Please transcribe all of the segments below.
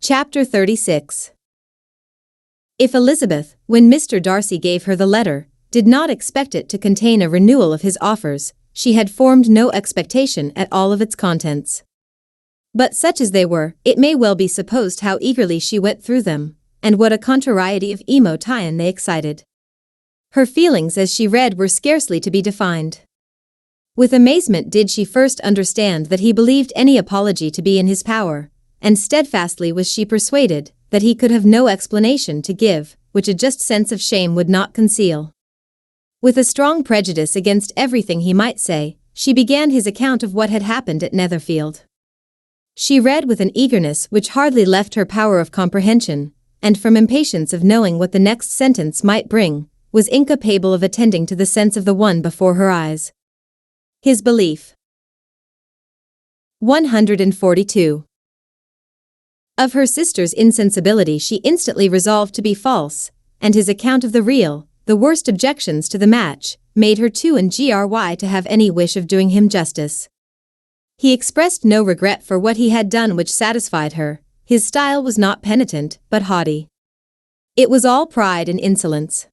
Chapter 36. If Elizabeth, when Mr. Darcy gave her the letter, did not expect it to contain a renewal of his offers, she had formed no expectation at all of its contents. But such as they were, it may well be supposed how eagerly she went through them, and what a contrariety of emotion they excited. Her feelings as she read were scarcely to be defined. With amazement did she first understand that he believed any apology to be in his power, and steadfastly was she persuaded that he could have no explanation to give, which a just sense of shame would not conceal. With a strong prejudice against everything he might say, she began his account of what had happened at Netherfield. She read with an eagerness which hardly left her power of comprehension, and from impatience of knowing what the next sentence might bring, was incapable of attending to the sense of the one before her eyes. His belief. 142. Of her sister's insensibility she instantly resolved to be false, and his account of the real, the worst objections to the match, made her too angry to have any wish of doing him justice. He expressed no regret for what he had done which satisfied her. His style was not penitent, but haughty. It was all pride and insolence.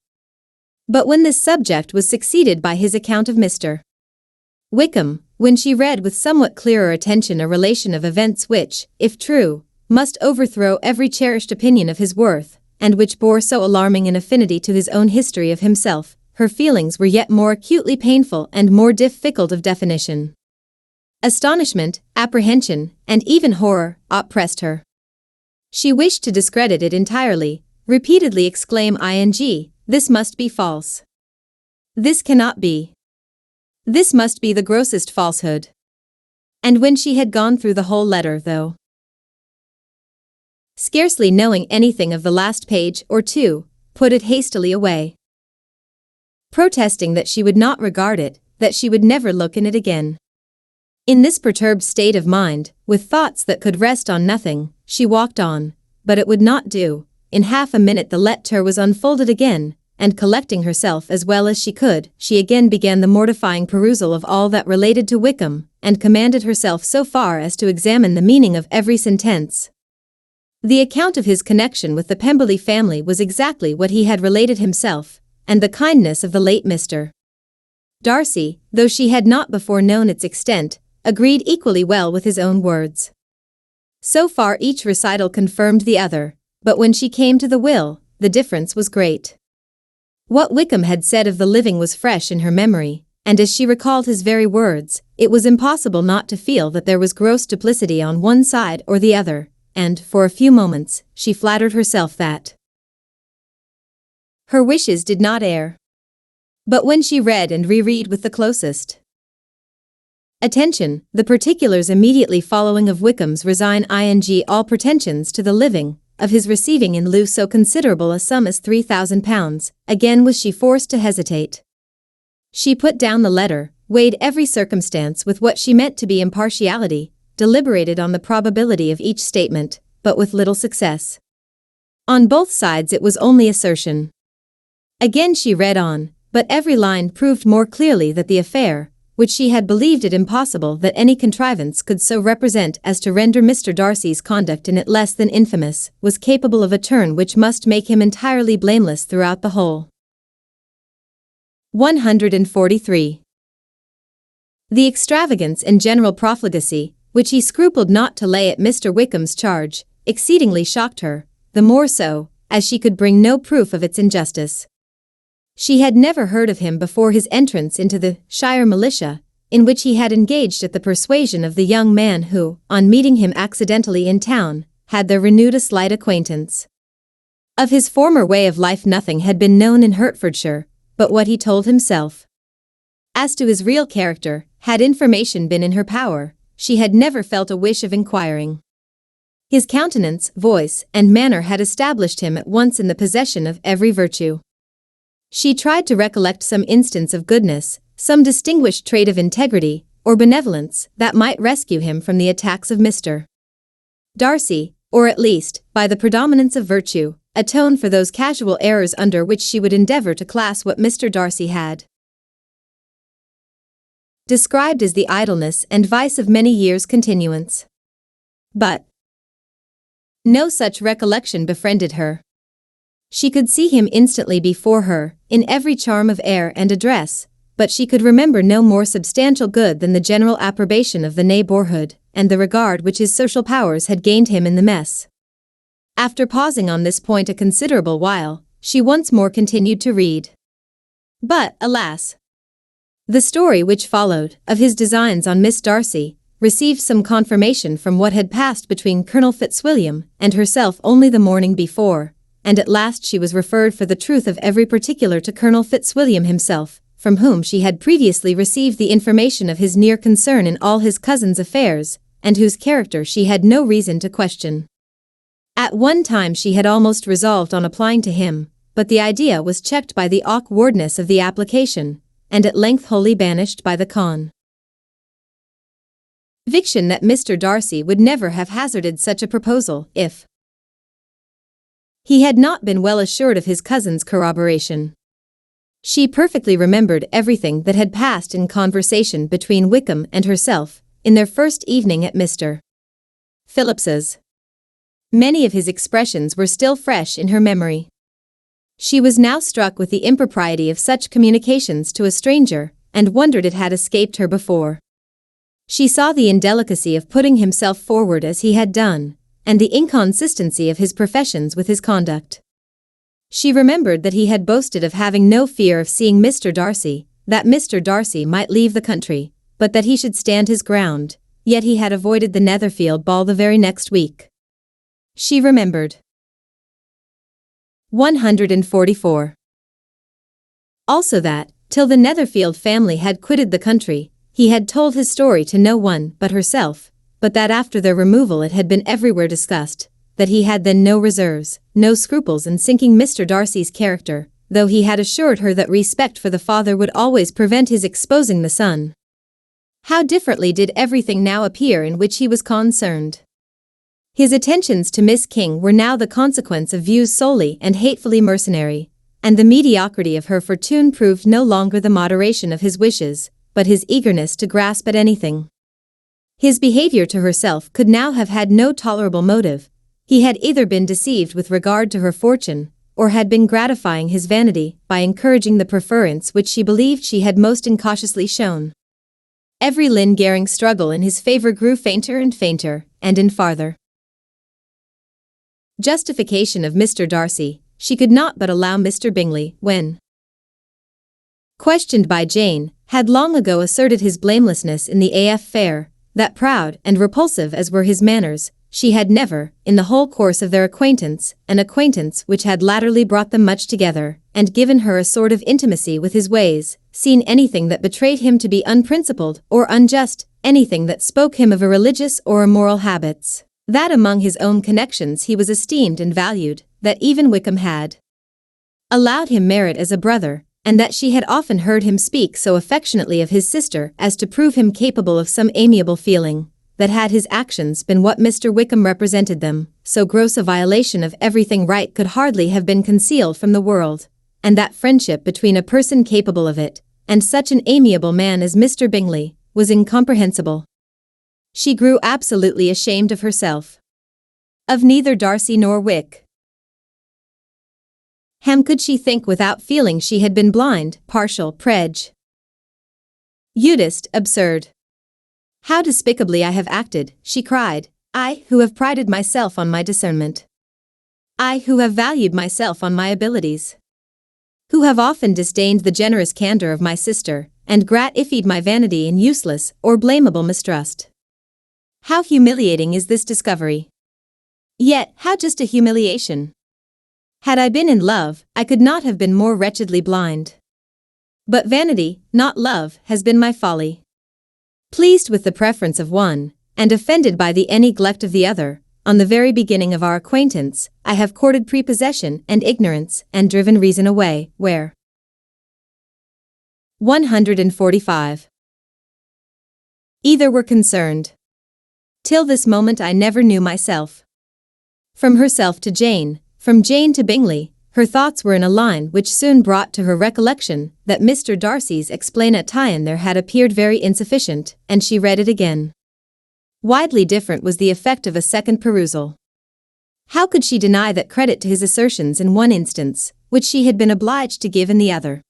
But when this subject was succeeded by his account of Mr. Wickham, when she read with somewhat clearer attention a relation of events which, if true, must overthrow every cherished opinion of his worth, and which bore so alarming an affinity to his own history of himself, her feelings were yet more acutely painful and more difficult of definition. Astonishment, apprehension, and even horror oppressed her. She wished to discredit it entirely, repeatedly exclaim "This must be false. This cannot be. This must be the grossest falsehood." And when she had gone through the whole letter, though scarcely knowing anything of the last page or two, put it hastily away, protesting that she would not regard it, that she would never look in it again. In this perturbed state of mind, with thoughts that could rest on nothing, she walked on, but it would not do. In half a minute the letter was unfolded again, and collecting herself as well as she could, she again began the mortifying perusal of all that related to Wickham, and commanded herself so far as to examine the meaning of every sentence. The account of his connection with the Pemberley family was exactly what he had related himself, and the kindness of the late Mr. Darcy, though she had not before known its extent, agreed equally well with his own words. So far each recital confirmed the other, but when she came to the will, the difference was great. What Wickham had said of the living was fresh in her memory, and as she recalled his very words, it was impossible not to feel that there was gross duplicity on one side or the other, and, for a few moments, she flattered herself that her wishes did not err. But when she read and reread with the closest attention, the particulars immediately following of Wickham's resign all pretensions to the living, of his receiving in lieu so considerable a sum as £3,000, again was she forced to hesitate. She put down the letter, weighed every circumstance with what she meant to be impartiality, deliberated on the probability of each statement, but with little success. On both sides it was only assertion. Again she read on, but every line proved more clearly that the affair, which she had believed it impossible that any contrivance could so represent as to render Mr. Darcy's conduct in it less than infamous, was capable of a turn which must make him entirely blameless throughout the whole. 143. The extravagance and general profligacy, which he scrupled not to lay at Mr. Wickham's charge, exceedingly shocked her, the more so, as she could bring no proof of its injustice. She had never heard of him before his entrance into the Shire militia, in which he had engaged at the persuasion of the young man who, on meeting him accidentally in town, had there renewed a slight acquaintance. Of his former way of life nothing had been known in Hertfordshire, but what he told himself. As to his real character, had information been in her power, she had never felt a wish of inquiring. His countenance, voice, and manner had established him at once in the possession of every virtue. She tried to recollect some instance of goodness, some distinguished trait of integrity, or benevolence, that might rescue him from the attacks of Mr. Darcy, or at least, by the predominance of virtue, atone for those casual errors under which she would endeavor to class what Mr. Darcy had described as the idleness and vice of many years' continuance. But No such recollection befriended her. She could see him instantly before her, in every charm of air and address, but she could remember no more substantial good than the general approbation of the neighborhood, and the regard which his social powers had gained him in the mess. After pausing on this point a considerable while, she once more continued to read. But, alas! The story which followed, of his designs on Miss Darcy, received some confirmation from what had passed between Colonel Fitzwilliam and herself only the morning before, and at last she was referred for the truth of every particular to Colonel Fitzwilliam himself, from whom she had previously received the information of his near concern in all his cousin's affairs, and whose character she had no reason to question. At one time she had almost resolved on applying to him, but the idea was checked by the awkwardness of the application, and at length wholly banished by the conviction that Mr. Darcy would never have hazarded such a proposal if he had not been well assured of his cousin's corroboration. She perfectly remembered everything that had passed in conversation between Wickham and herself, in their first evening at Mr. Phillips's. Many of his expressions were still fresh in her memory. She was now struck with the impropriety of such communications to a stranger, and wondered it had escaped her before. She saw the indelicacy of putting himself forward as he had done, and the inconsistency of his professions with his conduct. She remembered that he had boasted of having no fear of seeing Mr. Darcy, that Mr. Darcy might leave the country, but that he should stand his ground, yet he had avoided the Netherfield ball the very next week. She remembered. 144. Also that, till the Netherfield family had quitted the country, he had told his story to no one but herself, but that after their removal it had been everywhere discussed, that he had then no reserves, no scruples in sinking Mr. Darcy's character, though he had assured her that respect for the father would always prevent his exposing the son. How differently did everything now appear in which he was concerned. His attentions to Miss King were now the consequence of views solely and hatefully mercenary, and the mediocrity of her fortune proved no longer the moderation of his wishes, but his eagerness to grasp at anything. His behavior to herself could now have had no tolerable motive. He had either been deceived with regard to her fortune, or had been gratifying his vanity by encouraging the preference which she believed she had most incautiously shown. Every lingering struggle in his favor grew fainter and fainter, and in farther justification of Mr. Darcy, she could not but allow Mr. Bingley, when questioned by Jane, had long ago asserted his blamelessness in the affair, that proud and repulsive as were his manners, she had never, in the whole course of their acquaintance, an acquaintance which had latterly brought them much together, and given her a sort of intimacy with his ways, seen anything that betrayed him to be unprincipled or unjust, anything that spoke him of irreligious or immoral habits, that among his own connections he was esteemed and valued, that even Wickham had allowed him merit as a brother, and that she had often heard him speak so affectionately of his sister as to prove him capable of some amiable feeling, that had his actions been what Mr. Wickham represented them, so gross a violation of everything right could hardly have been concealed from the world, and that friendship between a person capable of it, and such an amiable man as Mr. Bingley, was incomprehensible. She grew absolutely ashamed of herself. Of neither Darcy nor Wickham could she think without feeling she had been blind, partial, prejudiced, absurd. How despicably I have acted, she cried, I who have prided myself on my discernment. I who have valued myself on my abilities. Who have often disdained the generous candor of my sister, and gratified my vanity in useless or blamable mistrust. How humiliating is this discovery! Yet, how just a humiliation! Had I been in love, I could not have been more wretchedly blind. But vanity, not love, has been my folly. Pleased with the preference of one, and offended by the neglect of the other, on the very beginning of our acquaintance, I have courted prepossession and ignorance, and driven reason away, where 145. Either were concerned. Till this moment I never knew myself. From herself to Jane, from Jane to Bingley, her thoughts were in a line which soon brought to her recollection that Mr. Darcy's explanation there had appeared very insufficient, and she read it again. Widely different was the effect of a second perusal. How could she deny that credit to his assertions in one instance, which she had been obliged to give in the other?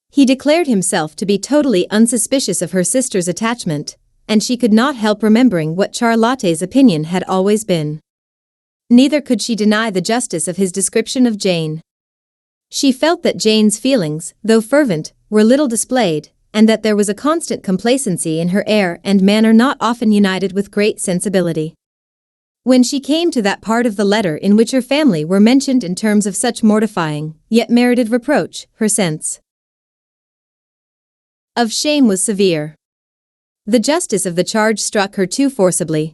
He declared himself to be totally unsuspicious of her sister's attachment, and she could not help remembering what Charlotte's opinion had always been. Neither could she deny the justice of his description of Jane. She felt that Jane's feelings, though fervent, were little displayed, and that there was a constant complacency in her air and manner not often united with great sensibility. When she came to that part of the letter in which her family were mentioned in terms of such mortifying, yet merited reproach, her sense of shame was severe. The justice of the charge struck her too forcibly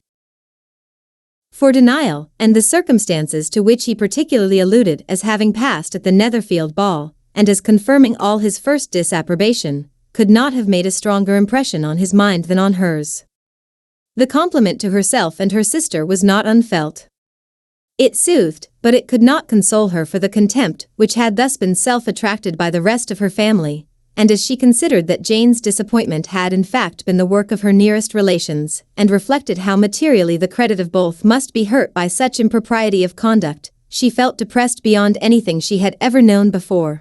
for denial, and the circumstances to which he particularly alluded as having passed at the Netherfield ball, and as confirming all his first disapprobation, could not have made a stronger impression on his mind than on hers. The compliment to herself and her sister was not unfelt. It soothed, but it could not console her for the contempt which had thus been self-attracted by the rest of her family, and as she considered that Jane's disappointment had in fact been the work of her nearest relations, and reflected how materially the credit of both must be hurt by such impropriety of conduct, she felt depressed beyond anything she had ever known before.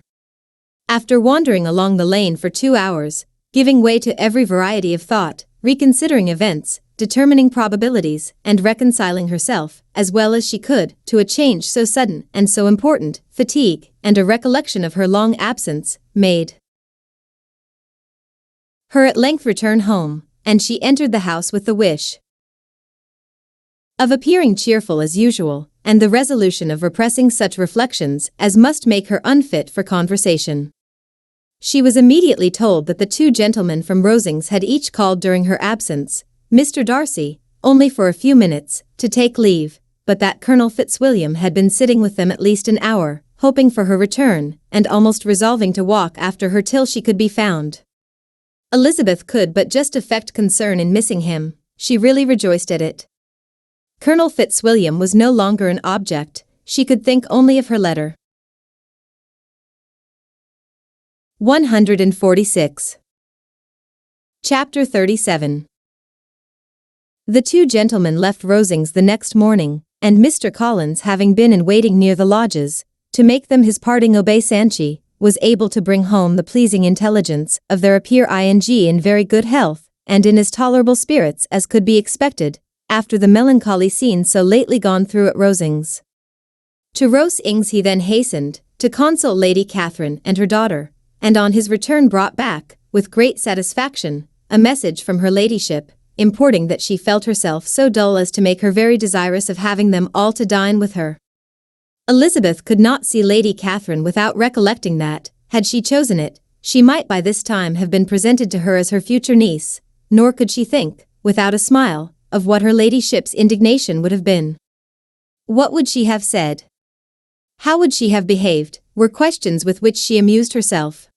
After wandering along the lane for 2 hours, giving way to every variety of thought, reconsidering events, determining probabilities, and reconciling herself, as well as she could, to a change so sudden and so important, fatigue, and a recollection of her long absence, made her at length return home, and she entered the house with the wish of appearing cheerful as usual, and the resolution of repressing such reflections as must make her unfit for conversation. She was immediately told that the 2 gentlemen from Rosings had each called during her absence, Mr. Darcy, only for a few minutes, to take leave, but that Colonel Fitzwilliam had been sitting with them at least an hour, hoping for her return, and almost resolving to walk after her till she could be found. Elizabeth could but just affect concern in missing him. She really rejoiced at it. Colonel Fitzwilliam was no longer an object, she could think only of her letter. 146. Chapter 37. The 2 gentlemen left Rosings the next morning, and Mr. Collins, having been in waiting near the lodges, to make them his parting obeisance, was able to bring home the pleasing intelligence of their appear in very good health, and in as tolerable spirits as could be expected, after the melancholy scene so lately gone through at Rosings. To Rosings he then hastened, to console Lady Catherine and her daughter, and on his return brought back, with great satisfaction, a message from her ladyship, importing that she felt herself so dull as to make her very desirous of having them all to dine with her. Elizabeth could not see Lady Catherine without recollecting that, had she chosen it, she might by this time have been presented to her as her future niece, nor could she think, without a smile, of what her ladyship's indignation would have been. What would she have said? How would she have behaved, were questions with which she amused herself.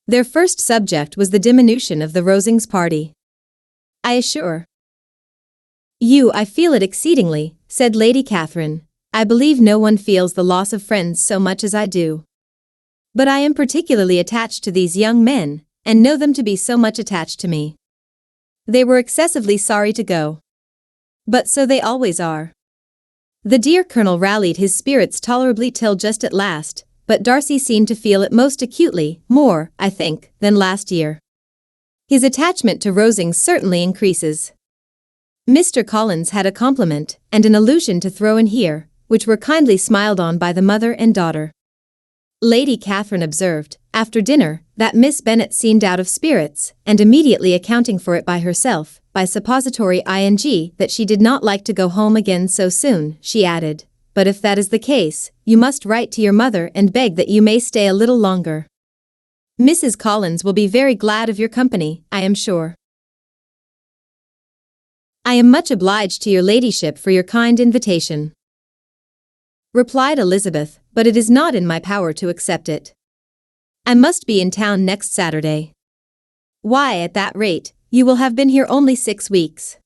Their first subject was the diminution of the Rosings party. "I assure you I feel it exceedingly," said Lady Catherine. "I believe no one feels the loss of friends so much as I do. But I am particularly attached to these young men, and know them to be so much attached to me. They were excessively sorry to go. But so they always are." The dear Colonel rallied his spirits tolerably till just at last, but Darcy seemed to feel it most acutely, more, I think, than last year. His attachment to Rosings certainly increases. Mr. Collins had a compliment and an allusion to throw in here, which were kindly smiled on by the mother and daughter. Lady Catherine observed, after dinner, that Miss Bennet seemed out of spirits, and immediately accounting for it by herself, by suppository that she did not like to go home again so soon, she added, "But if that is the case, you must write to your mother and beg that you may stay a little longer. Mrs. Collins will be very glad of your company, I am sure." "I am much obliged to your ladyship for your kind invitation," replied Elizabeth, "but it is not in my power to accept it. I must be in town next Saturday." "Why, at that rate, you will have been here only 6 weeks.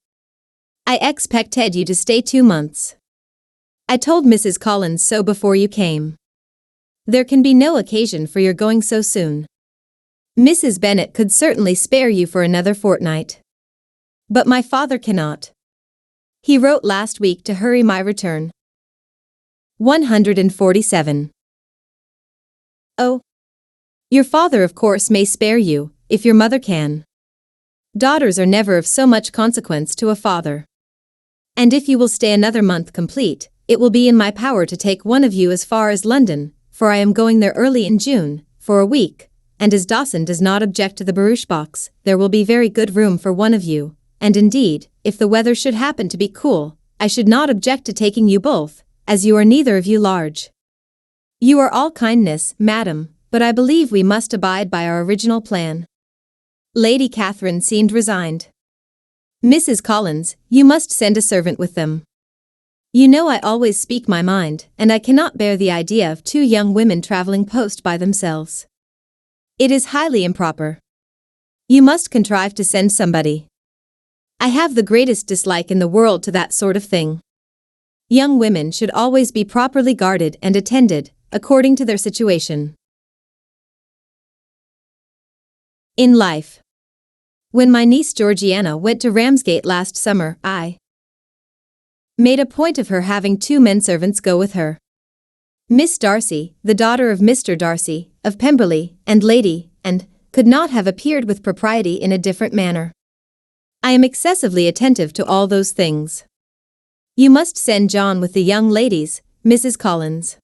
I expected you to stay 2 months. I told Mrs. Collins so before you came. There can be no occasion for your going so soon. Mrs. Bennet could certainly spare you for another fortnight. But my father cannot. He wrote last week to hurry my return. 147. Oh. Your father of course may spare you, if your mother can. Daughters are never of so much consequence to a father. And if you will stay another month complete, it will be in my power to take one of you as far as London, for I am going there early in June, for a week, and as Dawson does not object to the barouche box, there will be very good room for one of you, and indeed, if the weather should happen to be cool, I should not object to taking you both, as you are neither of you large. You are all kindness, madam, but I believe we must abide by our original plan. Lady Catherine seemed resigned. Mrs. Collins, you must send a servant with them. You know I always speak my mind, and I cannot bear the idea of two young women traveling post by themselves. It is highly improper. You must contrive to send somebody. I have the greatest dislike in the world to that sort of thing. Young women should always be properly guarded and attended, according to their situation. In life. When my niece Georgiana went to Ramsgate last summer, I made a point of her having two men-servants go with her. Miss Darcy, the daughter of Mr. Darcy, of Pemberley, and Lady, and could not have appeared with propriety in a different manner. I am excessively attentive to all those things. You must send John with the young ladies, Mrs. Collins.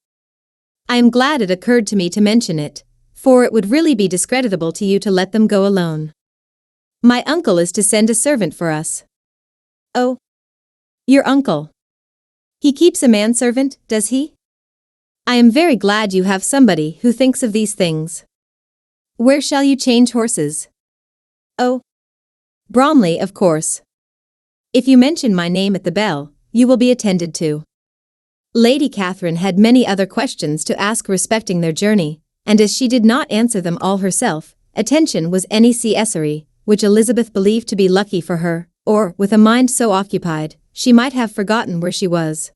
I am glad it occurred to me to mention it, for it would really be discreditable to you to let them go alone. My uncle is to send a servant for us. Oh. Your uncle. He keeps a manservant, does he? I am very glad you have somebody who thinks of these things. Where shall you change horses? Oh. Bromley, of course. If you mention my name at the bell, you will be attended to. Lady Catherine had many other questions to ask respecting their journey, and as she did not answer them all herself, attention was necessary, which Elizabeth believed to be lucky for her, or, with a mind so occupied, she might have forgotten where she was.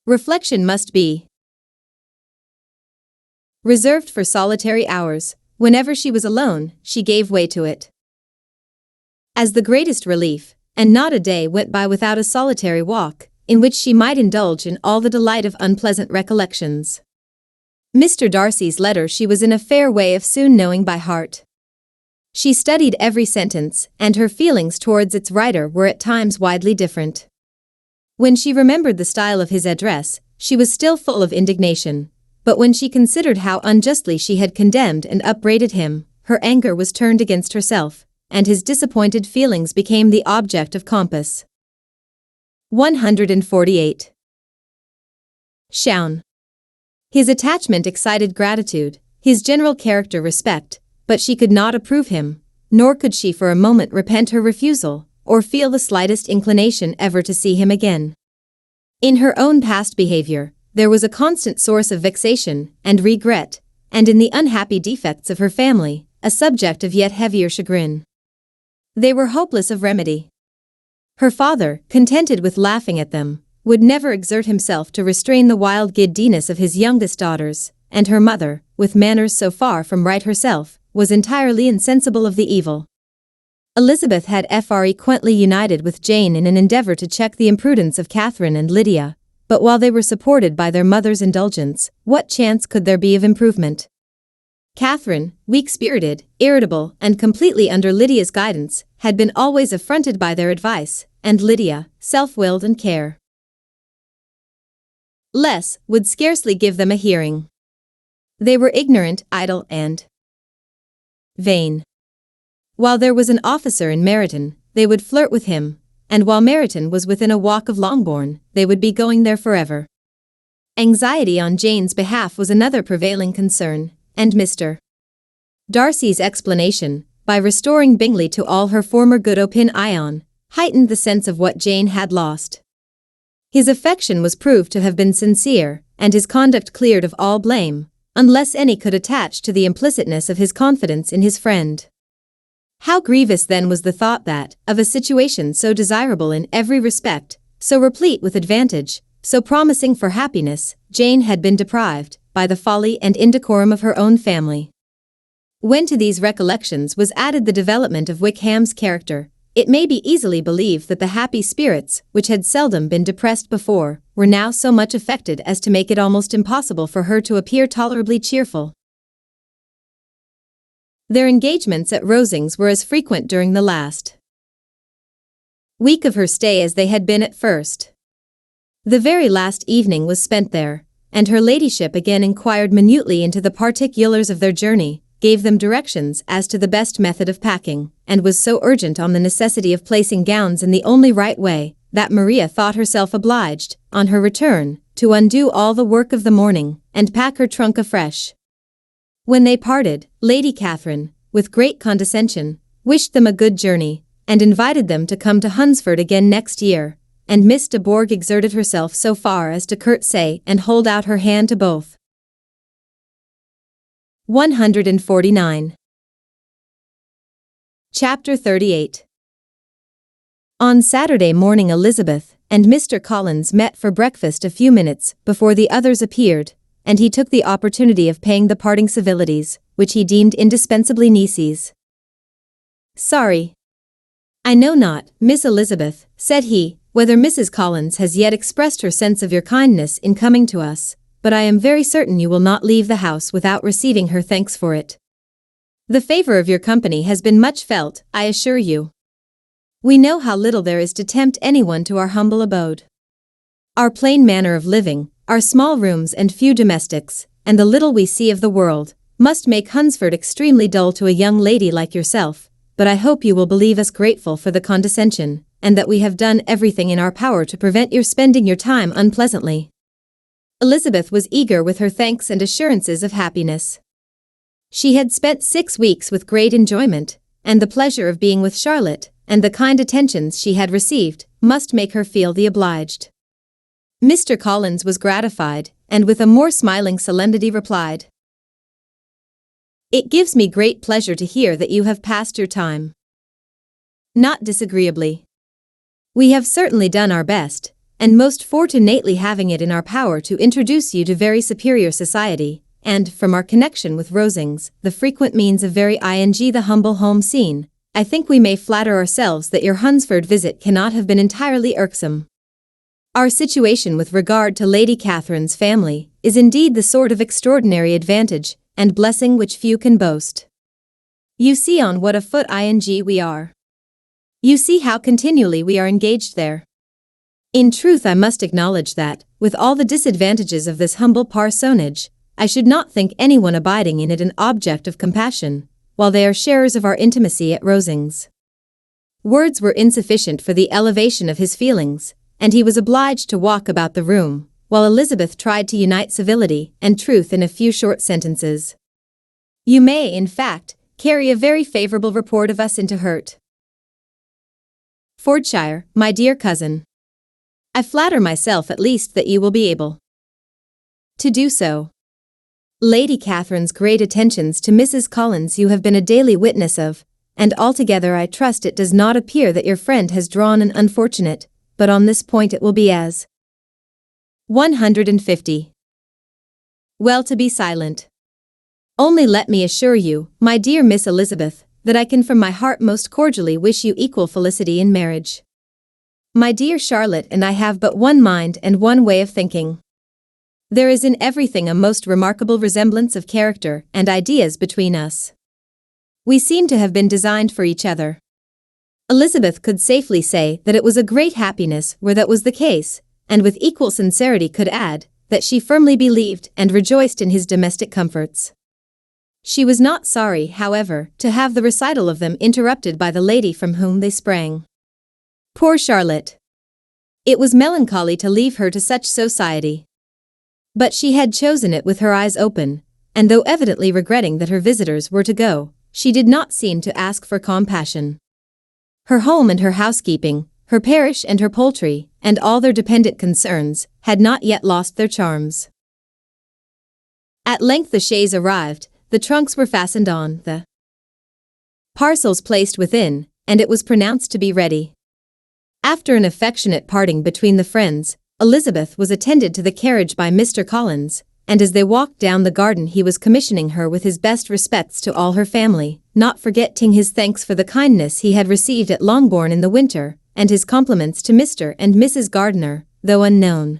Reflection must be reserved for solitary hours. Whenever she was alone, she gave way to it as the greatest relief, and not a day went by without a solitary walk, in which she might indulge in all the delight of unpleasant recollections. Mr. Darcy's letter she was in a fair way of soon knowing by heart. She studied every sentence, and her feelings towards its writer were at times widely different. When she remembered the style of his address, she was still full of indignation, but when she considered how unjustly she had condemned and upbraided him, her anger was turned against herself, and his disappointed feelings became the object of compass. 148. Shaun. His attachment excited gratitude, his general character respect, but she could not approve him, nor could she for a moment repent her refusal, or feel the slightest inclination ever to see him again. In her own past behavior, there was a constant source of vexation and regret, and in the unhappy defects of her family, a subject of yet heavier chagrin. They were hopeless of remedy. Her father, contented with laughing at them, would never exert himself to restrain the wild giddiness of his youngest daughters, and her mother, with manners so far from right herself, was entirely insensible of the evil. Elizabeth had frequently united with Jane in an endeavor to check the imprudence of Catherine and Lydia, but while they were supported by their mother's indulgence, what chance could there be of improvement? Catherine, weak-spirited, irritable, and completely under Lydia's guidance, had been always affronted by their advice, and Lydia, self-willed and careless, would scarcely give them a hearing. They were ignorant, idle, and vain. While there was an officer in Meryton, they would flirt with him, and while Meryton was within a walk of Longbourn, they would be going there forever. Anxiety on Jane's behalf was another prevailing concern, and Mr. Darcy's explanation, by restoring Bingley to all her former good opinion, heightened the sense of what Jane had lost. His affection was proved to have been sincere, and his conduct cleared of all blame, unless any could attach to the implicitness of his confidence in his friend. How grievous then was the thought that, of a situation so desirable in every respect, so replete with advantage, so promising for happiness, Jane had been deprived, by the folly and indecorum of her own family. When to these recollections was added the development of Wickham's character, It may be easily believed that the happy spirits, which had seldom been depressed before, were now so much affected as to make it almost impossible for her to appear tolerably cheerful. Their engagements at Rosings were as frequent during the last week of her stay as they had been at first. The very last evening was spent there, and her ladyship again inquired minutely into the particulars of their journey, gave them directions as to the best method of packing, and was so urgent on the necessity of placing gowns in the only right way, that Maria thought herself obliged, on her return, to undo all the work of the morning, and pack her trunk afresh. When they parted, Lady Catherine, with great condescension, wished them a good journey, and invited them to come to Hunsford again next year, and Miss de Bourgh exerted herself so far as to curtsy and hold out her hand to both. 149. Chapter 38. On Saturday morning Elizabeth and Mr. Collins met for breakfast a few minutes before the others appeared, and he took the opportunity of paying the parting civilities, which he deemed indispensably nieces. "Sorry. I know not, Miss Elizabeth," said he, "whether Mrs. Collins has yet expressed her sense of your kindness in coming to us, but I am very certain you will not leave the house without receiving her thanks for it. The favor of your company has been much felt, I assure you. We know how little there is to tempt anyone to our humble abode. Our plain manner of living, our small rooms and few domestics, and the little we see of the world, must make Hunsford extremely dull to a young lady like yourself, but I hope you will believe us grateful for the condescension, and that we have done everything in our power to prevent your spending your time unpleasantly." Elizabeth was eager with her thanks and assurances of happiness. She had spent 6 weeks with great enjoyment, and the pleasure of being with Charlotte, and the kind attentions she had received, must make her feel the obliged. Mr. Collins was gratified, and with a more smiling solemnity replied, "It gives me great pleasure to hear that you have passed your time not disagreeably. We have certainly done our best, and most fortunately having it in our power to introduce you to very superior society, and, from our connection with Rosings, the frequent means of very the humble home scene, I think we may flatter ourselves that your Hunsford visit cannot have been entirely irksome. Our situation with regard to Lady Catherine's family is indeed the sort of extraordinary advantage and blessing which few can boast. You see on what a foot we are. You see how continually we are engaged there. In truth I must acknowledge that, with all the disadvantages of this humble parsonage, I should not think anyone abiding in it an object of compassion, while they are sharers of our intimacy at Rosings." Words were insufficient for the elevation of his feelings, and he was obliged to walk about the room, while Elizabeth tried to unite civility and truth in a few short sentences. "You may, in fact, carry a very favorable report of us into Hertfordshire, my dear cousin. I flatter myself at least that you will be able to do so. Lady Catherine's great attentions to Mrs. Collins you have been a daily witness of, and altogether I trust it does not appear that your friend has drawn an unfortunate, but on this point it will be as 150. Well to be silent. Only let me assure you, my dear Miss Elizabeth, that I can from my heart most cordially wish you equal felicity in marriage. My dear Charlotte and I have but one mind and one way of thinking. There is in everything a most remarkable resemblance of character and ideas between us. We seem to have been designed for each other." Elizabeth could safely say that it was a great happiness where that was the case, and with equal sincerity could add, that she firmly believed and rejoiced in his domestic comforts. She was not sorry, however, to have the recital of them interrupted by the lady from whom they sprang. Poor Charlotte! It was melancholy to leave her to such society. But she had chosen it with her eyes open, and though evidently regretting that her visitors were to go, she did not seem to ask for compassion. Her home and her housekeeping, her parish and her poultry, and all their dependent concerns, had not yet lost their charms. At length the chaise arrived, the trunks were fastened on, the parcels placed within, and it was pronounced to be ready. After an affectionate parting between the friends, Elizabeth was attended to the carriage by Mr. Collins, and as they walked down the garden he was commissioning her with his best respects to all her family, not forgetting his thanks for the kindness he had received at Longbourn in the winter, and his compliments to Mr. and Mrs. Gardiner, though unknown.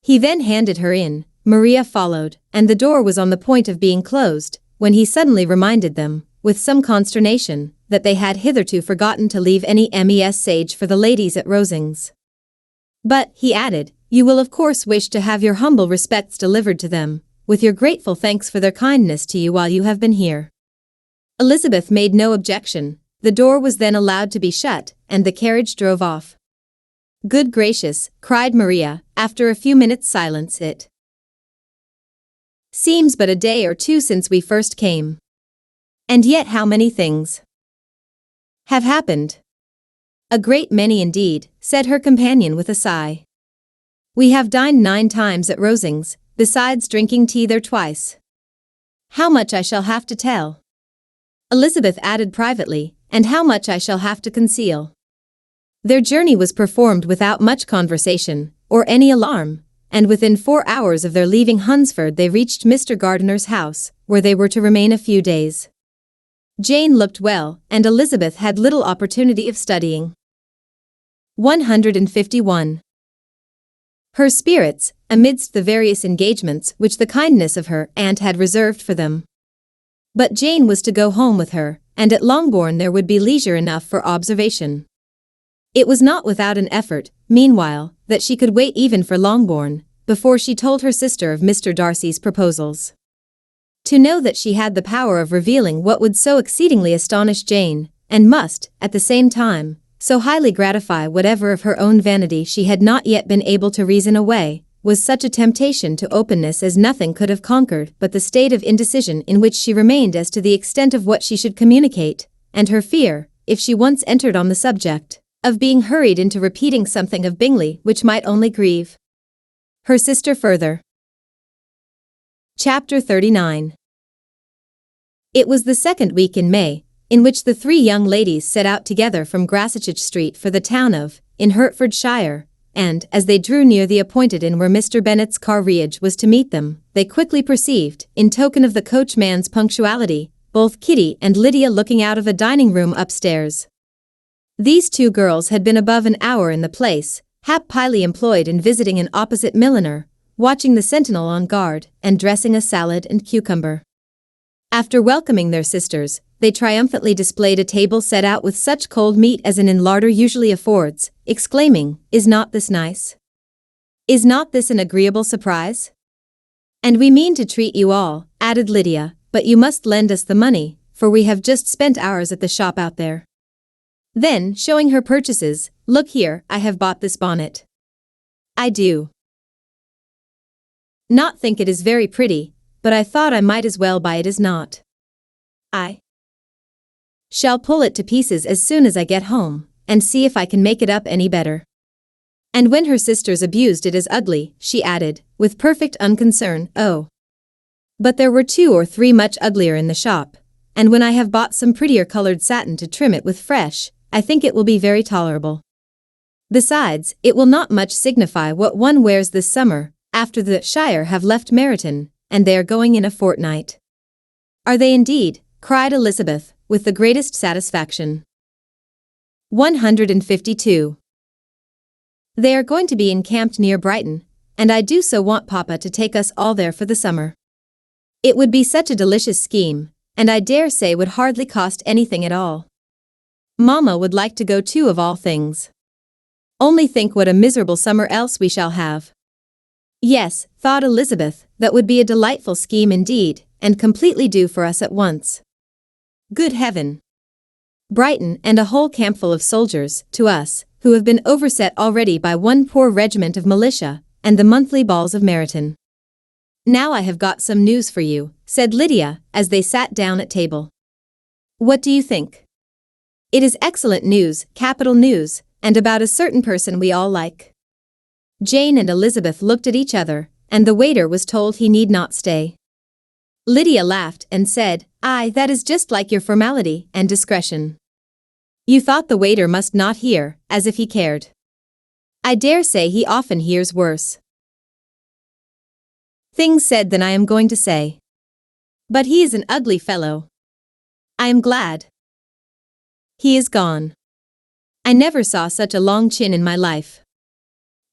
He then handed her in, Maria followed, and the door was on the point of being closed, when he suddenly reminded them, with some consternation, that they had hitherto forgotten to leave any message for the ladies at Rosings. But, he added, you will of course wish to have your humble respects delivered to them, with your grateful thanks for their kindness to you while you have been here. Elizabeth made no objection. The door was then allowed to be shut, and the carriage drove off. Good gracious, cried Maria, after a few minutes' silence, it seems but a day or two since we first came. And yet how many things have happened. A great many indeed, said her companion with a sigh. We have dined 9 times at Rosings, besides drinking tea there twice. How much I shall have to tell, Elizabeth added privately, and how much I shall have to conceal. Their journey was performed without much conversation, or any alarm, and within 4 hours of their leaving Hunsford they reached Mr. Gardiner's house, where they were to remain a few days. Jane looked well, and Elizabeth had little opportunity of studying. 151. Her spirits, amidst the various engagements which the kindness of her aunt had reserved for them. But Jane was to go home with her, and at Longbourn there would be leisure enough for observation. It was not without an effort, meanwhile, that she could wait even for Longbourn, before she told her sister of Mr. Darcy's proposals. To know that she had the power of revealing what would so exceedingly astonish Jane, and must, at the same time, so highly gratify whatever of her own vanity she had not yet been able to reason away, was such a temptation to openness as nothing could have conquered but the state of indecision in which she remained as to the extent of what she should communicate, and her fear, if she once entered on the subject, of being hurried into repeating something of Bingley which might only grieve her sister further. Chapter 39. It was the 2nd week in May, in which the 3 young ladies set out together from Gracechurch Street for the town of, in Hertfordshire, and, as they drew near the appointed inn where Mr. Bennet's carriage was to meet them, they quickly perceived, in token of the coachman's punctuality, both Kitty and Lydia looking out of a dining-room upstairs. These 2 girls had been above an hour in the place, happily employed in visiting an opposite milliner, watching the sentinel on guard, and dressing a salad and cucumber. After welcoming their sisters, they triumphantly displayed a table set out with such cold meat as an inn larder usually affords, exclaiming, "Is not this nice? Is not this an agreeable surprise? And we mean to treat you all," added Lydia, "but you must lend us the money, for we have just spent ours at the shop out there." Then, showing her purchases, "Look here, I have bought this bonnet. I do not think it is very pretty, but I thought I might as well buy it as not. I shall pull it to pieces as soon as I get home, and see if I can make it up any better." And when her sisters abused it as ugly, she added, with perfect unconcern, "Oh, but there were 2 or 3 much uglier in the shop, and when I have bought some prettier colored satin to trim it with fresh, I think it will be very tolerable. Besides, it will not much signify what one wears this summer, after the Shire have left Meryton, and they are going in a fortnight." "Are they indeed?" cried Elizabeth, with the greatest satisfaction. 152. "They are going to be encamped near Brighton, and I do so want Papa to take us all there for the summer. It would be such a delicious scheme, and I dare say would hardly cost anything at all. Mamma would like to go too of all things. Only think what a miserable summer else we shall have." "Yes," thought Elizabeth, "that would be a delightful scheme indeed, and completely do for us at once. Good heaven! Brighton and a whole campful of soldiers, to us, who have been overset already by one poor regiment of militia, and the monthly balls of Meryton." "Now I have got some news for you," said Lydia, as they sat down at table. "What do you think?" "It is excellent news, capital news, and about a certain person we all like." Jane and Elizabeth looked at each other, and the waiter was told he need not stay. Lydia laughed and said, "Aye, that is just like your formality and discretion. You thought the waiter must not hear, as if he cared. I dare say he often hears worse things said than I am going to say. But he is an ugly fellow. I am glad. He is gone. I never saw such a long chin in my life.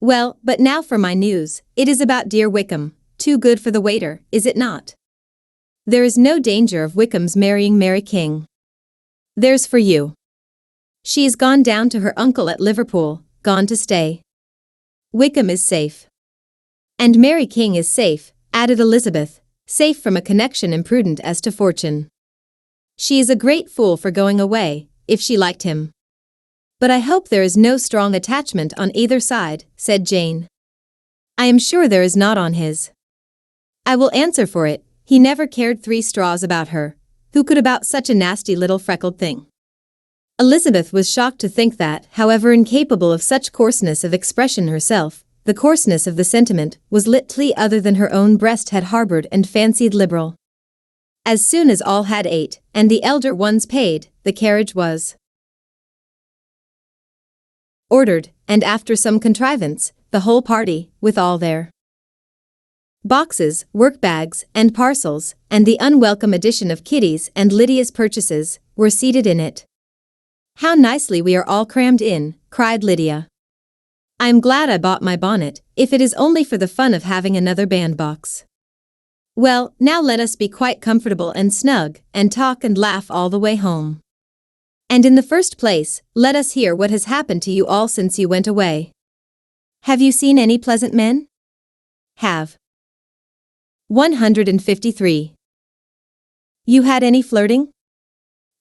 Well, but now for my news. It is about dear Wickham. Too good for the waiter, is it not? There is no danger of Wickham's marrying Mary King. There's for you. She is gone down to her uncle at Liverpool, gone to stay. Wickham is safe. And Mary King is safe, added Elizabeth, safe from a connection imprudent as to fortune. She is a great fool for going away, if she liked him. But I hope there is no strong attachment on either side, said Jane. I am sure there is not on his. I will answer for it, he never cared 3 straws about her. Who could about such a nasty little freckled thing? Elizabeth was shocked to think that, however incapable of such coarseness of expression herself, the coarseness of the sentiment was little other than her own breast had harbored and fancied liberal. As soon as all had ate, and the elder ones paid, the carriage was ordered, and after some contrivance, the whole party, with all their boxes, work-bags, and parcels, and the unwelcome addition of Kitty's and Lydia's purchases, were seated in it. How nicely we are all crammed in, cried Lydia. I am glad I bought my bonnet, if it is only for the fun of having another bandbox. Well, now let us be quite comfortable and snug, and talk and laugh all the way home. And in the first place, let us hear what has happened to you all since you went away. Have you seen any pleasant men? Have. 153. You had any flirting?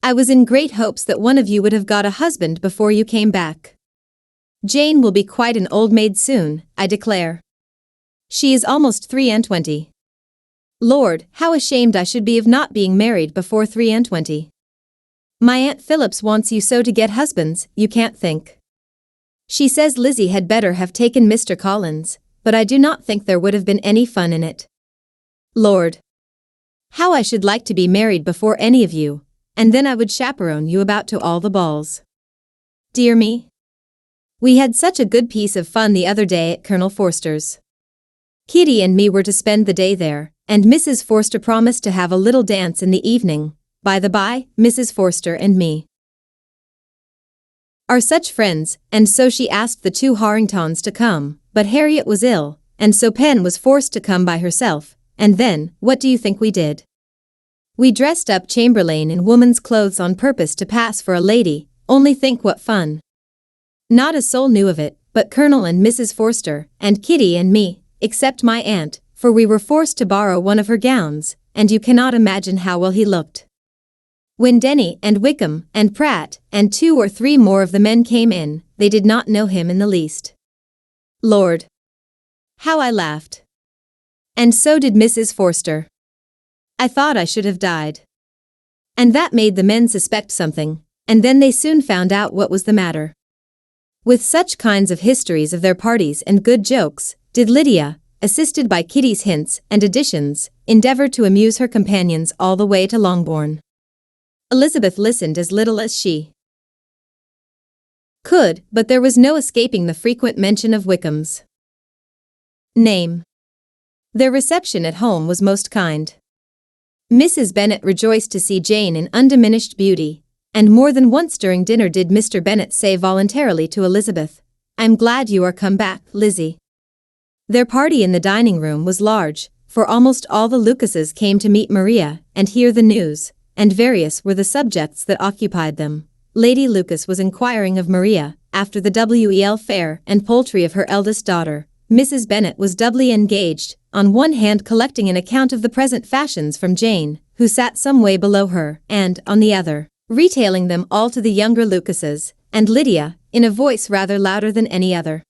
I was in great hopes that one of you would have got a husband before you came back. Jane will be quite an old maid soon, I declare. She is almost 23. Lord, how ashamed I should be of not being married before 23. My Aunt Phillips wants you so to get husbands, you can't think. She says Lizzie had better have taken Mr. Collins, but I do not think there would have been any fun in it. Lord, how I should like to be married before any of you, and then I would chaperone you about to all the balls. Dear me. We had such a good piece of fun the other day at Colonel Forster's. Kitty and me were to spend the day there, and Mrs. Forster promised to have a little dance in the evening. By the by, Mrs. Forster and me are such friends, and so she asked the 2 Harringtons to come, but Harriet was ill, and so Pen was forced to come by herself, and then, what do you think we did? We dressed up Chamberlain in woman's clothes on purpose to pass for a lady, only think what fun. Not a soul knew of it, but Colonel and Mrs. Forster, and Kitty and me, except my aunt, for we were forced to borrow one of her gowns, and you cannot imagine how well he looked. When Denny and Wickham and Pratt and 2 or 3 more of the men came in, they did not know him in the least. Lord, how I laughed. And so did Mrs. Forster. I thought I should have died. And that made the men suspect something, and then they soon found out what was the matter. With such kinds of histories of their parties and good jokes, did Lydia, assisted by Kitty's hints and additions, endeavor to amuse her companions all the way to Longbourn. Elizabeth listened as little as she could, but there was no escaping the frequent mention of Wickham's name. Their reception at home was most kind. Mrs. Bennet rejoiced to see Jane in undiminished beauty, and more than once during dinner did Mr. Bennet say voluntarily to Elizabeth, I'm glad you are come back, Lizzie. Their party in the dining room was large, for almost all the Lucases came to meet Maria and hear the news, and various were the subjects that occupied them. Lady Lucas was inquiring of Maria, after the fare and poultry of her eldest daughter. Mrs. Bennet was doubly engaged, on one hand collecting an account of the present fashions from Jane, who sat some way below her, and, on the other, retailing them all to the younger Lucases, and Lydia, in a voice rather louder than any other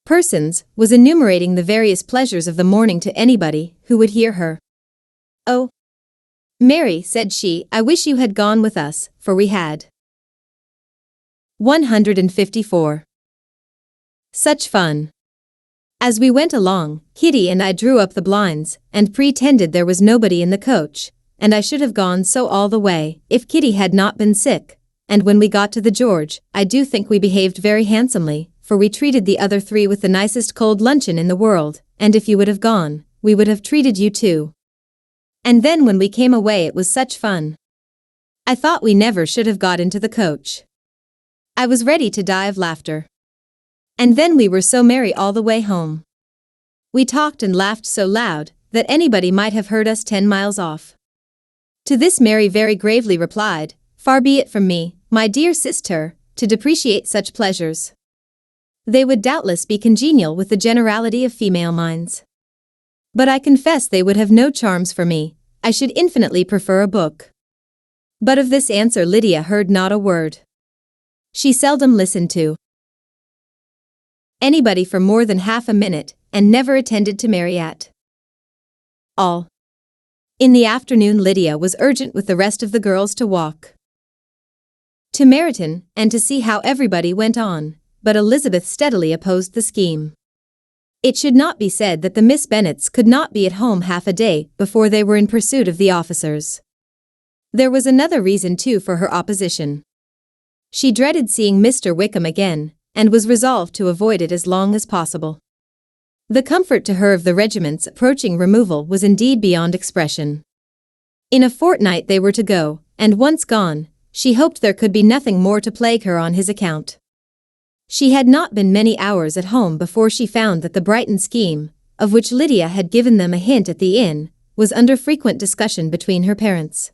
persons, was enumerating the various pleasures of the morning to anybody who would hear her. Oh, Mary, said she, I wish you had gone with us, for we had 154. Such fun. As we went along, Kitty and I drew up the blinds, and pretended there was nobody in the coach, and I should have gone so all the way, if Kitty had not been sick, and when we got to the George, I do think we behaved very handsomely, for we treated the other 3 with the nicest cold luncheon in the world, and if you would have gone, we would have treated you too. And then when we came away it was such fun. I thought we never should have got into the coach. I was ready to die of laughter. And then we were so merry all the way home. We talked and laughed so loud that anybody might have heard us 10 miles off. To this Mary very gravely replied, "Far be it from me, my dear sister, to depreciate such pleasures. They would doubtless be congenial with the generality of female minds. But I confess they would have no charms for me. I should infinitely prefer a book." But of this answer Lydia heard not a word. She seldom listened to anybody for more than half a minute, and never attended to Mary at all. In the afternoon Lydia was urgent with the rest of the girls to walk to Meryton, and to see how everybody went on, but Elizabeth steadily opposed the scheme. It should not be said that the Miss Bennets could not be at home half a day before they were in pursuit of the officers. There was another reason too for her opposition. She dreaded seeing Mr. Wickham again, and was resolved to avoid it as long as possible. The comfort to her of the regiment's approaching removal was indeed beyond expression. In a fortnight they were to go, and once gone, she hoped there could be nothing more to plague her on his account. She had not been many hours at home before she found that the Brighton scheme, of which Lydia had given them a hint at the inn, was under frequent discussion between her parents.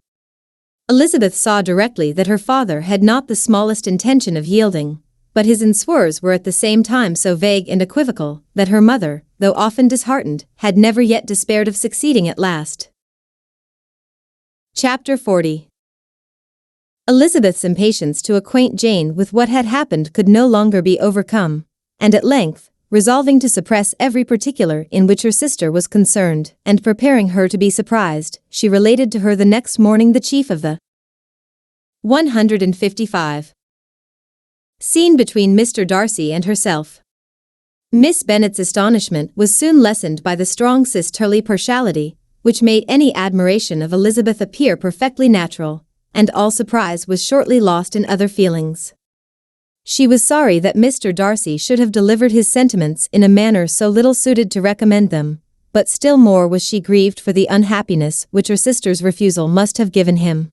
Elizabeth saw directly that her father had not the smallest intention of yielding, but his answers were at the same time so vague and equivocal that her mother, though often disheartened, had never yet despaired of succeeding at last. Chapter 40. Elizabeth's impatience to acquaint Jane with what had happened could no longer be overcome, and at length, resolving to suppress every particular in which her sister was concerned, and preparing her to be surprised, she related to her the next morning the chief of the 155 scene between Mr. Darcy and herself. Miss Bennet's astonishment was soon lessened by the strong sisterly partiality, which made any admiration of Elizabeth appear perfectly natural, and all surprise was shortly lost in other feelings. She was sorry that Mr. Darcy should have delivered his sentiments in a manner so little suited to recommend them, but still more was she grieved for the unhappiness which her sister's refusal must have given him.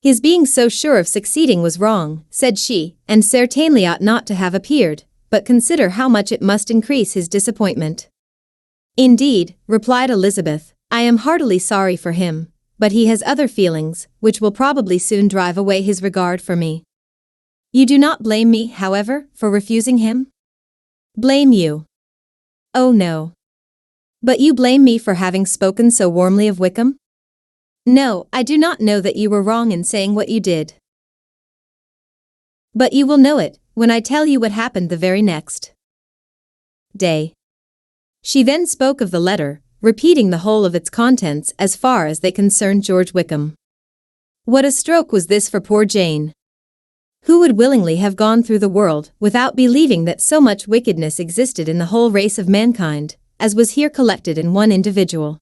"His being so sure of succeeding was wrong," said she, "and certainly ought not to have appeared, but consider how much it must increase his disappointment." "Indeed," replied Elizabeth, "I am heartily sorry for him, but he has other feelings, which will probably soon drive away his regard for me." "You do not blame me, however, for refusing him?" "Blame you? Oh no. But you blame me for having spoken so warmly of Wickham?" "No, I do not know that you were wrong in saying what you did. But you will know it when I tell you what happened the very next day." She then spoke of the letter, repeating the whole of its contents as far as they concerned George Wickham. What a stroke was this for poor Jane! Who would willingly have gone through the world without believing that so much wickedness existed in the whole race of mankind, as was here collected in one individual?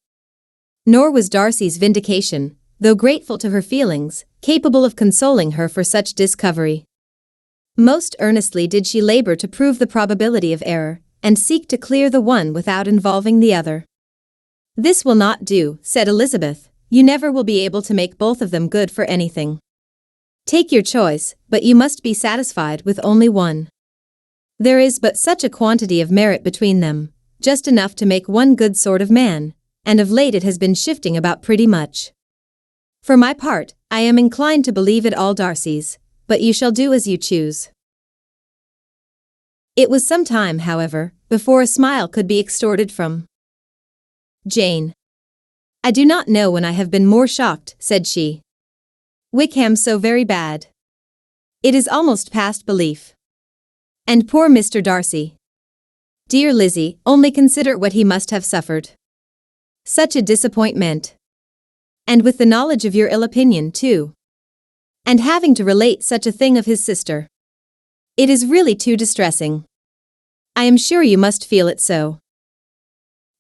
Nor was Darcy's vindication, though grateful to her feelings, capable of consoling her for such discovery. Most earnestly did she labor to prove the probability of error, and seek to clear the one without involving the other. "This will not do," said Elizabeth, "you never will be able to make both of them good for anything. Take your choice, but you must be satisfied with only one. There is but such a quantity of merit between them, just enough to make one good sort of man, and of late it has been shifting about pretty much. For my part, I am inclined to believe it all Darcy's, but you shall do as you choose." It was some time, however, before a smile could be extorted from Jane. "I do not know when I have been more shocked," said she. "Wickham so very bad. It is almost past belief. And poor Mr. Darcy. Dear Lizzie, only consider what he must have suffered. Such a disappointment. And with the knowledge of your ill opinion, too. And having to relate such a thing of his sister. It is really too distressing. I am sure you must feel it so."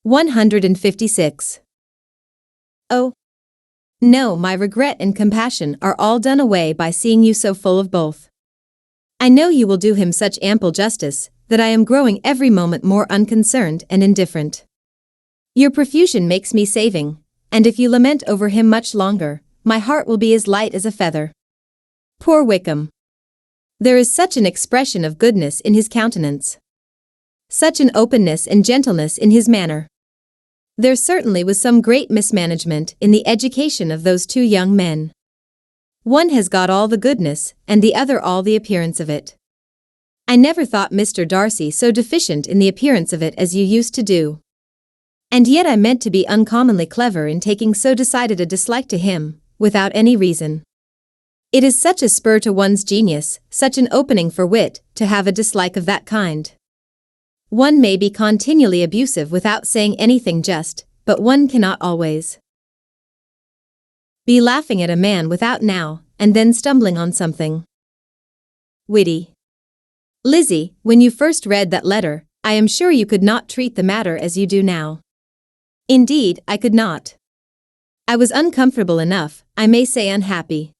156. "Oh, no, my regret and compassion are all done away by seeing you so full of both. I know you will do him such ample justice, that I am growing every moment more unconcerned and indifferent. Your profusion makes me saving, and if you lament over him much longer, my heart will be as light as a feather. Poor Wickham. There is such an expression of goodness in his countenance. Such an openness and gentleness in his manner. There certainly was some great mismanagement in the education of those two young men. One has got all the goodness, and the other all the appearance of it. I never thought Mr. Darcy so deficient in the appearance of it as you used to do. And yet I meant to be uncommonly clever in taking so decided a dislike to him, without any reason. It is such a spur to one's genius, such an opening for wit, to have a dislike of that kind. One may be continually abusive without saying anything just, but one cannot always be laughing at a man without now, and then stumbling on something witty. Lizzie, when you first read that letter, I am sure you could not treat the matter as you do now. Indeed, I could not. I was uncomfortable enough, I may say unhappy.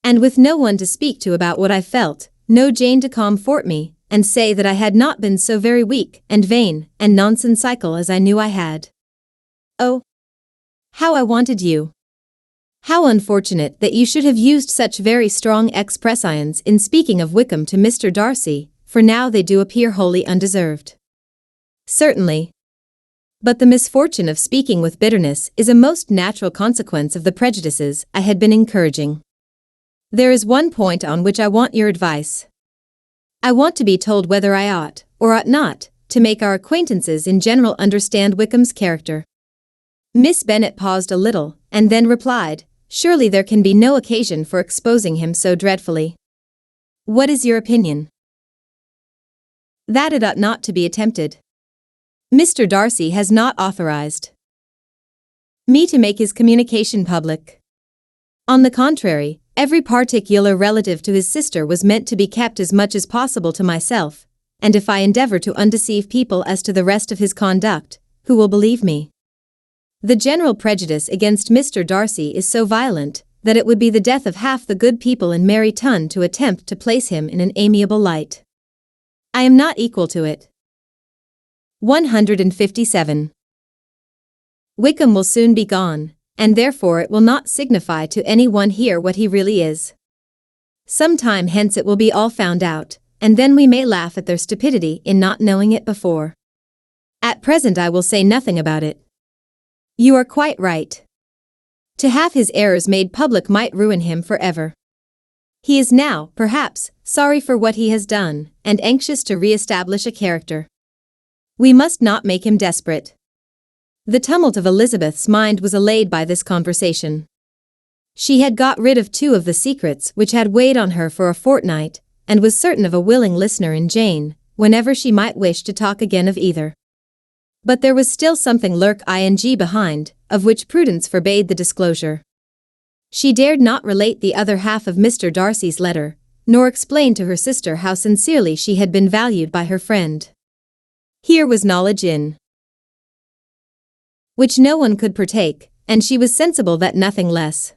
And with no one to speak to about what I felt, no Jane to comfort me, and say that I had not been so very weak and vain and nonsensical as I knew I had. Oh, how I wanted you! How unfortunate that you should have used such very strong expressions in speaking of Wickham to Mr. Darcy, for now they do appear wholly undeserved. Certainly. But the misfortune of speaking with bitterness is a most natural consequence of the prejudices I had been encouraging. There is one point on which I want your advice. I want to be told whether I ought, or ought not, to make our acquaintances in general understand Wickham's character. Miss Bennet paused a little, and then replied, "Surely there can be no occasion for exposing him so dreadfully. What is your opinion?" "That it ought not to be attempted. Mr. Darcy has not authorized me to make his communication public. On the contrary, every particular relative to his sister was meant to be kept as much as possible to myself, and if I endeavor to undeceive people as to the rest of his conduct, who will believe me? The general prejudice against Mr. Darcy is so violent, that it would be the death of half the good people in Merry Tun to attempt to place him in an amiable light. I am not equal to it. 157. Wickham will soon be gone, and therefore it will not signify to any one here what he really is. Some time hence it will be all found out, and then we may laugh at their stupidity in not knowing it before. At present I will say nothing about it. You are quite right. To have his errors made public might ruin him forever. He is now, perhaps, sorry for what he has done, and anxious to re-establish a character. We must not make him desperate." The tumult of Elizabeth's mind was allayed by this conversation. She had got rid of two of the secrets which had weighed on her for a fortnight, and was certain of a willing listener in Jane, whenever she might wish to talk again of either. But there was still something lurking behind, of which prudence forbade the disclosure. She dared not relate the other half of Mr. Darcy's letter, nor explain to her sister how sincerely she had been valued by her friend. Here was knowledge in which no one could partake, and she was sensible that nothing less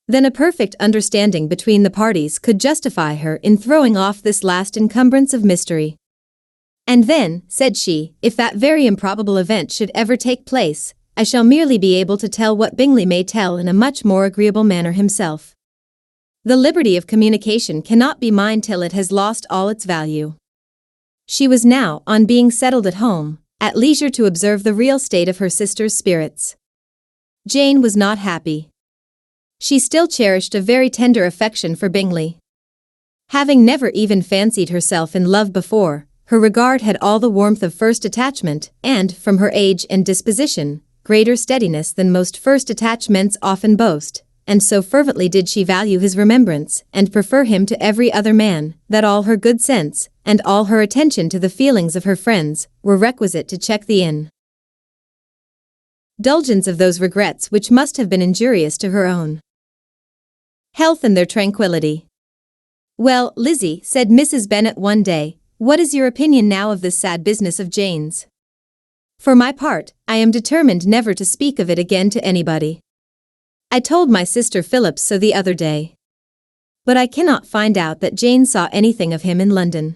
than a perfect understanding between the parties could justify her in throwing off this last encumbrance of mystery. "And then," said she, "if that very improbable event should ever take place, I shall merely be able to tell what Bingley may tell in a much more agreeable manner himself. The liberty of communication cannot be mine till it has lost all its value." She was now, on being settled at home, at leisure to observe the real state of her sister's spirits. Jane was not happy. She still cherished a very tender affection for Bingley. Having never even fancied herself in love before, her regard had all the warmth of first attachment, and, from her age and disposition, greater steadiness than most first attachments often boast, and so fervently did she value his remembrance and prefer him to every other man, that all her good sense, and all her attention to the feelings of her friends, were requisite to check the indulgence of those regrets which must have been injurious to her own health and their tranquillity. "Well, Lizzie," said Mrs. Bennet one day, "what is your opinion now of this sad business of Jane's? For my part, I am determined never to speak of it again to anybody. I told my sister Phillips so the other day. But I cannot find out that Jane saw anything of him in London.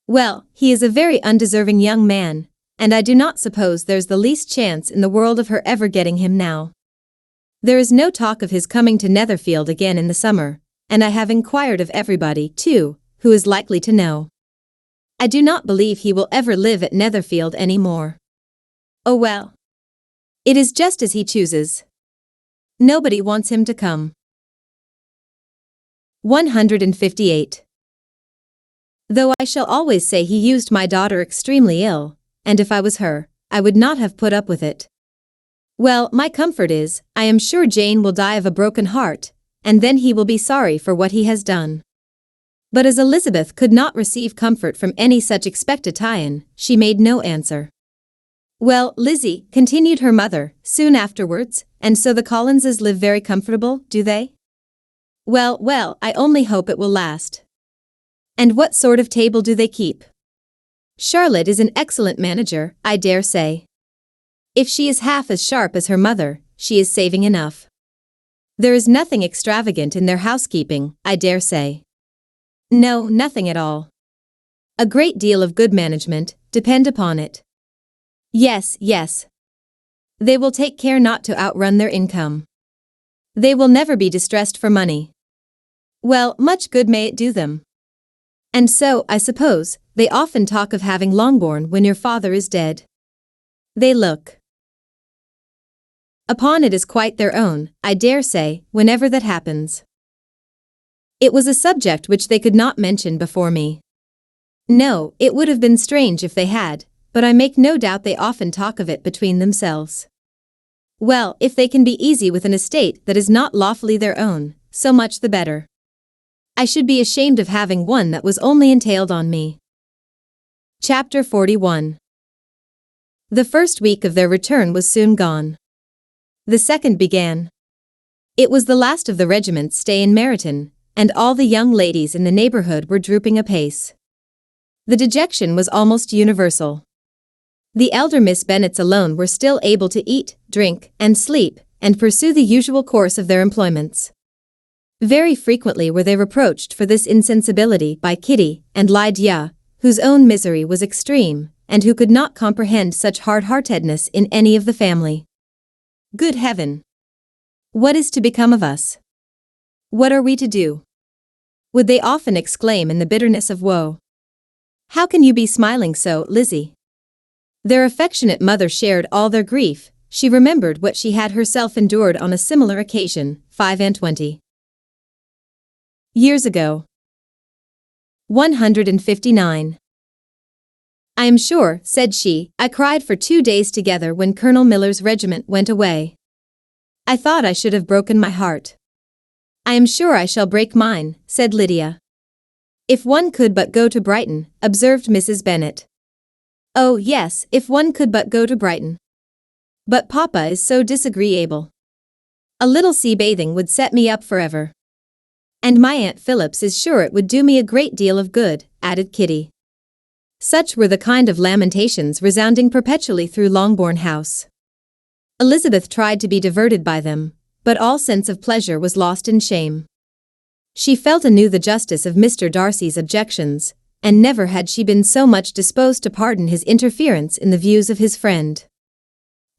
Well, he is a very undeserving young man, and I do not suppose there's the least chance in the world of her ever getting him now. There is no talk of his coming to Netherfield again in the summer, and I have inquired of everybody, too, who is likely to know. I do not believe he will ever live at Netherfield any more. Oh well. It is just as he chooses. Nobody wants him to come. 158. Though I shall always say he used my daughter extremely ill, and if I was her, I would not have put up with it. Well, my comfort is, I am sure Jane will die of a broken heart, and then he will be sorry for what he has done. But as Elizabeth could not receive comfort from any such expectation, she made no answer. Well, Lizzie, continued her mother, soon afterwards, and so the Collinses live very comfortable, do they? Well, well, I only hope it will last. And what sort of table do they keep? Charlotte is an excellent manager, I dare say. If she is half as sharp as her mother, she is saving enough. There is nothing extravagant in their housekeeping, I dare say. No, nothing at all. A great deal of good management, depend upon it. Yes, yes. They will take care not to outrun their income. They will never be distressed for money. Well, much good may it do them. And so, I suppose, they often talk of having Longbourn when your father is dead. They look upon it as quite their own, I dare say, whenever that happens. It was a subject which they could not mention before me. No, it would have been strange if they had, but I make no doubt they often talk of it between themselves. Well, if they can be easy with an estate that is not lawfully their own, so much the better. I should be ashamed of having one that was only entailed on me. Chapter 41. The first week of their return was soon gone. The second began. It was the last of the regiment's stay in Meryton, and all the young ladies in the neighborhood were drooping apace. The dejection was almost universal. The elder Miss Bennets alone were still able to eat, drink, and sleep, and pursue the usual course of their employments. Very frequently were they reproached for this insensibility by Kitty and Lydia, whose own misery was extreme, and who could not comprehend such hard-heartedness in any of the family. Good heaven! What is to become of us? What are we to do? Would they often exclaim in the bitterness of woe. How can you be smiling so, Lizzie? Their affectionate mother shared all their grief. She remembered what she had herself endured on a similar occasion, 25 years ago. 159. I am sure, said she, I cried for 2 days together when Colonel Miller's regiment went away. I thought I should have broken my heart. I am sure I shall break mine, said Lydia. If one could but go to Brighton, observed Mrs. Bennet. Oh yes, if one could but go to Brighton. But Papa is so disagreeable. A little sea bathing would set me up forever. And my Aunt Phillips is sure it would do me a great deal of good, added Kitty. Such were the kind of lamentations resounding perpetually through Longbourn House. Elizabeth tried to be diverted by them, but all sense of pleasure was lost in shame. She felt anew the justice of Mr. Darcy's objections, and never had she been so much disposed to pardon his interference in the views of his friend.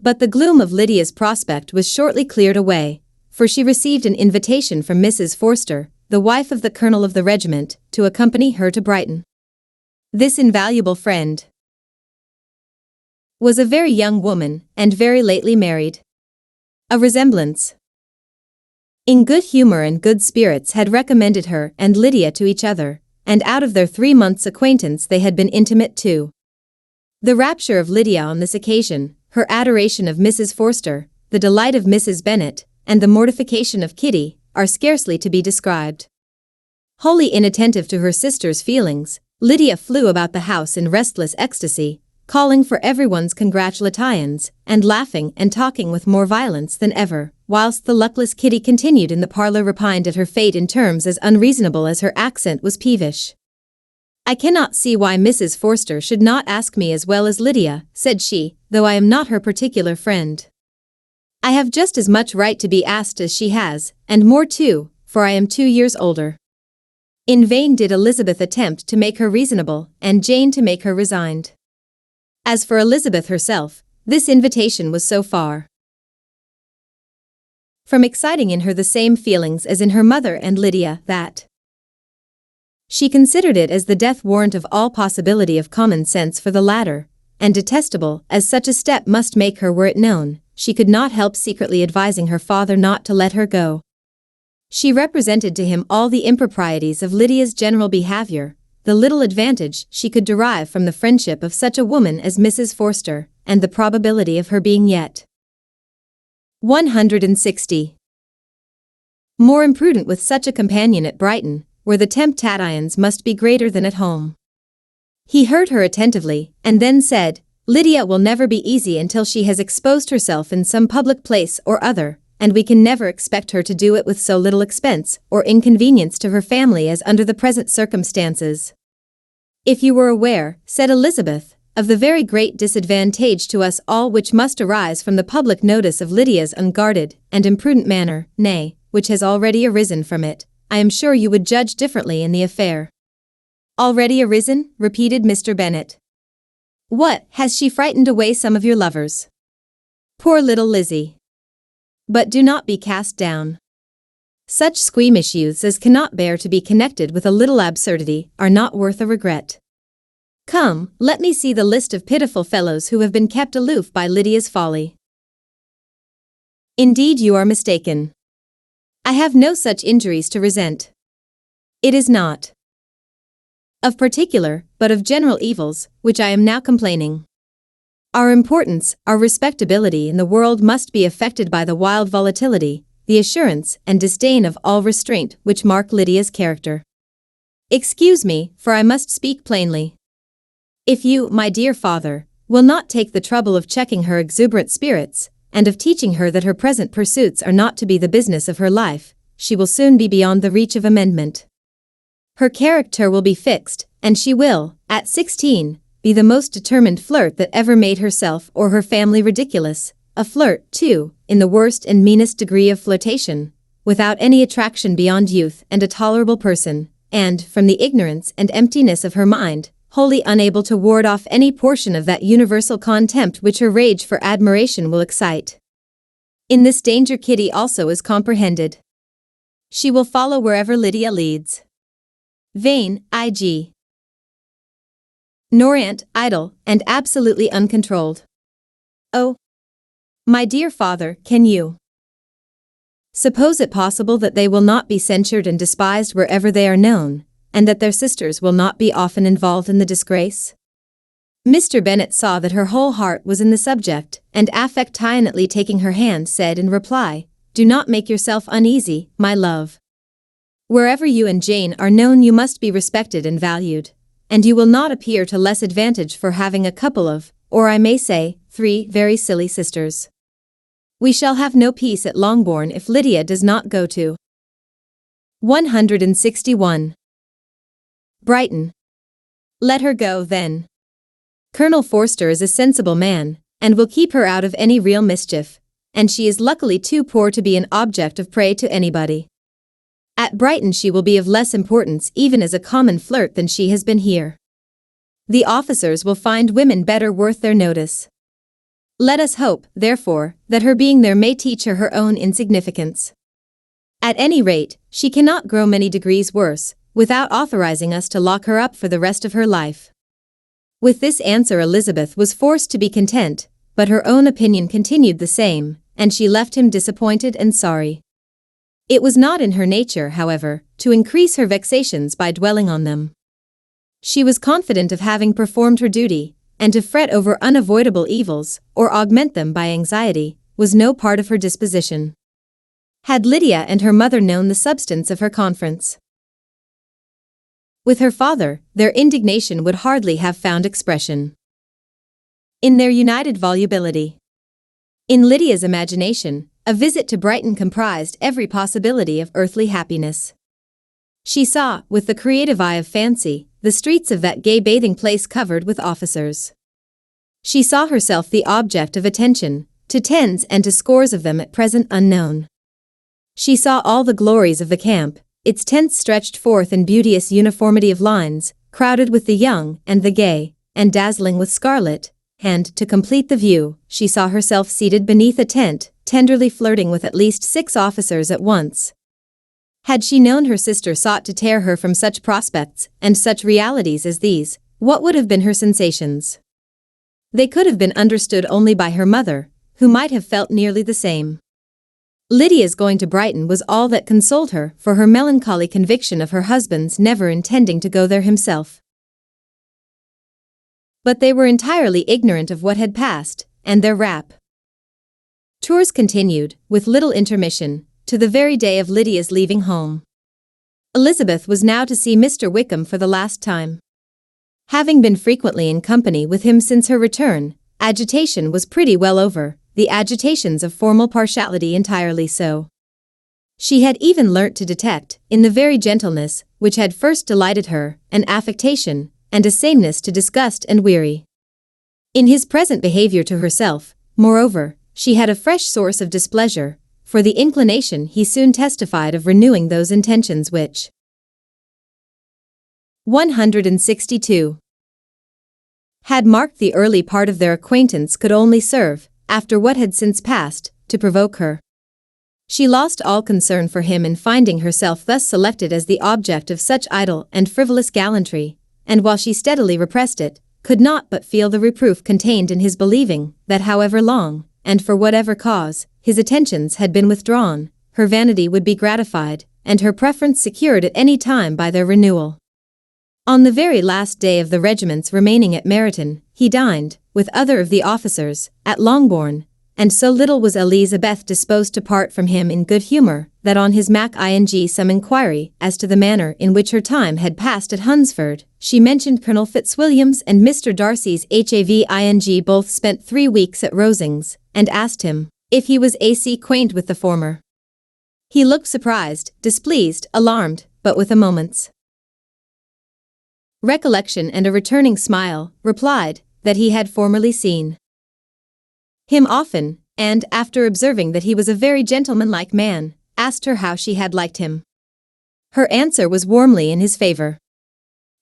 But the gloom of Lydia's prospect was shortly cleared away, for she received an invitation from Mrs. Forster, the wife of the colonel of the regiment, to accompany her to Brighton. This invaluable friend was a very young woman, and very lately married. A resemblance in good humor and good spirits had recommended her and Lydia to each other, and out of their 3 months' acquaintance they had been intimate too. The rapture of Lydia on this occasion, her adoration of Mrs. Forster, the delight of Mrs. Bennet, and the mortification of Kitty, are scarcely to be described. Wholly inattentive to her sister's feelings, Lydia flew about the house in restless ecstasy, calling for everyone's congratulations, and laughing and talking with more violence than ever, whilst the luckless Kitty continued in the parlour repined at her fate in terms as unreasonable as her accent was peevish. I cannot see why Mrs. Forster should not ask me as well as Lydia, said she, though I am not her particular friend. I have just as much right to be asked as she has, and more too, for I am 2 years older. In vain did Elizabeth attempt to make her reasonable, and Jane to make her resigned. As for Elizabeth herself, this invitation was so far from exciting in her the same feelings as in her mother and Lydia, that she considered it as the death warrant of all possibility of common sense for the latter, and detestable as such a step must make her were it known, she could not help secretly advising her father not to let her go. She represented to him all the improprieties of Lydia's general behavior, the little advantage she could derive from the friendship of such a woman as Mrs. Forster, and the probability of her being yet 160 more imprudent with such a companion at Brighton, where the temptations must be greater than at home. He heard her attentively, and then said, "Lydia will never be easy until she has exposed herself in some public place or other, and we can never expect her to do it with so little expense or inconvenience to her family as under the present circumstances." "If you were aware," said Elizabeth, "of the very great disadvantage to us all which must arise from the public notice of Lydia's unguarded and imprudent manner, nay, which has already arisen from it, I am sure you would judge differently in the affair." "Already arisen?" repeated Mr. Bennet. "What, has she frightened away some of your lovers?" "Poor little Lizzie! But do not be cast down. Such squeamish youths as cannot bear to be connected with a little absurdity are not worth a regret. Come, let me see the list of pitiful fellows who have been kept aloof by Lydia's folly." "Indeed you are mistaken. I have no such injuries to resent. It is not of particular, but of general evils, which I am now complaining. Our importance, our respectability in the world must be affected by the wild volatility, the assurance and disdain of all restraint which mark Lydia's character. Excuse me, for I must speak plainly. If you, my dear father, will not take the trouble of checking her exuberant spirits, and of teaching her that her present pursuits are not to be the business of her life, she will soon be beyond the reach of amendment. Her character will be fixed, and she will, at 16, be the most determined flirt that ever made herself or her family ridiculous, a flirt, too, in the worst and meanest degree of flirtation, without any attraction beyond youth and a tolerable person, and, from the ignorance and emptiness of her mind, wholly unable to ward off any portion of that universal contempt which her rage for admiration will excite. In this danger Kitty also is comprehended. She will follow wherever Lydia leads. Vain, i.g. ignorant, idle, and absolutely uncontrolled. Oh, my dear father, can you suppose it possible that they will not be censured and despised wherever they are known, and that their sisters will not be often involved in the disgrace?" Mr. Bennet saw that her whole heart was in the subject, and affectionately taking her hand said in reply, "Do not make yourself uneasy, my love. Wherever you and Jane are known you must be respected and valued, and you will not appear to less advantage for having a couple of, or I may say, 3 very silly sisters. We shall have no peace at Longbourn if Lydia does not go to 161 Brighton. Let her go, then. Colonel Forster is a sensible man, and will keep her out of any real mischief, and she is luckily too poor to be an object of prey to anybody. At Brighton she will be of less importance even as a common flirt than she has been here. The officers will find women better worth their notice. Let us hope, therefore, that her being there may teach her her own insignificance. At any rate, she cannot grow many degrees worse, without authorizing us to lock her up for the rest of her life." With this answer Elizabeth was forced to be content, but her own opinion continued the same, and she left him disappointed and sorry. It was not in her nature, however, to increase her vexations by dwelling on them. She was confident of having performed her duty, and to fret over unavoidable evils, or augment them by anxiety, was no part of her disposition. Had Lydia and her mother known the substance of her conference with her father, their indignation would hardly have found expression. In their united volubility. In Lydia's imagination, a visit to Brighton comprised every possibility of earthly happiness. She saw, with the creative eye of fancy, the streets of that gay bathing place covered with officers. She saw herself the object of attention, to tens and to scores of them at present unknown. She saw all the glories of the camp, its tents stretched forth in beauteous uniformity of lines, crowded with the young and the gay, and dazzling with scarlet, and, to complete the view, she saw herself seated beneath a tent, tenderly flirting with at least 6 officers at once. Had she known her sister sought to tear her from such prospects and such realities as these, what would have been her sensations? They could have been understood only by her mother, who might have felt nearly the same. Lydia's going to Brighton was all that consoled her for her melancholy conviction of her husband's never intending to go there himself. But they were entirely ignorant of what had passed, and their tours continued, with little intermission, to the very day of Lydia's leaving home. Elizabeth was now to see Mr. Wickham for the last time. Having been frequently in company with him since her return, agitation was pretty well over, the agitations of formal partiality entirely so. She had even learnt to detect, in the very gentleness which had first delighted her, an affectation, and a sameness to disgust and weary. In his present behaviour to herself, moreover, she had a fresh source of displeasure, for the inclination he soon testified of renewing those intentions which 162 had marked the early part of their acquaintance could only serve, after what had since passed, to provoke her. She lost all concern for him in finding herself thus selected as the object of such idle and frivolous gallantry, and while she steadily repressed it, could not but feel the reproof contained in his believing that however long, and for whatever cause, his attentions had been withdrawn, her vanity would be gratified, and her preference secured at any time by their renewal. On the very last day of the regiment's remaining at Meryton, he dined, with other of the officers, at Longbourn, and so little was Elizabeth disposed to part from him in good humour, that on his some inquiry as to the manner in which her time had passed at Hunsford, she mentioned Colonel Fitzwilliam's and Mr. Darcy's both spent 3 weeks at Rosings, and asked him if he was acquainted with the former. He looked surprised, displeased, alarmed, but with a moment's recollection and a returning smile, replied that he had formerly seen him often, and, after observing that he was a very gentlemanlike man, asked her how she had liked him. Her answer was warmly in his favour.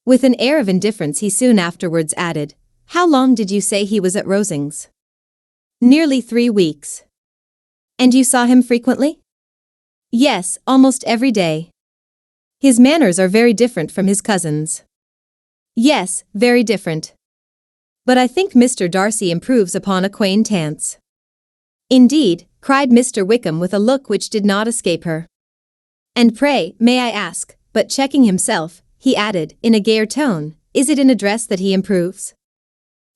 With an air of indifference he soon afterwards added, "How long did you say he was at Rosings?" "Nearly 3 weeks." "And you saw him frequently?" "Yes, almost every day." "His manners are very different from his cousin's." "Yes, very different. But I think Mr. Darcy improves upon acquaintance." "Indeed," cried Mr. Wickham with a look which did not escape her. "And pray, may I ask," but checking himself, he added, in a gayer tone, "is it in address that he improves?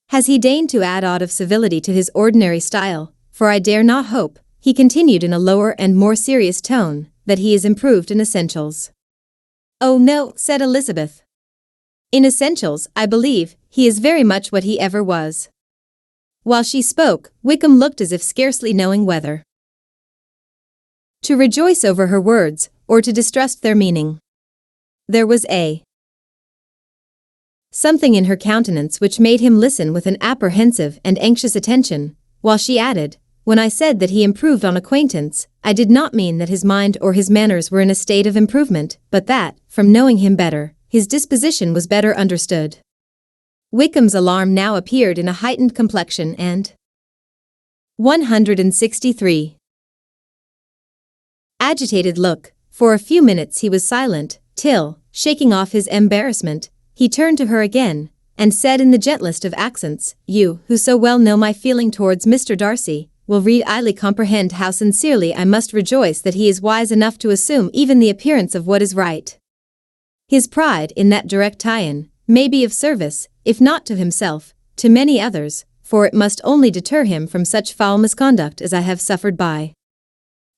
Has he deigned to add aught of civility to his ordinary style? For I dare not hope," he continued in a lower and more serious tone, "that he is improved in essentials." "Oh no," said Elizabeth. "In essentials, I believe, he is very much what he ever was." While she spoke, Wickham looked as if scarcely knowing whether to rejoice over her words, or to distrust their meaning. There was something in her countenance which made him listen with an apprehensive and anxious attention, while she added, "When I said that he improved on acquaintance, I did not mean that his mind or his manners were in a state of improvement, but that, from knowing him better, his disposition was better understood." Wickham's alarm now appeared in a heightened complexion and 163 agitated look. For a few minutes he was silent, till, shaking off his embarrassment, he turned to her again, and said in the gentlest of accents, "You, who so well know my feeling towards Mr. Darcy, will readily comprehend how sincerely I must rejoice that he is wise enough to assume even the appearance of what is right. His pride in that direct tie-in may be of service, if not to himself, to many others, for it must only deter him from such foul misconduct as I have suffered by.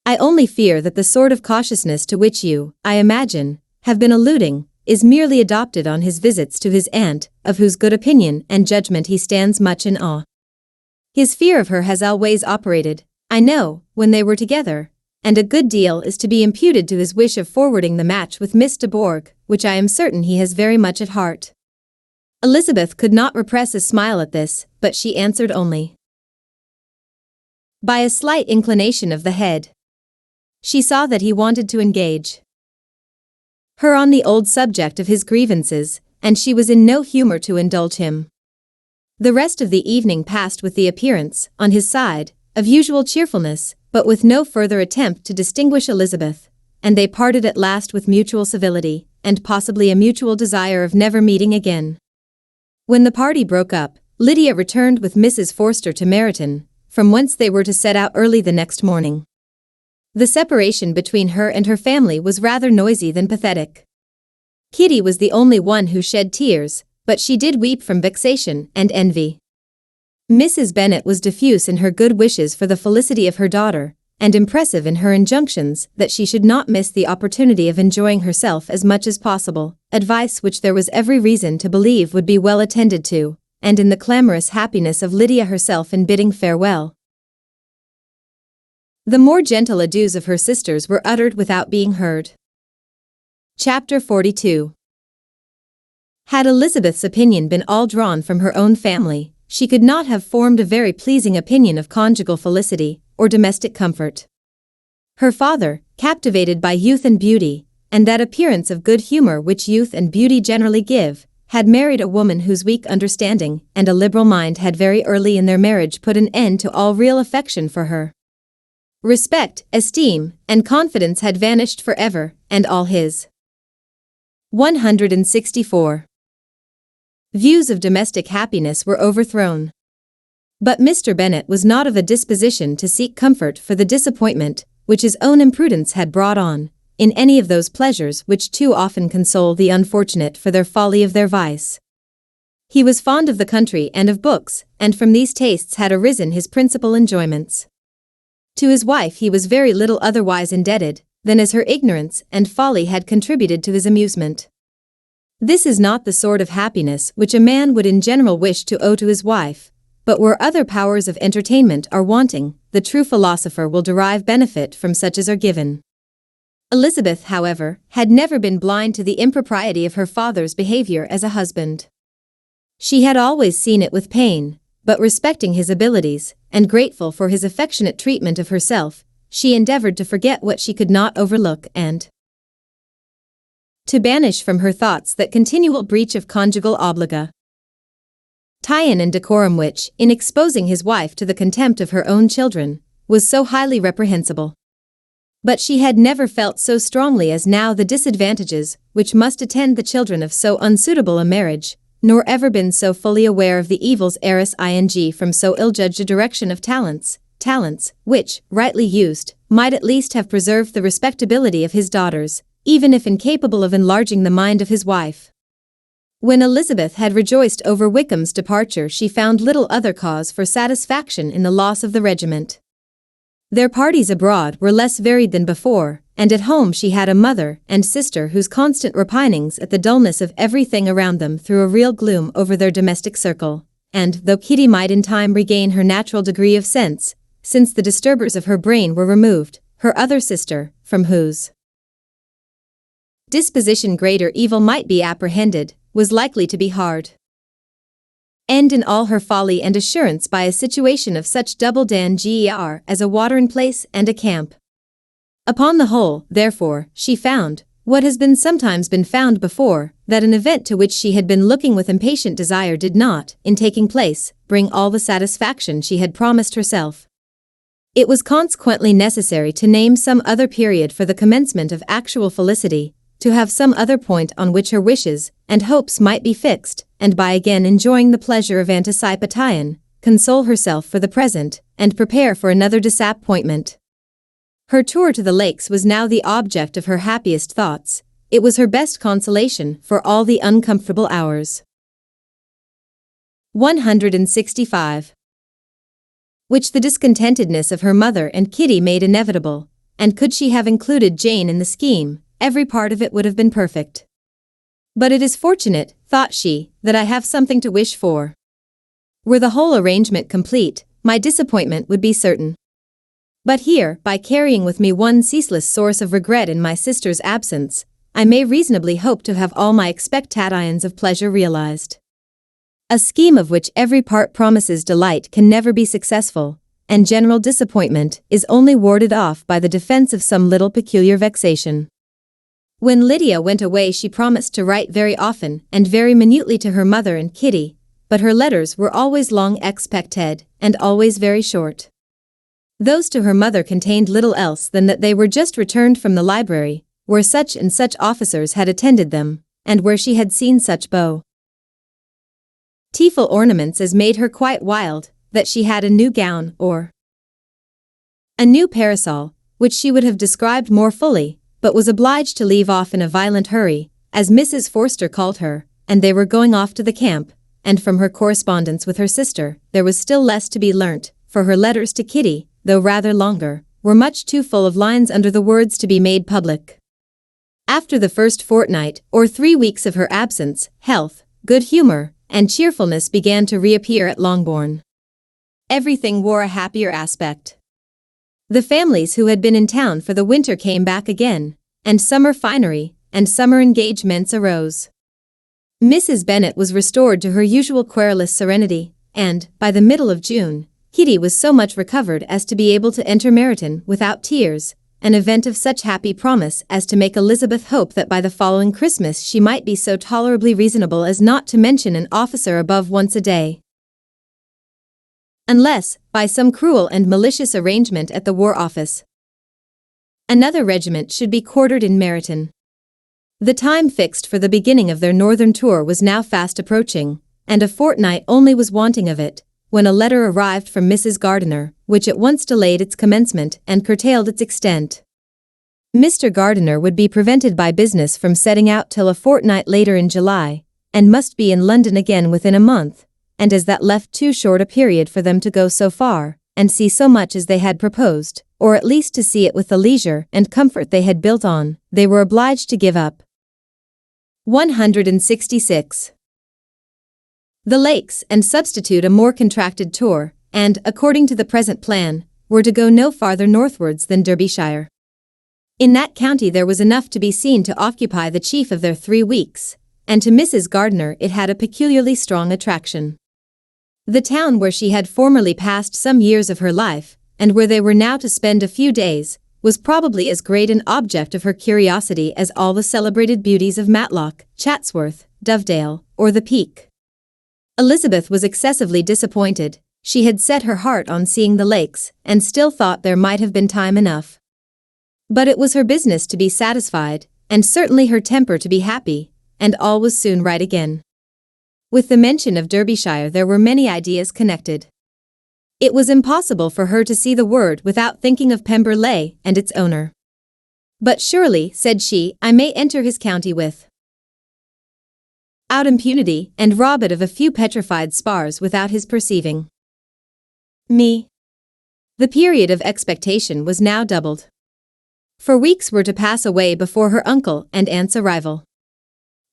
I only fear that the sort of cautiousness to which you, I imagine, have been alluding, is merely adopted on his visits to his aunt, of whose good opinion and judgment he stands much in awe. His fear of her has always operated, I know, when they were together, and a good deal is to be imputed to his wish of forwarding the match with Miss de Bourgh, which I am certain he has very much at heart." Elizabeth could not repress a smile at this, but she answered only by a slight inclination of the head. She saw that he wanted to engage her on the old subject of his grievances, and she was in no humour to indulge him. The rest of the evening passed with the appearance, on his side, of usual cheerfulness, but with no further attempt to distinguish Elizabeth, and they parted at last with mutual civility, and possibly a mutual desire of never meeting again. When the party broke up, Lydia returned with Mrs. Forster to Meryton, from whence they were to set out early the next morning. The separation between her and her family was rather noisy than pathetic. Kitty was the only one who shed tears, but she did weep from vexation and envy. Mrs. Bennet was diffuse in her good wishes for the felicity of her daughter, and impressive in her injunctions that she should not miss the opportunity of enjoying herself as much as possible, advice which there was every reason to believe would be well attended to, and in the clamorous happiness of Lydia herself in bidding farewell. The more gentle adieus of her sisters were uttered without being heard. Chapter 42. Had Elizabeth's opinion been all drawn from her own family, she could not have formed a very pleasing opinion of conjugal felicity or domestic comfort. Her father, captivated by youth and beauty, and that appearance of good humor which youth and beauty generally give, had married a woman whose weak understanding and a liberal mind had very early in their marriage put an end to all real affection for her. Respect, esteem, and confidence had vanished forever, and all his 164 views of domestic happiness were overthrown. But Mr. Bennet was not of a disposition to seek comfort for the disappointment which his own imprudence had brought on, in any of those pleasures which too often console the unfortunate for their folly of their vice. He was fond of the country and of books, and from these tastes had arisen his principal enjoyments. To his wife he was very little otherwise indebted than as her ignorance and folly had contributed to his amusement. This is not the sort of happiness which a man would in general wish to owe to his wife, but where other powers of entertainment are wanting, the true philosopher will derive benefit from such as are given. Elizabeth, however, had never been blind to the impropriety of her father's behavior as a husband. She had always seen it with pain, but respecting his abilities, and grateful for his affectionate treatment of herself, she endeavored to forget what she could not overlook and to banish from her thoughts that continual breach of conjugal obligation and decorum which, in exposing his wife to the contempt of her own children, was so highly reprehensible. But she had never felt so strongly as now the disadvantages which must attend the children of so unsuitable a marriage, nor ever been so fully aware of the evils from so ill-judged a direction of talents, which, rightly used, might at least have preserved the respectability of his daughters, even if incapable of enlarging the mind of his wife. When Elizabeth had rejoiced over Wickham's departure, she found little other cause for satisfaction in the loss of the regiment. Their parties abroad were less varied than before, and at home she had a mother and sister whose constant repinings at the dullness of everything around them threw a real gloom over their domestic circle, and, though Kitty might in time regain her natural degree of sense, since the disturbers of her brain were removed, her other sister, from whose disposition greater evil might be apprehended, was likely to be hard end in all her folly and assurance by a situation of such double danger as a watering place and a camp. Upon the whole, therefore, she found, what has been sometimes been found before, that an event to which she had been looking with impatient desire did not, in taking place, bring all the satisfaction she had promised herself. It was consequently necessary to name some other period for the commencement of actual felicity, to have some other point on which her wishes and hopes might be fixed, and by again enjoying the pleasure of anticipation, console herself for the present, and prepare for another disappointment. Her tour to the lakes was now the object of her happiest thoughts. It was her best consolation for all the uncomfortable hours. 165. Which the discontentedness of her mother and Kitty made inevitable, and could she have included Jane in the scheme, every part of it would have been perfect. But it is fortunate, thought she, that I have something to wish for. Were the whole arrangement complete, my disappointment would be certain. But here, by carrying with me one ceaseless source of regret in my sister's absence, I may reasonably hope to have all my expectations of pleasure realized. A scheme of which every part promises delight can never be successful, and general disappointment is only warded off by the defense of some little peculiar vexation. When Lydia went away she promised to write very often and very minutely to her mother and Kitty, but her letters were always long expected, and always very short. Those to her mother contained little else than that they were just returned from the library, where such and such officers had attended them, and where she had seen such beautiful ornaments as made her quite wild, that she had a new gown or a new parasol, which she would have described more fully, but was obliged to leave off in a violent hurry, as Mrs. Forster called her, and they were going off to the camp, and from her correspondence with her sister, there was still less to be learnt, for her letters to Kitty, though rather longer, were much too full of lines under the words to be made public. After the first fortnight, or 3 weeks of her absence, health, good humour, and cheerfulness began to reappear at Longbourn. Everything wore a happier aspect. The families who had been in town for the winter came back again, and summer finery and summer engagements arose. Mrs. Bennet was restored to her usual querulous serenity, and, by the middle of June, Kitty was so much recovered as to be able to enter Meryton without tears, an event of such happy promise as to make Elizabeth hope that by the following Christmas she might be so tolerably reasonable as not to mention an officer above once a day, unless, by some cruel and malicious arrangement at the War Office, another regiment should be quartered in Meryton. The time fixed for the beginning of their northern tour was now fast approaching, and a fortnight only was wanting of it, when a letter arrived from Mrs. Gardiner, which at once delayed its commencement and curtailed its extent. Mr. Gardiner would be prevented by business from setting out till a fortnight later in July, and must be in London again within a month, and as that left too short a period for them to go so far, and see so much as they had proposed, or at least to see it with the leisure and comfort they had built on, they were obliged to give up. 166. The Lakes and substitute a more contracted tour, and, according to the present plan, were to go no farther northwards than Derbyshire. In that county there was enough to be seen to occupy the chief of their 3 weeks, and to Mrs. Gardiner it had a peculiarly strong attraction. The town where she had formerly passed some years of her life, and where they were now to spend a few days, was probably as great an object of her curiosity as all the celebrated beauties of Matlock, Chatsworth, Dovedale, or the Peak. Elizabeth was excessively disappointed. She had set her heart on seeing the lakes, and still thought there might have been time enough. But it was her business to be satisfied, and certainly her temper to be happy, and all was soon right again. With the mention of Derbyshire there were many ideas connected. It was impossible for her to see the word without thinking of Pemberley and its owner. But surely, said she, I may enter his county without impunity, and rob it of a few petrified spars without his perceiving me. The period of expectation was now doubled. For weeks were to pass away before her uncle and aunt's arrival.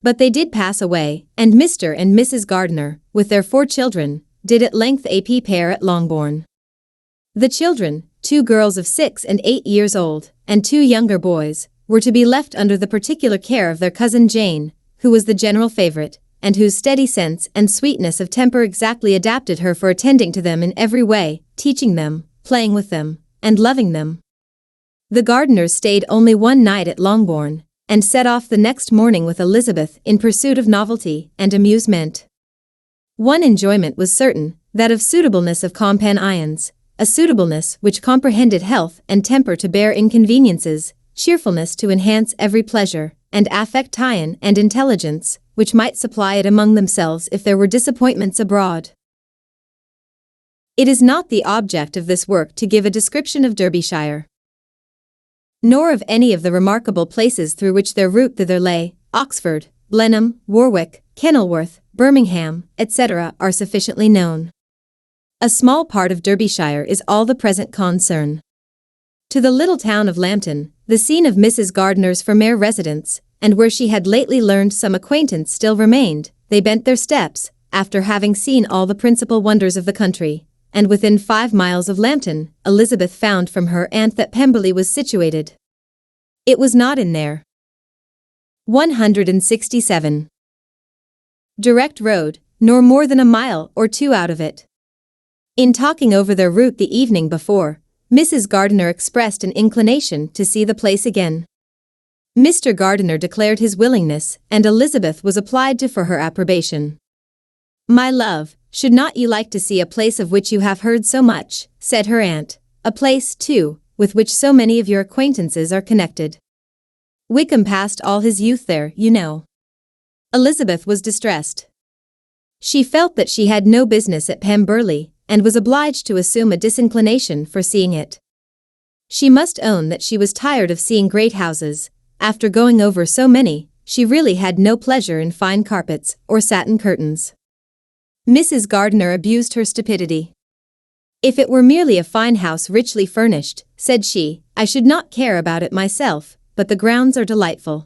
But they did pass away, and Mr. and Mrs. Gardiner, with their 4 children, did at length appear at Longbourn. The children, 2 girls of 6 and 8 years old, and 2 younger boys, were to be left under the particular care of their cousin Jane, who was the general favourite, and whose steady sense and sweetness of temper exactly adapted her for attending to them in every way, teaching them, playing with them, and loving them. The Gardiners stayed only one night at Longbourn, and set off the next morning with Elizabeth in pursuit of novelty and amusement. One enjoyment was certain, that of suitableness of companions, a suitableness which comprehended health and temper to bear inconveniences, cheerfulness to enhance every pleasure, and affection and intelligence, which might supply it among themselves if there were disappointments abroad. It is not the object of this work to give a description of Derbyshire, nor of any of the remarkable places through which their route thither lay. Oxford, Blenheim, Warwick, Kenilworth, Birmingham, etc. are sufficiently known. A small part of Derbyshire is all the present concern. To the little town of Lambton, the scene of Mrs. Gardiner's former residence, and where she had lately learned some acquaintance still remained, they bent their steps, after having seen all the principal wonders of the country, and within 5 miles of Lambton, Elizabeth found from her aunt that Pemberley was situated. It was not in there. 167. Direct road, nor more than a mile or 2 out of it. In talking over their route the evening before, Mrs. Gardiner expressed an inclination to see the place again. Mr. Gardiner declared his willingness, and Elizabeth was applied to for her approbation. "My love, should not you like to see a place of which you have heard so much?" said her aunt, a place, too, with which so many of your acquaintances are connected. Wickham passed all his youth there, you know. Elizabeth was distressed. She felt that she had no business at Pemberley, and was obliged to assume a disinclination for seeing it. She must own that she was tired of seeing great houses. After going over so many, she really had no pleasure in fine carpets or satin curtains. Mrs. Gardiner abused her stupidity. "If it were merely a fine house richly furnished," said she, "I should not care about it myself, but the grounds are delightful.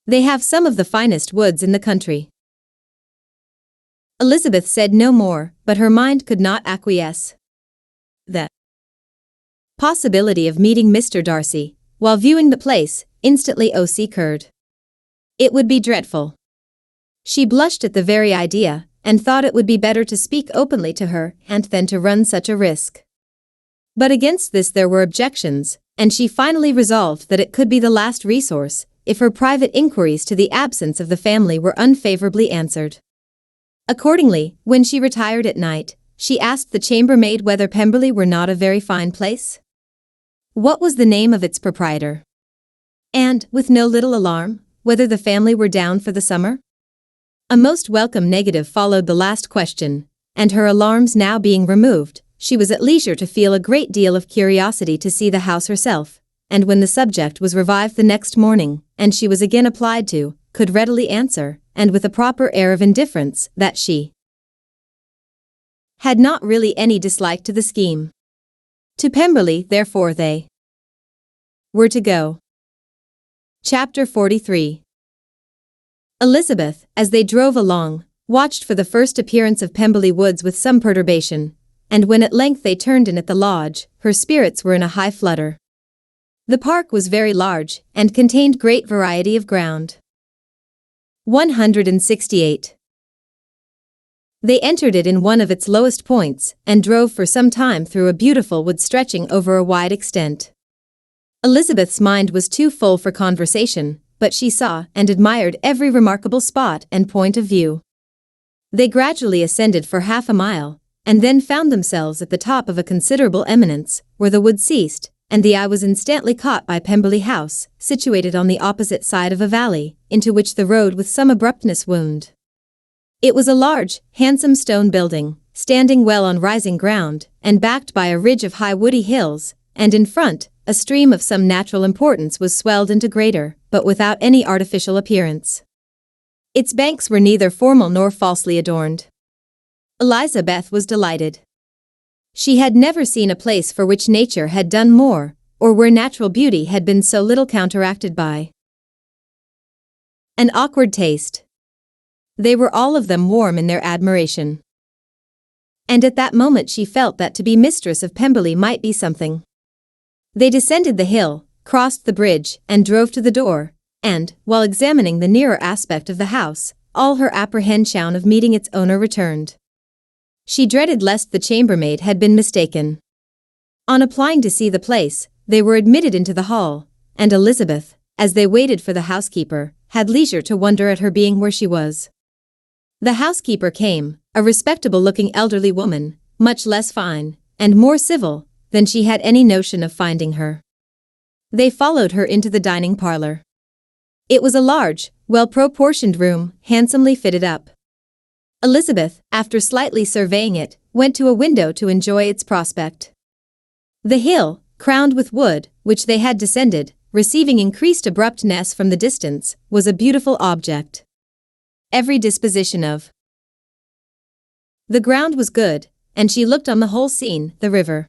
They have some of the finest woods in the country." Elizabeth said no more, but her mind could not acquiesce. The possibility of meeting Mr. Darcy, while viewing the place, instantly occurred. It would be dreadful. She blushed at the very idea, and thought it would be better to speak openly to her aunt than to run such a risk. But against this there were objections, and she finally resolved that it could be the last resource, if her private inquiries to the absence of the family were unfavorably answered. Accordingly, when she retired at night, she asked the chambermaid whether Pemberley were not a very fine place. What was the name of its proprietor? And, with no little alarm, whether the family were down for the summer? A most welcome negative followed the last question, and her alarms now being removed, she was at leisure to feel a great deal of curiosity to see the house herself, and when the subject was revived the next morning, and she was again applied to, could readily answer, and with a proper air of indifference, that she had not really any dislike to the scheme. To Pemberley, therefore, they were to go. Chapter 43. Elizabeth, as they drove along, watched for the first appearance of Pemberley Woods with some perturbation, and when at length they turned in at the lodge, her spirits were in a high flutter. The park was very large, and contained great variety of ground. 168. They entered it in one of its lowest points, and drove for some time through a beautiful wood stretching over a wide extent. Elizabeth's mind was too full for conversation, but she saw and admired every remarkable spot and point of view. They gradually ascended for half a mile, and then found themselves at the top of a considerable eminence, where the wood ceased, and the eye was instantly caught by Pemberley House, situated on the opposite side of a valley, into which the road with some abruptness wound. It was a large, handsome stone building, standing well on rising ground, and backed by a ridge of high woody hills, and in front, a stream of some natural importance was swelled into greater, but without any artificial appearance. Its banks were neither formal nor falsely adorned. Elizabeth was delighted. She had never seen a place for which nature had done more, or where natural beauty had been so little counteracted by an awkward taste. They were all of them warm in their admiration. And at that moment she felt that to be mistress of Pemberley might be something. They descended the hill, crossed the bridge, and drove to the door, and, while examining the nearer aspect of the house, all her apprehension of meeting its owner returned. She dreaded lest the chambermaid had been mistaken. On applying to see the place, they were admitted into the hall, and Elizabeth, as they waited for the housekeeper, had leisure to wonder at her being where she was. The housekeeper came, a respectable-looking elderly woman, much less fine, and more civil, than she had any notion of finding her. They followed her into the dining parlor. It was a large, well-proportioned room, handsomely fitted up. Elizabeth, after slightly surveying it, went to a window to enjoy its prospect. The hill, crowned with wood, which they had descended, receiving increased abruptness from the distance, was a beautiful object. Every disposition of the ground was good, and she looked on the whole scene, the river,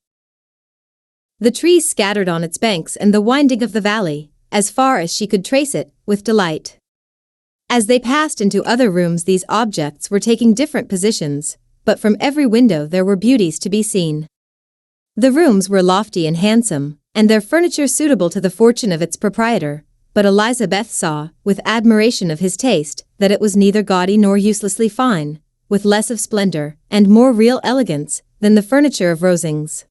the trees scattered on its banks, and the winding of the valley, as far as she could trace it, with delight. As they passed into other rooms, these objects were taking different positions, but from every window there were beauties to be seen. The rooms were lofty and handsome, and their furniture suitable to the fortune of its proprietor, but Elizabeth saw, with admiration of his taste, that it was neither gaudy nor uselessly fine, with less of splendor, and more real elegance, than the furniture of Rosings.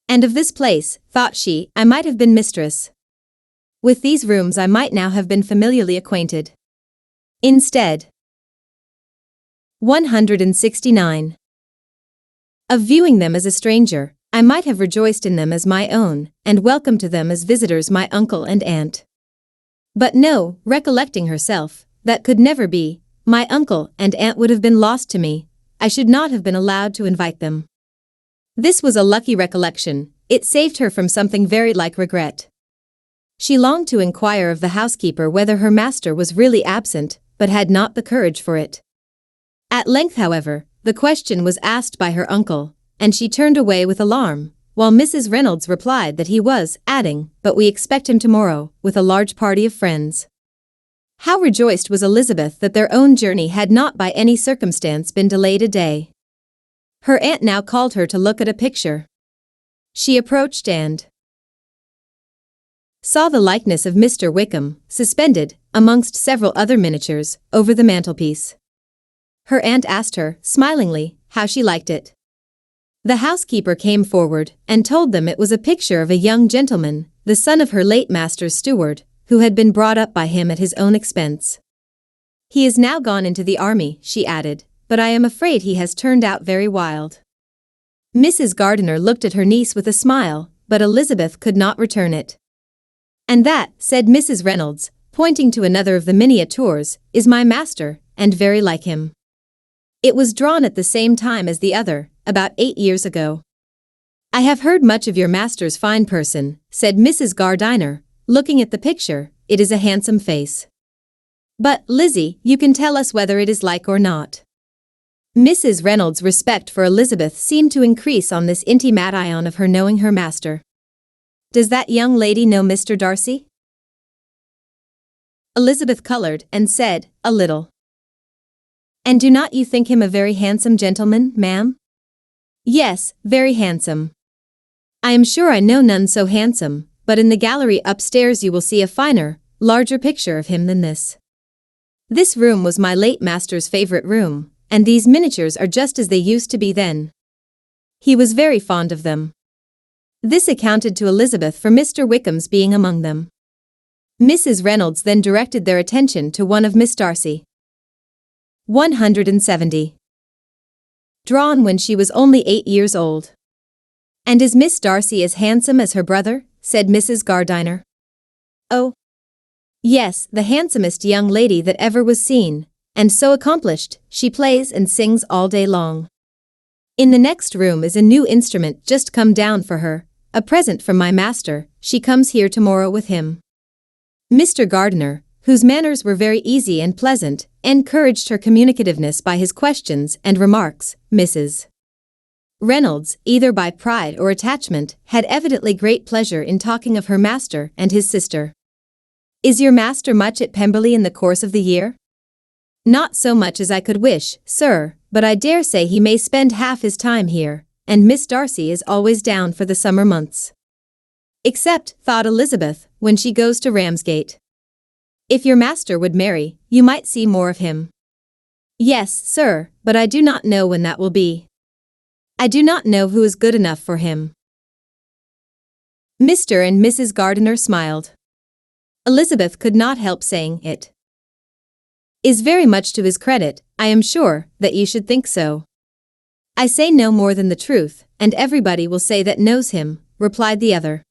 And of this place, thought she, I might have been mistress. With these rooms I might now have been familiarly acquainted. Instead, 169. Of viewing them as a stranger, I might have rejoiced in them as my own, and welcomed to them as visitors my uncle and aunt. But no, recollecting herself, that could never be, my uncle and aunt would have been lost to me, I should not have been allowed to invite them. This was a lucky recollection, it saved her from something very like regret. She longed to inquire of the housekeeper whether her master was really absent, but had not the courage for it. At length, however, the question was asked by her uncle, and she turned away with alarm, while Mrs. Reynolds replied that he was, adding, "But we expect him tomorrow, with a large party of friends." How rejoiced was Elizabeth that their own journey had not by any circumstance been delayed a day. Her aunt now called her to look at a picture. She approached and saw the likeness of Mr. Wickham, suspended, amongst several other miniatures, over the mantelpiece. Her aunt asked her, smilingly, how she liked it. The housekeeper came forward, and told them it was a picture of a young gentleman, the son of her late master's steward, who had been brought up by him at his own expense. He is now gone into the army, she added, but I am afraid he has turned out very wild. Mrs. Gardiner looked at her niece with a smile, but Elizabeth could not return it. "And that," said Mrs. Reynolds, pointing to another of the miniatures, "is my master, and very like him. It was drawn at the same time as the other, about 8 years ago." "I have heard much of your master's fine person," said Mrs. Gardiner, looking at the picture. "It is a handsome face. But, Lizzie, you can tell us whether it is like or not." Mrs. Reynolds' respect for Elizabeth seemed to increase on this intimation of her knowing her master. "Does that young lady know Mr. Darcy?" Elizabeth colored and said, "A little." "And do not you think him a very handsome gentleman, ma'am?" "Yes, very handsome. I am sure I know none so handsome, but in the gallery upstairs you will see a finer, larger picture of him than this. This room was my late master's favorite room, and these miniatures are just as they used to be then. He was very fond of them." This accounted to Elizabeth for Mr. Wickham's being among them. Mrs. Reynolds then directed their attention to one of Miss Darcy. 170. Drawn when she was only 8 years old. "And is Miss Darcy as handsome as her brother?" said Mrs. Gardiner. "Oh, yes, the handsomest young lady that ever was seen, and so accomplished, she plays and sings all day long. In the next room is a new instrument just come down for her, a present from my master. She comes here tomorrow with him." Mr. Gardiner, whose manners were very easy and pleasant, encouraged her communicativeness by his questions and remarks. Mrs. Reynolds, either by pride or attachment, had evidently great pleasure in talking of her master and his sister. "Is your master much at Pemberley in the course of the year?" "Not so much as I could wish, sir, but I dare say he may spend half his time here, and Miss Darcy is always down for the summer months. Except," thought Elizabeth, "when she goes to Ramsgate. If your master would marry, you might see more of him." "Yes, sir, but I do not know when that will be. I do not know who is good enough for him." Mr. and Mrs. Gardiner smiled. Elizabeth could not help saying, "It is very much to his credit, I am sure, that you should think so." "I say no more than the truth, and everybody will say that knows him," replied the other.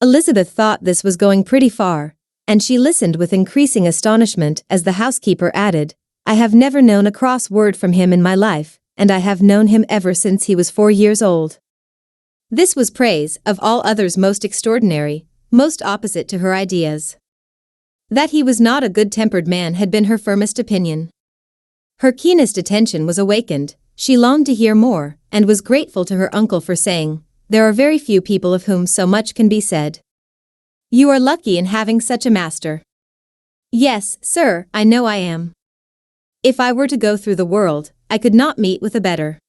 Elizabeth thought this was going pretty far, and she listened with increasing astonishment as the housekeeper added, "I have never known a cross word from him in my life, and I have known him ever since he was 4 years old." This was praise, of all others most extraordinary, most opposite to her ideas. That he was not a good-tempered man had been her firmest opinion. Her keenest attention was awakened, she longed to hear more, and was grateful to her uncle for saying, "There are very few people of whom so much can be said. You are lucky in having such a master." "Yes, sir, I know I am. If I were to go through the world, I could not meet with a better.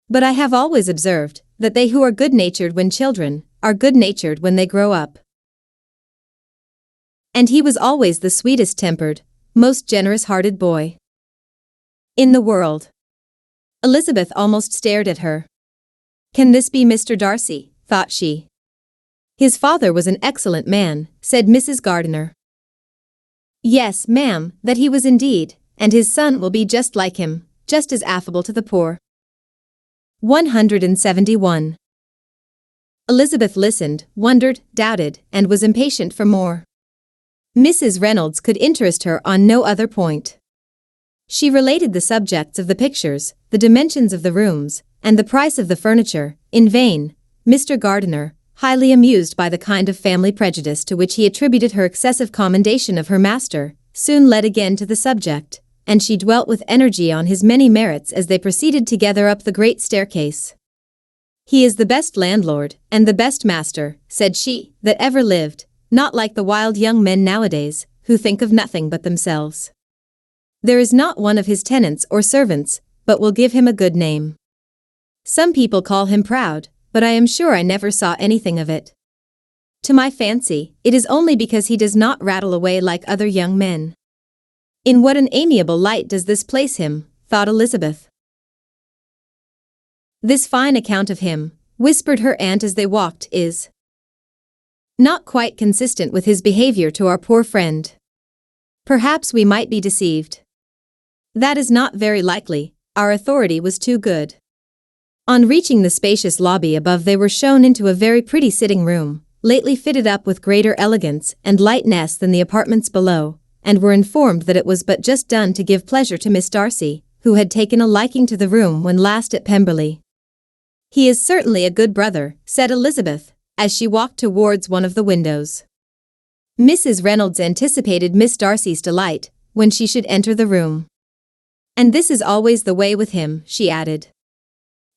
But I have always observed that they who are good-natured when children, are good-natured when they grow up. And he was always the sweetest-tempered, most generous-hearted boy in the world." Elizabeth almost stared at her. "Can this be Mr. Darcy?" thought she. "His father was an excellent man," said Mrs. Gardiner. "Yes, ma'am, that he was indeed, and his son will be just like him, just as affable to the poor." 171. Elizabeth listened, wondered, doubted, and was impatient for more. Mrs. Reynolds could interest her on no other point. She related the subjects of the pictures, the dimensions of the rooms, and the price of the furniture, in vain. Mr. Gardiner, highly amused by the kind of family prejudice to which he attributed her excessive commendation of her master, soon led again to the subject, and she dwelt with energy on his many merits as they proceeded together up the great staircase. "He is the best landlord, and the best master," said she, "that ever lived, not like the wild young men nowadays, who think of nothing but themselves. There is not one of his tenants or servants, but will give him a good name. Some people call him proud, but I am sure I never saw anything of it. To my fancy, it is only because he does not rattle away like other young men." "In what an amiable light does this place him," thought Elizabeth. "This fine account of him," whispered her aunt as they walked, "is not quite consistent with his behavior to our poor friend. Perhaps we might be deceived. That is not very likely, our authority was too good." On reaching the spacious lobby above, they were shown into a very pretty sitting room, lately fitted up with greater elegance and lightness than the apartments below, and were informed that it was but just done to give pleasure to Miss Darcy, who had taken a liking to the room when last at Pemberley. "He is certainly a good brother," said Elizabeth, as she walked towards one of the windows. Mrs. Reynolds anticipated Miss Darcy's delight when she should enter the room. "And this is always the way with him," she added.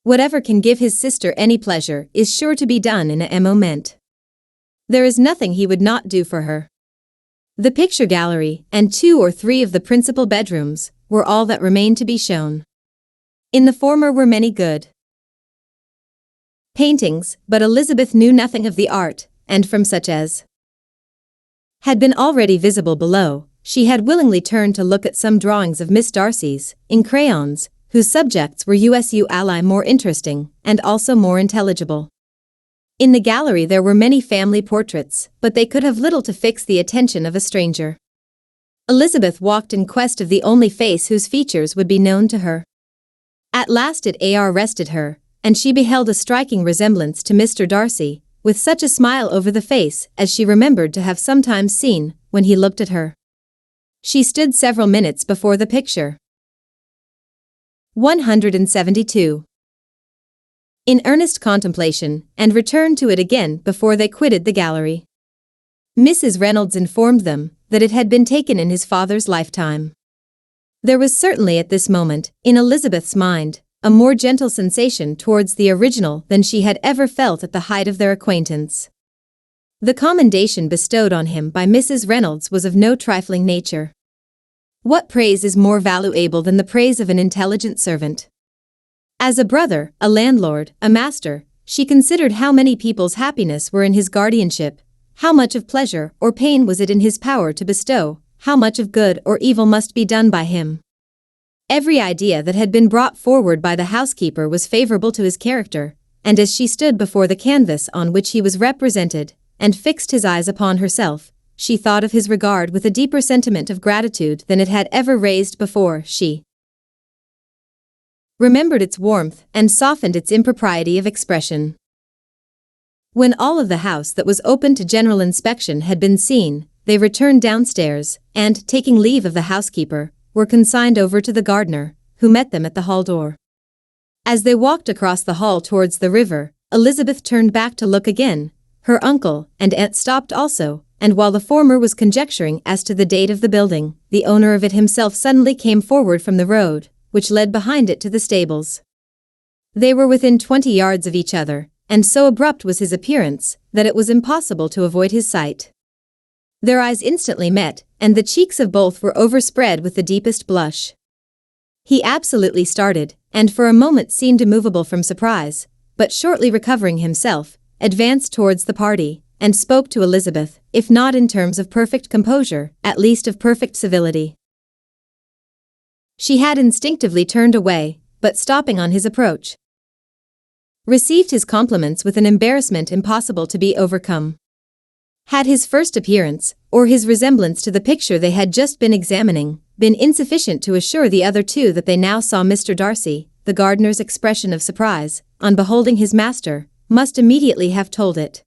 "Whatever can give his sister any pleasure is sure to be done in a moment. There is nothing he would not do for her." The picture gallery and 2 or 3 of the principal bedrooms were all that remained to be shown. In the former were many good paintings, but Elizabeth knew nothing of the art, and from such as had been already visible below, she had willingly turned to look at some drawings of Miss Darcy's, in crayons, whose subjects were usu ally more interesting, and also more intelligible. In the gallery there were many family portraits, but they could have little to fix the attention of a stranger. Elizabeth walked in quest of the only face whose features would be known to her. At last it arrested her, and she beheld a striking resemblance to Mr. Darcy, with such a smile over the face as she remembered to have sometimes seen when he looked at her. She stood several minutes before the picture. 172. In earnest contemplation, and returned to it again before they quitted the gallery. Mrs. Reynolds informed them that it had been taken in his father's lifetime. There was certainly at this moment, in Elizabeth's mind, a more gentle sensation towards the original than she had ever felt at the height of their acquaintance. The commendation bestowed on him by Mrs. Reynolds was of no trifling nature. What praise is more valuable than the praise of an intelligent servant? As a brother, a landlord, a master, she considered how many people's happiness were in his guardianship, how much of pleasure or pain was it in his power to bestow, how much of good or evil must be done by him. Every idea that had been brought forward by the housekeeper was favorable to his character, and as she stood before the canvas on which he was represented, and fixed his eyes upon herself, she thought of his regard with a deeper sentiment of gratitude than it had ever raised before. She remembered its warmth and softened its impropriety of expression. When all of the house that was open to general inspection had been seen, they returned downstairs, and, taking leave of the housekeeper, were consigned over to the gardener, who met them at the hall door. As they walked across the hall towards the river, Elizabeth turned back to look again. Her uncle and aunt stopped also, and while the former was conjecturing as to the date of the building, the owner of it himself suddenly came forward from the road, which led behind it to the stables. They were within 20 yards of each other, and so abrupt was his appearance that it was impossible to avoid his sight. Their eyes instantly met, and the cheeks of both were overspread with the deepest blush. He absolutely started, and for a moment seemed immovable from surprise, but shortly recovering himself, advanced towards the party, and spoke to Elizabeth, if not in terms of perfect composure, at least of perfect civility. She had instinctively turned away, but stopping on his approach, received his compliments with an embarrassment impossible to be overcome. Had his first appearance, or his resemblance to the picture they had just been examining, been insufficient to assure the other two that they now saw Mr. Darcy, the gardener's expression of surprise, on beholding his master, must immediately have told it.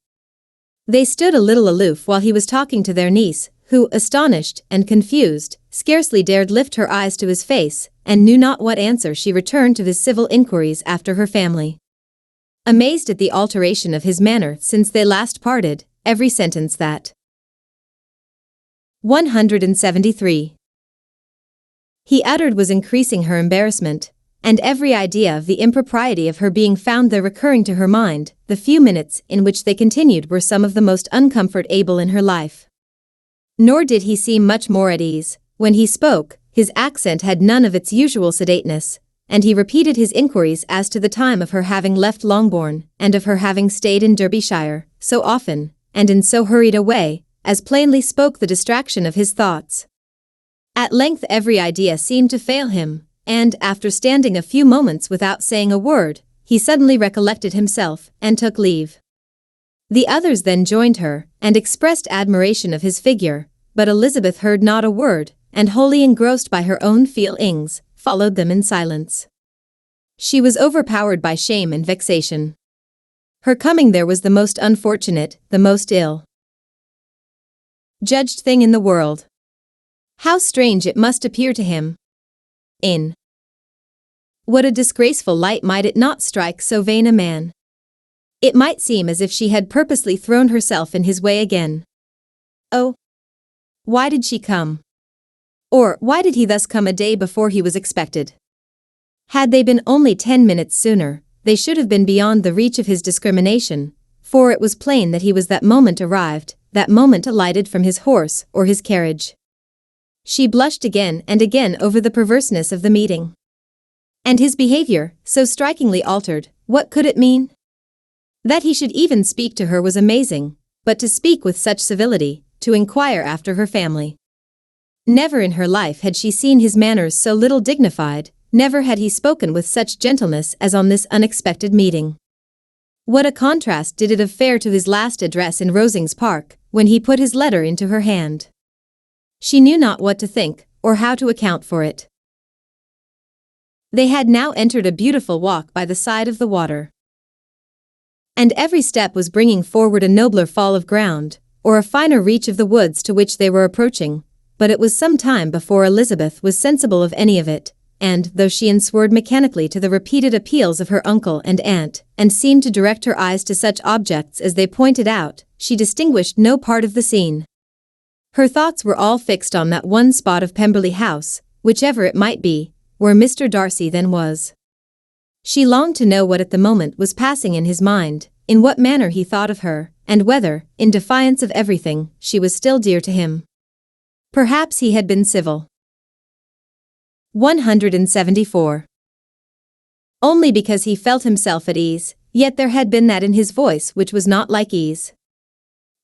They stood a little aloof while he was talking to their niece, who, astonished and confused, scarcely dared lift her eyes to his face, and knew not what answer she returned to his civil inquiries after her family. Amazed at the alteration of his manner since they last parted, every sentence that 173 he uttered was increasing her embarrassment, and every idea of the impropriety of her being found there recurring to her mind, the few minutes in which they continued were some of the most uncomfortable in her life. Nor did he seem much more at ease. When he spoke, his accent had none of its usual sedateness, and he repeated his inquiries as to the time of her having left Longbourn, and of her having stayed in Derbyshire, so often, and in so hurried a way, as plainly spoke the distraction of his thoughts. At length every idea seemed to fail him, and, after standing a few moments without saying a word, he suddenly recollected himself, and took leave. The others then joined her, and expressed admiration of his figure, but Elizabeth heard not a word, and wholly engrossed by her own feelings, followed them in silence. She was overpowered by shame and vexation. Her coming there was the most unfortunate, the most ill judged thing in the world. How strange it must appear to him. In what a disgraceful light might it not strike so vain a man? It might seem as if she had purposely thrown herself in his way again. Oh! Why did she come? Or why did he thus come a day before he was expected? Had they been only 10 minutes sooner, they should have been beyond the reach of his discrimination, for it was plain that he was that moment arrived, that moment alighted from his horse or his carriage. She blushed again and again over the perverseness of the meeting. And his behavior, so strikingly altered, what could it mean? That he should even speak to her was amazing, but to speak with such civility, to inquire after her family. Never in her life had she seen his manners so little dignified, never had he spoken with such gentleness as on this unexpected meeting. What a contrast did it of fare to his last address in Rosings Park, when he put his letter into her hand. She knew not what to think, or how to account for it. They had now entered a beautiful walk by the side of the water. And every step was bringing forward a nobler fall of ground, or a finer reach of the woods to which they were approaching, but it was some time before Elizabeth was sensible of any of it, and, though she answered mechanically to the repeated appeals of her uncle and aunt, and seemed to direct her eyes to such objects as they pointed out, she distinguished no part of the scene. Her thoughts were all fixed on that one spot of Pemberley House, whichever it might be, where Mr. Darcy then was. She longed to know what at the moment was passing in his mind, in what manner he thought of her, and whether, in defiance of everything, she was still dear to him. Perhaps he had been civil. 174. Only because he felt himself at ease, yet there had been that in his voice which was not like ease.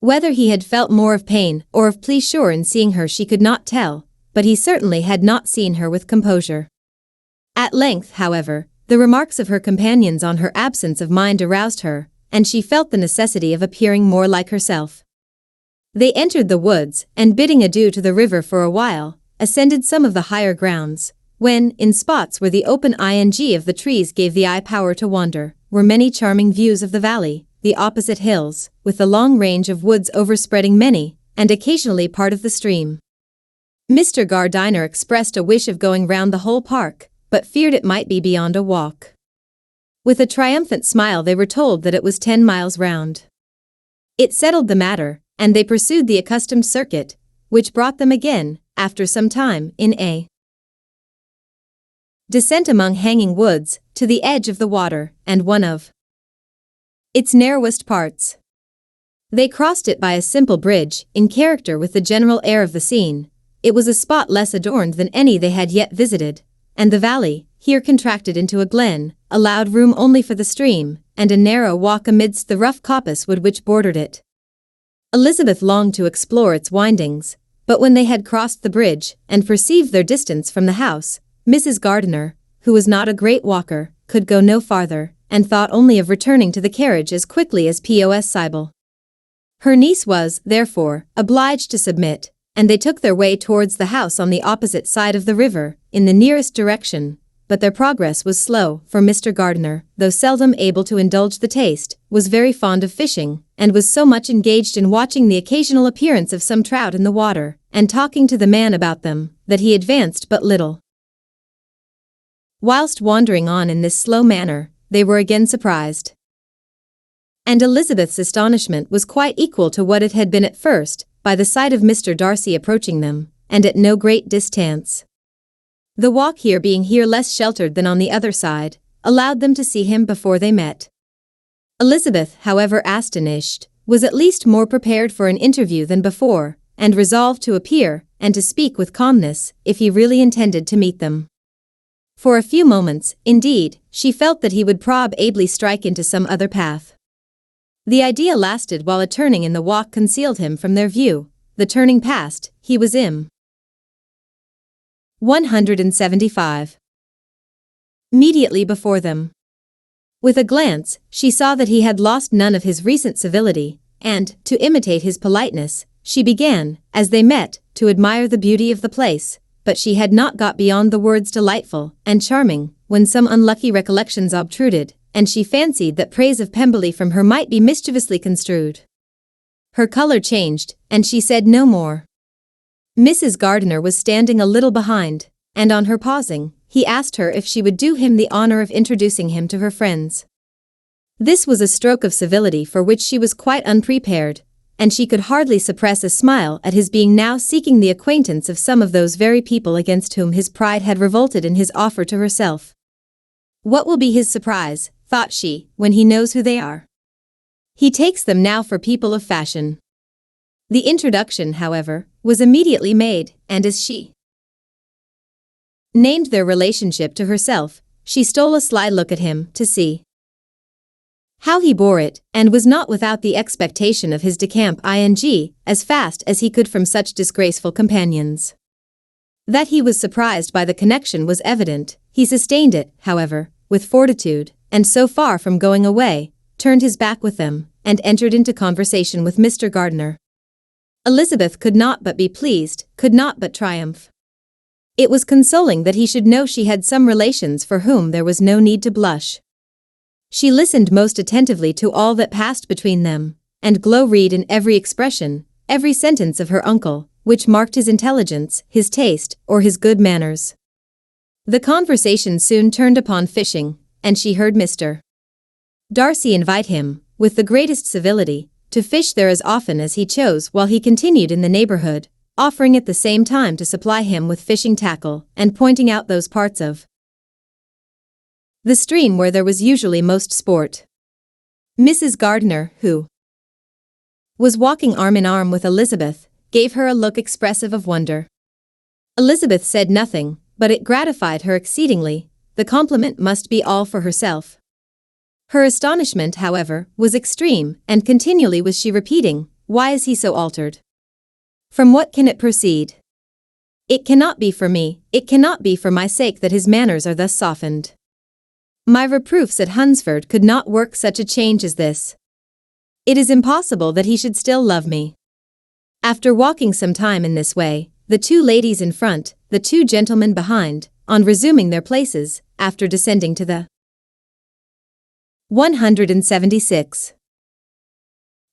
Whether he had felt more of pain or of pleasure in seeing her she could not tell, but he certainly had not seen her with composure. At length, however, the remarks of her companions on her absence of mind aroused her, and she felt the necessity of appearing more like herself. They entered the woods, and bidding adieu to the river for a while, ascended some of the higher grounds, when, in spots where the open ing of the trees gave the eye power to wander, were many charming views of the valley, the opposite hills, with the long range of woods overspreading many, and occasionally part of the stream. Mr. Gardiner expressed a wish of going round the whole park, but feared it might be beyond a walk. With a triumphant smile they were told that it was 10 miles round. It settled the matter, and they pursued the accustomed circuit, which brought them again, after some time, in a descent among hanging woods, to the edge of the water, and one of its narrowest parts. They crossed it by a simple bridge, in character with the general air of the scene. It was a spot less adorned than any they had yet visited, and the valley, here contracted into a glen, allowed room only for the stream, and a narrow walk amidst the rough coppice-wood which bordered it. Elizabeth longed to explore its windings, but when they had crossed the bridge, and perceived their distance from the house, Mrs. Gardiner, who was not a great walker, could go no farther, and thought only of returning to the carriage as quickly as possible. Her niece was, therefore, obliged to submit, and they took their way towards the house on the opposite side of the river, in the nearest direction, but their progress was slow, for Mr. Gardiner, though seldom able to indulge the taste, was very fond of fishing, and was so much engaged in watching the occasional appearance of some trout in the water, and talking to the man about them, that he advanced but little. Whilst wandering on in this slow manner, they were again surprised. And Elizabeth's astonishment was quite equal to what it had been at first, by the sight of Mr. Darcy approaching them, and at no great distance. The walk being less sheltered than on the other side, allowed them to see him before they met. Elizabeth, however astonished, was at least more prepared for an interview than before, and resolved to appear, and to speak with calmness, if he really intended to meet them. For a few moments, indeed, she felt that he would probably strike into some other path. The idea lasted while a turning in the walk concealed him from their view. The turning past, he was in. 175. Immediately before them. With a glance, she saw that he had lost none of his recent civility, and, to imitate his politeness, she began, as they met, to admire the beauty of the place, but she had not got beyond the words delightful and charming, when some unlucky recollections obtruded, and she fancied that praise of Pemberley from her might be mischievously construed. Her color changed, and she said no more. Mrs. Gardiner was standing a little behind, and on her pausing, he asked her if she would do him the honor of introducing him to her friends. This was a stroke of civility for which she was quite unprepared, and she could hardly suppress a smile at his being now seeking the acquaintance of some of those very people against whom his pride had revolted in his offer to herself. What will be his surprise, thought she, when he knows who they are? He takes them now for people of fashion. The introduction, however, was immediately made, and as she named their relationship to herself, she stole a sly look at him, to see how he bore it, and was not without the expectation of his decamp as fast as he could from such disgraceful companions. That he was surprised by the connection was evident. He sustained it, however, with fortitude, and so far from going away, turned his back with them, and entered into conversation with Mr. Gardiner. Elizabeth could not but be pleased, could not but triumph. It was consoling that he should know she had some relations for whom there was no need to blush. She listened most attentively to all that passed between them, and read in every expression, every sentence of her uncle, which marked his intelligence, his taste, or his good manners. The conversation soon turned upon fishing, and she heard Mr. Darcy invite him, with the greatest civility, to fish there as often as he chose while he continued in the neighborhood, offering at the same time to supply him with fishing tackle, and pointing out those parts of the stream where there was usually most sport. Mrs. Gardiner, who was walking arm in arm with Elizabeth, gave her a look expressive of wonder. Elizabeth said nothing, but it gratified her exceedingly. The compliment must be all for herself. Her astonishment, however, was extreme, and continually was she repeating, "Why is he so altered? From what can it proceed? It cannot be for me, it cannot be for my sake that his manners are thus softened. My reproofs at Hunsford could not work such a change as this. It is impossible that he should still love me." After walking some time in this way, the two ladies in front, the two gentlemen behind, on resuming their places, after descending to the 176.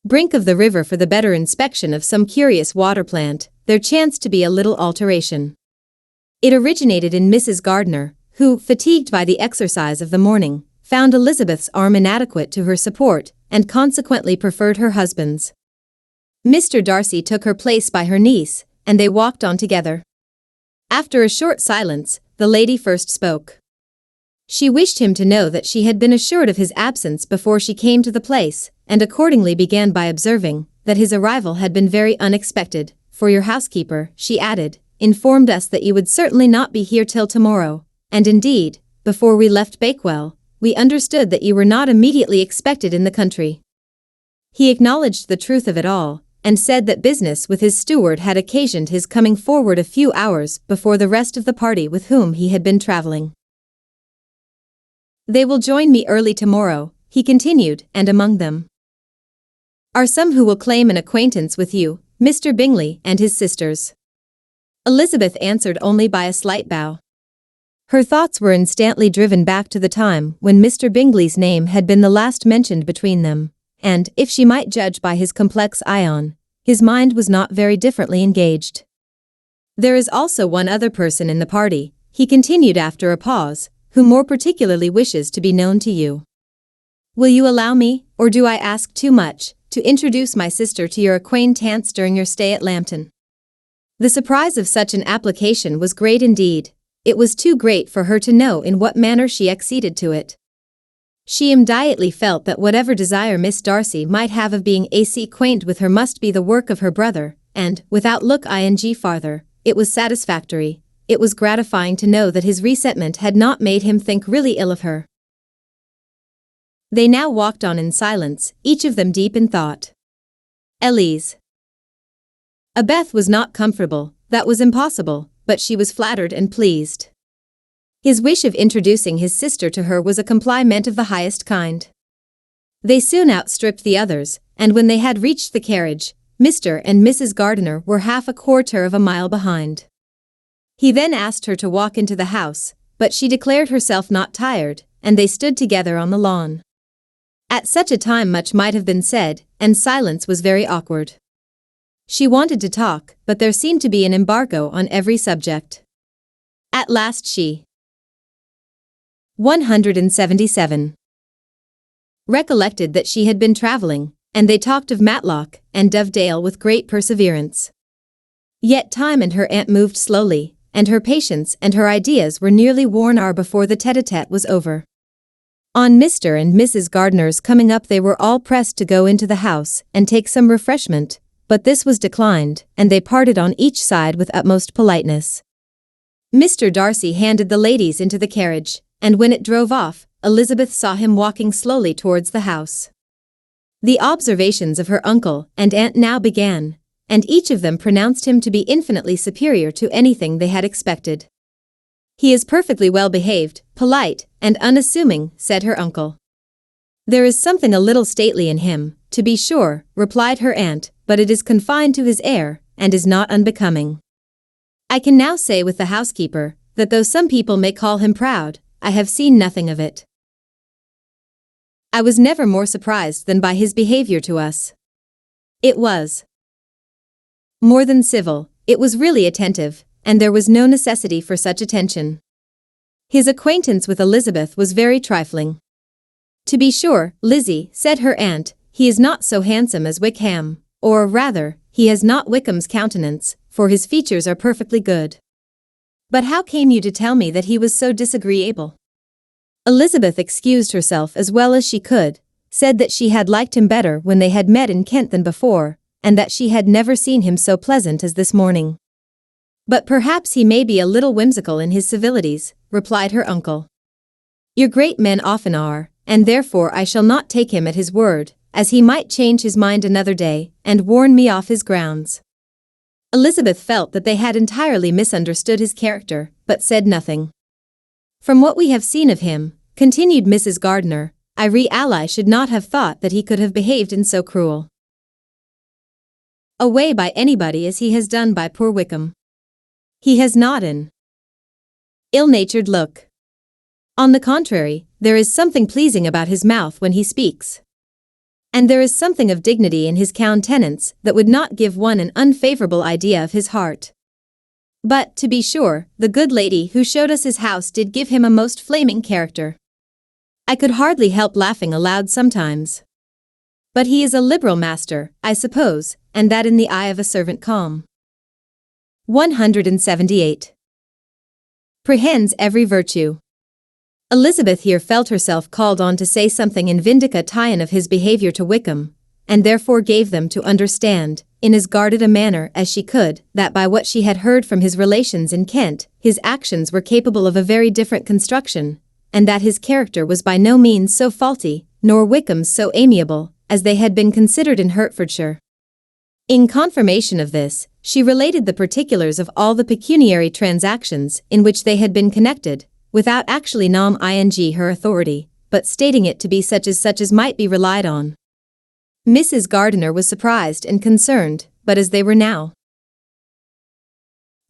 brink of the river for the better inspection of some curious water plant, there chanced to be a little alteration. It originated in Mrs. Gardiner, who, fatigued by the exercise of the morning, found Elizabeth's arm inadequate to her support, and consequently preferred her husband's. Mr. Darcy took her place by her niece, and they walked on together. After a short silence, the lady first spoke. She wished him to know that she had been assured of his absence before she came to the place, and accordingly began by observing that his arrival had been very unexpected, for your housekeeper, she added, informed us that you would certainly not be here till tomorrow, and indeed, before we left Bakewell, we understood that you were not immediately expected in the country. He acknowledged the truth of it all, and said that business with his steward had occasioned his coming forward a few hours before the rest of the party with whom he had been traveling. They will join me early tomorrow, he continued, and among them are some who will claim an acquaintance with you, Mr. Bingley and his sisters. Elizabeth answered only by a slight bow. Her thoughts were instantly driven back to the time when Mr. Bingley's name had been the last mentioned between them, and, if she might judge by his complex ion, his mind was not very differently engaged. "There is also one other person in the party," he continued after a pause, "who more particularly wishes to be known to you. Will you allow me, or do I ask too much, to introduce my sister to your acquaintance during your stay at Lambton?" The surprise of such an application was great indeed. It was too great for her to know in what manner she acceded to it. She immediately felt that whatever desire Miss Darcy might have of being acquainted with her must be the work of her brother, and, without look farther, it was satisfactory, it was gratifying to know that his resentment had not made him think really ill of her. They now walked on in silence, each of them deep in thought. Elise. Beth was not comfortable, that was impossible, but she was flattered and pleased. His wish of introducing his sister to her was a compliment of the highest kind. They soon outstripped the others, and when they had reached the carriage, Mr. and Mrs. Gardiner were half a quarter of a mile behind. He then asked her to walk into the house, but she declared herself not tired, and they stood together on the lawn. At such a time much might have been said, and silence was very awkward. She wanted to talk, but there seemed to be an embargo on every subject. At last she 177. Recollected that she had been travelling, and they talked of Matlock and Dovedale with great perseverance. Yet time and her aunt moved slowly, and her patience and her ideas were nearly worn out before the tete-a-tete was over. On Mr. and Mrs. Gardiner's coming up they were all pressed to go into the house and take some refreshment, but this was declined, and they parted on each side with utmost politeness. Mr. Darcy handed the ladies into the carriage, and when it drove off, Elizabeth saw him walking slowly towards the house. The observations of her uncle and aunt now began, and each of them pronounced him to be infinitely superior to anything they had expected. "He is perfectly well behaved, polite, and unassuming," said her uncle. "There is something a little stately in him, to be sure," replied her aunt, "but it is confined to his air, and is not unbecoming. I can now say with the housekeeper, that though some people may call him proud, I have seen nothing of it. I was never more surprised than by his behavior to us. It was more than civil, it was really attentive, and there was no necessity for such attention. His acquaintance with Elizabeth was very trifling. To be sure, Lizzie, said her aunt, he is not so handsome as Wickham, or rather, he has not Wickham's countenance, for his features are perfectly good. But how came you to tell me that he was so disagreeable?" Elizabeth excused herself as well as she could, said that she had liked him better when they had met in Kent than before, and that she had never seen him so pleasant as this morning. "But perhaps he may be a little whimsical in his civilities," replied her uncle. "Your great men often are, and therefore I shall not take him at his word, as he might change his mind another day, and warn me off his grounds." Elizabeth felt that they had entirely misunderstood his character, but said nothing. "From what we have seen of him," continued Mrs. Gardiner, "I really should not have thought that he could have behaved in so cruel a way by anybody as he has done by poor Wickham. He has not an ill-natured look. On the contrary, there is something pleasing about his mouth when he speaks. And there is something of dignity in his countenance that would not give one an unfavorable idea of his heart. But, to be sure, the good lady who showed us his house did give him a most flaming character. I could hardly help laughing aloud sometimes. But he is a liberal master, I suppose, and that in the eye of a servant calm." 178. Prehends every virtue. Elizabeth here felt herself called on to say something in vindication of his behavior to Wickham, and therefore gave them to understand, in as guarded a manner as she could, that by what she had heard from his relations in Kent, his actions were capable of a very different construction, and that his character was by no means so faulty, nor Wickham's so amiable, as they had been considered in Hertfordshire. In confirmation of this, she related the particulars of all the pecuniary transactions in which they had been connected, without actually nomming her authority, but stating it to be such as might be relied on. Mrs. Gardiner was surprised and concerned, but as they were now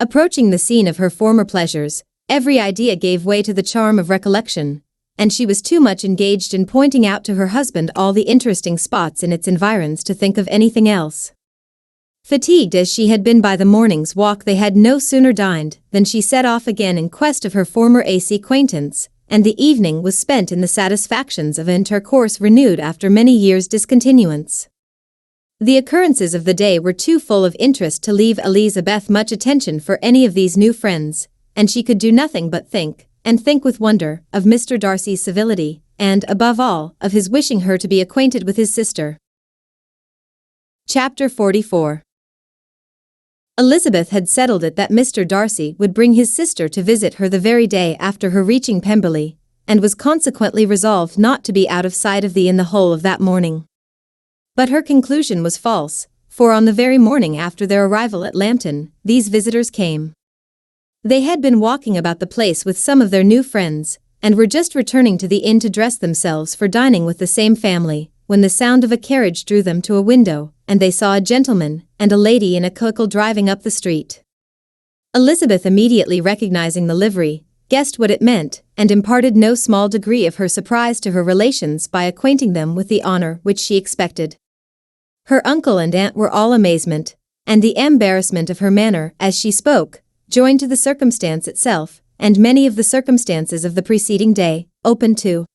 approaching the scene of her former pleasures, Every idea gave way to the charm of recollection, and she was too much engaged in pointing out to her husband all the interesting spots in its environs to think of anything else. Fatigued as she had been by the morning's walk, they had no sooner dined than she set off again in quest of her former AC acquaintance, and the evening was spent in the satisfactions of an intercourse renewed after many years' discontinuance. The occurrences of the day were too full of interest to leave Elizabeth much attention for any of these new friends, and she could do nothing but think, and think with wonder, of Mr. Darcy's civility, and, above all, of his wishing her to be acquainted with his sister. Chapter 44. Elizabeth had settled it that Mr. Darcy would bring his sister to visit her the very day after her reaching Pemberley, and was consequently resolved not to be out of sight of the whole of that morning. But her conclusion was false, for on the very morning after their arrival at Lambton, these visitors came. They had been walking about the place with some of their new friends, and were just returning to the inn to dress themselves for dining with the same family, when the sound of a carriage drew them to a window, and they saw a gentleman and a lady in a coach driving up the street. Elizabeth, immediately recognizing the livery, guessed what it meant, and imparted no small degree of her surprise to her relations by acquainting them with the honor which she expected. Her uncle and aunt were all amazement, and the embarrassment of her manner as she spoke, joined to the circumstance itself, and many of the circumstances of the preceding day, opened to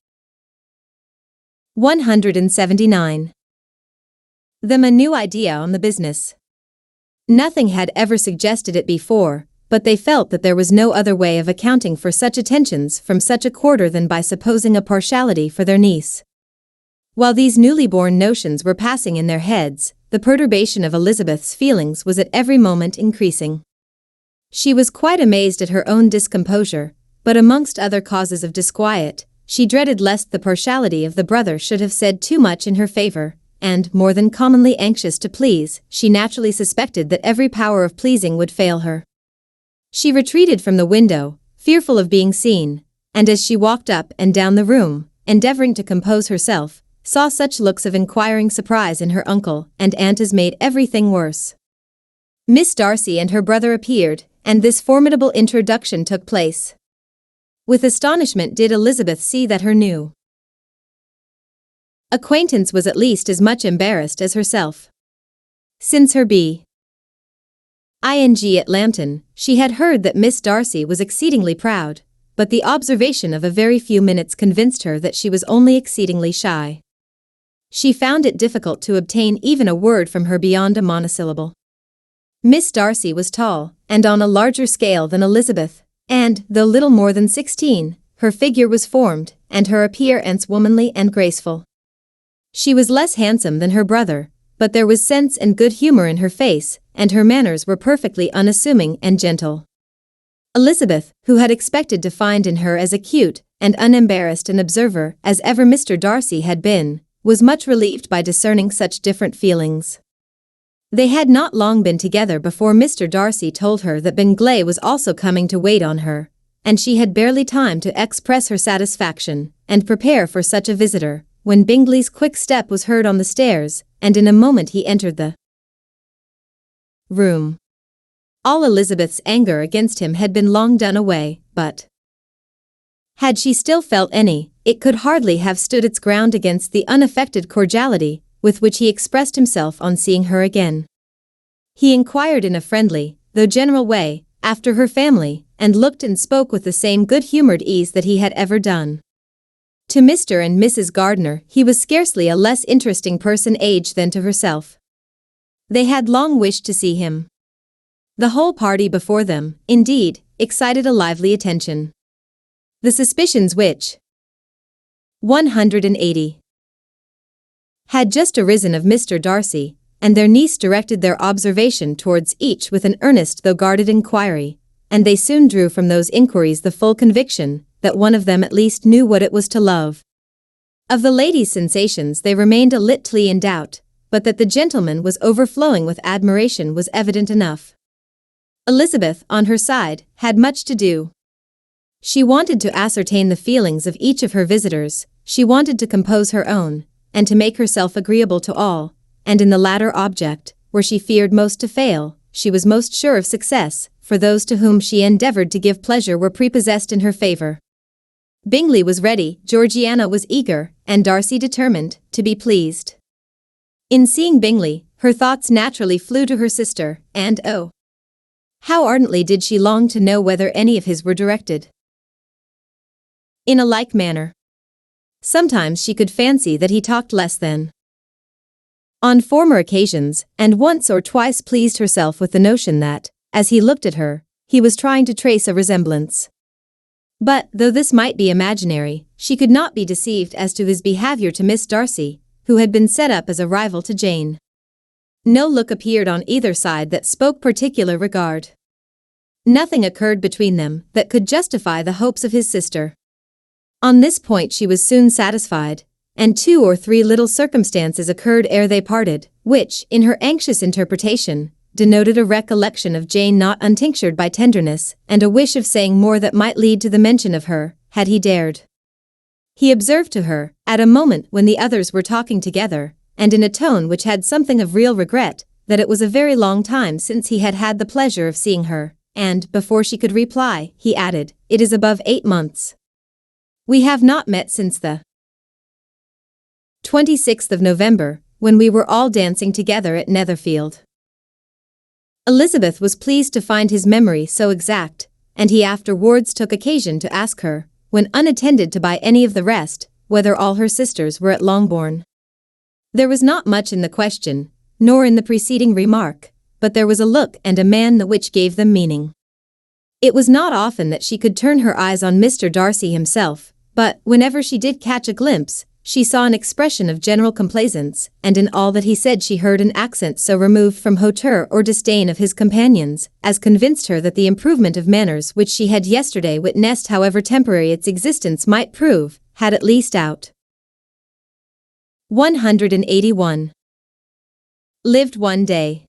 179. Them a new idea on the business. Nothing had ever suggested it before, but they felt that there was no other way of accounting for such attentions from such a quarter than by supposing a partiality for their niece. While these newly born notions were passing in their heads, the perturbation of Elizabeth's feelings was at every moment increasing. She was quite amazed at her own discomposure, but amongst other causes of disquiet, she dreaded lest the partiality of the brother should have said too much in her favor, and, more than commonly anxious to please, she naturally suspected that every power of pleasing would fail her. She retreated from the window, fearful of being seen, and as she walked up and down the room, endeavoring to compose herself, saw such looks of inquiring surprise in her uncle and aunt as made everything worse. Miss Darcy and her brother appeared, and this formidable introduction took place. With astonishment did Elizabeth see that her new acquaintance was at least as much embarrassed as herself. Since her B.ing at Lambton, she had heard that Miss Darcy was exceedingly proud, but the observation of a very few minutes convinced her that she was only exceedingly shy. She found it difficult to obtain even a word from her beyond a monosyllable. Miss Darcy was tall, and on a larger scale than Elizabeth, and, though little more than 16, her figure was formed, and her appearance womanly and graceful. She was less handsome than her brother, but there was sense and good humor in her face, and her manners were perfectly unassuming and gentle. Elizabeth, who had expected to find in her as acute and unembarrassed an observer as ever Mr. Darcy had been, was much relieved by discerning such different feelings. They had not long been together before Mr. Darcy told her that Bingley was also coming to wait on her, and she had barely time to express her satisfaction and prepare for such a visitor, when Bingley's quick step was heard on the stairs, and in a moment he entered the room. All Elizabeth's anger against him had been long done away, but had she still felt any, it could hardly have stood its ground against the unaffected cordiality with which he expressed himself on seeing her again. He inquired in a friendly, though general way, after her family, and looked and spoke with the same good-humored ease that he had ever done. To Mr. and Mrs. Gardiner he was scarcely a less interesting personage than to herself. They had long wished to see him. The whole party before them, indeed, excited a lively attention. The suspicions which 180 had just arisen of Mr. Darcy, and their niece directed their observation towards each with an earnest though guarded inquiry, and they soon drew from those inquiries the full conviction that one of them at least knew what it was to love. Of the lady's sensations they remained a little in doubt, but that the gentleman was overflowing with admiration was evident enough. Elizabeth, on her side, had much to do. She wanted to ascertain the feelings of each of her visitors, she wanted to compose her own, and to make herself agreeable to all, and in the latter object, where she feared most to fail, she was most sure of success, for those to whom she endeavored to give pleasure were prepossessed in her favor. Bingley was ready, Georgiana was eager, and Darcy determined to be pleased. In seeing Bingley, her thoughts naturally flew to her sister, and oh, how ardently did she long to know whether any of his were directed in a like manner. Sometimes she could fancy that he talked less than on former occasions, and once or twice pleased herself with the notion that, as he looked at her, he was trying to trace a resemblance. But, though this might be imaginary, she could not be deceived as to his behavior to Miss Darcy, who had been set up as a rival to Jane. No look appeared on either side that spoke particular regard. Nothing occurred between them that could justify the hopes of his sister. On this point she was soon satisfied, and 2 or 3 little circumstances occurred ere they parted, which, in her anxious interpretation, denoted a recollection of Jane not untinctured by tenderness, and a wish of saying more that might lead to the mention of her, had he dared. He observed to her, at a moment when the others were talking together, and in a tone which had something of real regret, that it was a very long time since he had had the pleasure of seeing her, and, before she could reply, he added, "It is above 8 months. We have not met since the 26th of November, when we were all dancing together at Netherfield." Elizabeth was pleased to find his memory so exact, and he afterwards took occasion to ask her, when unattended to by any of the rest, whether all her sisters were at Longbourn. There was not much in the question, nor in the preceding remark, but there was a look and a manner which gave them meaning. It was not often that she could turn her eyes on Mr. Darcy himself, but, whenever she did catch a glimpse, she saw an expression of general complaisance, and in all that he said she heard an accent so removed from hauteur or disdain of his companions, as convinced her that the improvement of manners which she had yesterday witnessed, however temporary its existence might prove, had at least out 181. Lived one day.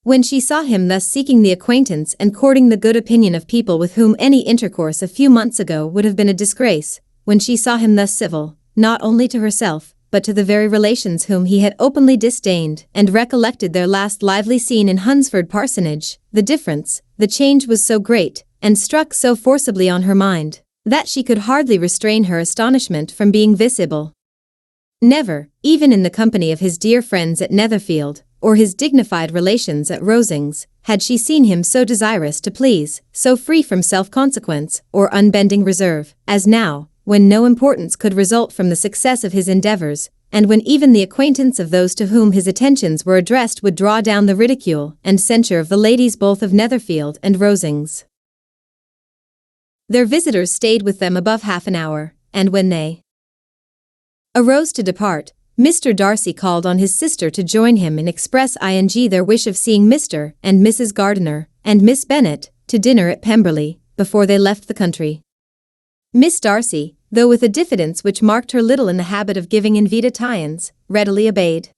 When she saw him thus seeking the acquaintance and courting the good opinion of people with whom any intercourse a few months ago would have been a disgrace, when she saw him thus civil, not only to herself, but to the very relations whom he had openly disdained, and recollected their last lively scene in Hunsford Parsonage, the difference, the change was so great, and struck so forcibly on her mind, that she could hardly restrain her astonishment from being visible. Never, even in the company of his dear friends at Netherfield, or his dignified relations at Rosings, had she seen him so desirous to please, so free from self-consequence, or unbending reserve, as now, when no importance could result from the success of his endeavors, and when even the acquaintance of those to whom his attentions were addressed would draw down the ridicule and censure of the ladies both of Netherfield and Rosings. Their visitors stayed with them above half an hour, and when they arose to depart, Mr. Darcy called on his sister to join him and express their wish of seeing Mr. and Mrs. Gardiner, and Miss Bennet, to dinner at Pemberley, before they left the country. Miss Darcy, though with a diffidence which marked her little in the habit of giving invitations, readily obeyed.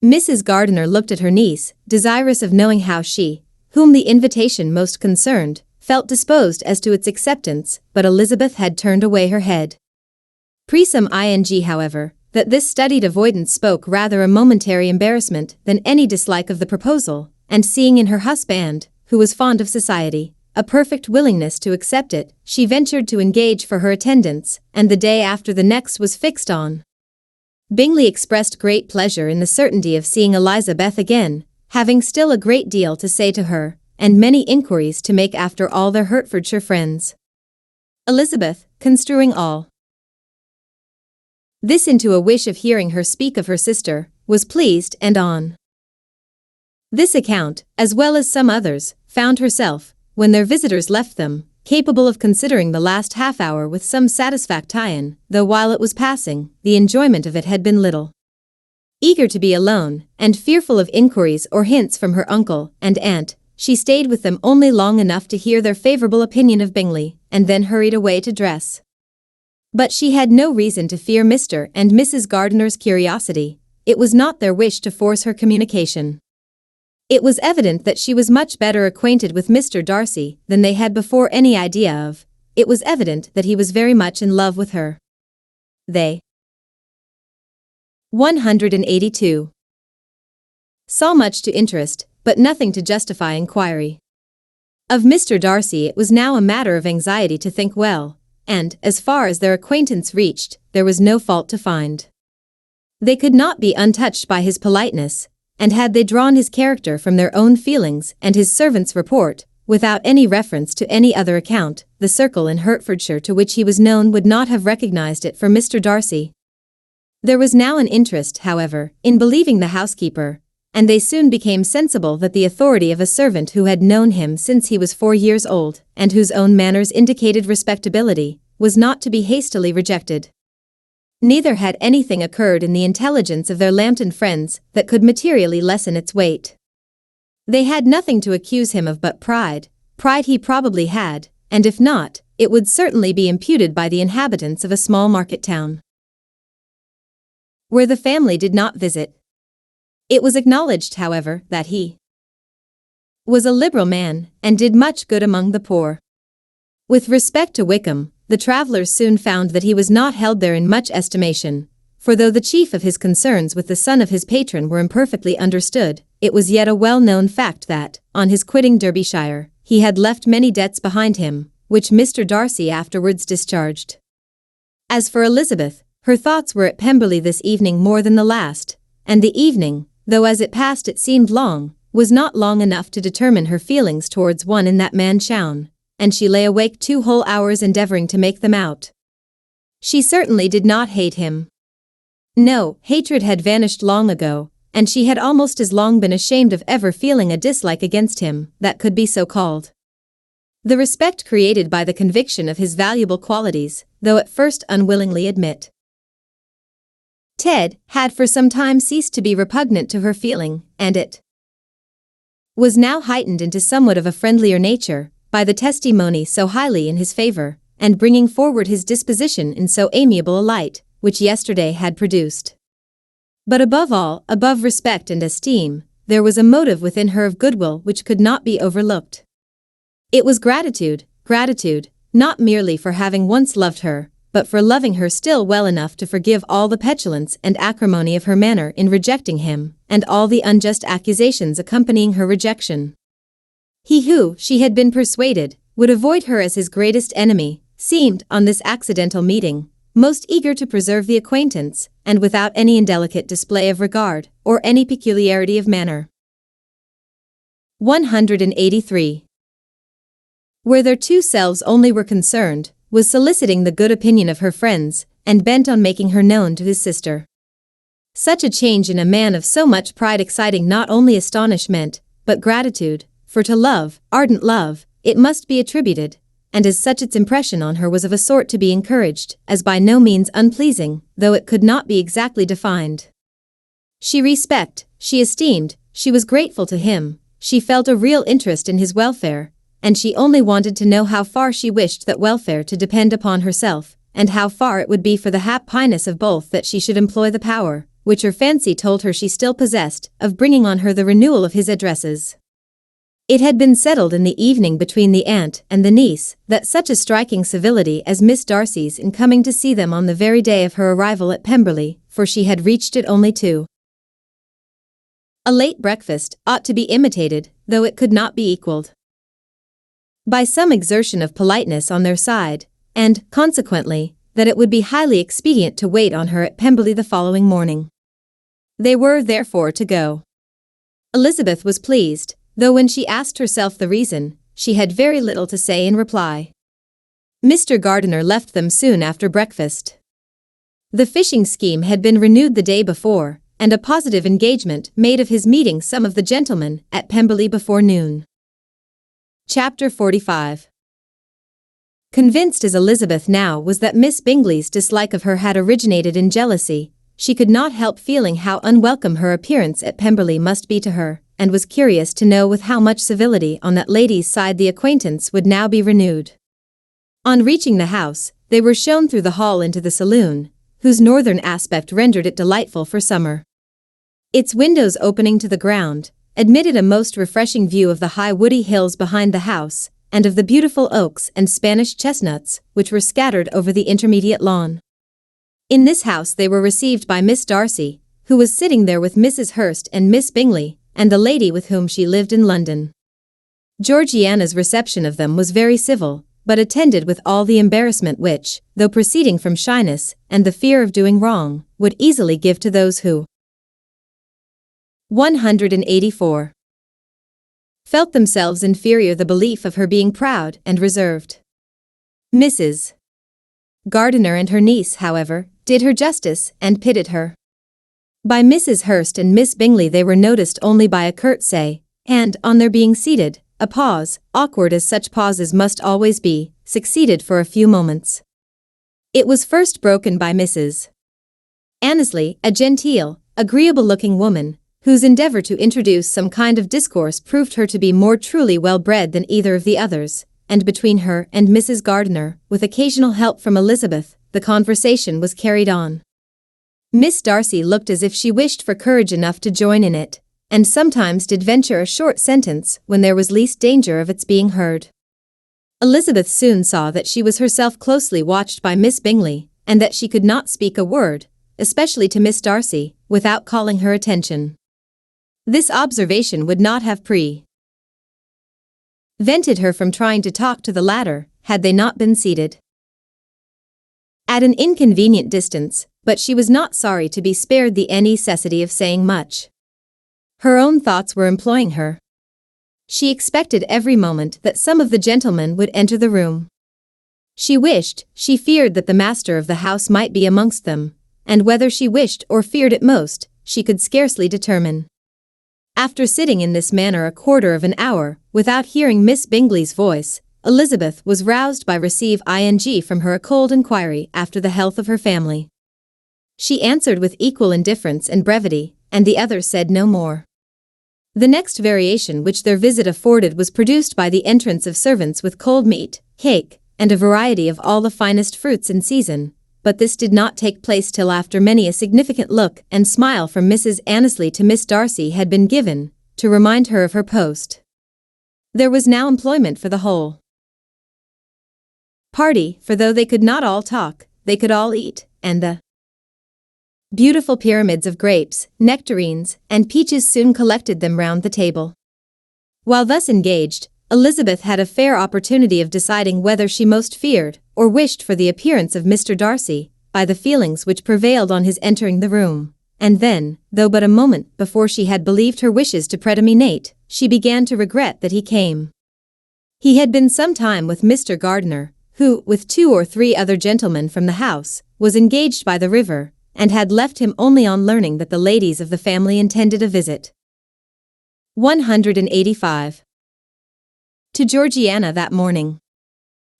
Mrs. Gardiner looked at her niece, desirous of knowing how she, whom the invitation most concerned, felt disposed as to its acceptance, but Elizabeth had turned away her head. Presum however, that this studied avoidance spoke rather a momentary embarrassment than any dislike of the proposal, and seeing in her husband, who was fond of society, a perfect willingness to accept it, she ventured to engage for her attendance, and the day after the next was fixed on. Bingley expressed great pleasure in the certainty of seeing Elizabeth again, having still a great deal to say to her, and many inquiries to make after all their Hertfordshire friends. Elizabeth, construing all this into a wish of hearing her speak of her sister, was pleased, and on this account, as well as some others, found herself, when their visitors left them, capable of considering the last half hour with some satisfaction, though while it was passing, the enjoyment of it had been little. Eager to be alone, and fearful of inquiries or hints from her uncle and aunt, she stayed with them only long enough to hear their favorable opinion of Bingley, and then hurried away to dress. But she had no reason to fear Mr. and Mrs. Gardiner's curiosity. It was not their wish to force her communication. It was evident that she was much better acquainted with Mr. Darcy than they had before any idea of. It was evident that he was very much in love with her. They 182. Saw much to interest, but nothing to justify inquiry. Of Mr. Darcy it was now a matter of anxiety to think well, and, as far as their acquaintance reached, there was no fault to find. They could not be untouched by his politeness, and had they drawn his character from their own feelings and his servant's report, without any reference to any other account, the circle in Hertfordshire to which he was known would not have recognized it for Mr. Darcy. There was now an interest, however, in believing the housekeeper, and they soon became sensible that the authority of a servant who had known him since he was 4 years old, and whose own manners indicated respectability, was not to be hastily rejected. Neither had anything occurred in the intelligence of their Lambton friends that could materially lessen its weight. They had nothing to accuse him of but pride he probably had, and if not, it would certainly be imputed by the inhabitants of a small market town, where the family did not visit. It was acknowledged, however, that he was a liberal man, and did much good among the poor. With respect to Wickham, the travellers soon found that he was not held there in much estimation, for though the chief of his concerns with the son of his patron were imperfectly understood, it was yet a well-known fact that, on his quitting Derbyshire, he had left many debts behind him, which Mr. Darcy afterwards discharged. As for Elizabeth, her thoughts were at Pemberley this evening more than the last, and the evening, though as it passed it seemed long, was not long enough to determine her feelings towards one in that man Chowne, and she lay awake 2 whole hours endeavoring to make them out. She certainly did not hate him. No, hatred had vanished long ago, and she had almost as long been ashamed of ever feeling a dislike against him that could be so called. The respect created by the conviction of his valuable qualities, though at first unwillingly admit, Ted had for some time ceased to be repugnant to her feeling, and it was now heightened into somewhat of a friendlier nature, by the testimony so highly in his favor, and bringing forward his disposition in so amiable a light, which yesterday had produced. But above all, above respect and esteem, there was a motive within her of goodwill which could not be overlooked. It was gratitude, not merely for having once loved her, but for loving her still well enough to forgive all the petulance and acrimony of her manner in rejecting him, and all the unjust accusations accompanying her rejection. He who, she had been persuaded, would avoid her as his greatest enemy, seemed, on this accidental meeting, most eager to preserve the acquaintance, and without any indelicate display of regard, or any peculiarity of manner. 183. Where their two selves only were concerned, was soliciting the good opinion of her friends, and bent on making her known to his sister. Such a change in a man of so much pride exciting not only astonishment, but gratitude, for to love, ardent love, it must be attributed, and as such its impression on her was of a sort to be encouraged, as by no means unpleasing, though it could not be exactly defined. She she esteemed, she was grateful to him, she felt a real interest in his welfare, and she only wanted to know how far she wished that welfare to depend upon herself, and how far it would be for the happiness of both that she should employ the power, which her fancy told her she still possessed, of bringing on her the renewal of his addresses. It had been settled in the evening between the aunt and the niece that such a striking civility as Miss Darcy's in coming to see them on the very day of her arrival at Pemberley, for she had reached it only too a late breakfast, ought to be imitated, though it could not be equaled, by some exertion of politeness on their side, and, consequently, that it would be highly expedient to wait on her at Pemberley the following morning. They were, therefore, to go. Elizabeth was pleased, though when she asked herself the reason, she had very little to say in reply. Mr. Gardiner left them soon after breakfast. The fishing scheme had been renewed the day before, and a positive engagement made of his meeting some of the gentlemen at Pemberley before noon. Chapter 45. Convinced as Elizabeth now was that Miss Bingley's dislike of her had originated in jealousy, she could not help feeling how unwelcome her appearance at Pemberley must be to her, and was curious to know with how much civility on that lady's side the acquaintance would now be renewed. On reaching the house, they were shown through the hall into the saloon, whose northern aspect rendered it delightful for summer. Its windows opening to the ground, admitted a most refreshing view of the high woody hills behind the house, and of the beautiful oaks and Spanish chestnuts, which were scattered over the intermediate lawn. In this house they were received by Miss Darcy, who was sitting there with Mrs. Hurst and Miss Bingley, and the lady with whom she lived in London. Georgiana's reception of them was very civil, but attended with all the embarrassment which, though proceeding from shyness and the fear of doing wrong, would easily give to those who 184. Felt themselves inferior. The belief of her being proud and reserved. Mrs. Gardiner and her niece, however, did her justice and pitied her. By Mrs. Hurst and Miss Bingley they were noticed only by a curtsey, and, on their being seated, a pause, awkward as such pauses must always be, succeeded for a few moments. It was first broken by Mrs. Annesley, a genteel, agreeable-looking woman, whose endeavour to introduce some kind of discourse proved her to be more truly well-bred than either of the others, and between her and Mrs. Gardiner, with occasional help from Elizabeth, the conversation was carried on. Miss Darcy looked as if she wished for courage enough to join in it, and sometimes did venture a short sentence when there was least danger of its being heard. Elizabeth soon saw that she was herself closely watched by Miss Bingley, and that she could not speak a word, especially to Miss Darcy, without calling her attention. This observation would not have prevented her from trying to talk to the latter, had they not been seated at an inconvenient distance, but she was not sorry to be spared the necessity of saying much. Her own thoughts were employing her. She expected every moment that some of the gentlemen would enter the room. She feared that the master of the house might be amongst them, and whether she wished or feared it most, she could scarcely determine. After sitting in this manner a quarter of an hour, without hearing Miss Bingley's voice, Elizabeth was roused by receive ing from her a cold inquiry after the health of her family. She answered with equal indifference and brevity, and the other said no more. The next variation which their visit afforded was produced by the entrance of servants with cold meat, cake, and a variety of all the finest fruits in season, but this did not take place till after many a significant look and smile from Mrs. Annesley to Miss Darcy had been given, to remind her of her post. There was now employment for the whole party, for though they could not all talk, they could all eat, and the beautiful pyramids of grapes, nectarines, and peaches soon collected them round the table. While thus engaged, Elizabeth had a fair opportunity of deciding whether she most feared or wished for the appearance of Mr. Darcy, by the feelings which prevailed on his entering the room, and then, though but a moment before she had believed her wishes to predominate, she began to regret that he came. He had been some time with Mr. Gardiner, who, with 2 or 3 other gentlemen from the house, was engaged by the river, and had left him only on learning that the ladies of the family intended a visit. 185. To Georgiana that morning.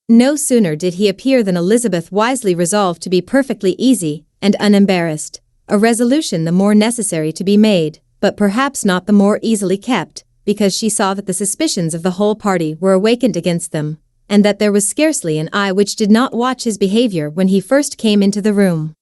No sooner did he appear than Elizabeth wisely resolved to be perfectly easy and unembarrassed, a resolution the more necessary to be made, but perhaps not the more easily kept, because she saw that the suspicions of the whole party were awakened against them, and that there was scarcely an eye which did not watch his behavior when he first came into the room.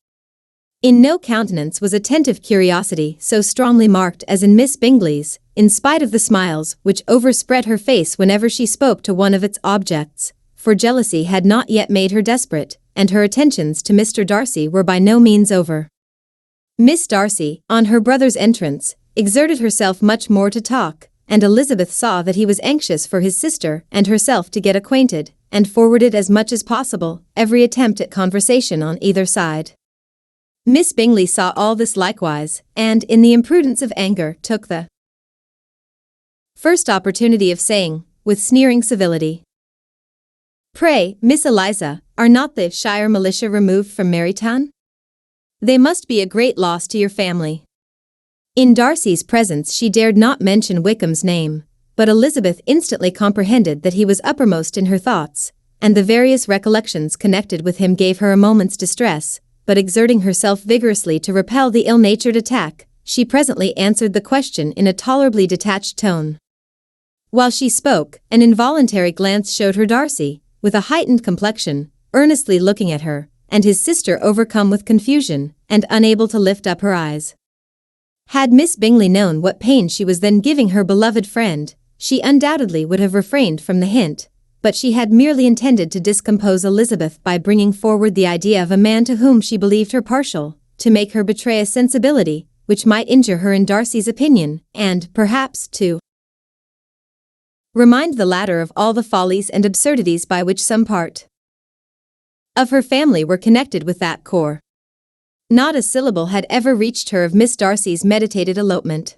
In no countenance was attentive curiosity so strongly marked as in Miss Bingley's, in spite of the smiles which overspread her face whenever she spoke to one of its objects, for jealousy had not yet made her desperate, and her attentions to Mr. Darcy were by no means over. Miss Darcy, on her brother's entrance, exerted herself much more to talk, and Elizabeth saw that he was anxious for his sister and herself to get acquainted, and forwarded as much as possible every attempt at conversation on either side. Miss Bingley saw all this likewise, and, in the imprudence of anger, took the first opportunity of saying, with sneering civility, "Pray, Miss Eliza, are not the Shire militia removed from Meryton? They must be a great loss to your family." In Darcy's presence she dared not mention Wickham's name, but Elizabeth instantly comprehended that he was uppermost in her thoughts, and the various recollections connected with him gave her a moment's distress, but exerting herself vigorously to repel the ill-natured attack, she presently answered the question in a tolerably detached tone. While she spoke, an involuntary glance showed her Darcy, with a heightened complexion, earnestly looking at her, and his sister overcome with confusion, and unable to lift up her eyes. Had Miss Bingley known what pain she was then giving her beloved friend, she undoubtedly would have refrained from the hint, but she had merely intended to discompose Elizabeth by bringing forward the idea of a man to whom she believed her partial, to make her betray a sensibility which might injure her in Darcy's opinion, and, perhaps, to Remind the latter of all the follies and absurdities by which some part of her family were connected with that core. Not a syllable had ever reached her of Miss Darcy's meditated elopement.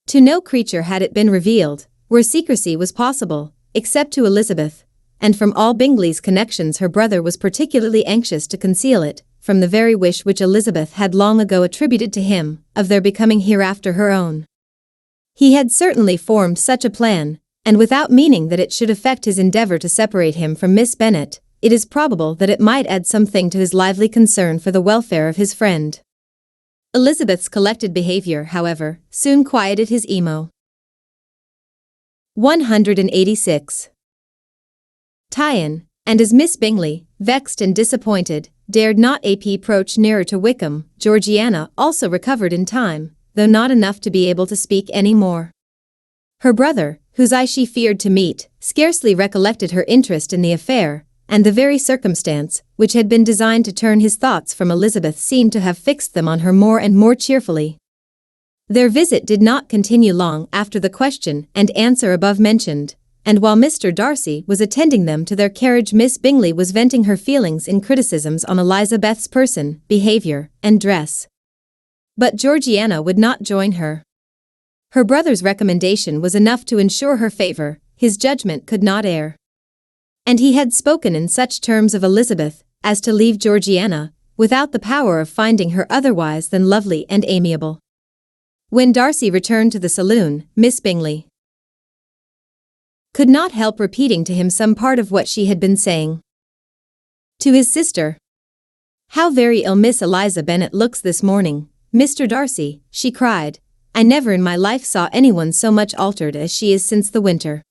To no creature had it been revealed, where secrecy was possible, except to Elizabeth, and from all Bingley's connections her brother was particularly anxious to conceal it, from the very wish which Elizabeth had long ago attributed to him, of their becoming hereafter her own. He had certainly formed such a plan, and without meaning that it should affect his endeavour to separate him from Miss Bennet, it is probable that it might add something to his lively concern for the welfare of his friend. Elizabeth's collected behaviour, however, soon quieted his emo. 186. Tyon, and as Miss Bingley, vexed and disappointed, dared not approach nearer to Wickham, Georgiana also recovered in time, though not enough to be able to speak any more. Her brother, whose eye she feared to meet, scarcely recollected her interest in the affair, and the very circumstance, which had been designed to turn his thoughts from Elizabeth, seemed to have fixed them on her more and more cheerfully. Their visit did not continue long after the question and answer above mentioned, and while Mr. Darcy was attending them to their carriage, Miss Bingley was venting her feelings in criticisms on Elizabeth's person, behaviour, and dress. But Georgiana would not join her. Her brother's recommendation was enough to ensure her favour, his judgment could not err. And he had spoken in such terms of Elizabeth as to leave Georgiana without the power of finding her otherwise than lovely and amiable. When Darcy returned to the saloon, Miss Bingley could not help repeating to him some part of what she had been saying to his sister. "How very ill Miss Eliza Bennet looks this morning, Mr. Darcy," she cried. "I never in my life saw anyone so much altered as she is since the winter.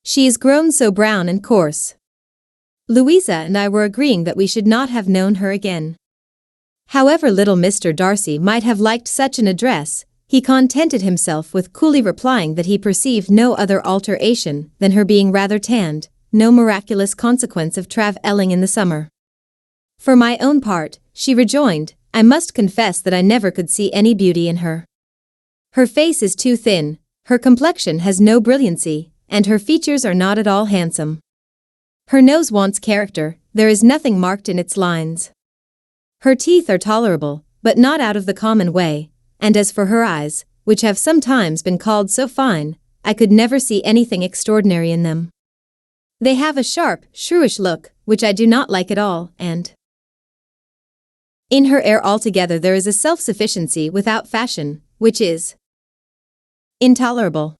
She is grown so brown and coarse. Louisa and I were agreeing that we should not have known her again." However little Mr. Darcy might have liked such an address, he contented himself with coolly replying that he perceived no other alteration than her being rather tanned, no miraculous consequence of travelling in the summer. "For my own part," she rejoined, "I must confess that I never could see any beauty in her. Her face is too thin, her complexion has no brilliancy, and her features are not at all handsome. Her nose wants character, there is nothing marked in its lines. Her teeth are tolerable, but not out of the common way, and as for her eyes, which have sometimes been called so fine, I could never see anything extraordinary in them. They have a sharp, shrewish look, which I do not like at all, and in her air altogether there is a self-sufficiency without fashion, which is intolerable."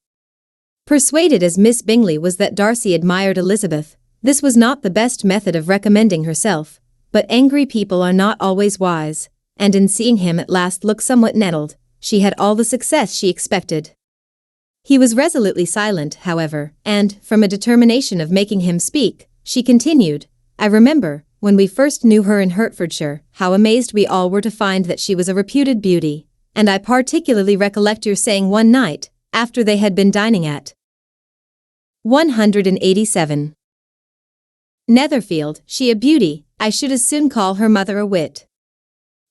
Persuaded as Miss Bingley was that Darcy admired Elizabeth, this was not the best method of recommending herself, but angry people are not always wise, and in seeing him at last look somewhat nettled, she had all the success she expected. He was resolutely silent, however, and, from a determination of making him speak, she continued, "I remember, when we first knew her in Hertfordshire, how amazed we all were to find that she was a reputed beauty, and I particularly recollect your saying one night, after they had been dining at 187. Netherfield, she a beauty, I should as soon call her mother a wit.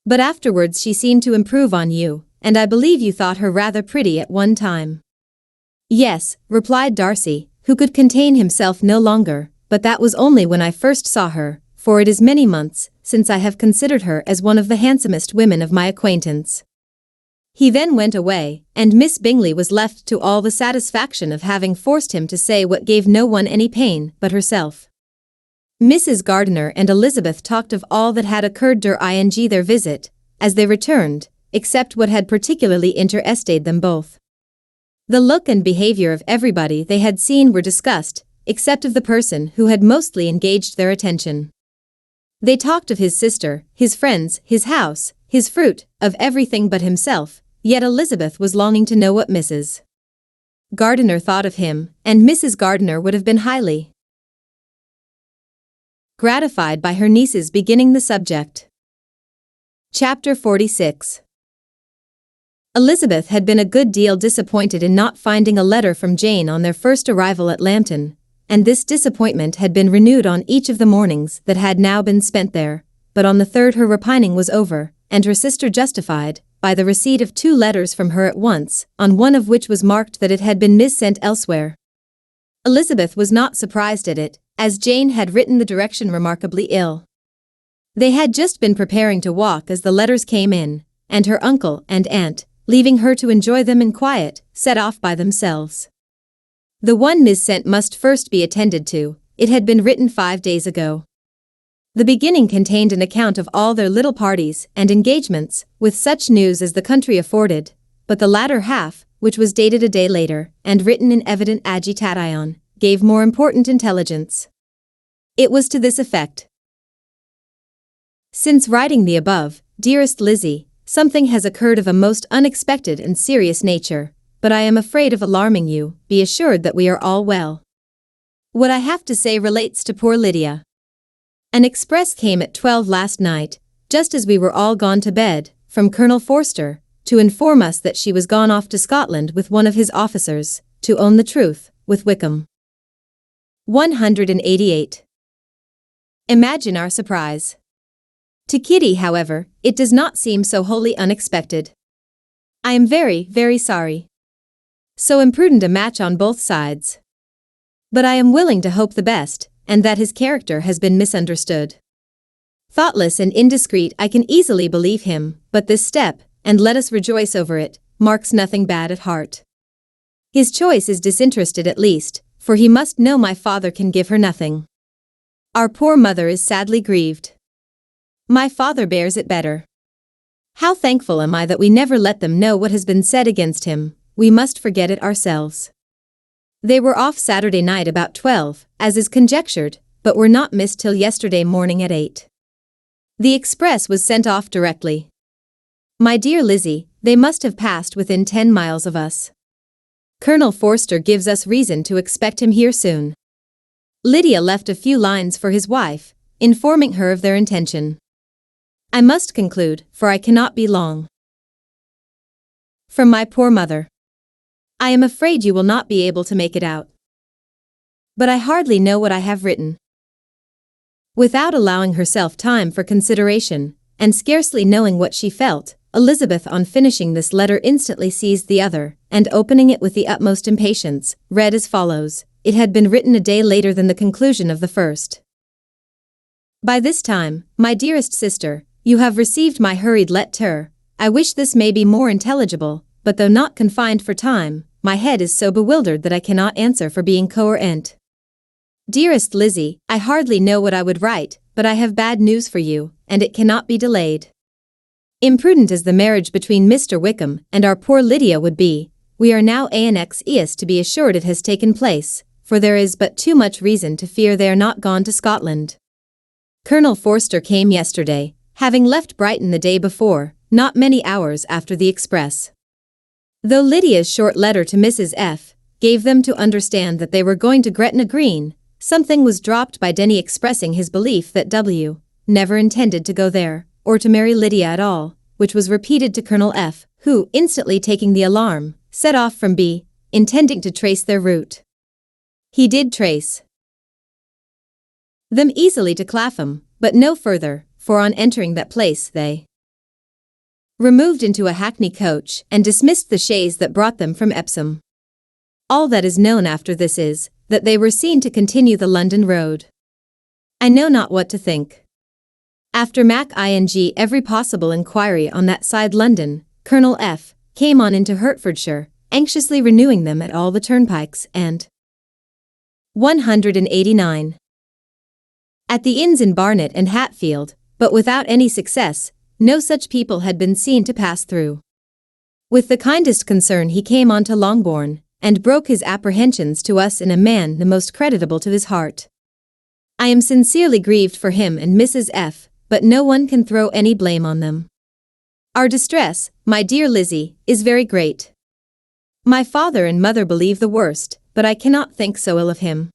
But afterwards she seemed to improve on you, and I believe you thought her rather pretty at one time." "Yes," replied Darcy, who could contain himself no longer, "but that was only when I first saw her, for it is many months since I have considered her as one of the handsomest women of my acquaintance." He then went away, and Miss Bingley was left to all the satisfaction of having forced him to say what gave no one any pain but herself. Mrs. Gardiner and Elizabeth talked of all that had occurred during their visit, as they returned, except what had particularly interested them both. The look and behaviour of everybody they had seen were discussed, except of the person who had mostly engaged their attention. They talked of his sister, his friends, his house, his fruit, of everything but himself, yet Elizabeth was longing to know what Mrs. Gardiner thought of him, and Mrs. Gardiner would have been highly gratified by her niece's beginning the subject. Chapter 46. Elizabeth had been a good deal disappointed in not finding a letter from Jane on their first arrival at Lambton, and this disappointment had been renewed on each of the mornings that had now been spent there, but on the third her repining was over, and her sister justified, by the receipt of 2 letters from her at once, on one of which was marked that it had been missent elsewhere. Elizabeth was not surprised at it, as Jane had written the direction remarkably ill. They had just been preparing to walk as the letters came in, and her uncle and aunt, leaving her to enjoy them in quiet, set off by themselves. The one Miss sent must first be attended to. It had been written 5 days ago. The beginning contained an account of all their little parties and engagements, with such news as the country afforded, but the latter half, which was dated a day later, and written in evident agitation, gave more important intelligence. It was to this effect. Since writing the above, dearest Lizzie, something has occurred of a most unexpected and serious nature, but I am afraid of alarming you. Be assured that we are all well. What I have to say relates to poor Lydia. An express came at 12 last night, just as we were all gone to bed, from Colonel Forster, to inform us that she was gone off to Scotland with one of his officers, to own the truth, with Wickham. 188. Imagine our surprise. To Kitty, however, it does not seem so wholly unexpected. I am very, very sorry. So imprudent a match on both sides. But I am willing to hope the best, and that his character has been misunderstood. Thoughtless and indiscreet, I can easily believe him, but this step, and let us rejoice over it, marks nothing bad at heart. His choice is disinterested at least, for he must know my father can give her nothing. Our poor mother is sadly grieved. My father bears it better. How thankful am I that we never let them know what has been said against him. We must forget it ourselves. They were off Saturday night about 12, as is conjectured, but were not missed till yesterday morning at 8. The express was sent off directly. My dear Lizzie, they must have passed within 10 miles of us. Colonel Forster gives us reason to expect him here soon. Lydia left a few lines for his wife, informing her of their intention. I must conclude, for I cannot be long. From my poor mother. I am afraid you will not be able to make it out. But I hardly know what I have written. Without allowing herself time for consideration, and scarcely knowing what she felt, Elizabeth on finishing this letter instantly seized the other, and opening it with the utmost impatience, read as follows. It had been written a day later than the conclusion of the first. By this time, my dearest sister, you have received my hurried letter. I wish this may be more intelligible, but though not confined for time, my head is so bewildered that I cannot answer for being coherent. Dearest Lizzie, I hardly know what I would write, but I have bad news for you, and it cannot be delayed. Imprudent as the marriage between Mr. Wickham and our poor Lydia would be, we are now anxious to be assured it has taken place, for there is but too much reason to fear they are not gone to Scotland. Colonel Forster came yesterday, having left Brighton the day before, not many hours after the express. Though Lydia's short letter to Mrs. F. gave them to understand that they were going to Gretna Green, something was dropped by Denny expressing his belief that W. never intended to go there, or to marry Lydia at all, which was repeated to Colonel F., who, instantly taking the alarm, set off from B., intending to trace their route. He did trace them easily to Clapham, but no further, for on entering that place they removed into a hackney coach and dismissed the chaise that brought them from Epsom. All that is known after this is, that they were seen to continue the London road. I know not what to think. After every possible inquiry on that side London, Colonel F. came on into Hertfordshire, anxiously renewing them at all the turnpikes and 189. At the inns in Barnet and Hatfield, but without any success. No such people had been seen to pass through. With the kindest concern he came on to Longbourn, and broke his apprehensions to us in a man the most creditable to his heart. I am sincerely grieved for him and Mrs. F., but no one can throw any blame on them. Our distress, my dear Lizzie, is very great. My father and mother believe the worst, but I cannot think so ill of him.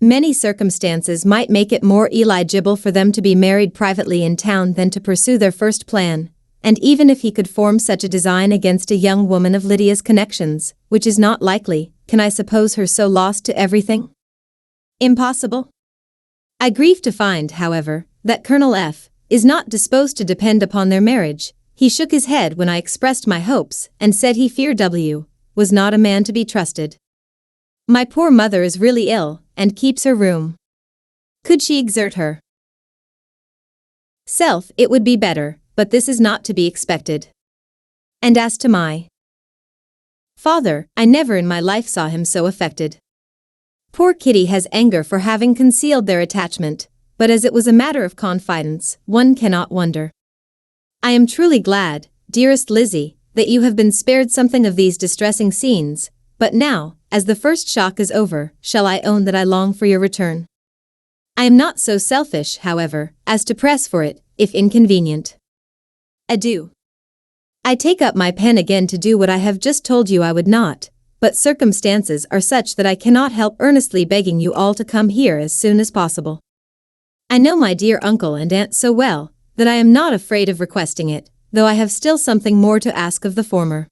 Many circumstances might make it more eligible for them to be married privately in town than to pursue their first plan, and even if he could form such a design against a young woman of Lydia's connections, which is not likely, can I suppose her so lost to everything? Impossible. I grieve to find, however, that Colonel F. is not disposed to depend upon their marriage. He shook his head when I expressed my hopes, and said he feared W. was not a man to be trusted. My poor mother is really ill, and keeps her room. Could she exert her self, it would be better, but this is not to be expected. And as to my father, I never in my life saw him so affected. Poor Kitty has anger for having concealed their attachment, but as it was a matter of confidence, one cannot wonder. I am truly glad, dearest Lizzie, that you have been spared something of these distressing scenes, but now, as the first shock is over, shall I own that I long for your return? I am not so selfish, however, as to press for it, if inconvenient. Adieu. I take up my pen again to do what I have just told you I would not, but circumstances are such that I cannot help earnestly begging you all to come here as soon as possible. I know my dear uncle and aunt so well, that I am not afraid of requesting it, though I have still something more to ask of the former.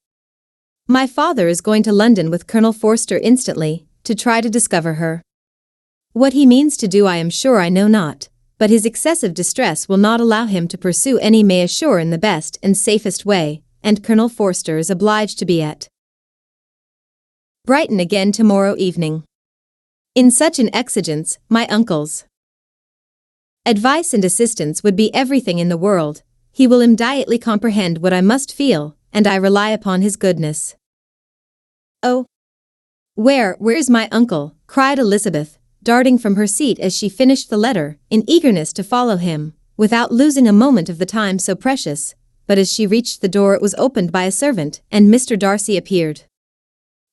My father is going to London with Colonel Forster instantly, to try to discover her. What he means to do I am sure I know not, but his excessive distress will not allow him to pursue any measure in the best and safest way, and Colonel Forster is obliged to be at Brighton again tomorrow evening. In such an exigence, my uncle's advice and assistance would be everything in the world. He will immediately comprehend what I must feel, and I rely upon his goodness. Oh! Where is my uncle? Cried Elizabeth, darting from her seat as she finished the letter, in eagerness to follow him, without losing a moment of the time so precious, but as she reached the door it was opened by a servant, and Mr. Darcy appeared.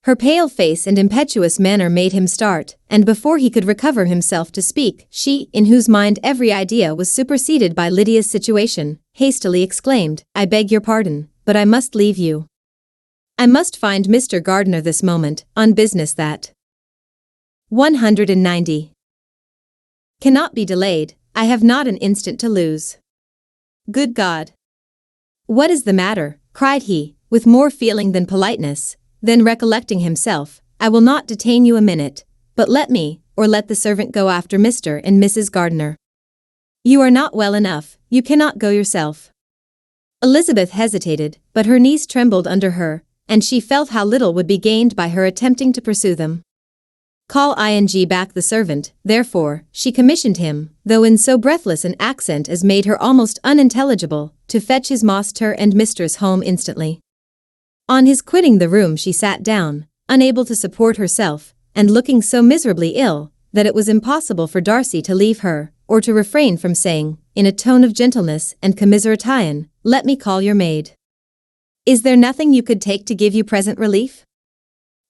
Her pale face and impetuous manner made him start, and before he could recover himself to speak, she, in whose mind every idea was superseded by Lydia's situation, hastily exclaimed, I beg your pardon, but I must leave you. I must find Mr. Gardiner this moment, on business that 190 cannot be delayed. I have not an instant to lose. Good God! What is the matter? Cried he, with more feeling than politeness. Then recollecting himself, I will not detain you a minute, but let me, or let the servant go after Mr. and Mrs. Gardiner. You are not well enough, you cannot go yourself. Elizabeth hesitated, but her knees trembled under her, and she felt how little would be gained by her attempting to pursue them. Call back the servant, therefore, she commissioned him, though in so breathless an accent as made her almost unintelligible, to fetch his master and mistress home instantly. On his quitting the room she sat down, unable to support herself, and looking so miserably ill, that it was impossible for Darcy to leave her, or to refrain from saying, in a tone of gentleness and commiseration, let me call your maid. Is there nothing you could take to give you present relief?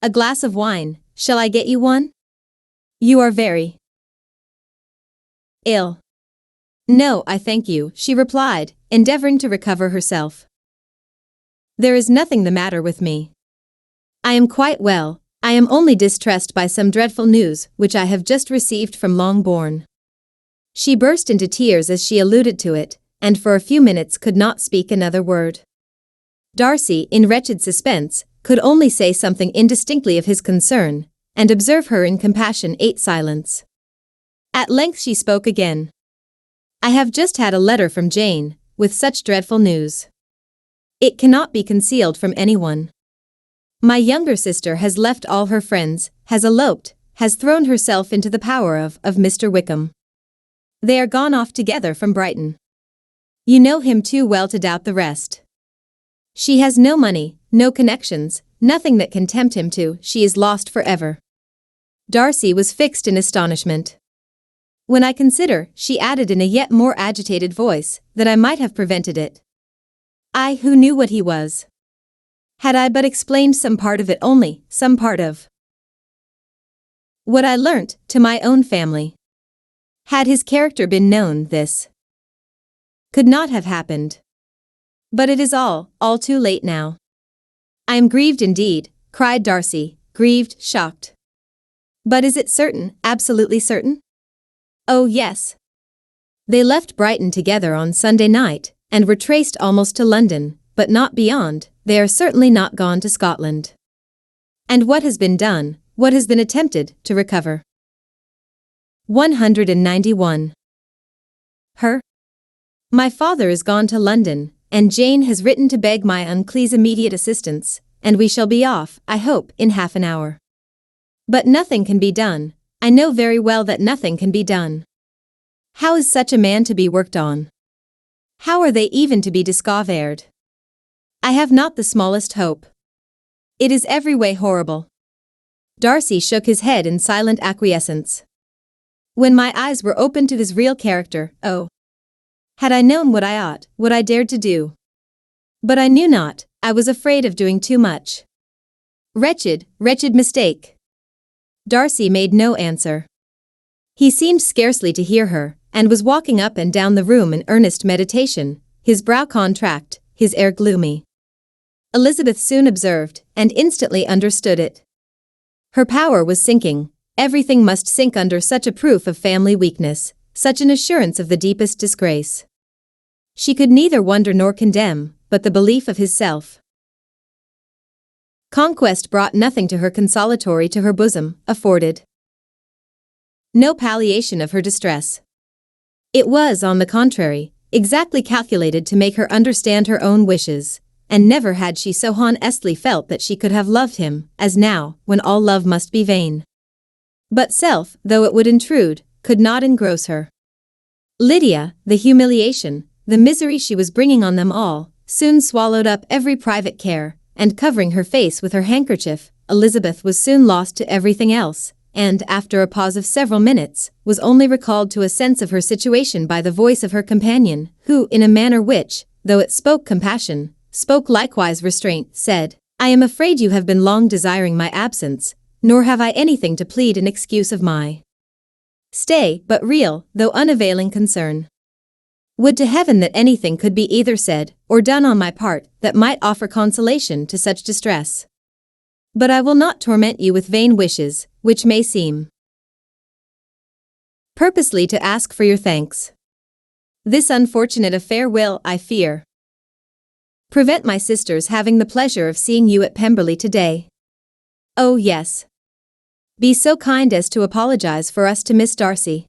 A glass of wine, shall I get you one? You are very ill. No, I thank you, she replied, endeavoring to recover herself. There is nothing the matter with me. I am quite well, I am only distressed by some dreadful news which I have just received from Longbourn. She burst into tears as she alluded to it, and for a few minutes could not speak another word. Darcy, in wretched suspense, could only say something indistinctly of his concern, and observe her in compassion ate silence. At length she spoke again. I have just had a letter from Jane, with such dreadful news. It cannot be concealed from anyone. My younger sister has left all her friends, has eloped, has thrown herself into the power of Mr. Wickham. They are gone off together from Brighton. You know him too well to doubt the rest. She has no money, no connections, nothing that can tempt him to, she is lost forever. Darcy was fixed in astonishment. When I consider, she added in a yet more agitated voice, that I might have prevented it. I who knew what he was. Had I but explained some part of it only, some part of what I learnt, to my own family. Had his character been known, this could not have happened. But it is all too late now. I am grieved indeed, cried Darcy, grieved, shocked. But is it certain, absolutely certain? Oh yes. They left Brighton together on Sunday night, and were traced almost to London, but not beyond. They are certainly not gone to Scotland. And what has been done, what has been attempted, to recover? 191. Her. My father is gone to London, and Jane has written to beg my uncle's immediate assistance, and we shall be off, I hope, in half an hour. But nothing can be done. I know very well that nothing can be done. How is such a man to be worked on? How are they even to be discovered? I have not the smallest hope. It is every way horrible. Darcy shook his head in silent acquiescence. When my eyes were opened to his real character, oh! Had I known what I ought, what I dared to do. But I knew not, I was afraid of doing too much. Wretched, wretched mistake. Darcy made no answer. He seemed scarcely to hear her, and was walking up and down the room in earnest meditation, his brow contract, his air gloomy. Elizabeth soon observed, and instantly understood it. Her power was sinking. Everything must sink under such a proof of family weakness, such an assurance of the deepest disgrace. She could neither wonder nor condemn, but the belief of his self. Conquest brought nothing to her consolatory to her bosom, afforded no palliation of her distress. It was, on the contrary, exactly calculated to make her understand her own wishes, and never had she so honestly felt that she could have loved him, as now, when all love must be vain. But self, though it would intrude, could not engross her. Lydia, the humiliation, the misery she was bringing on them all, soon swallowed up every private care, and covering her face with her handkerchief, Elizabeth was soon lost to everything else, and, after a pause of several minutes, was only recalled to a sense of her situation by the voice of her companion, who, in a manner which, though it spoke compassion, spoke likewise restraint, said, "I am afraid you have been long desiring my absence, nor have I anything to plead in excuse of my stay, but real, though unavailing concern. Would to heaven that anything could be either said, or done on my part, that might offer consolation to such distress. But I will not torment you with vain wishes, which may seem purposely to ask for your thanks. This unfortunate affair will, I fear, prevent my sisters having the pleasure of seeing you at Pemberley today. Oh yes. Be so kind as to apologize for us to Miss Darcy.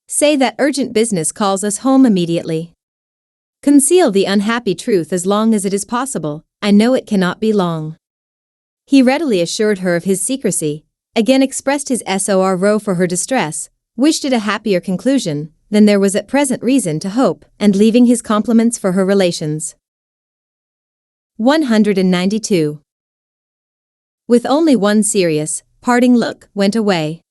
Say that urgent business calls us home immediately. Conceal the unhappy truth as long as it is possible, I know it cannot be long." He readily assured her of his secrecy, again expressed his sorrow for her distress, wished it a happier conclusion than there was at present reason to hope, and leaving his compliments for her relations. 192. With only one serious, parting look, went away.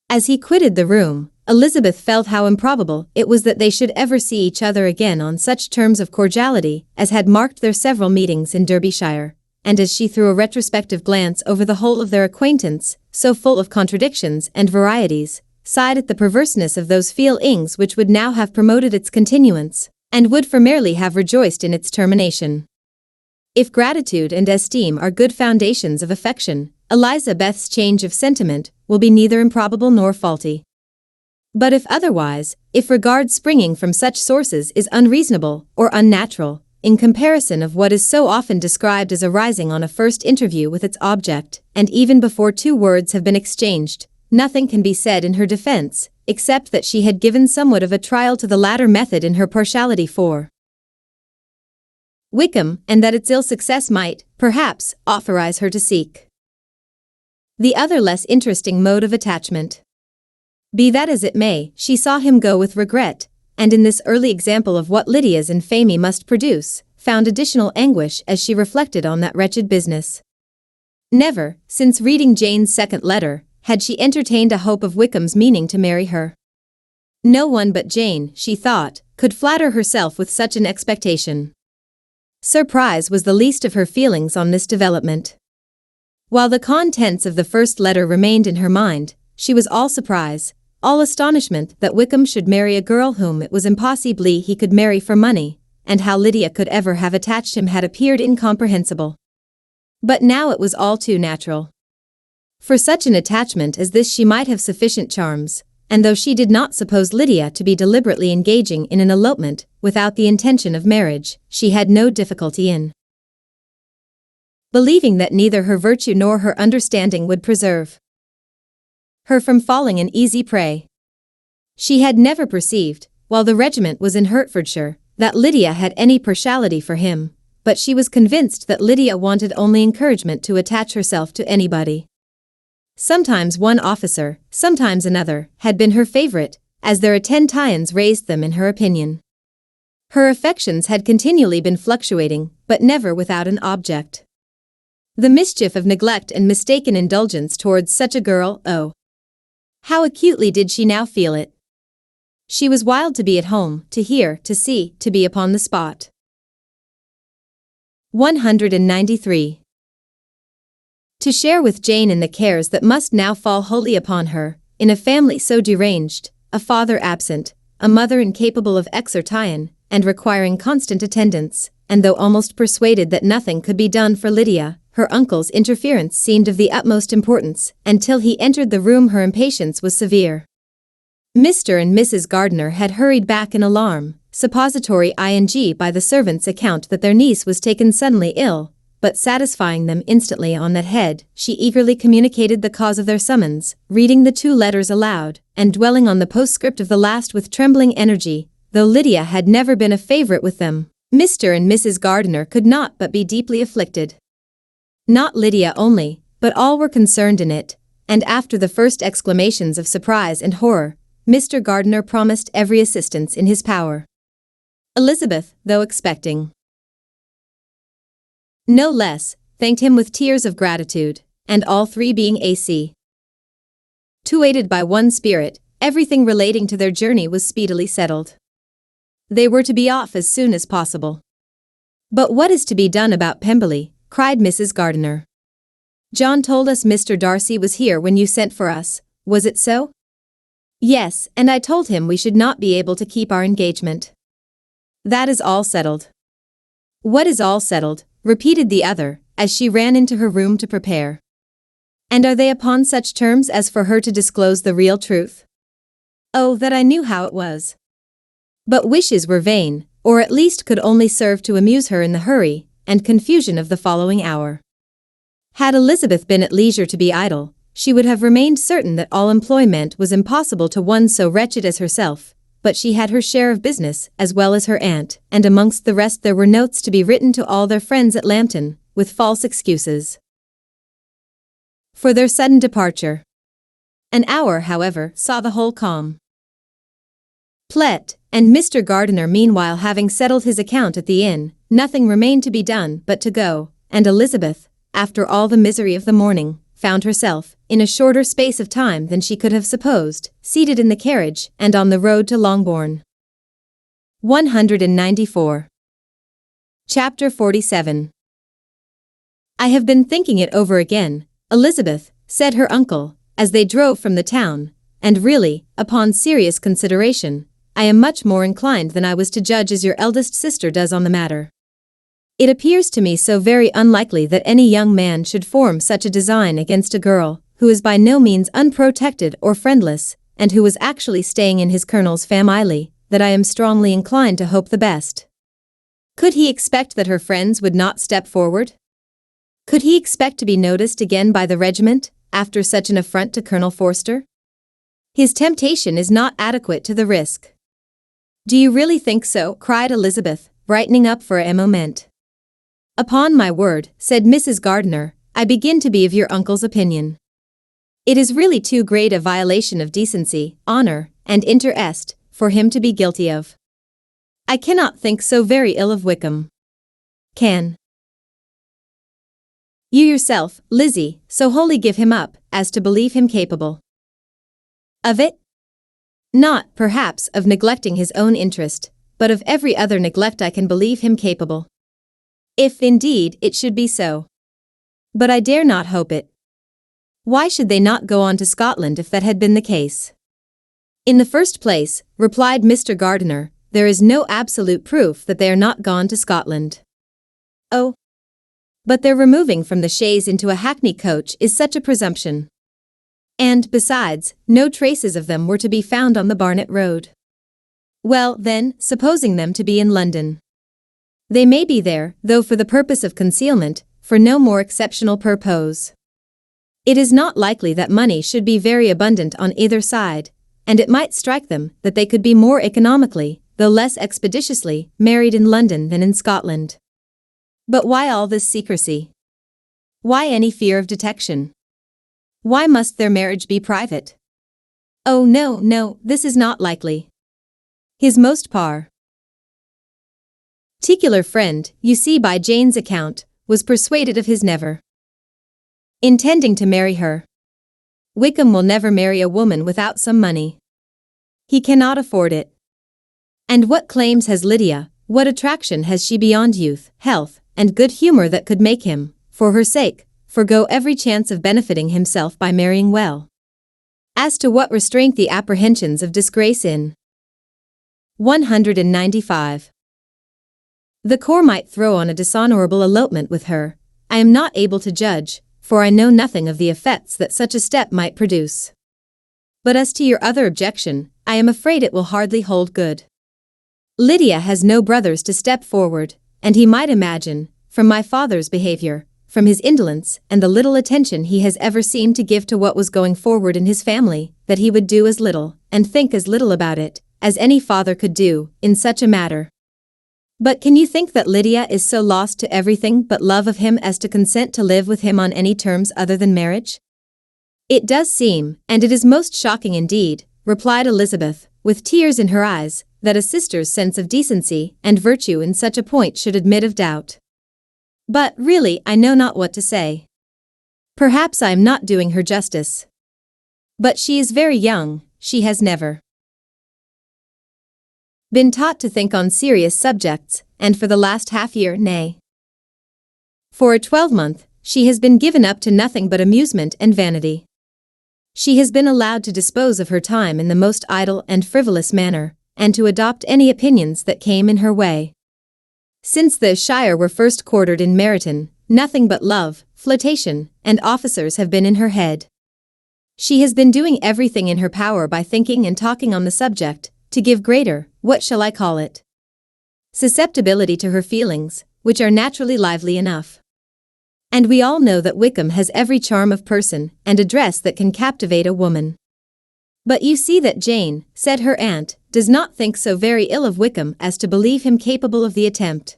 As he quitted the room, Elizabeth felt how improbable it was that they should ever see each other again on such terms of cordiality as had marked their several meetings in Derbyshire, and as she threw a retrospective glance over the whole of their acquaintance, so full of contradictions and varieties, sighed at the perverseness of those feelings which would now have promoted its continuance, and would formerly have rejoiced in its termination. If gratitude and esteem are good foundations of affection, Elizabeth's change of sentiment will be neither improbable nor faulty. But if otherwise, if regard springing from such sources is unreasonable or unnatural, in comparison of what is so often described as arising on a first interview with its object, and even before two words have been exchanged, nothing can be said in her defense, except that she had given somewhat of a trial to the latter method in her partiality for Wickham, and that its ill success might, perhaps, authorize her to seek the other less interesting mode of attachment. Be that as it may, she saw him go with regret, and in this early example of what Lydia's infamy must produce, found additional anguish as she reflected on that wretched business. Never, since reading Jane's second letter, had she entertained a hope of Wickham's meaning to marry her. No one but Jane, she thought, could flatter herself with such an expectation. Surprise was the least of her feelings on this development. While the contents of the first letter remained in her mind, she was all surprise, all astonishment that Wickham should marry a girl whom it was impossible he could marry for money, and how Lydia could ever have attached him had appeared incomprehensible. But now it was all too natural. For such an attachment as this she might have sufficient charms, and though she did not suppose Lydia to be deliberately engaging in an elopement without the intention of marriage, she had no difficulty in believing that neither her virtue nor her understanding would preserve her from falling an easy prey. She had never perceived, while the regiment was in Hertfordshire, that Lydia had any partiality for him, but she was convinced that Lydia wanted only encouragement to attach herself to anybody. Sometimes one officer, sometimes another, had been her favorite, as their attentions raised them in her opinion. Her affections had continually been fluctuating, but never without an object. The mischief of neglect and mistaken indulgence towards such a girl, oh! How acutely did she now feel it! She was wild to be at home, to hear, to see, to be upon the spot. 193. To share with Jane in the cares that must now fall wholly upon her, in a family so deranged, a father absent, a mother incapable of exertion, and requiring constant attendance, and though almost persuaded that nothing could be done for Lydia, her uncle's interference seemed of the utmost importance, and till he entered the room her impatience was severe. Mr. and Mrs. Gardiner had hurried back in alarm, suppository ing by the servant's account that their niece was taken suddenly ill, but satisfying them instantly on that head, she eagerly communicated the cause of their summons, reading the 2 letters aloud, and dwelling on the postscript of the last with trembling energy. Though Lydia had never been a favorite with them, Mr. and Mrs. Gardiner could not but be deeply afflicted. Not Lydia only, but all were concerned in it, and after the first exclamations of surprise and horror, Mr. Gardiner promised every assistance in his power. Elizabeth, though expecting no less, thanked him with tears of gratitude, and all 3 being A.C. 2 aided by one spirit, everything relating to their journey was speedily settled. They were to be off as soon as possible. "But what is to be done about Pemberley?" cried Mrs. Gardiner. "John told us Mr. Darcy was here when you sent for us, was it so?" "Yes, and I told him we should not be able to keep our engagement." "That is all settled." "What is all settled?" repeated the other, as she ran into her room to prepare. "And are they upon such terms as for her to disclose the real truth?" "Oh, that I knew how it was." But wishes were vain, or at least could only serve to amuse her in the hurry and confusion of the following hour. Had Elizabeth been at leisure to be idle, she would have remained certain that all employment was impossible to one so wretched as herself, but she had her share of business as well as her aunt, and amongst the rest there were notes to be written to all their friends at Lambton, with false excuses for their sudden departure. An hour, however, saw the whole calm. Plett, and Mr. Gardiner meanwhile having settled his account at the inn, nothing remained to be done but to go, and Elizabeth, after all the misery of the morning, found herself, in a shorter space of time than she could have supposed, seated in the carriage and on the road to Longbourn. 194. Chapter 47. "I have been thinking it over again, Elizabeth," said her uncle, as they drove from the town, "and really, upon serious consideration, I am much more inclined than I was to judge as your eldest sister does on the matter. It appears to me so very unlikely that any young man should form such a design against a girl, who is by no means unprotected or friendless, and who was actually staying in his colonel's family, that I am strongly inclined to hope the best. Could he expect that her friends would not step forward? Could he expect to be noticed again by the regiment, after such an affront to Colonel Forster? His temptation is not adequate to the risk." "Do you really think so?" cried Elizabeth, brightening up for a moment. "Upon my word," said Mrs. Gardiner, "I begin to be of your uncle's opinion. It is really too great a violation of decency, honor, and interest, for him to be guilty of. I cannot think so very ill of Wickham. Can you yourself, Lizzie, so wholly give him up, as to believe him capable of it? Not, perhaps, of neglecting his own interest, but of every other neglect I can believe him capable. If, indeed, it should be so. But I dare not hope it. Why should they not go on to Scotland if that had been the case?" "In the first place," replied Mr. Gardiner, "there is no absolute proof that they are not gone to Scotland." "Oh, but their removing from the chaise into a hackney coach is such a presumption. And, besides, no traces of them were to be found on the Barnet road." "Well, then, supposing them to be in London. They may be there, though for the purpose of concealment, for no more exceptional purpose. It is not likely that money should be very abundant on either side, and it might strike them that they could be more economically, though less expeditiously, married in London than in Scotland. But why all this secrecy? Why any fear of detection? Why must their marriage be private? Oh no, no, this is not likely. His most particular friend, you see by Jane's account, was persuaded of his never intending to marry her. Wickham will never marry a woman without some money. He cannot afford it. And what claims has Lydia, what attraction has she beyond youth, health, and good humor that could make him, for her sake, forego every chance of benefiting himself by marrying well? As to what restraint the apprehensions of disgrace in 195. The court might throw on a dishonorable elopement with her, I am not able to judge, for I know nothing of the effects that such a step might produce. But as to your other objection, I am afraid it will hardly hold good. Lydia has no brothers to step forward, and he might imagine, from my father's behavior, from his indolence and the little attention he has ever seemed to give to what was going forward in his family, that he would do as little, and think as little about it, as any father could do, in such a matter. But can you think that Lydia is so lost to everything but love of him as to consent to live with him on any terms other than marriage? It does seem, and it is most shocking indeed, replied Elizabeth, with tears in her eyes, that a sister's sense of decency and virtue in such a point should admit of doubt. But, really, I know not what to say. Perhaps I am not doing her justice. But she is very young, she has never been taught to think on serious subjects, and for the last half-year, nay, for a 12-month, she has been given up to nothing but amusement and vanity. She has been allowed to dispose of her time in the most idle and frivolous manner, and to adopt any opinions that came in her way. Since the Shire were first quartered in Meryton, nothing but love, flirtation, and officers have been in her head. She has been doing everything in her power by thinking and talking on the subject, to give greater, what shall I call it, susceptibility to her feelings, which are naturally lively enough. And we all know that Wickham has every charm of person and address that can captivate a woman. But you see that Jane, said her aunt, does not think so very ill of Wickham as to believe him capable of the attempt.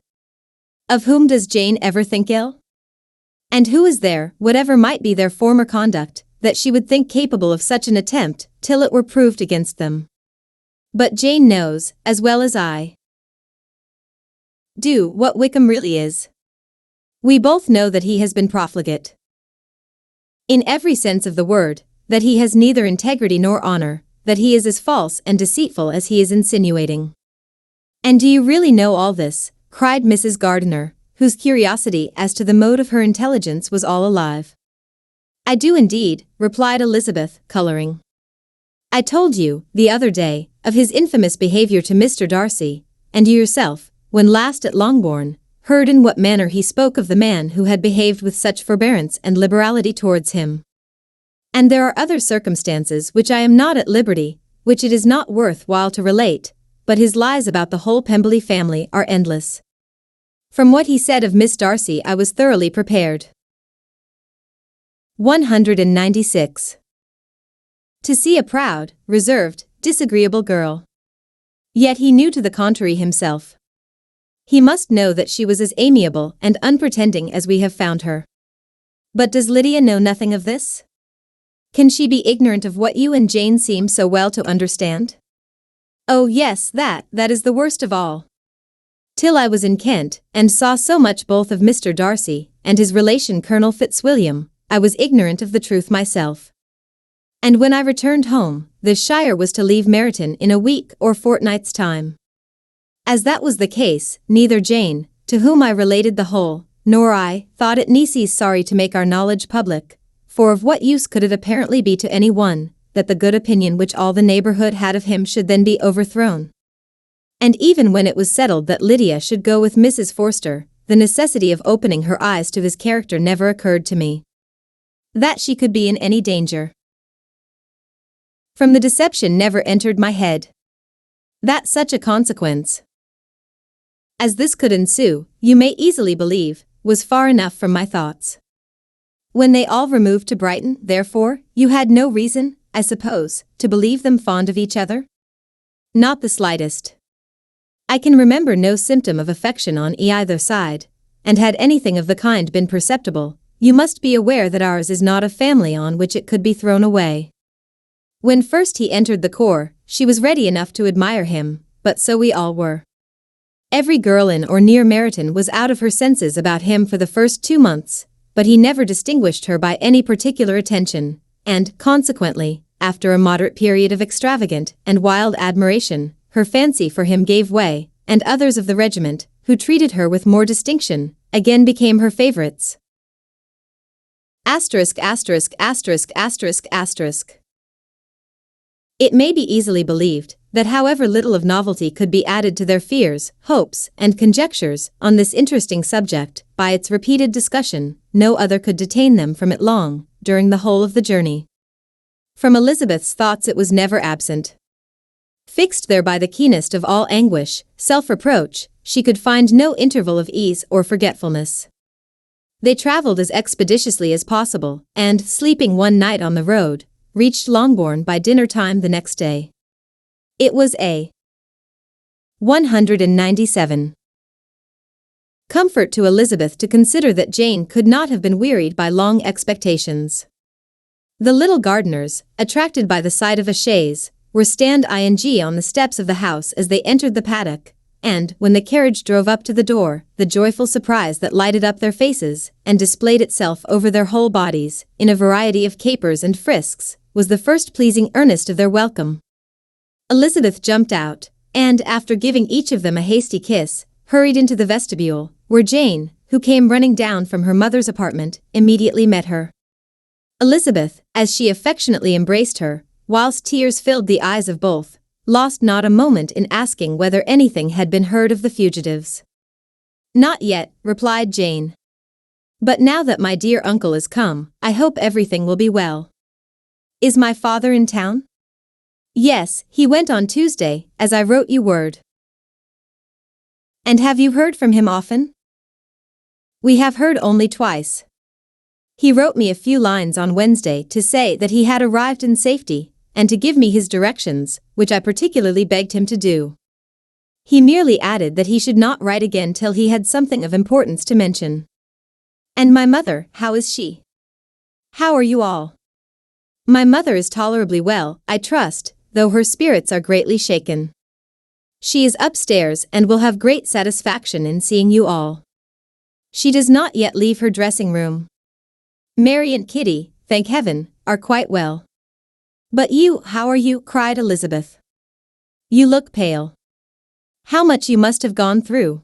Of whom does Jane ever think ill? And who is there, whatever might be their former conduct, that she would think capable of such an attempt, till it were proved against them? But Jane knows, as well as I do, what Wickham really is. We both know that he has been profligate. In every sense of the word, that he has neither integrity nor honor, that he is as false and deceitful as he is insinuating. And do you really know all this? Cried Mrs. Gardiner, whose curiosity as to the mode of her intelligence was all alive. I do indeed, replied Elizabeth, coloring. I told you, the other day, of his infamous behavior to Mr. Darcy, and you yourself, when last at Longbourn, heard in what manner he spoke of the man who had behaved with such forbearance and liberality towards him. And there are other circumstances which I am not at liberty, which it is not worth while to relate, but his lies about the whole Pemberley family are endless. From what he said of Miss Darcy I was thoroughly prepared. 196. To see a proud, reserved, disagreeable girl. Yet he knew to the contrary himself. He must know that she was as amiable and unpretending as we have found her. But does Lydia know nothing of this? Can she be ignorant of what you and Jane seem so well to understand? Oh yes, that is the worst of all. Till I was in Kent, and saw so much both of Mr. Darcy and his relation Colonel Fitzwilliam, I was ignorant of the truth myself. And when I returned home, the Shire was to leave Meryton in a week or fortnight's time. As that was the case, neither Jane, to whom I related the whole, nor I, thought it necessary to make our knowledge public, for of what use could it apparently be to any one, that the good opinion which all the neighborhood had of him should then be overthrown? And even when it was settled that Lydia should go with Mrs. Forster, the necessity of opening her eyes to his character never occurred to me. That she could be in any danger from the deception never entered my head. That such a consequence as this could ensue, you may easily believe, was far enough from my thoughts. When they all removed to Brighton, therefore, you had no reason, I suppose, to believe them fond of each other? Not the slightest. I can remember no symptom of affection on either side, and had anything of the kind been perceptible, you must be aware that ours is not a family on which it could be thrown away. When first he entered the corps, she was ready enough to admire him, but so we all were. Every girl in or near Meryton was out of her senses about him for the first 2 months, but he never distinguished her by any particular attention, and, consequently, after a moderate period of extravagant and wild admiration, her fancy for him gave way, and others of the regiment, who treated her with more distinction, again became her favorites. Asterisk asterisk asterisk asterisk asterisk. It may be easily believed that however little of novelty could be added to their fears, hopes, and conjectures on this interesting subject by its repeated discussion, no other could detain them from it long, during the whole of the journey. From Elizabeth's thoughts it was never absent. Fixed there by the keenest of all anguish, self-reproach, she could find no interval of ease or forgetfulness. They traveled as expeditiously as possible, and, sleeping one night on the road, reached Longbourn by dinner time the next day. It was a 197. Comfort to Elizabeth to consider that Jane could not have been wearied by long expectations. The little Gardiners, attracted by the sight of a chaise, were stand-ing on the steps of the house as they entered the paddock, and, when the carriage drove up to the door, the joyful surprise that lighted up their faces and displayed itself over their whole bodies, in a variety of capers and frisks, was the first pleasing earnest of their welcome. Elizabeth jumped out, and, after giving each of them a hasty kiss, hurried into the vestibule, where Jane, who came running down from her mother's apartment, immediately met her. Elizabeth, as she affectionately embraced her, whilst tears filled the eyes of both, lost not a moment in asking whether anything had been heard of the fugitives. "Not yet," replied Jane. "But now that my dear uncle is come, I hope everything will be well." "Is my father in town?" "Yes, he went on Tuesday, as I wrote you word." "And have you heard from him often?" "We have heard only twice. He wrote me a few lines on Wednesday to say that he had arrived in safety, and to give me his directions, which I particularly begged him to do. He merely added that he should not write again till he had something of importance to mention." "And my mother, how is she? How are you all?" "My mother is tolerably well, I trust, though her spirits are greatly shaken. She is upstairs and will have great satisfaction in seeing you all. She does not yet leave her dressing room. Mary and Kitty, thank heaven, are quite well." "But you, how are you?" cried Elizabeth. "You look pale. How much you must have gone through."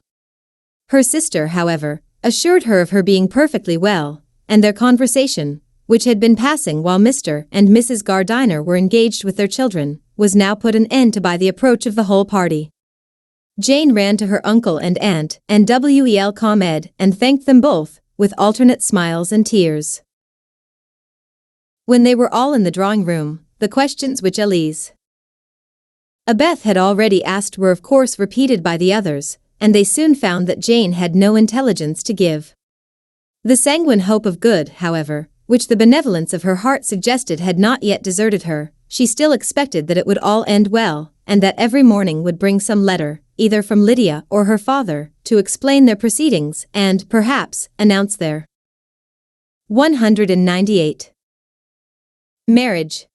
Her sister, however, assured her of her being perfectly well, and their conversation, which had been passing while Mr. and Mrs. Gardiner were engaged with their children, was now put an end to by the approach of the whole party. Jane ran to her uncle and aunt, and Wel Comed, and thanked them both, with alternate smiles and tears. When they were all in the drawing-room, the questions which Elizabeth had already asked were of course repeated by the others, and they soon found that Jane had no intelligence to give. The sanguine hope of good, however, which the benevolence of her heart suggested had not yet deserted her. She still expected that it would all end well, and that every morning would bring some letter, either from Lydia or her father, to explain their proceedings and, perhaps, announce their 198. Marriage.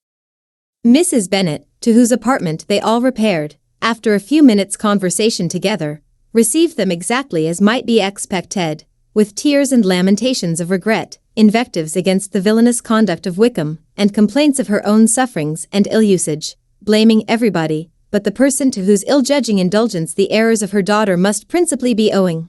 Mrs. Bennet, to whose apartment they all repaired, after a few minutes' conversation together, received them exactly as might be expected, with tears and lamentations of regret, invectives against the villainous conduct of Wickham, and complaints of her own sufferings and ill-usage, blaming everybody but the person to whose ill-judging indulgence the errors of her daughter must principally be owing.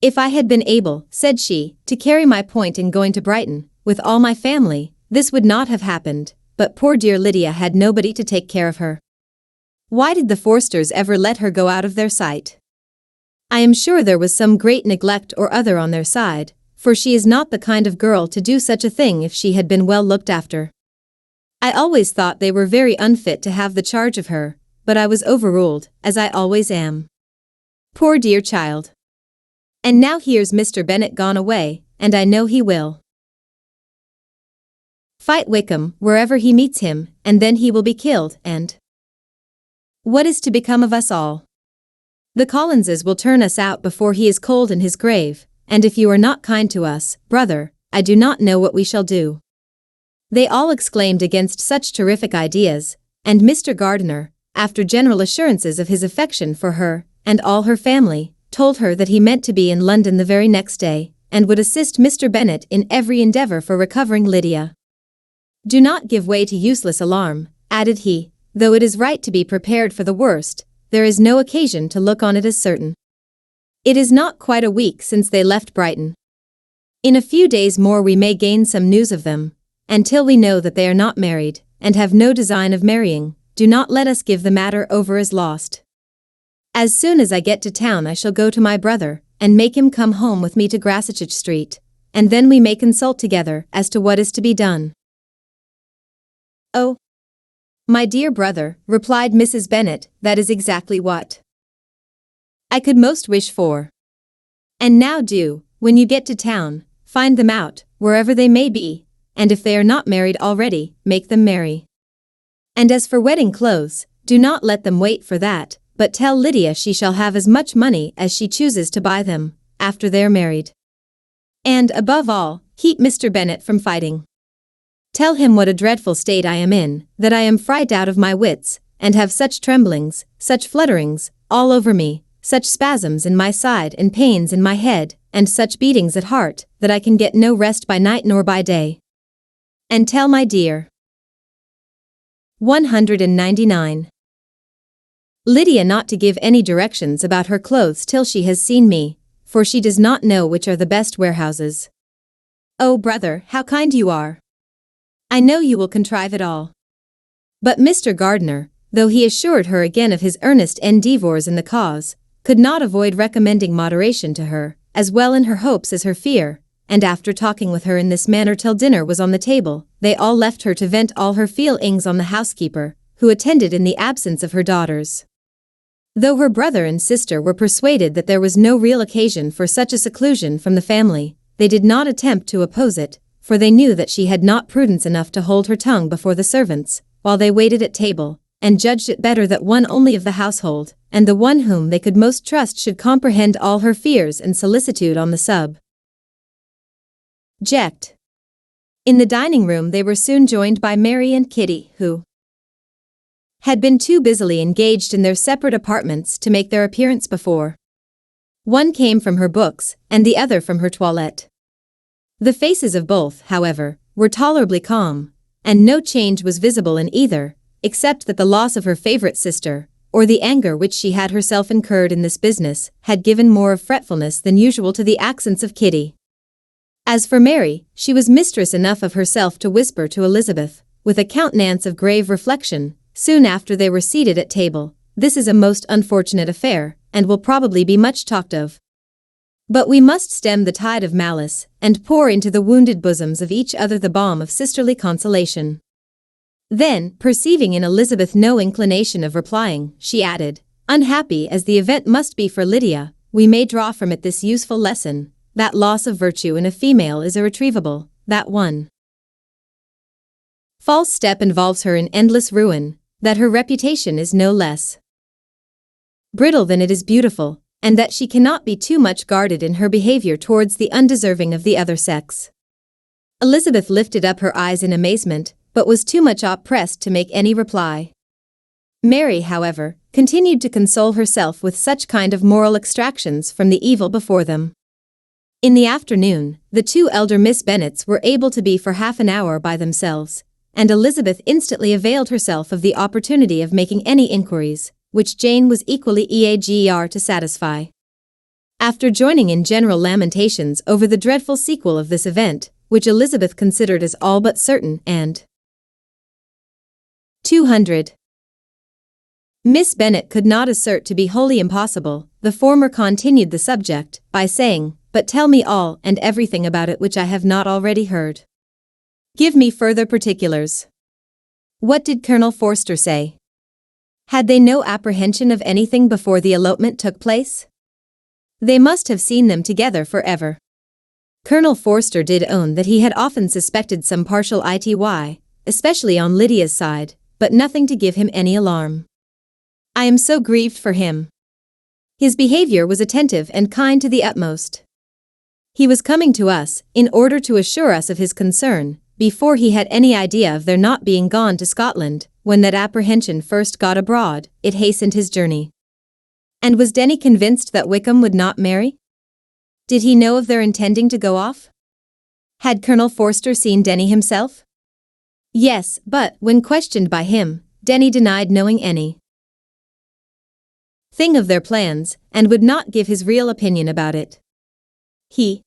"If I had been able," said she, "to carry my point in going to Brighton, with all my family, this would not have happened, but poor dear Lydia had nobody to take care of her. Why did the Forsters ever let her go out of their sight? I am sure there was some great neglect or other on their side, for she is not the kind of girl to do such a thing if she had been well looked after. I always thought they were very unfit to have the charge of her, but I was overruled, as I always am. Poor dear child. And now here's Mr. Bennet gone away, and I know he will fight Wickham wherever he meets him, and then he will be killed, and what is to become of us all? The Collinses will turn us out before he is cold in his grave, and if you are not kind to us, brother, I do not know what we shall do." They all exclaimed against such terrific ideas, and Mr. Gardiner, after general assurances of his affection for her and all her family, told her that he meant to be in London the very next day, and would assist Mr. Bennet in every endeavour for recovering Lydia. "Do not give way to useless alarm," added he, "though it is right to be prepared for the worst, there is no occasion to look on it as certain. It is not quite a week since they left Brighton. In a few days more we may gain some news of them, and till we know that they are not married, and have no design of marrying, do not let us give the matter over as lost. As soon as I get to town I shall go to my brother, and make him come home with me to Gracechurch Street, and then we may consult together as to what is to be done." "Oh, my dear brother," replied Mrs. Bennet, "that is exactly what I could most wish for. And now do, when you get to town, find them out, wherever they may be, and if they are not married already, make them marry. And as for wedding clothes, do not let them wait for that, but tell Lydia she shall have as much money as she chooses to buy them, after they're married. And, above all, keep Mr. Bennet from fighting. Tell him what a dreadful state I am in, that I am frightened out of my wits, and have such tremblings, such flutterings, all over me, such spasms in my side and pains in my head, and such beatings at heart, that I can get no rest by night nor by day. And tell my dear 199. Lydia not to give any directions about her clothes till she has seen me, for she does not know which are the best warehouses. Oh, brother, how kind you are! I know you will contrive it all." But Mr. Gardiner, though he assured her again of his earnest endeavours in the cause, could not avoid recommending moderation to her, as well in her hopes as her fear, and after talking with her in this manner till dinner was on the table, they all left her to vent all her feelings on the housekeeper, who attended in the absence of her daughters. Though her brother and sister were persuaded that there was no real occasion for such a seclusion from the family, they did not attempt to oppose it, for they knew that she had not prudence enough to hold her tongue before the servants, while they waited at table, and judged it better that one only of the household, and the one whom they could most trust, should comprehend all her fears and solicitude on the subject. In the dining-room they were soon joined by Mary and Kitty, who had been too busily engaged in their separate apartments to make their appearance before. One came from her books, and the other from her toilette. The faces of both, however, were tolerably calm, and no change was visible in either, except that the loss of her favourite sister, or the anger which she had herself incurred in this business, had given more of fretfulness than usual to the accents of Kitty. As for Mary, she was mistress enough of herself to whisper to Elizabeth, with a countenance of grave reflection, soon after they were seated at table, "This is a most unfortunate affair, and will probably be much talked of. But we must stem the tide of malice, and pour into the wounded bosoms of each other the balm of sisterly consolation." Then, perceiving in Elizabeth no inclination of replying, she added, "Unhappy as the event must be for Lydia, we may draw from it this useful lesson, that loss of virtue in a female is irretrievable, that one false step involves her in endless ruin, that her reputation is no less brittle than it is beautiful, and that she cannot be too much guarded in her behavior towards the undeserving of the other sex." Elizabeth lifted up her eyes in amazement, but was too much oppressed to make any reply. Mary, however, continued to console herself with such kind of moral extractions from the evil before them. In the afternoon, the two elder Miss Bennets were able to be for half an hour by themselves, and Elizabeth instantly availed herself of the opportunity of making any inquiries, which Jane was equally eager to satisfy. After joining in general lamentations over the dreadful sequel of this event, which Elizabeth considered as all but certain, and 200. Miss Bennet could not assert to be wholly impossible, the former continued the subject, by saying, "But tell me all and everything about it which I have not already heard. Give me further particulars. What did Colonel Forster say? Had they no apprehension of anything before the elopement took place? They must have seen them together forever." Colonel Forster did own that he had often suspected some partial ity, especially on Lydia's side, but nothing to give him any alarm. "I am so grieved for him. His behaviour was attentive and kind to the utmost. He was coming to us, in order to assure us of his concern, before he had any idea of their not being gone to Scotland. When that apprehension first got abroad, it hastened his journey. And was Denny convinced that Wickham would not marry? Did he know of their intending to go off? Had Colonel Forster seen Denny himself? Yes, but, when questioned by him, Denny denied knowing any thing of their plans, and would not give his real opinion about it. He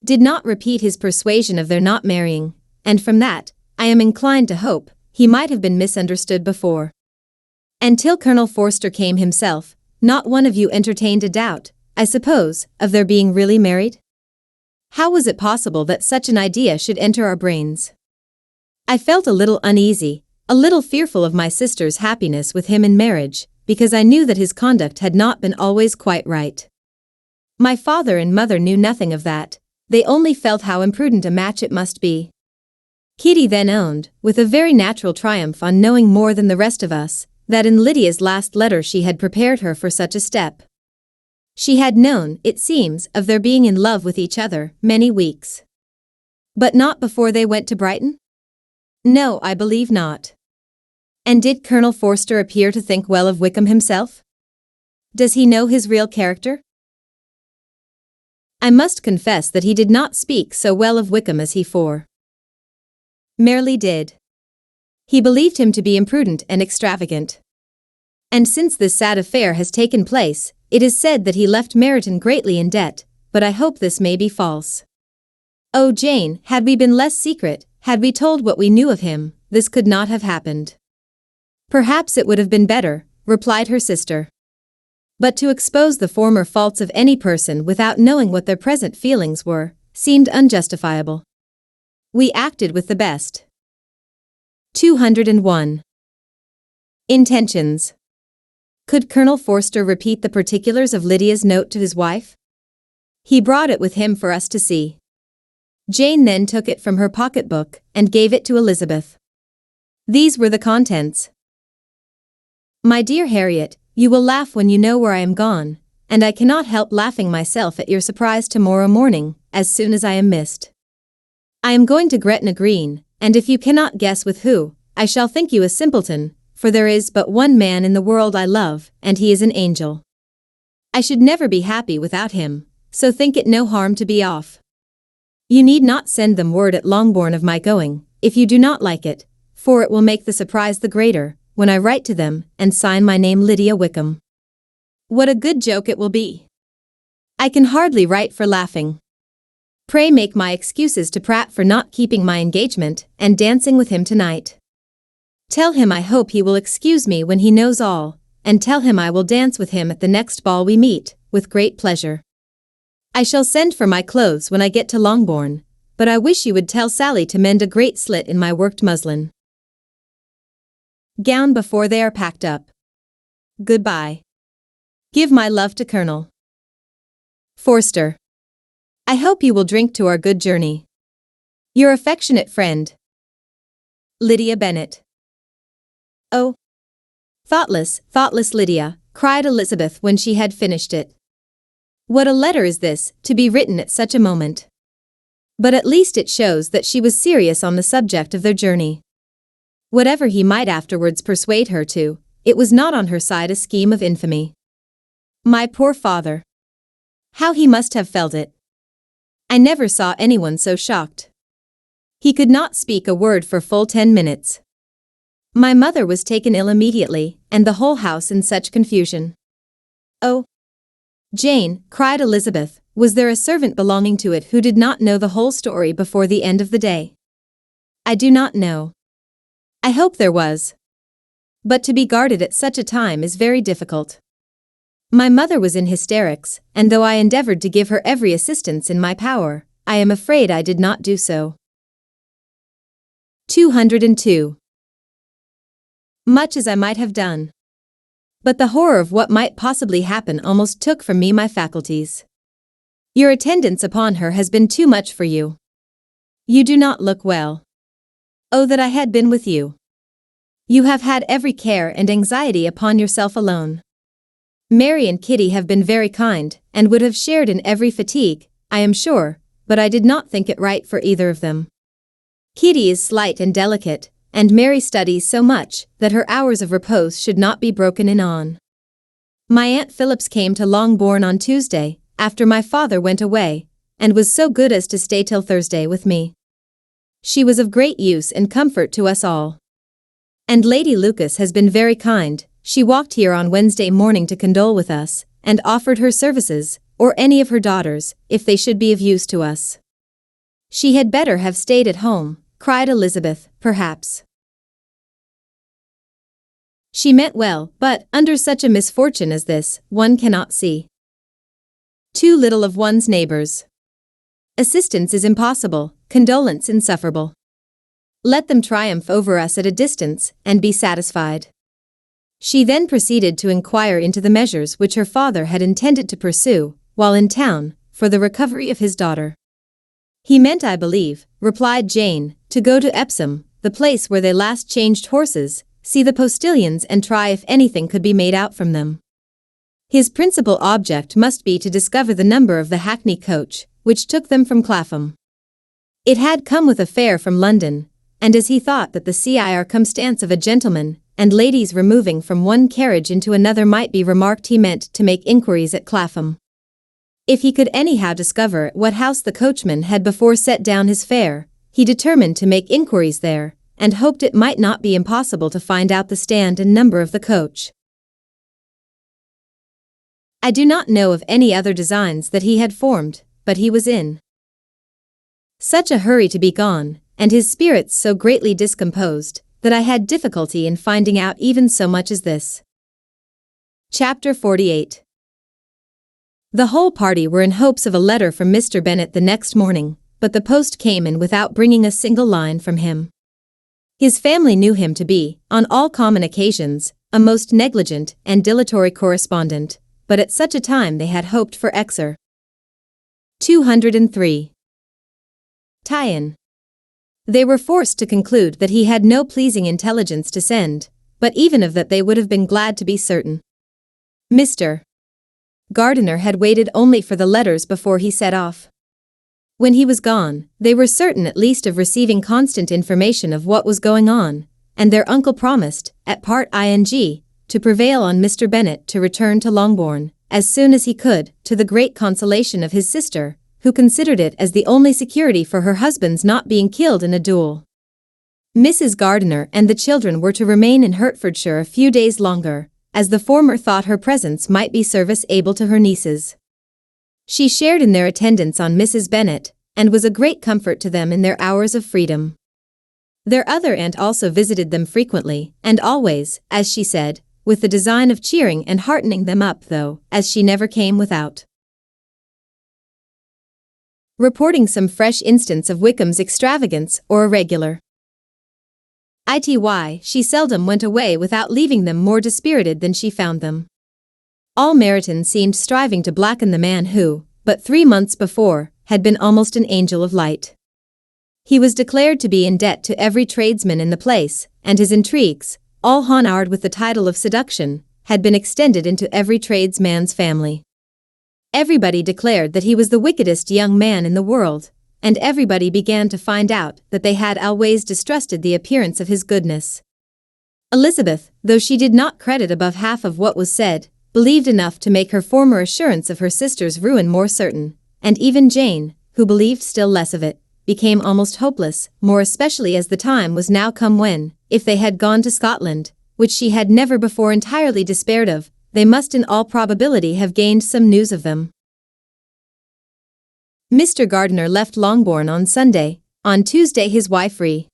did not repeat his persuasion of their not marrying, and from that, I am inclined to hope, he might have been misunderstood before. Until Colonel Forster came himself, not one of you entertained a doubt, I suppose, of their being really married? How was it possible that such an idea should enter our brains? I felt a little uneasy, a little fearful of my sister's happiness with him in marriage, because I knew that his conduct had not been always quite right. My father and mother knew nothing of that, they only felt how imprudent a match it must be. Kitty then owned, with a very natural triumph on knowing more than the rest of us, that in Lydia's last letter she had prepared her for such a step. She had known, it seems, of their being in love with each other many weeks. But not before they went to Brighton? No, I believe not. And did Colonel Forster appear to think well of Wickham himself? Does he know his real character? I must confess that he did not speak so well of Wickham as he merely did. He believed him to be imprudent and extravagant. And since this sad affair has taken place, it is said that he left Meryton greatly in debt, but I hope this may be false. Oh, Jane, had we been less secret, had we told what we knew of him, this could not have happened. Perhaps it would have been better, replied her sister. But to expose the former faults of any person without knowing what their present feelings were, seemed unjustifiable. We acted with the best. 201. Intentions. Could Colonel Forster repeat the particulars of Lydia's note to his wife? He brought it with him for us to see. Jane then took it from her pocketbook and gave it to Elizabeth. These were the contents. My dear Harriet, you will laugh when you know where I am gone, and I cannot help laughing myself at your surprise tomorrow morning, as soon as I am missed. I am going to Gretna Green, and if you cannot guess with who, I shall think you a simpleton, for there is but one man in the world I love, and he is an angel. I should never be happy without him, so think it no harm to be off. You need not send them word at Longbourn of my going, if you do not like it, for it will make the surprise the greater, when I write to them, and sign my name Lydia Wickham. What a good joke it will be! I can hardly write for laughing. Pray make my excuses to Pratt for not keeping my engagement, and dancing with him tonight. Tell him I hope he will excuse me when he knows all, and tell him I will dance with him at the next ball we meet, with great pleasure. I shall send for my clothes when I get to Longbourn, but I wish you would tell Sally to mend a great slit in my worked muslin gown before they are packed up. Goodbye. Give my love to Colonel Forster. I hope you will drink to our good journey. Your affectionate friend, Lydia Bennet. Oh, thoughtless Lydia, cried Elizabeth when she had finished it. What a letter is this, to be written at such a moment. But at least it shows that she was serious on the subject of their journey. Whatever he might afterwards persuade her to, it was not on her side a scheme of infamy. My poor father! How he must have felt it! I never saw anyone so shocked. He could not speak a word for full 10 minutes. My mother was taken ill immediately, and the whole house in such confusion. Oh, Jane, cried Elizabeth, was there a servant belonging to it who did not know the whole story before the end of the day? I do not know. I hope there was. But to be guarded at such a time is very difficult. My mother was in hysterics, and though I endeavored to give her every assistance in my power, I am afraid I did not do so. 202. Much as I might have done. But the horror of what might possibly happen almost took from me my faculties. Your attendance upon her has been too much for you. You do not look well. Oh, that I had been with you. You have had every care and anxiety upon yourself alone. Mary and Kitty have been very kind, and would have shared in every fatigue, I am sure, but I did not think it right for either of them. Kitty is slight and delicate, and Mary studies so much that her hours of repose should not be broken in on. My Aunt Phillips came to Longbourn on Tuesday, after my father went away, and was so good as to stay till Thursday with me. She was of great use and comfort to us all. And Lady Lucas has been very kind. She walked here on Wednesday morning to condole with us, and offered her services, or any of her daughters, if they should be of use to us. She had better have stayed at home, cried Elizabeth, perhaps. She meant well, but, under such a misfortune as this, one cannot see too little of one's neighbors. Assistance is impossible, condolence insufferable. Let them triumph over us at a distance, and be satisfied. She then proceeded to inquire into the measures which her father had intended to pursue, while in town, for the recovery of his daughter. He meant, I believe, replied Jane, to go to Epsom, the place where they last changed horses, see the postilions and try if anything could be made out from them. His principal object must be to discover the number of the hackney coach, which took them from Clapham. It had come with a fare from London, and as he thought that the circumstance of a gentleman and ladies removing from one carriage into another might be remarked, he meant to make inquiries at Clapham. If he could anyhow discover at what house the coachman had before set down his fare, he determined to make inquiries there, and hoped it might not be impossible to find out the stand and number of the coach. I do not know of any other designs that he had formed, but he was in such a hurry to be gone, and his spirits so greatly discomposed, that I had difficulty in finding out even so much as this. Chapter 48. The whole party were in hopes of a letter from Mr. Bennet the next morning, but the post came in without bringing a single line from him. His family knew him to be, on all common occasions, a most negligent and dilatory correspondent, but at such a time they had hoped for Exeter. 203. Tie-in. They were forced to conclude that he had no pleasing intelligence to send, but even of that they would have been glad to be certain. Mr. Gardiner had waited only for the letters before he set off. When he was gone, they were certain at least of receiving constant information of what was going on, and their uncle promised, at part ing, to prevail on Mr. Bennet to return to Longbourn, as soon as he could, to the great consolation of his sister, who considered it as the only security for her husband's not being killed in a duel. Mrs. Gardiner and the children were to remain in Hertfordshire a few days longer, as the former thought her presence might be service able to her nieces. She shared in their attendance on Mrs. Bennet, and was a great comfort to them in their hours of freedom. Their other aunt also visited them frequently, and always, as she said, with the design of cheering and heartening them up, though, as she never came without reporting some fresh instance of Wickham's extravagance or irregular. She seldom went away without leaving them more dispirited than she found them. All Meryton seemed striving to blacken the man who, but 3 months before, had been almost an angel of light. He was declared to be in debt to every tradesman in the place, and his intrigues, all honoured with the title of seduction, had been extended into every tradesman's family. Everybody declared that he was the wickedest young man in the world, and everybody began to find out that they had always distrusted the appearance of his goodness. Elizabeth, though she did not credit above half of what was said, believed enough to make her former assurance of her sister's ruin more certain, and even Jane, who believed still less of it, became almost hopeless, more especially as the time was now come when, if they had gone to Scotland, which she had never before entirely despaired of, they must in all probability have gained some news of them. Mr. Gardiner left Longbourn on Sunday. On Tuesday his wife received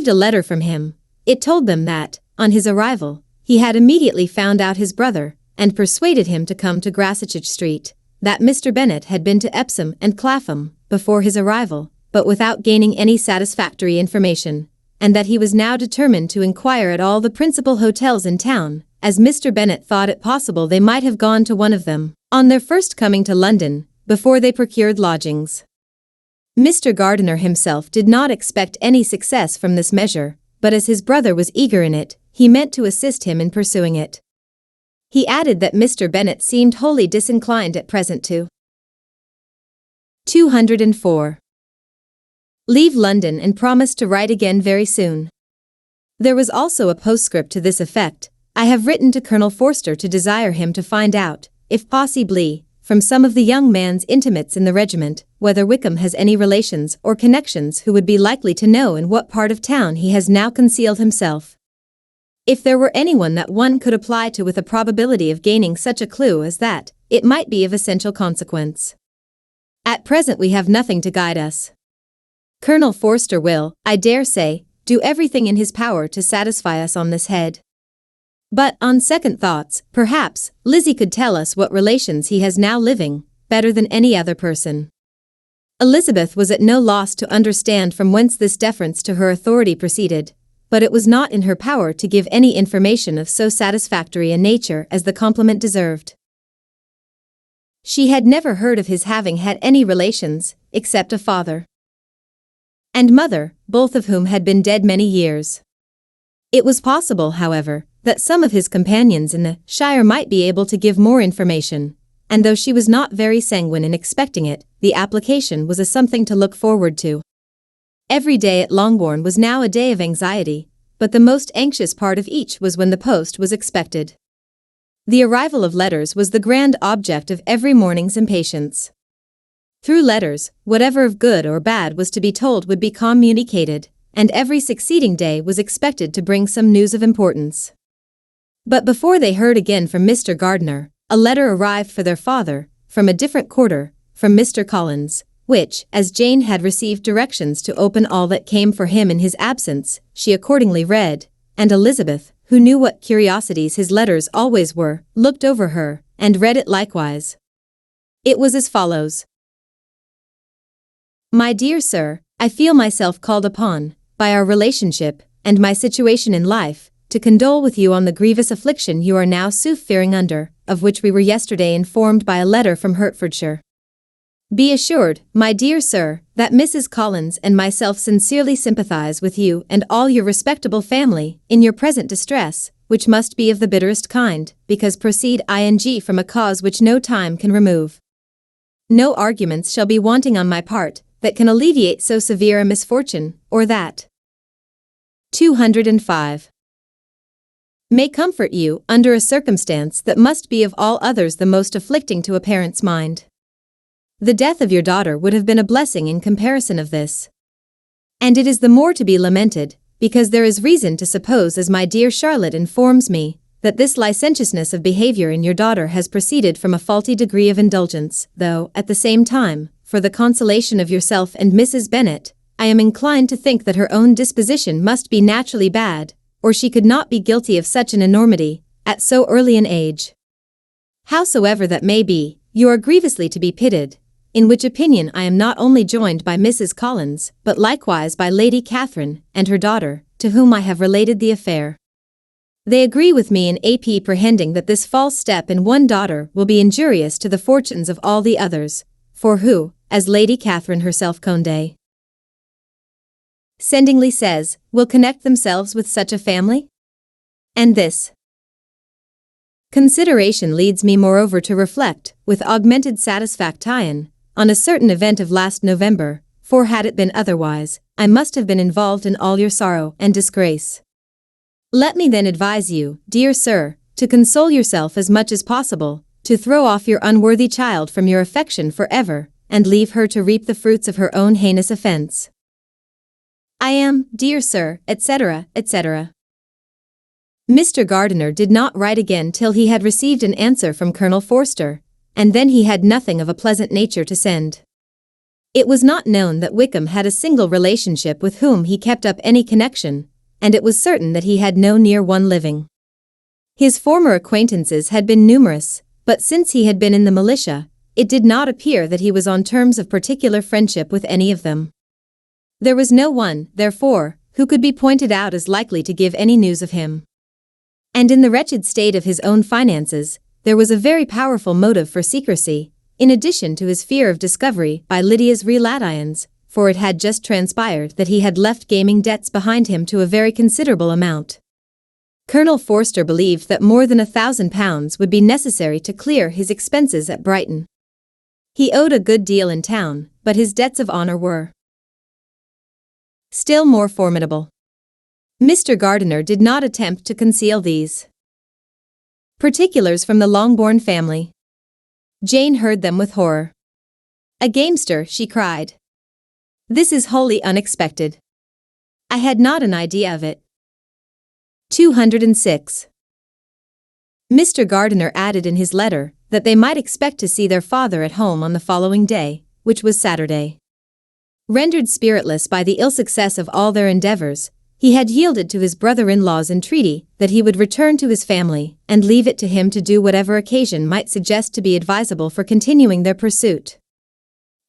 a letter from him. It told them that, on his arrival, he had immediately found out his brother, and persuaded him to come to Gracechurch Street, that Mr. Bennet had been to Epsom and Clapham before his arrival, but without gaining any satisfactory information, and that he was now determined to inquire at all the principal hotels in town, as Mr. Bennet thought it possible they might have gone to one of them, on their first coming to London, before they procured lodgings. Mr. Gardiner himself did not expect any success from this measure, but as his brother was eager in it, he meant to assist him in pursuing it. He added that Mr. Bennet seemed wholly disinclined at present to 204. Leave London and promise to write again very soon. There was also a postscript to this effect. I have written to Colonel Forster to desire him to find out, if possibly, from some of the young man's intimates in the regiment, whether Wickham has any relations or connections who would be likely to know in what part of town he has now concealed himself. If there were anyone that one could apply to with a probability of gaining such a clue as that, it might be of essential consequence. At present we have nothing to guide us. Colonel Forster will, I dare say, do everything in his power to satisfy us on this head. But, on second thoughts, perhaps, Lizzie could tell us what relations he has now living, better than any other person. Elizabeth was at no loss to understand from whence this deference to her authority proceeded, but it was not in her power to give any information of so satisfactory a nature as the compliment deserved. She had never heard of his having had any relations, except a father and mother, both of whom had been dead many years. It was possible, however, that some of his companions in the shire might be able to give more information, and though she was not very sanguine in expecting it, the application was a something to look forward to. Every day at Longbourn was now a day of anxiety, but the most anxious part of each was when the post was expected. The arrival of letters was the grand object of every morning's impatience. Through letters, whatever of good or bad was to be told would be communicated, and every succeeding day was expected to bring some news of importance. But before they heard again from Mr. Gardiner, a letter arrived for their father, from a different quarter, from Mr. Collins, which, as Jane had received directions to open all that came for him in his absence, she accordingly read, and Elizabeth, who knew what curiosities his letters always were, looked over her, and read it likewise. It was as follows. My dear sir, I feel myself called upon, by our relationship, and my situation in life, to condole with you on the grievous affliction you are now suffering under, of which we were yesterday informed by a letter from Hertfordshire. Be assured, my dear sir, that Mrs. Collins and myself sincerely sympathize with you and all your respectable family, in your present distress, which must be of the bitterest kind, because proceed ing from a cause which no time can remove. No arguments shall be wanting on my part, that can alleviate so severe a misfortune, or that 205. May comfort you, under a circumstance that must be of all others the most afflicting to a parent's mind. The death of your daughter would have been a blessing in comparison of this. And it is the more to be lamented, because there is reason to suppose, as my dear Charlotte informs me, that this licentiousness of behavior in your daughter has proceeded from a faulty degree of indulgence, though, at the same time, for the consolation of yourself and Mrs. Bennet, I am inclined to think that her own disposition must be naturally bad, or she could not be guilty of such an enormity, at so early an age. Howsoever that may be, you are grievously to be pitied, in which opinion I am not only joined by Mrs. Collins, but likewise by Lady Catherine, and her daughter, to whom I have related the affair. They agree with me in apprehending that this false step in one daughter will be injurious to the fortunes of all the others, for who, as Lady Catherine herself Condé sendingly says, will connect themselves with such a family? And this consideration leads me moreover to reflect, with augmented satisfaction, on a certain event of last November, for had it been otherwise, I must have been involved in all your sorrow and disgrace. Let me then advise you, dear sir, to console yourself as much as possible, to throw off your unworthy child from your affection for ever, and leave her to reap the fruits of her own heinous offense. I am, dear sir, etc., etc. Mr. Gardiner did not write again till he had received an answer from Colonel Forster, and then he had nothing of a pleasant nature to send. It was not known that Wickham had a single relationship with whom he kept up any connection, and it was certain that he had no near one living. His former acquaintances had been numerous, but since he had been in the militia, it did not appear that he was on terms of particular friendship with any of them. There was no one, therefore, who could be pointed out as likely to give any news of him. And in the wretched state of his own finances, there was a very powerful motive for secrecy, in addition to his fear of discovery by Lydia's relations, for it had just transpired that he had left gaming debts behind him to a very considerable amount. Colonel Forster believed that more than £1,000 would be necessary to clear his expenses at Brighton. He owed a good deal in town, but his debts of honor were still more formidable. Mr. Gardiner did not attempt to conceal these particulars from the Longbourn family. Jane heard them with horror. "A gamester," she cried. "This is wholly unexpected. I had not an idea of it." 206. Mr. Gardiner added in his letter that they might expect to see their father at home on the following day, which was Saturday. Rendered spiritless by the ill success of all their endeavors, he had yielded to his brother-in-law's entreaty that he would return to his family and leave it to him to do whatever occasion might suggest to be advisable for continuing their pursuit.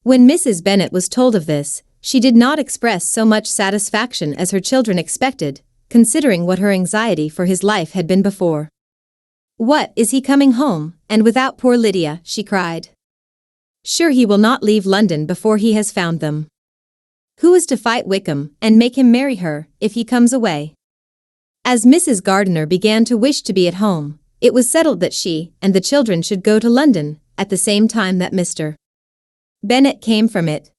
When Mrs. Bennet was told of this, she did not express so much satisfaction as her children expected, considering what her anxiety for his life had been before. "What, is he coming home, and without poor Lydia?" she cried. "Sure he will not leave London before he has found them. Who is to fight Wickham, and make him marry her, if he comes away?" As Mrs. Gardiner began to wish to be at home, it was settled that she and the children should go to London, at the same time that Mr. Bennet came from it.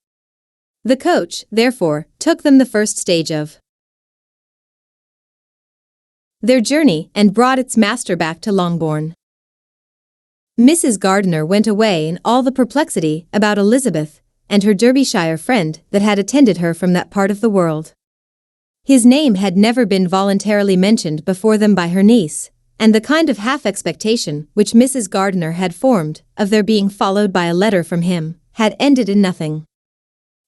The coach, therefore, took them the first stage of their journey and brought its master back to Longbourn. Mrs. Gardiner went away in all the perplexity about Elizabeth and her Derbyshire friend that had attended her from that part of the world. His name had never been voluntarily mentioned before them by her niece, and the kind of half-expectation which Mrs. Gardiner had formed of their being followed by a letter from him had ended in nothing.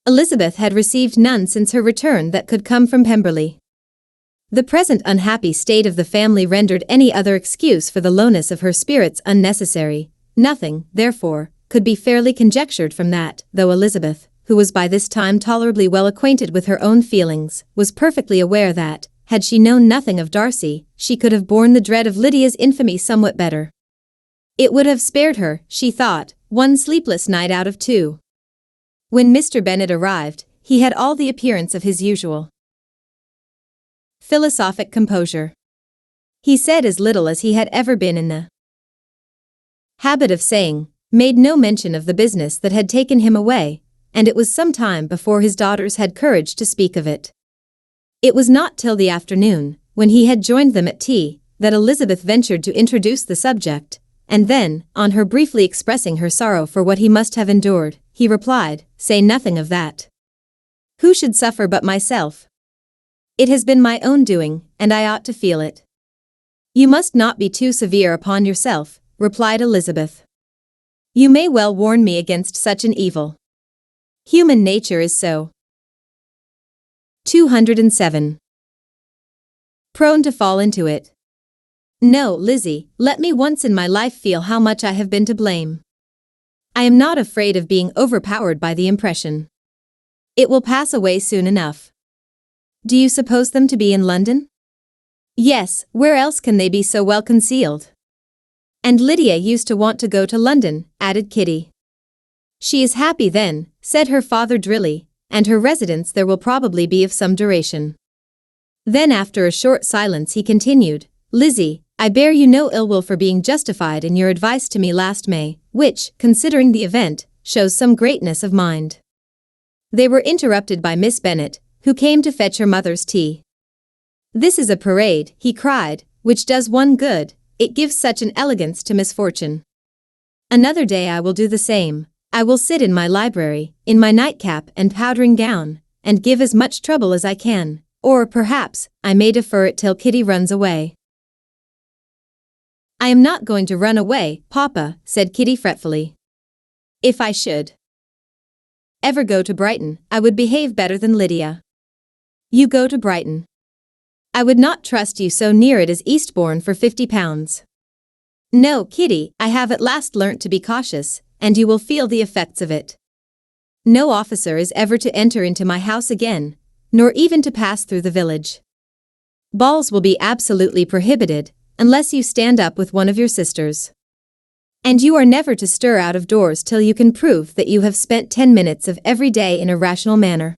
Elizabeth had received none since her return that could come from Pemberley. The present unhappy state of the family rendered any other excuse for the lowness of her spirits unnecessary. Nothing, therefore, could be fairly conjectured from that, though Elizabeth, who was by this time tolerably well acquainted with her own feelings, was perfectly aware that, had she known nothing of Darcy, she could have borne the dread of Lydia's infamy somewhat better. It would have spared her, she thought, one sleepless night out of two. When Mr. Bennet arrived, he had all the appearance of his usual philosophic composure. He said as little as he had ever been in the habit of saying, made no mention of the business that had taken him away, and it was some time before his daughters had courage to speak of it. It was not till the afternoon, when he had joined them at tea, that Elizabeth ventured to introduce the subject, and then, on her briefly expressing her sorrow for what he must have endured, he replied, "Say nothing of that. Who should suffer but myself? It has been my own doing, and I ought to feel it." "You must not be too severe upon yourself," replied Elizabeth. "You may well warn me against such an evil. Human nature is so 207. Prone to fall into it. No, Lizzie, let me once in my life feel how much I have been to blame. I am not afraid of being overpowered by the impression. It will pass away soon enough. Do you suppose them to be in London?" "Yes, where else can they be so well concealed?" "And Lydia used to want to go to London," added Kitty. "She is happy then," said her father drily, "and her residence there will probably be of some duration." Then after a short silence he continued, "Lizzie, I bear you no ill will for being justified in your advice to me last May, which, considering the event, shows some greatness of mind." They were interrupted by Miss Bennet, who came to fetch her mother's tea. "This is a parade," he cried, "which does one good, it gives such an elegance to misfortune. Another day I will do the same. I will sit in my library, in my nightcap and powdering gown, and give as much trouble as I can, or, perhaps, I may defer it till Kitty runs away." "I am not going to run away, Papa," said Kitty fretfully. "If I should ever go to Brighton, I would behave better than Lydia." "You go to Brighton? I would not trust you so near it as Eastbourne for £50. No, Kitty, I have at last learnt to be cautious, and you will feel the effects of it. No officer is ever to enter into my house again, nor even to pass through the village. Balls will be absolutely prohibited, unless you stand up with one of your sisters. And you are never to stir out of doors till you can prove that you have spent 10 minutes of every day in a rational manner."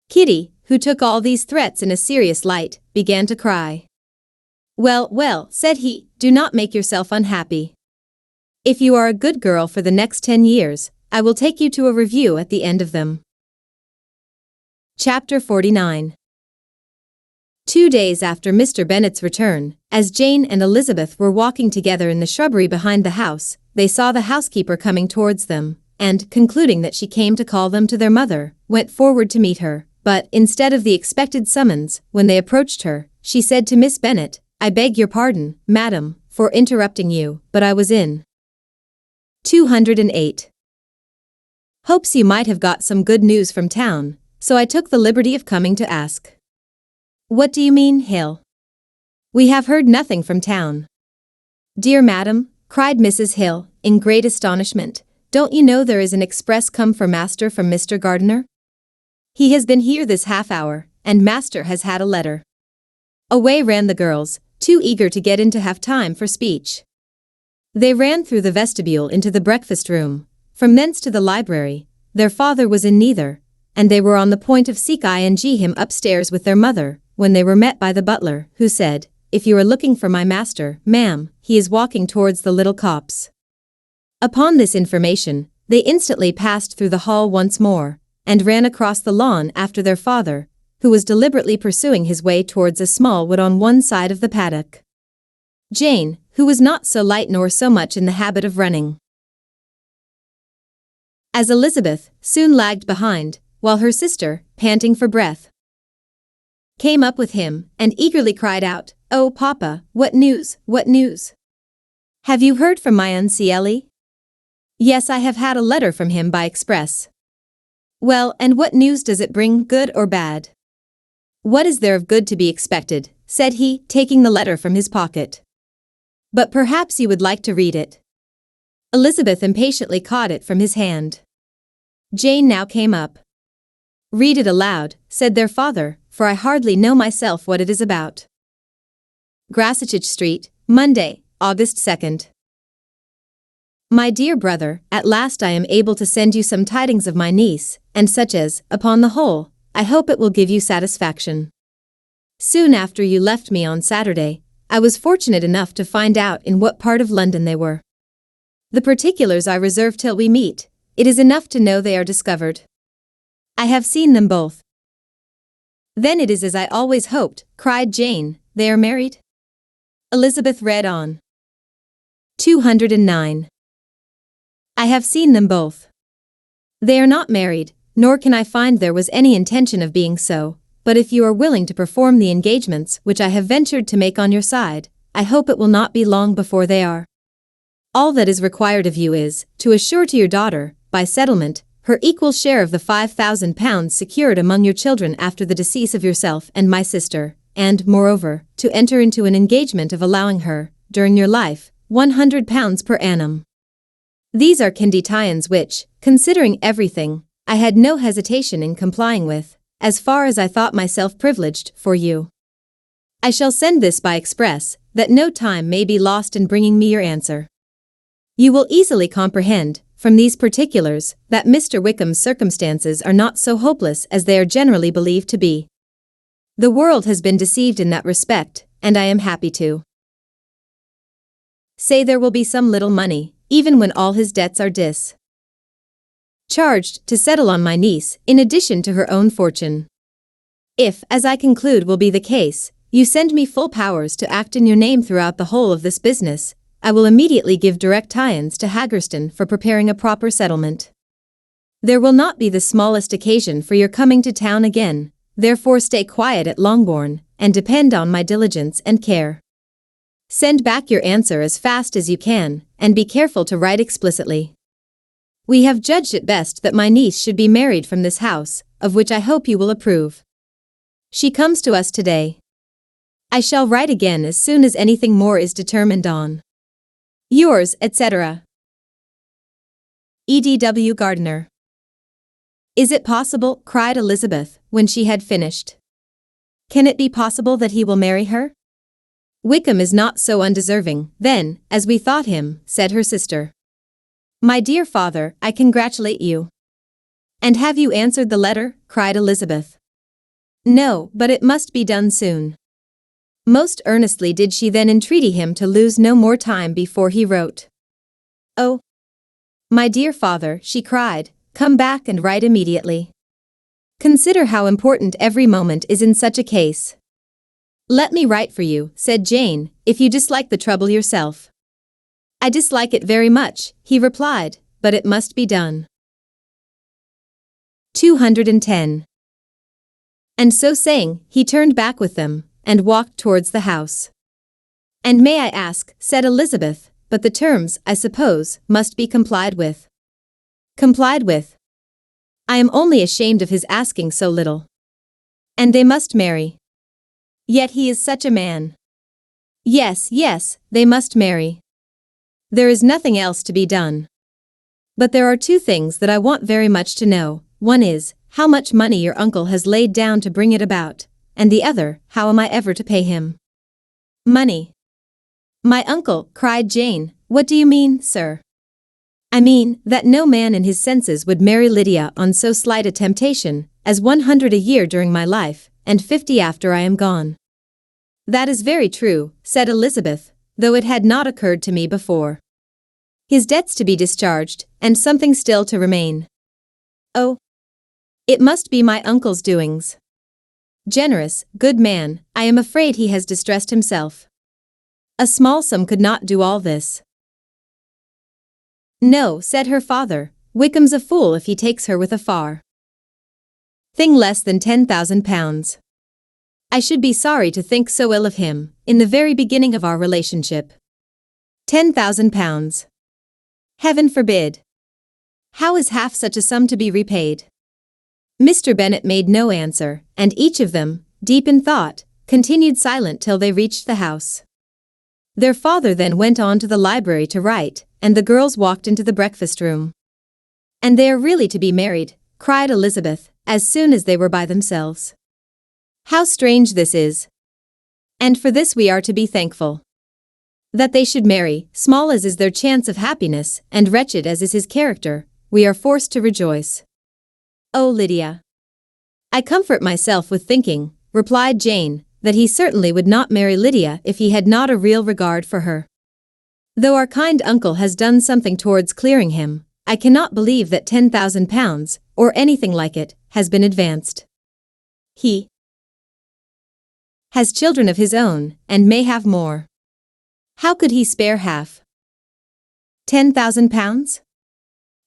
Kitty, who took all these threats in a serious light, began to cry. "Well, well," said he, "do not make yourself unhappy. If you are a good girl for the next 10 years, I will take you to a review at the end of them. Chapter 49. 2 days after Mr. Bennet's return, as Jane and Elizabeth were walking together in the shrubbery behind the house, they saw the housekeeper coming towards them, and, concluding that she came to call them to their mother, went forward to meet her, but, instead of the expected summons, when they approached her, she said to Miss Bennet, "I beg your pardon, madam, for interrupting you, but I was in 208 hopes you might have got some good news from town, so I took the liberty of coming to ask." "What do you mean, Hill?" "We have heard nothing from town." "Dear madam," cried Mrs. Hill, in great astonishment, "don't you know there is an express come for master from Mr. Gardiner? He has been here this half hour, and master has had a letter." Away ran the girls, too eager to get in to have time for speech. They ran through the vestibule into the breakfast room, from thence to the library. Their father was in neither, and they were on the point of seeing him upstairs with their mother, when they were met by the butler, who said, "If you are looking for my master, ma'am, he is walking towards the little copse." Upon this information, they instantly passed through the hall once more, and ran across the lawn after their father, who was deliberately pursuing his way towards a small wood on one side of the paddock. Jane, who was not so light nor so much in the habit of running as Elizabeth, soon lagged behind, while her sister, panting for breath, came up with him, and eagerly cried out, "Oh, papa, what news, what news? Have you heard from my Uncle Ellie?" "Yes, I have had a letter from him by express." "Well, and what news does it bring, good or bad?" "What is there of good to be expected?" said he, taking the letter from his pocket. "But perhaps you would like to read it." Elizabeth impatiently caught it from his hand. Jane now came up. "Read it aloud," said their father, "for I hardly know myself what it is about." Grassetchage Street, Monday, August 2nd. My dear brother, at last I am able to send you some tidings of my niece, and such as, upon the whole, I hope it will give you satisfaction. Soon after you left me on Saturday, I was fortunate enough to find out in what part of London they were. The particulars I reserve till we meet. It is enough to know they are discovered. I have seen them both. Then it is as I always hoped, cried Jane, they are married? Elizabeth read on. 209. I have seen them both. They are not married, nor can I find there was any intention of being so, but if you are willing to perform the engagements which I have ventured to make on your side, I hope it will not be long before they are. All that is required of you is, to assure to your daughter, by settlement, her equal share of the £5,000 secured among your children after the decease of yourself and my sister, and, moreover, to enter into an engagement of allowing her, during your life, £100 per annum. These are conditions which, considering everything, I had no hesitation in complying with, as far as I thought myself privileged for you. I shall send this by express, that no time may be lost in bringing me your answer. You will easily comprehend, from these particulars, that Mr. Wickham's circumstances are not so hopeless as they are generally believed to be. The world has been deceived in that respect, and I am happy to say there will be some little money, even when all his debts are discharged, to settle on my niece, in addition to her own fortune. If, as I conclude will be the case, you send me full powers to act in your name throughout the whole of this business, I will immediately give direct tie-ins to Haggerston for preparing a proper settlement. There will not be the smallest occasion for your coming to town again, therefore stay quiet at Longbourn, and depend on my diligence and care. Send back your answer as fast as you can, and be careful to write explicitly. We have judged it best that my niece should be married from this house, of which I hope you will approve. She comes to us today. I shall write again as soon as anything more is determined on. Yours, etc. E.D.W. Gardiner. Is it possible, cried Elizabeth, when she had finished. Can it be possible that he will marry her? Wickham is not so undeserving, then, as we thought him, said her sister. My dear father, I congratulate you. And have you answered the letter? Cried Elizabeth. No, but it must be done soon. Most earnestly did she then entreat him to lose no more time before he wrote. Oh, My dear father, she cried, come back and write immediately. Consider how important every moment is in such a case. Let me write for you, said Jane, if you dislike the trouble yourself. I dislike it very much, he replied, but it must be done. 210. And so saying, he turned back with them, and walked towards the house. And may I ask, said Elizabeth, but the terms, I suppose, must be complied with. Complied with? I am only ashamed of his asking so little. And they must marry. Yet he is such a man. Yes, yes, they must marry. There is nothing else to be done. But there are two things that I want very much to know. One is, how much money your uncle has laid down to bring it about, and the other, how am I ever to pay him? Money. My uncle, cried Jane, what do you mean, sir? I mean, that no man in his senses would marry Lydia on so slight a temptation, as 100 a year during my life, and 50 after I am gone. That is very true, said Elizabeth, though it had not occurred to me before. His debts to be discharged, and something still to remain. Oh, it must be my uncle's doings. Generous, good man, I am afraid he has distressed himself. A small sum could not do all this. No, said her father, Wickham's a fool if he takes her with a far thing less than £10,000. I should be sorry to think so ill of him, in the very beginning of our relationship. £10,000. Heaven forbid. How is half such a sum to be repaid? Mr. Bennet made no answer, and each of them, deep in thought, continued silent till they reached the house. Their father then went on to the library to write, and the girls walked into the breakfast room. And they are really to be married, cried Elizabeth, as soon as they were by themselves. How strange this is! And for this we are to be thankful. That they should marry, small as is their chance of happiness, and wretched as is his character, we are forced to rejoice. Oh, Lydia! I comfort myself with thinking, replied Jane, that he certainly would not marry Lydia if he had not a real regard for her. Though our kind uncle has done something towards clearing him, I cannot believe that £10,000, or anything like it, has been advanced. He has children of his own, and may have more. How could he spare half? £10,000?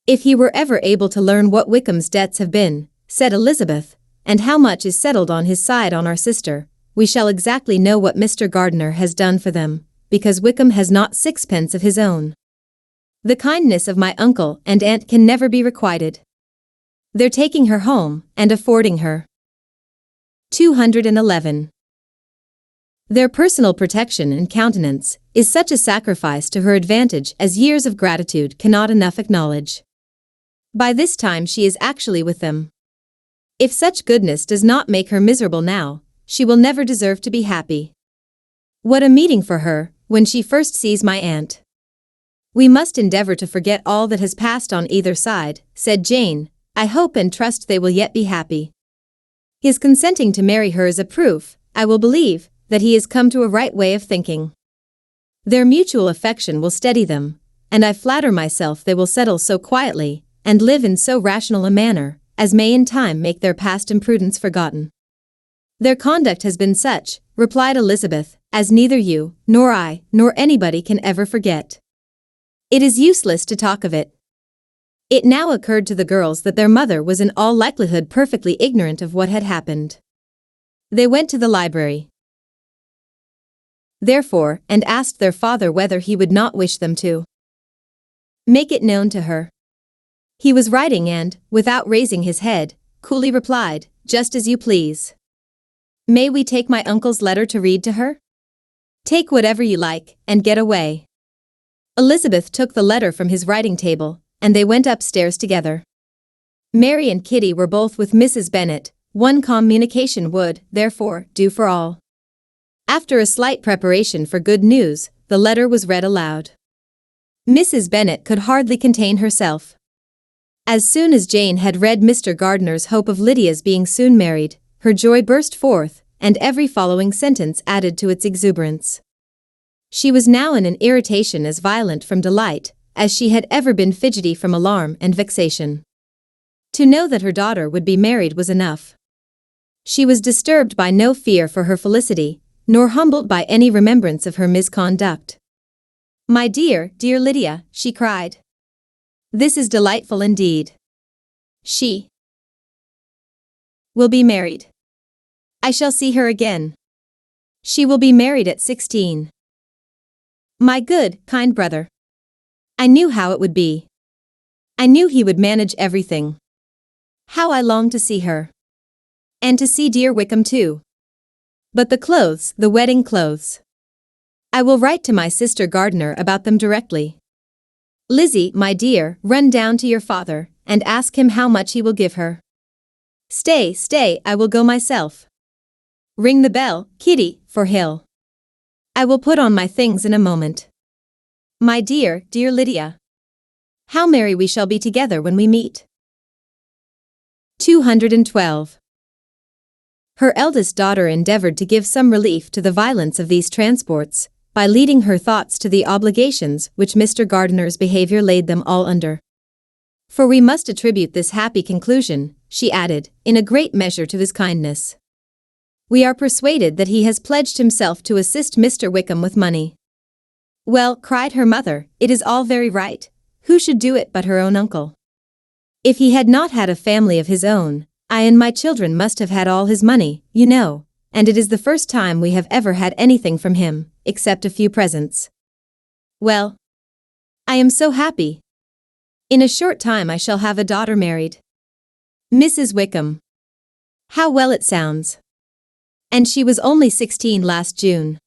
If he were ever able to learn what Wickham's debts have been, said Elizabeth, and how much is settled on his side on our sister, we shall exactly know what Mr. Gardiner has done for them, because Wickham has not sixpence of his own. The kindness of my uncle and aunt can never be requited. They're taking her home, and affording her 211. Their personal protection and countenance is such a sacrifice to her advantage as years of gratitude cannot enough acknowledge. By this time she is actually with them. If such goodness does not make her miserable now, she will never deserve to be happy. What a meeting for her, when she first sees my aunt. We must endeavor to forget all that has passed on either side, said Jane. I hope and trust they will yet be happy. His consenting to marry her is a proof, I will believe, that he has come to a right way of thinking. Their mutual affection will steady them, and I flatter myself they will settle so quietly, and live in so rational a manner, as may in time make their past imprudence forgotten. Their conduct has been such, replied Elizabeth, as neither you, nor I, nor anybody can ever forget. It is useless to talk of it. It now occurred to the girls that their mother was in all likelihood perfectly ignorant of what had happened. They went to the library, therefore, and asked their father whether he would not wish them to make it known to her. He was writing and, without raising his head, coolly replied, just as you please. May we take my uncle's letter to read to her? Take whatever you like, and get away. Elizabeth took the letter from his writing table, and they went upstairs together. Mary and Kitty were both with Mrs. Bennet. One communication would, therefore, do for all. After a slight preparation for good news, the letter was read aloud. Mrs. Bennet could hardly contain herself. As soon as Jane had read Mr. Gardiner's hope of Lydia's being soon married, her joy burst forth, and every following sentence added to its exuberance. She was now in an irritation as violent from delight as she had ever been fidgety from alarm and vexation. To know that her daughter would be married was enough. She was disturbed by no fear for her felicity, nor humbled by any remembrance of her misconduct. "My dear, dear Lydia," she cried. "This is delightful indeed. She will be married. I shall see her again. She will be married at 16. My good, kind brother. I knew how it would be. I knew he would manage everything. How I long to see her. And to see dear Wickham too. But the clothes, the wedding clothes. I will write to my sister Gardiner about them directly. Lizzie, my dear, run down to your father, and ask him how much he will give her. Stay, stay, I will go myself. Ring the bell, Kitty, for Hill. I will put on my things in a moment. My dear, dear Lydia. How merry we shall be together when we meet." 212. Her eldest daughter endeavored to give some relief to the violence of these transports, by leading her thoughts to the obligations which Mr. Gardiner's behavior laid them all under. "For we must attribute this happy conclusion," she added, "in a great measure to his kindness. We are persuaded that he has pledged himself to assist Mr. Wickham with money." "Well," cried her mother, "it is all very right. Who should do it but her own uncle? If he had not had a family of his own, I and my children must have had all his money, you know, and it is the first time we have ever had anything from him, except a few presents. Well, I am so happy. In a short time I shall have a daughter married. Mrs. Wickham. How well it sounds. And she was only 16 last June.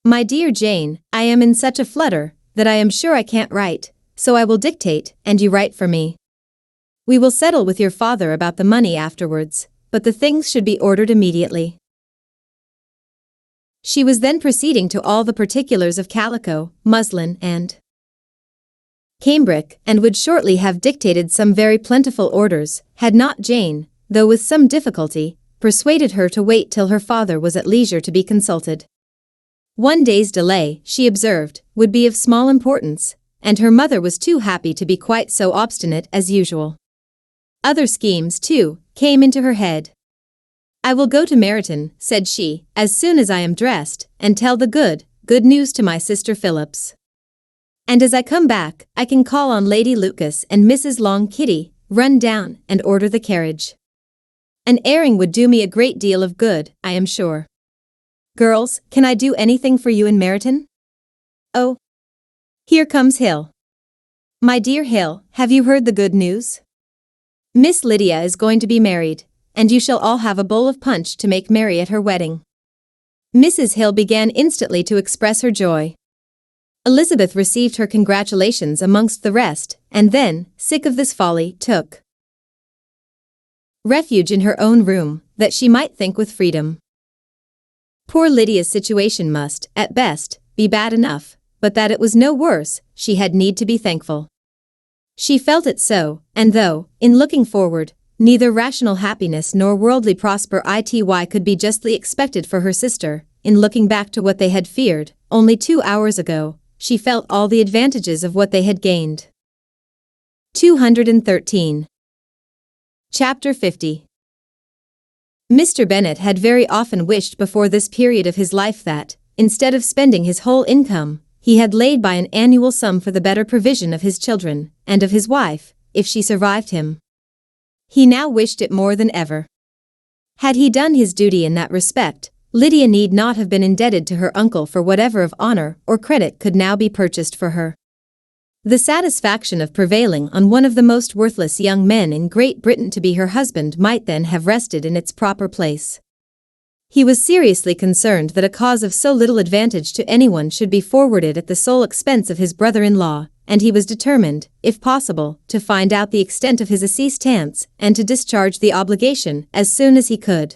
My dear Jane, I am in such a flutter that I am sure I can't write, so I will dictate and you write for me. We will settle with your father about the money afterwards, but the things should be ordered immediately." She was then proceeding to all the particulars of calico, muslin, and cambric, and would shortly have dictated some very plentiful orders, had not Jane, though with some difficulty, persuaded her to wait till her father was at leisure to be consulted. One day's delay, she observed, would be of small importance, and her mother was too happy to be quite so obstinate as usual. Other schemes, too, came into her head. "I will go to Meryton," said she, "as soon as I am dressed, and tell the good news to my sister Phillips. And as I come back, I can call on Lady Lucas and Mrs. Long. Kitty, run down and order the carriage. An airing would do me a great deal of good, I am sure. Girls, can I do anything for you in Meryton? Oh, here comes Hill. My dear Hill, have you heard the good news? Miss Lydia is going to be married, and you shall all have a bowl of punch to make merry at her wedding." Mrs. Hill began instantly to express her joy. Elizabeth received her congratulations amongst the rest, and then, sick of this folly, took refuge in her own room, that she might think with freedom. Poor Lydia's situation must, at best, be bad enough, but that it was no worse, she had need to be thankful. She felt it so, and though, in looking forward, neither rational happiness nor worldly prosperity could be justly expected for her sister, in looking back to what they had feared, only 2 hours ago, she felt all the advantages of what they had gained. 213. Chapter 50. Mr. Bennet had very often wished before this period of his life that, instead of spending his whole income, he had laid by an annual sum for the better provision of his children, and of his wife, if she survived him. He now wished it more than ever. Had he done his duty in that respect, Lydia need not have been indebted to her uncle for whatever of honor or credit could now be purchased for her. The satisfaction of prevailing on one of the most worthless young men in Great Britain to be her husband might then have rested in its proper place. He was seriously concerned that a cause of so little advantage to anyone should be forwarded at the sole expense of his brother-in-law, and he was determined, if possible, to find out the extent of his assistance and to discharge the obligation as soon as he could.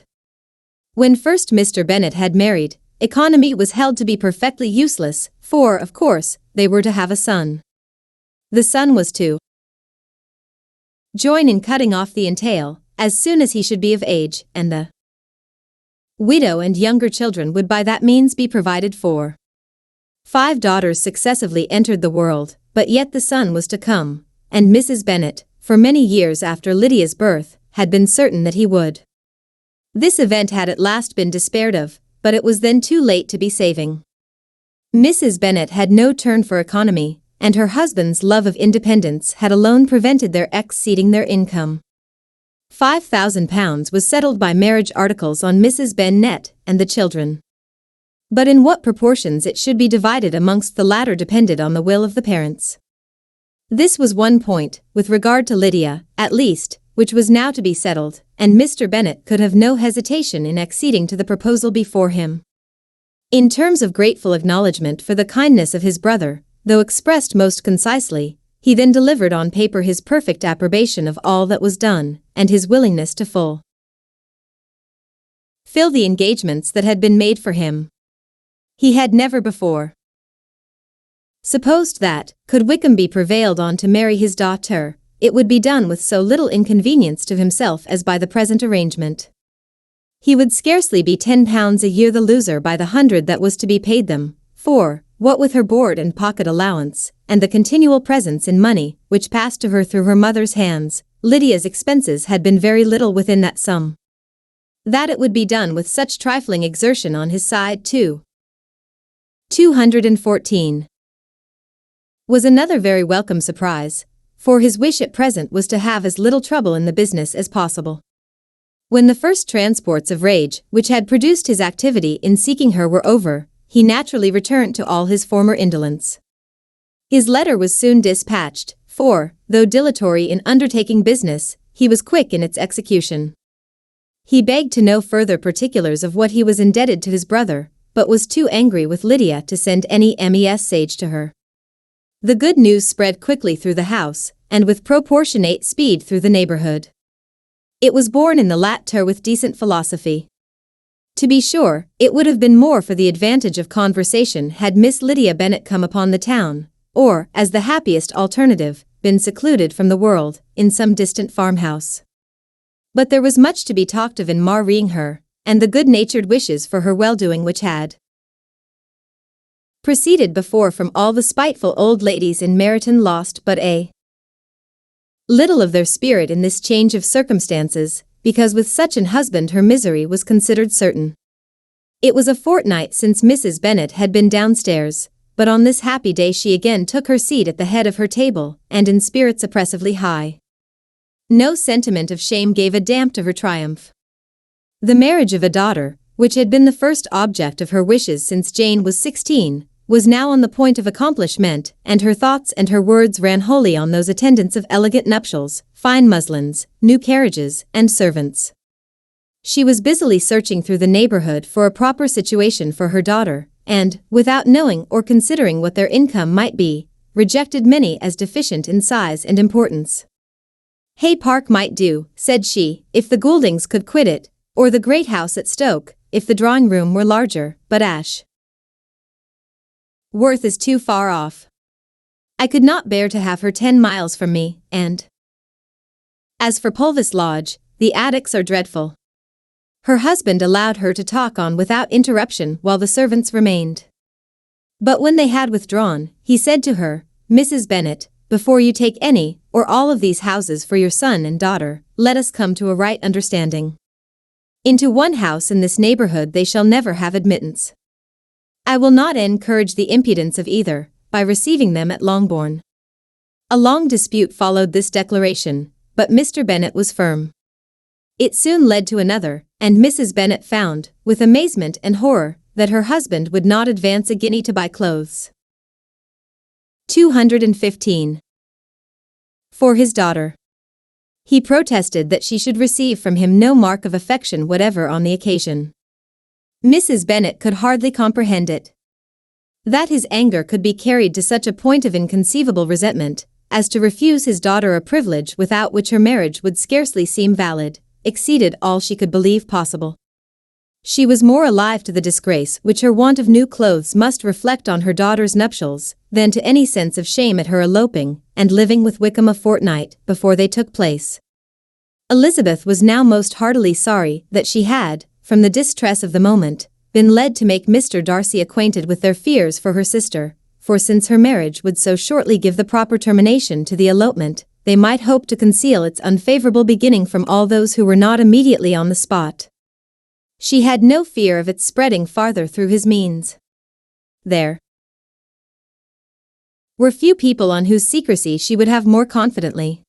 When first Mr. Bennet had married, economy was held to be perfectly useless, for, of course, they were to have a son. The son was to join in cutting off the entail, as soon as he should be of age, and the widow and younger children would by that means be provided for. 5 daughters successively entered the world, but yet the son was to come, and Mrs. Bennet, for many years after Lydia's birth, had been certain that he would. This event had at last been despaired of, but it was then too late to be saving. Mrs. Bennet had no turn for economy, and her husband's love of independence had alone prevented their exceeding their income. £5,000 was settled by marriage articles on Mrs. Bennet and the children. But in what proportions it should be divided amongst the latter depended on the will of the parents. This was one point, with regard to Lydia, at least, which was now to be settled, and Mr. Bennet could have no hesitation in acceding to the proposal before him. In terms of grateful acknowledgment for the kindness of his brother, though expressed most concisely, he then delivered on paper his perfect approbation of all that was done, and his willingness to fulfill the engagements that had been made for him. He had never before supposed that, could Wickham be prevailed on to marry his daughter, it would be done with so little inconvenience to himself as by the present arrangement. He would scarcely be £10 a year the loser by the hundred that was to be paid them, for, what with her board and pocket allowance, and the continual presents in money which passed to her through her mother's hands, Lydia's expenses had been very little within that sum. That it would be done with such trifling exertion on his side too. 214. Was another very welcome surprise, for his wish at present was to have as little trouble in the business as possible. When the first transports of rage which had produced his activity in seeking her were over, he naturally returned to all his former indolence. His letter was soon dispatched, for, though dilatory in undertaking business, he was quick in its execution. He begged to know further particulars of what he was indebted to his brother, but was too angry with Lydia to send any message to her. The good news spread quickly through the house, and with proportionate speed through the neighborhood. It was borne in the latter with decent philosophy. To be sure, it would have been more for the advantage of conversation had Miss Lydia Bennet come upon the town, or, as the happiest alternative, been secluded from the world, in some distant farmhouse. But there was much to be talked of in marrying her, and the good-natured wishes for her well-doing which had proceeded before from all the spiteful old ladies in Meryton lost but a little of their spirit in this change of circumstances, because with such an husband her misery was considered certain. It was a fortnight since Mrs. Bennet had been downstairs, but on this happy day she again took her seat at the head of her table, and in spirits oppressively high. No sentiment of shame gave a damp to her triumph. The marriage of a daughter, which had been the first object of her wishes since Jane was 16, was now on the point of accomplishment, and her thoughts and her words ran wholly on those attendants of elegant nuptials, fine muslins, new carriages, and servants. She was busily searching through the neighborhood for a proper situation for her daughter, and, without knowing or considering what their income might be, rejected many as deficient in size and importance. Hay Park might do, said she, if the Gouldings could quit it, or the great house at Stoke, if the drawing-room were larger, but Ashworth is too far off. I could not bear to have her 10 miles from me, and as for Pulvis Lodge, the attics are dreadful. Her husband allowed her to talk on without interruption while the servants remained. But when they had withdrawn, he said to her, Mrs. Bennet, before you take any, or all of these houses for your son and daughter, let us come to a right understanding. Into one house in this neighborhood they shall never have admittance. I will not encourage the impudence of either, by receiving them at Longbourn. A long dispute followed this declaration, but Mr. Bennet was firm. It soon led to another, and Mrs. Bennet found, with amazement and horror, that her husband would not advance a guinea to buy clothes. 215. For his daughter. He protested that she should receive from him no mark of affection whatever on the occasion. Mrs. Bennet could hardly comprehend it. That his anger could be carried to such a point of inconceivable resentment, as to refuse his daughter a privilege without which her marriage would scarcely seem valid, exceeded all she could believe possible. She was more alive to the disgrace which her want of new clothes must reflect on her daughter's nuptials, than to any sense of shame at her eloping, and living with Wickham a fortnight before they took place. Elizabeth was now most heartily sorry that she had, from the distress of the moment, been led to make Mr. Darcy acquainted with their fears for her sister, for since her marriage would so shortly give the proper termination to the elopement, they might hope to conceal its unfavorable beginning from all those who were not immediately on the spot. She had no fear of its spreading farther through his means. There were few people on whose secrecy she would have more confidently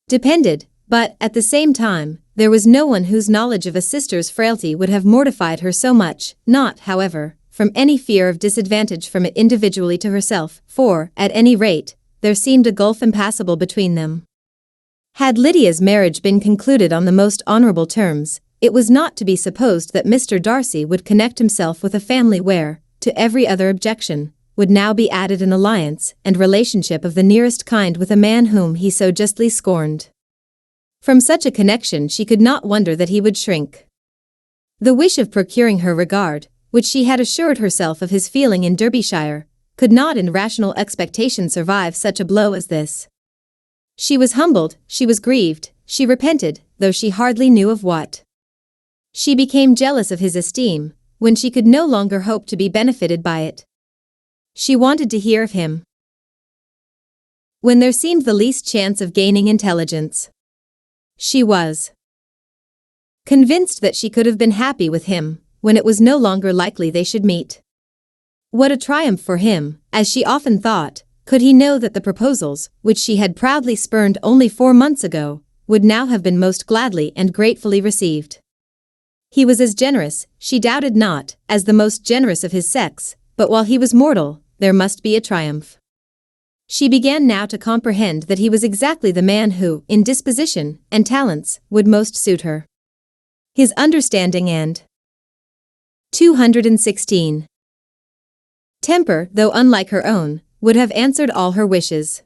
depended, but, at the same time, there was no one whose knowledge of a sister's frailty would have mortified her so much, not, however, from any fear of disadvantage from it individually to herself, for, at any rate, there seemed a gulf impassable between them. Had Lydia's marriage been concluded on the most honorable terms, it was not to be supposed that Mr. Darcy would connect himself with a family where, to every other objection, would now be added an alliance and relationship of the nearest kind with a man whom he so justly scorned. From such a connection she could not wonder that he would shrink. The wish of procuring her regard, which she had assured herself of his feeling in Derbyshire, could not in rational expectation survive such a blow as this. She was humbled, she was grieved, she repented, though she hardly knew of what. She became jealous of his esteem, when she could no longer hope to be benefited by it. She wanted to hear of him when there seemed the least chance of gaining intelligence. She was convinced that she could have been happy with him when it was no longer likely they should meet. What a triumph for him, as she often thought, could he know that the proposals, which she had proudly spurned only 4 months ago, would now have been most gladly and gratefully received. He was as generous, she doubted not, as the most generous of his sex, but while he was mortal, there must be a triumph. She began now to comprehend that he was exactly the man who, in disposition and talents, would most suit her. His understanding and 216. Temper, though unlike her own, would have answered all her wishes.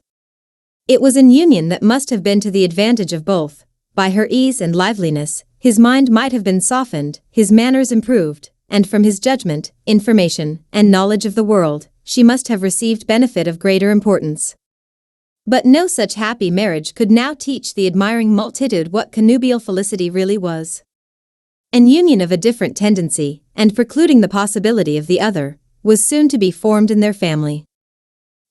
It was an union that must have been to the advantage of both. By her ease and liveliness, his mind might have been softened, his manners improved, and from his judgment, information, and knowledge of the world, she must have received benefit of greater importance. But no such happy marriage could now teach the admiring multitude what connubial felicity really was. An union of a different tendency, and precluding the possibility of the other, was soon to be formed in their family.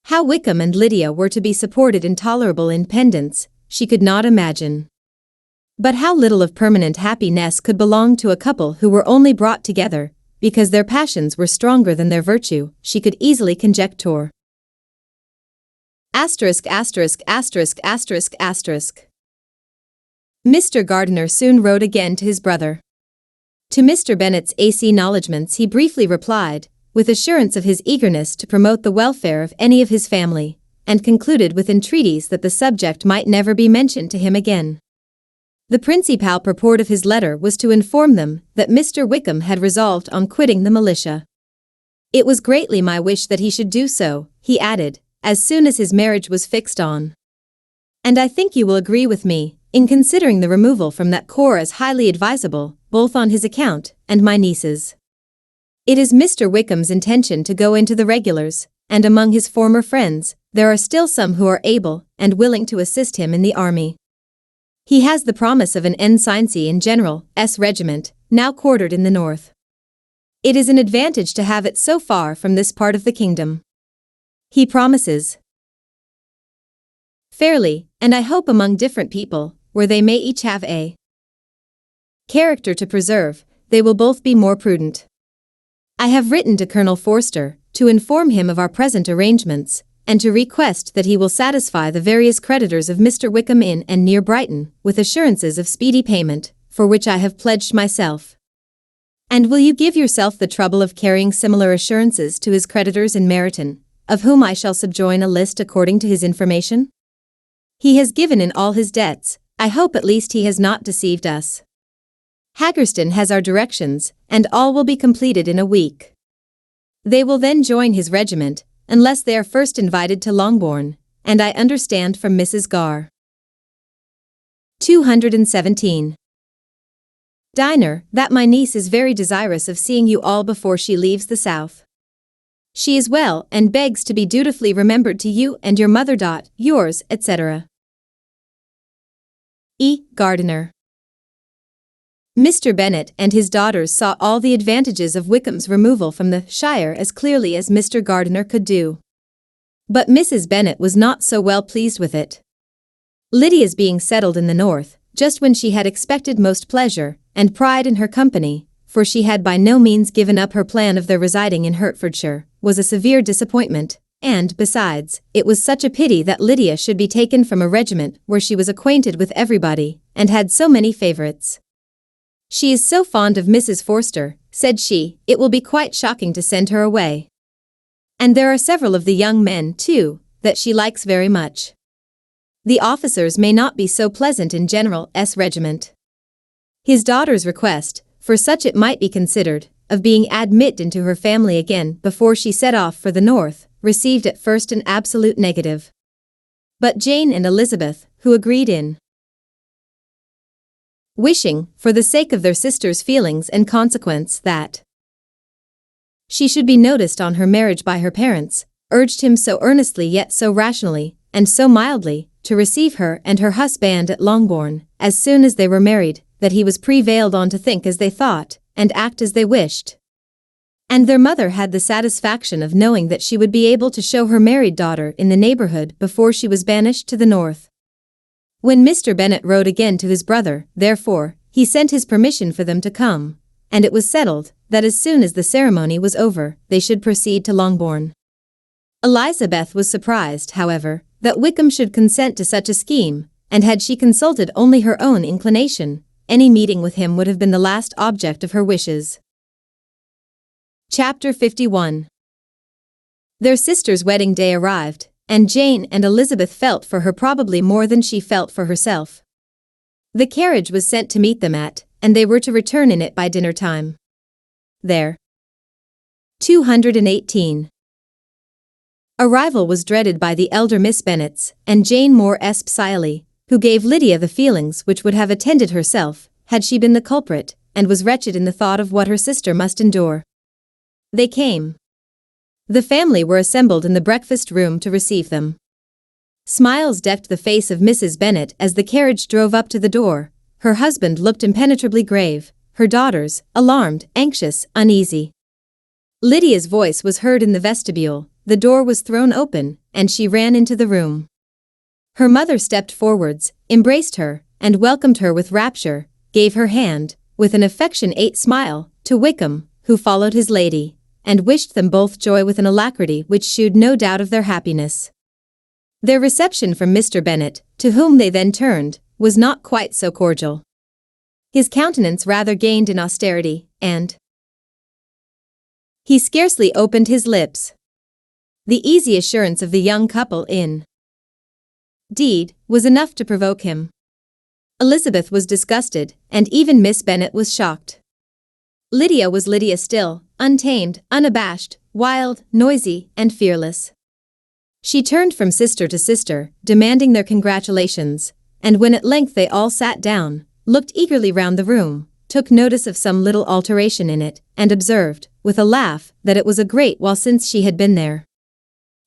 How Wickham and Lydia were to be supported in tolerable independence, she could not imagine. But how little of permanent happiness could belong to a couple who were only brought together because their passions were stronger than their virtue, she could easily conjecture. Mr. Gardiner soon wrote again to his brother. To Mr. Bennet's acknowledgments he briefly replied, with assurance of his eagerness to promote the welfare of any of his family, and concluded with entreaties that the subject might never be mentioned to him again. The principal purport of his letter was to inform them that Mr. Wickham had resolved on quitting the militia. It was greatly my wish that he should do so, he added, as soon as his marriage was fixed on. And I think you will agree with me, in considering the removal from that corps as highly advisable, both on his account and my niece's. It is Mr. Wickham's intention to go into the regulars, and among his former friends, there are still some who are able and willing to assist him in the army. He has the promise of an ensigncy in General S. Regiment, now quartered in the north. It is an advantage to have it so far from this part of the kingdom. He promises fairly, and I hope among different people, where they may each have a character to preserve, they will both be more prudent. I have written to Colonel Forster, to inform him of our present arrangements, and to request that he will satisfy the various creditors of Mr. Wickham in and near Brighton, with assurances of speedy payment, for which I have pledged myself. And will you give yourself the trouble of carrying similar assurances to his creditors in Meryton, of whom I shall subjoin a list according to his information? He has given in all his debts, I hope at least he has not deceived us. Haggerston has our directions, and all will be completed in a week. They will then join his regiment, unless they are first invited to Longbourn, and I understand from Mrs. Garr. 217. Diner, that my niece is very desirous of seeing you all before she leaves the south. She is well, and begs to be dutifully remembered to you and your mother. Yours, etc. E. Gardiner. Mr. Bennet and his daughters saw all the advantages of Wickham's removal from the shire as clearly as Mr. Gardiner could do. But Mrs. Bennet was not so well pleased with it. Lydia's being settled in the north, just when she had expected most pleasure and pride in her company, for she had by no means given up her plan of their residing in Hertfordshire, was a severe disappointment, and, besides, it was such a pity that Lydia should be taken from a regiment where she was acquainted with everybody, and had so many favourites. "She is so fond of Mrs. Forster," said she, "it will be quite shocking to send her away. And there are several of the young men, too, that she likes very much. The officers may not be so pleasant in General S. regiment." His daughter's request, for such it might be considered, of being admitted into her family again before she set off for the north, received at first an absolute negative. But Jane and Elizabeth, who agreed in wishing, for the sake of their sister's feelings and consequence, that she should be noticed on her marriage by her parents, urged him so earnestly yet so rationally, and so mildly, to receive her and her husband at Longbourn, as soon as they were married, that he was prevailed on to think as they thought, and act as they wished. And their mother had the satisfaction of knowing that she would be able to show her married daughter in the neighbourhood before she was banished to the north. When Mr. Bennet wrote again to his brother, therefore, he sent his permission for them to come, and it was settled that as soon as the ceremony was over, they should proceed to Longbourn. Elizabeth was surprised, however, that Wickham should consent to such a scheme, and had she consulted only her own inclination, any meeting with him would have been the last object of her wishes. Chapter 51. Their sister's wedding day arrived, and Jane and Elizabeth felt for her probably more than she felt for herself. The carriage was sent to meet them and they were to return in it by dinner time. Their 218. Arrival was dreaded by the elder Miss Bennets and Jane more especially, who gave Lydia the feelings which would have attended herself, had she been the culprit, and was wretched in the thought of what her sister must endure. They came. The family were assembled in the breakfast room to receive them. Smiles decked the face of Mrs. Bennet as the carriage drove up to the door. Her husband looked impenetrably grave, her daughters, alarmed, anxious, uneasy. Lydia's voice was heard in the vestibule, the door was thrown open, and she ran into the room. Her mother stepped forwards, embraced her, and welcomed her with rapture, gave her hand, with an affectionate smile, to Wickham, who followed his lady, and wished them both joy with an alacrity which shewed no doubt of their happiness. Their reception from Mr. Bennet, to whom they then turned, was not quite so cordial. His countenance rather gained in austerity, and he scarcely opened his lips. The easy assurance of the young couple in deed was enough to provoke him. Elizabeth was disgusted, and even Miss Bennet was shocked. Lydia was Lydia still, untamed, unabashed, wild, noisy, and fearless. She turned from sister to sister, demanding their congratulations, and when at length they all sat down, looked eagerly round the room, took notice of some little alteration in it, and observed, with a laugh, that it was a great while since she had been there.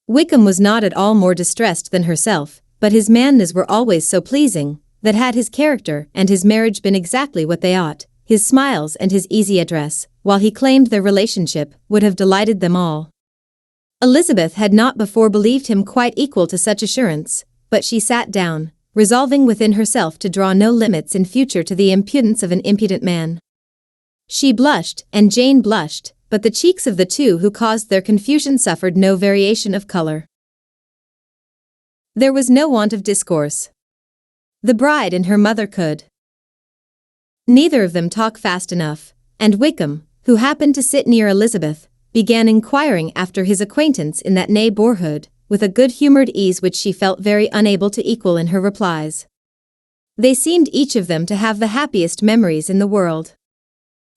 Wickham was not at all more distressed than herself, but his manners were always so pleasing, that had his character and his marriage been exactly what they ought, his smiles and his easy address, while he claimed their relationship, would have delighted them all. Elizabeth had not before believed him quite equal to such assurance, but she sat down, resolving within herself to draw no limits in future to the impudence of an impudent man. She blushed, and Jane blushed, but the cheeks of the two who caused their confusion suffered no variation of color. There was no want of discourse. The bride and her mother could neither of them talk fast enough, and Wickham, who happened to sit near Elizabeth, began inquiring after his acquaintance in that neighbourhood, with a good-humoured ease which she felt very unable to equal in her replies. They seemed each of them to have the happiest memories in the world.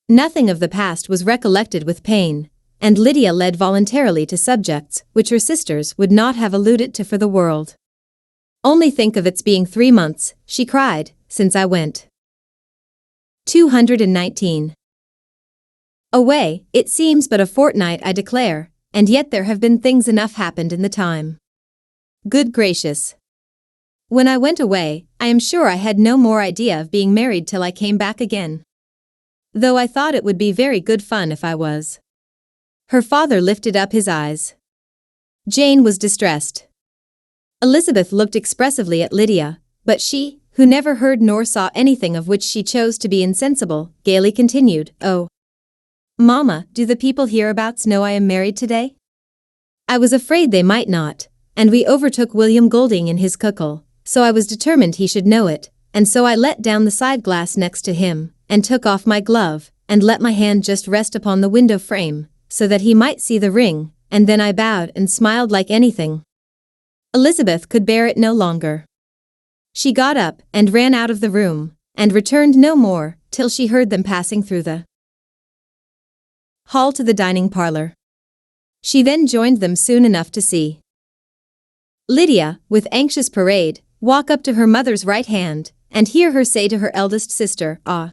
Nothing of the past was recollected with pain, and Lydia led voluntarily to subjects which her sisters would not have alluded to for the world. "Only think of its being 3 months, she cried, since I went. 219. Away, it seems but a fortnight, I declare, and yet there have been things enough happened in the time. Good gracious! When I went away, I am sure I had no more idea of being married till I came back again. Though I thought it would be very good fun if I was. Her father lifted up his eyes. Jane was distressed. Elizabeth looked expressively at Lydia, but she, who never heard nor saw anything of which she chose to be insensible, gaily continued, "Oh, Mama, do the people hereabouts know I am married today?" I was afraid they might not, and we overtook William Golding in his cuckle, so I was determined he should know it, and so I let down the side glass next to him, and took off my glove, and let my hand just rest upon the window frame, so that he might see the ring, and then I bowed and smiled like anything. Elizabeth could bear it no longer. She got up and ran out of the room, and returned no more, till she heard them passing through the hall to the dining parlor. She then joined them soon enough to see Lydia, with anxious parade, walk up to her mother's right hand, and hear her say to her eldest sister, "Ah,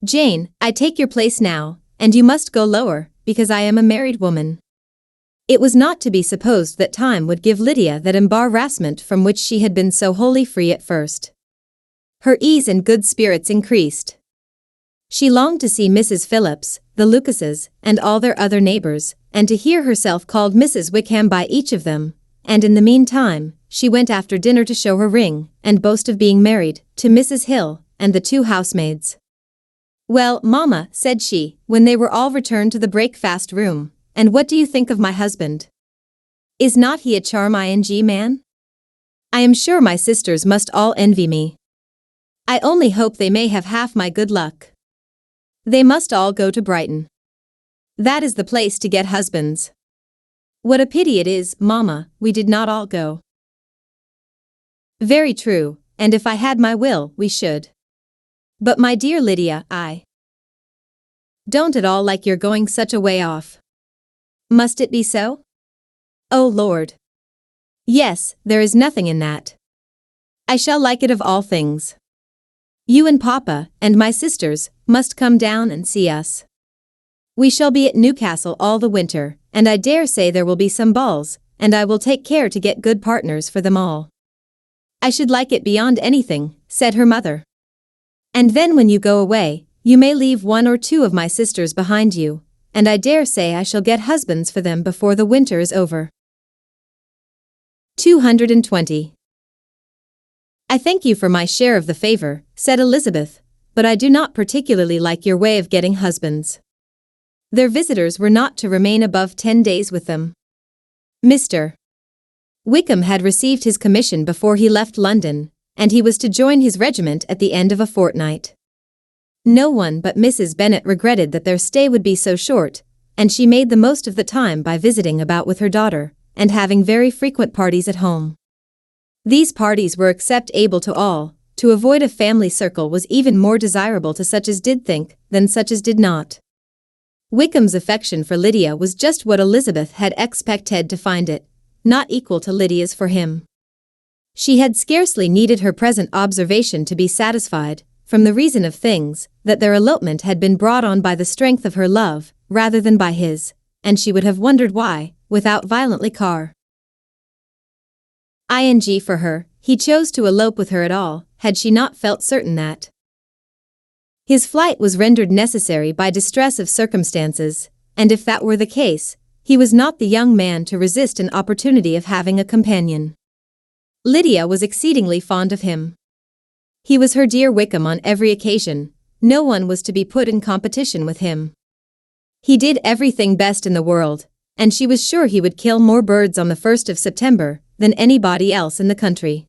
Jane, I take your place now, and you must go lower, because I am a married woman." It was not to be supposed that time would give Lydia that embarrassment from which she had been so wholly free at first. Her ease and good spirits increased. She longed to see Mrs. Phillips, the Lucases, and all their other neighbors, and to hear herself called Mrs. Wickham by each of them, and in the meantime, she went after dinner to show her ring, and boast of being married, to Mrs. Hill, and the 2 housemaids. "Well, Mamma," said she, when they were all returned to the breakfast room, "and what do you think of my husband? Is not he a charming man? I am sure my sisters must all envy me. I only hope they may have half my good luck. They must all go to Brighton. That is the place to get husbands. What a pity it is, Mamma, we did not all go." "Very true, and if I had my will, we should. But my dear Lydia, I don't at all like your going such a way off. Must it be so? Oh Lord. Yes, there is nothing in that. I shall like it of all things. You and Papa, and my sisters, must come down and see us. We shall be at Newcastle all the winter, and I dare say there will be some balls, and I will take care to get good partners for them all." "I should like it beyond anything," said her mother. "And then when you go away, you may leave 1 or 2 of my sisters behind you, and I dare say I shall get husbands for them before the winter is over." 220. "I thank you for my share of the favor," said Elizabeth, "but I do not particularly like your way of getting husbands." Their visitors were not to remain above 10 days with them. Mr. Wickham had received his commission before he left London, and he was to join his regiment at the end of a fortnight. No one but Mrs. Bennet regretted that their stay would be so short, and she made the most of the time by visiting about with her daughter, and having very frequent parties at home. These parties were except able to all. To avoid a family circle was even more desirable to such as did think than such as did not. Wickham's affection for Lydia was just what Elizabeth had expected to find it, not equal to Lydia's for him. She had scarcely needed her present observation to be satisfied, from the reason of things, that their elopement had been brought on by the strength of her love, rather than by his, and she would have wondered why, without violently ing for her, he chose to elope with her at all, had she not felt certain that his flight was rendered necessary by distress of circumstances, and if that were the case, he was not the young man to resist an opportunity of having a companion. Lydia was exceedingly fond of him. He was her dear Wickham on every occasion, no one was to be put in competition with him. He did everything best in the world, and she was sure he would kill more birds on the 1st of September than anybody else in the country.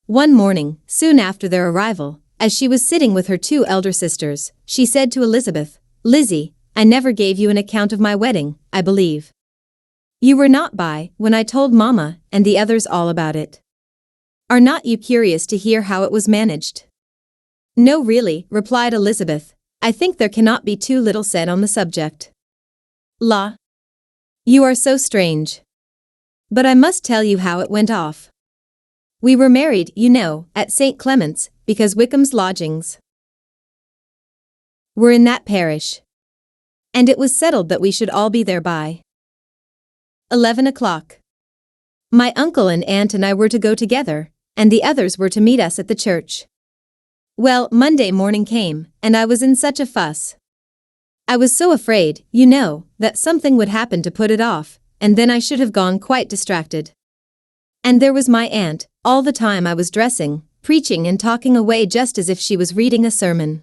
One morning, soon after their arrival, as she was sitting with her 2 elder sisters, she said to Elizabeth, "Lizzie, I never gave you an account of my wedding, I believe. You were not by when I told Mamma and the others all about it. Are not you curious to hear how it was managed?" "No, really," replied Elizabeth. "I think there cannot be too little said on the subject." "La! You are so strange. But I must tell you how it went off. We were married, you know, at St. Clement's, because Wickham's lodgings were in that parish. And it was settled that we should all be there by 11 o'clock. My uncle and aunt and I were to go together, and the others were to meet us at the church. Well, Monday morning came, and I was in such a fuss. I was so afraid, you know, that something would happen to put it off, and then I should have gone quite distracted. And there was my aunt, all the time I was dressing, preaching and talking away just as if she was reading a sermon.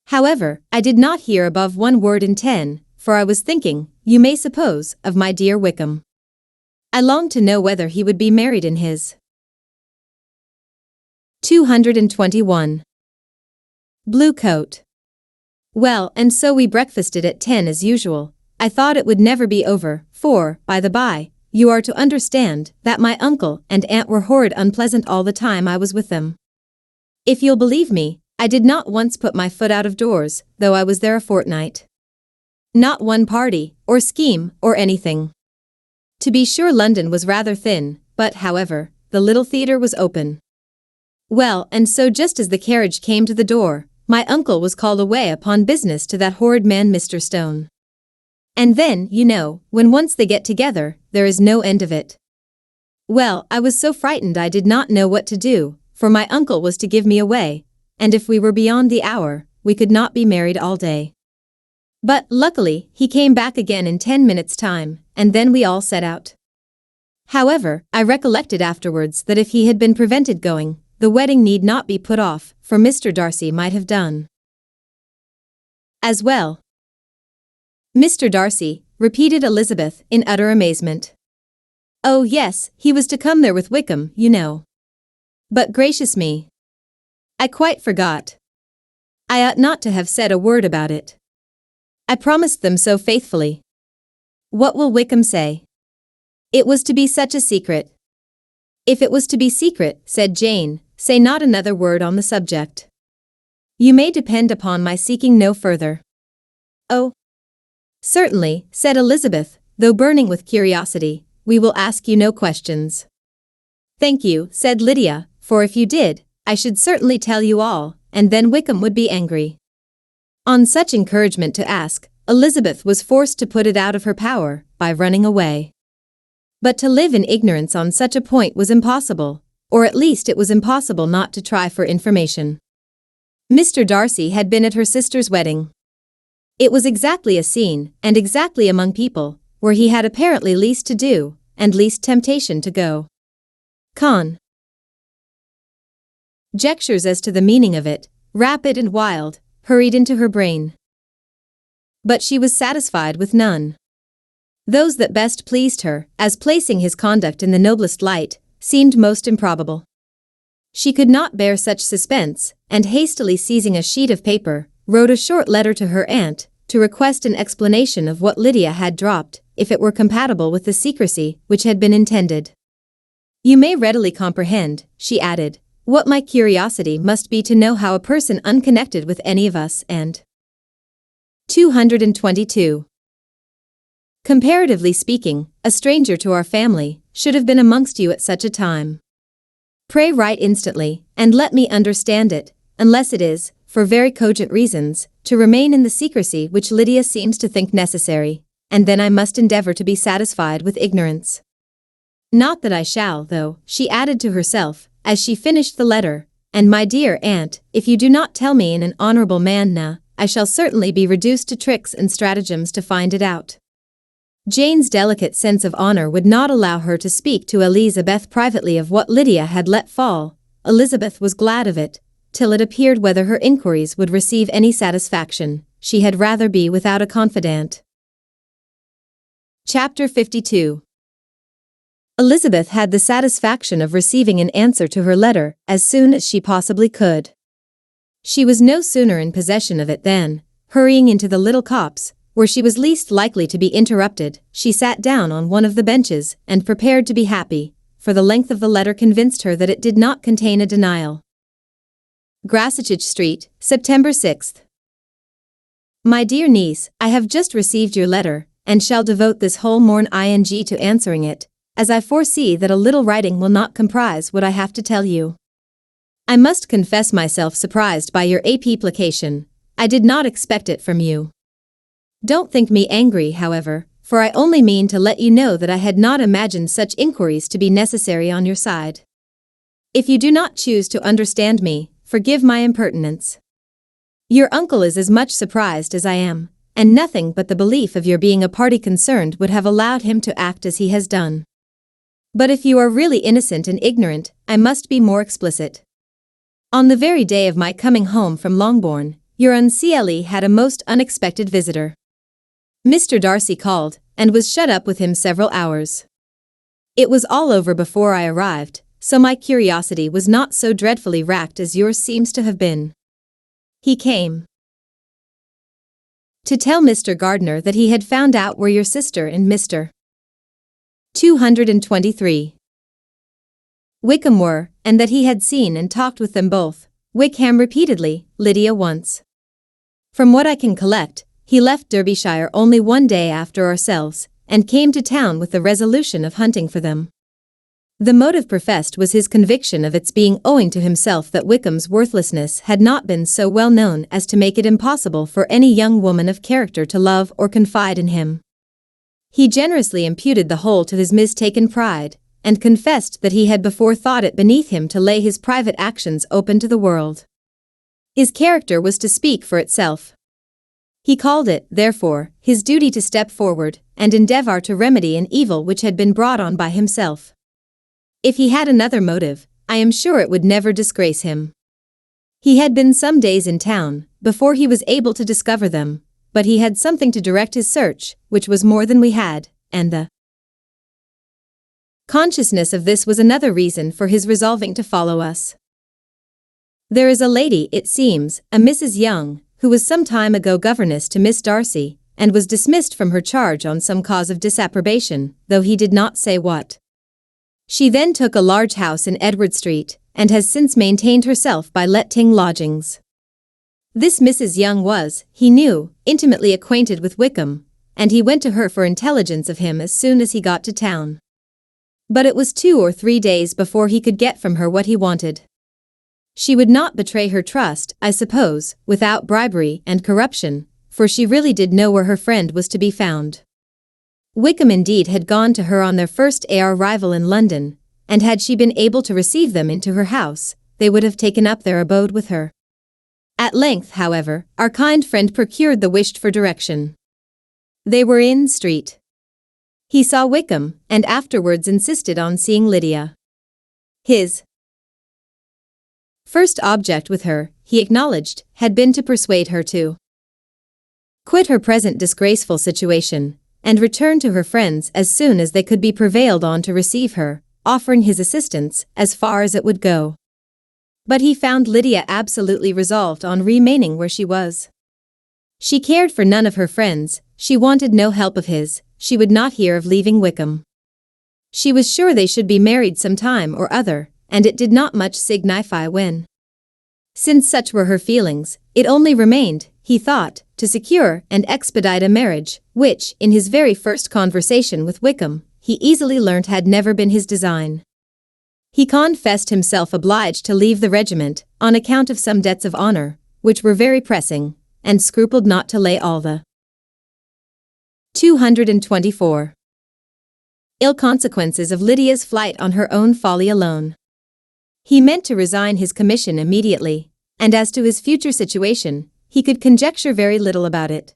However, I did not hear above 1 word in 10, for I was thinking, you may suppose, of my dear Wickham. I longed to know whether he would be married in his 221 blue coat. Well, and so we breakfasted at 10 as usual. I thought it would never be over, for, by the by, you are to understand that my uncle and aunt were horrid unpleasant all the time I was with them. If you'll believe me, I did not once put my foot out of doors, though I was there a fortnight. Not one party, or scheme, or anything. To be sure, London was rather thin, but, however, the little theatre was open. Well, and so just as the carriage came to the door, my uncle was called away upon business to that horrid man Mr. Stone. And then, you know, when once they get together, there is no end of it. Well, I was so frightened I did not know what to do, for my uncle was to give me away, and if we were beyond the hour, we could not be married all day. But, luckily, he came back again in 10 minutes' time, and then we all set out. However, I recollected afterwards that if he had been prevented going, the wedding need not be put off, for Mr. Darcy might have done as well. Mr. Darcy, repeated Elizabeth, in utter amazement. Oh yes, he was to come there with Wickham, you know. But gracious me! I quite forgot. I ought not to have said a word about it. I promised them so faithfully. What will Wickham say? It was to be such a secret. If it was to be secret, said Jane, say not another word on the subject. You may depend upon my seeking no further. Oh, certainly, said Elizabeth, though burning with curiosity, we will ask you no questions. Thank you, said Lydia, for if you did, I should certainly tell you all, and then Wickham would be angry. On such encouragement to ask, Elizabeth was forced to put it out of her power, by running away. But to live in ignorance on such a point was impossible, or at least it was impossible not to try for information. Mr. Darcy had been at her sister's wedding. It was exactly a scene, and exactly among people, where he had apparently least to do, and least temptation to go. Conjectures as to the meaning of it, rapid and wild, hurried into her brain. But she was satisfied with none. Those that best pleased her, as placing his conduct in the noblest light, seemed most improbable. She could not bear such suspense, and hastily seizing a sheet of paper, wrote a short letter to her aunt, to request an explanation of what Lydia had dropped, if it were compatible with the secrecy which had been intended. You may readily comprehend, she added, what my curiosity must be to know how a person unconnected with any of us and 222. Comparatively speaking, a stranger to our family, should have been amongst you at such a time. Pray write instantly, and let me understand it, unless it is, for very cogent reasons, to remain in the secrecy which Lydia seems to think necessary, and then I must endeavor to be satisfied with ignorance. Not that I shall, though, she added to herself, as she finished the letter, and my dear aunt, if you do not tell me in an honorable manner, I shall certainly be reduced to tricks and stratagems to find it out. Jane's delicate sense of honor would not allow her to speak to Elizabeth privately of what Lydia had let fall. Elizabeth was glad of it, till it appeared whether her inquiries would receive any satisfaction. She had rather be without a confidant. Chapter 52. Elizabeth had the satisfaction of receiving an answer to her letter as soon as she possibly could. She was no sooner in possession of it than, hurrying into the little copse, where she was least likely to be interrupted, she sat down on one of the benches and prepared to be happy, for the length of the letter convinced her that it did not contain a denial. Grasachich Street, September 6. My dear niece, I have just received your letter, and shall devote this whole morn to answering it, as I foresee that a little writing will not comprise what I have to tell you. I must confess myself surprised by your application. I did not expect it from you. Don't think me angry, however, for I only mean to let you know that I had not imagined such inquiries to be necessary on your side. If you do not choose to understand me, forgive my impertinence. Your uncle is as much surprised as I am, and nothing but the belief of your being a party concerned would have allowed him to act as he has done. But if you are really innocent and ignorant, I must be more explicit. On the very day of my coming home from Longbourn, your uncle had a most unexpected visitor. Mr. Darcy called, and was shut up with him several hours. It was all over before I arrived, so my curiosity was not so dreadfully racked as yours seems to have been. He came to tell Mr. Gardiner that he had found out where your sister and Mr. 223 Wickham were, and that he had seen and talked with them both, Wickham repeatedly, Lydia once. From what I can collect, he left Derbyshire only one day after ourselves, and came to town with the resolution of hunting for them. The motive professed was his conviction of its being owing to himself that Wickham's worthlessness had not been so well known as to make it impossible for any young woman of character to love or confide in him. He generously imputed the whole to his mistaken pride, and confessed that he had before thought it beneath him to lay his private actions open to the world. His character was to speak for itself. He called it, therefore, his duty to step forward and endeavour to remedy an evil which had been brought on by himself. If he had another motive, I am sure it would never disgrace him. He had been some days in town before he was able to discover them, but he had something to direct his search, which was more than we had, and the consciousness of this was another reason for his resolving to follow us. There is a lady, it seems, a Mrs. Young, who was some time ago governess to Miss Darcy, and was dismissed from her charge on some cause of disapprobation, though he did not say what. She then took a large house in Edward Street, and has since maintained herself by letting lodgings. This Mrs. Young was, he knew, intimately acquainted with Wickham, and he went to her for intelligence of him as soon as he got to town. But it was 2 or 3 days before he could get from her what he wanted. She would not betray her trust, I suppose, without bribery and corruption, for she really did know where her friend was to be found. Wickham indeed had gone to her on their first arrival in London, and had she been able to receive them into her house, they would have taken up their abode with her. At length, however, our kind friend procured the wished-for direction. They were in Street. He saw Wickham, and afterwards insisted on seeing Lydia. His first object with her, he acknowledged, had been to persuade her to quit her present disgraceful situation, and return to her friends as soon as they could be prevailed on to receive her, offering his assistance as far as it would go. But he found Lydia absolutely resolved on remaining where she was. She cared for none of her friends, she wanted no help of his, she would not hear of leaving Wickham. She was sure they should be married some time or other, and it did not much signify when. Since such were her feelings, it only remained, he thought, to secure and expedite a marriage, which, in his very first conversation with Wickham, he easily learnt had never been his design. He confessed himself obliged to leave the regiment, on account of some debts of honour, which were very pressing, and scrupled not to lay all the 224 ill consequences of Lydia's flight on her own folly alone. He meant to resign his commission immediately, and as to his future situation, he could conjecture very little about it.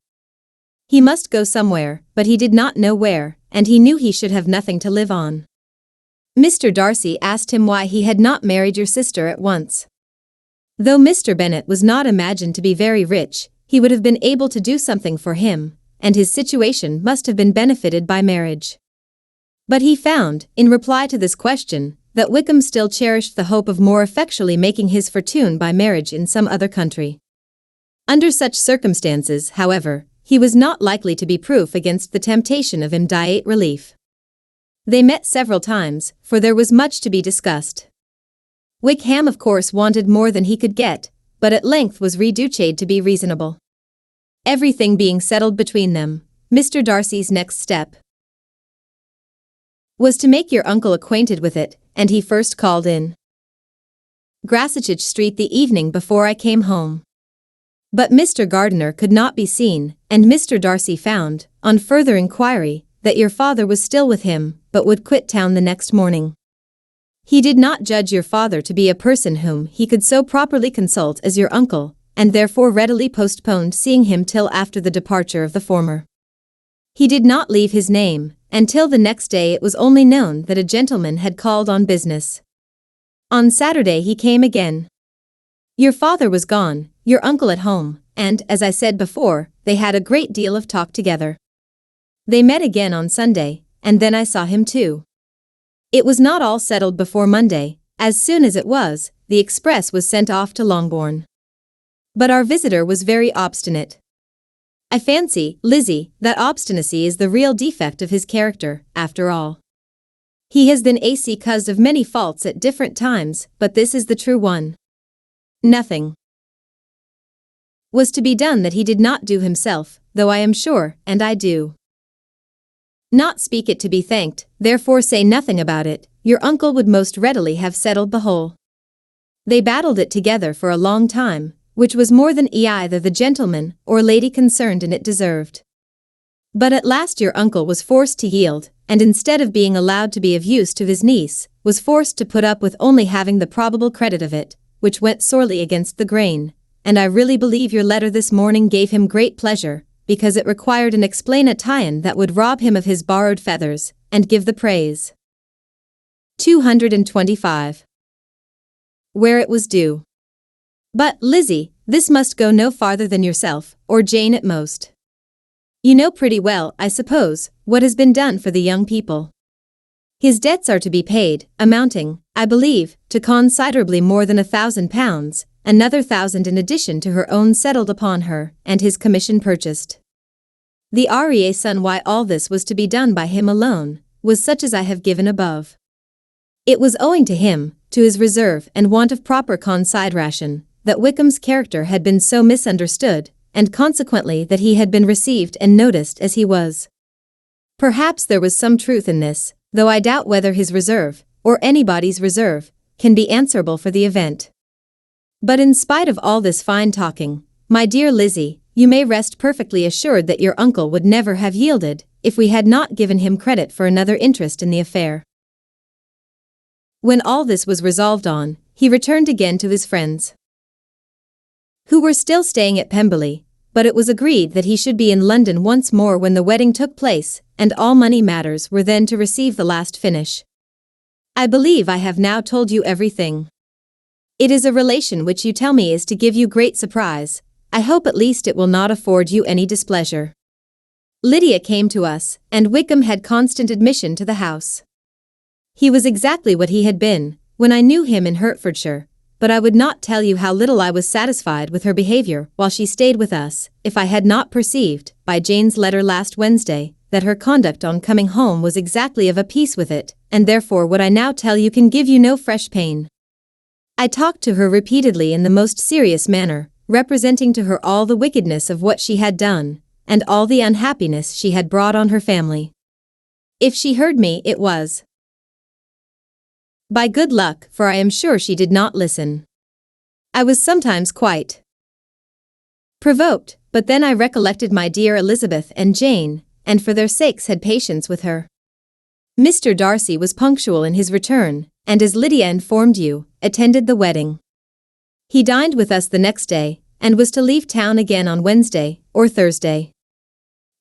He must go somewhere, but he did not know where, and he knew he should have nothing to live on. Mr. Darcy asked him why he had not married your sister at once. Though Mr. Bennet was not imagined to be very rich, he would have been able to do something for him, and his situation must have been benefited by marriage. But he found, in reply to this question, that Wickham still cherished the hope of more effectually making his fortune by marriage in some other country. Under such circumstances, however, he was not likely to be proof against the temptation of immediate relief. They met several times, for there was much to be discussed. Wickham of course wanted more than he could get, but at length was reduced to be reasonable. Everything being settled between them, Mr. Darcy's next step was to make your uncle acquainted with it, and he first called in Grasachich Street the evening before I came home. But Mr. Gardiner could not be seen, and Mr. Darcy found, on further inquiry, that your father was still with him, but would quit town the next morning. He did not judge your father to be a person whom he could so properly consult as your uncle, and therefore readily postponed seeing him till after the departure of the former. He did not leave his name, and till the next day it was only known that a gentleman had called on business. On Saturday he came again. Your father was gone, your uncle at home, and, as I said before, they had a great deal of talk together. They met again on Sunday, and then I saw him too. It was not all settled before Monday. As soon as it was, the express was sent off to Longbourn. But our visitor was very obstinate. I fancy, Lizzie, that obstinacy is the real defect of his character, after all. He has been accused of many faults at different times, but this is the true one. Nothing was to be done that he did not do himself, though I am sure, and I do not speak it to be thanked, therefore say nothing about it, your uncle would most readily have settled the whole. They battled it together for a long time, which was more than either the gentleman or lady concerned in it deserved. But at last your uncle was forced to yield, and instead of being allowed to be of use to his niece, was forced to put up with only having the probable credit of it, which went sorely against the grain, and I really believe your letter this morning gave him great pleasure, because it required an explanation that would rob him of his borrowed feathers, and give the praise. 225. Where it was due. But, Lizzie, this must go no farther than yourself, or Jane at most. You know pretty well, I suppose, what has been done for the young people. His debts are to be paid, amounting, I believe, to considerably more than £1,000, another 1,000 in addition to her own settled upon her, and his commission purchased. The reason why all this was to be done by him alone, was such as I have given above. It was owing to him, to his reserve and want of proper consideration, that Wickham's character had been so misunderstood, and consequently that he had been received and noticed as he was. Perhaps there was some truth in this, though I doubt whether his reserve, or anybody's reserve, can be answerable for the event. But in spite of all this fine talking, my dear Lizzie, you may rest perfectly assured that your uncle would never have yielded, if we had not given him credit for another interest in the affair. When all this was resolved on, he returned again to his friends, who were still staying at Pemberley, but it was agreed that he should be in London once more when the wedding took place, and all money matters were then to receive the last finish. I believe I have now told you everything. It is a relation which you tell me is to give you great surprise. I hope at least it will not afford you any displeasure. Lydia came to us, and Wickham had constant admission to the house. He was exactly what he had been, when I knew him in Hertfordshire, but I would not tell you how little I was satisfied with her behavior while she stayed with us, if I had not perceived, by Jane's letter last Wednesday, that her conduct on coming home was exactly of a piece with it, and therefore what I now tell you can give you no fresh pain. I talked to her repeatedly in the most serious manner, representing to her all the wickedness of what she had done, and all the unhappiness she had brought on her family. If she heard me, it was by good luck, for I am sure she did not listen. I was sometimes quite provoked, but then I recollected my dear Elizabeth and Jane, and for their sakes had patience with her. Mr. Darcy was punctual in his return, and as Lydia informed you, attended the wedding. He dined with us the next day, and was to leave town again on Wednesday, or Thursday.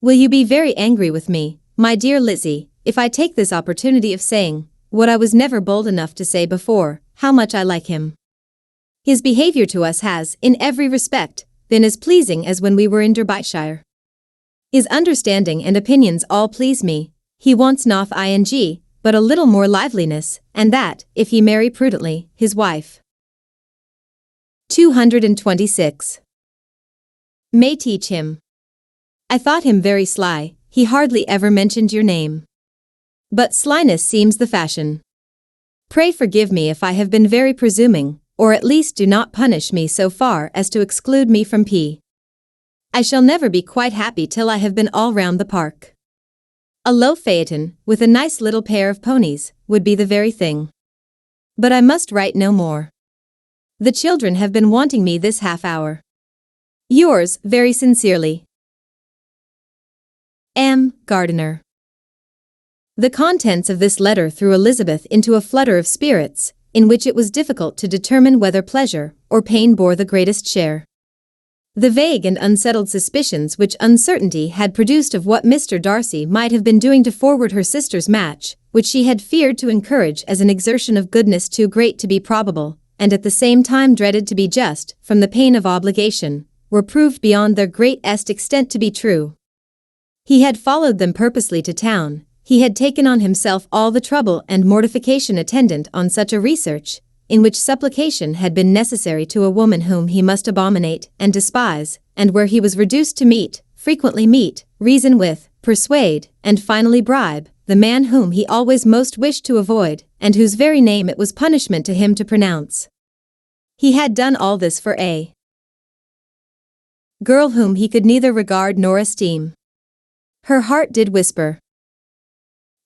Will you be very angry with me, my dear Lizzie, if I take this opportunity of saying, what I was never bold enough to say before, how much I like him? His behavior to us has, in every respect, been as pleasing as when we were in Derbyshire. His understanding and opinions all please me. He wants not but a little more liveliness, and that, if he marry prudently, his wife. 226. May teach him. I thought him very sly, he hardly ever mentioned your name. But slyness seems the fashion. Pray forgive me if I have been very presuming, or at least do not punish me so far as to exclude me from P. I shall never be quite happy till I have been all round the park. A low phaeton, with a nice little pair of ponies, would be the very thing. But I must write no more. The children have been wanting me this half hour. Yours, very sincerely, M. Gardiner. The contents of this letter threw Elizabeth into a flutter of spirits, in which it was difficult to determine whether pleasure or pain bore the greatest share. The vague and unsettled suspicions which uncertainty had produced of what Mr. Darcy might have been doing to forward her sister's match, which she had feared to encourage as an exertion of goodness too great to be probable, and at the same time dreaded to be just, from the pain of obligation, were proved beyond their greatest extent to be true. He had followed them purposely to town, he had taken on himself all the trouble and mortification attendant on such a research, in which supplication had been necessary to a woman whom he must abominate and despise, and where he was reduced to frequently meet, reason with, persuade, and finally bribe, the man whom he always most wished to avoid, and whose very name it was punishment to him to pronounce. He had done all this for a girl whom he could neither regard nor esteem. Her heart did whisper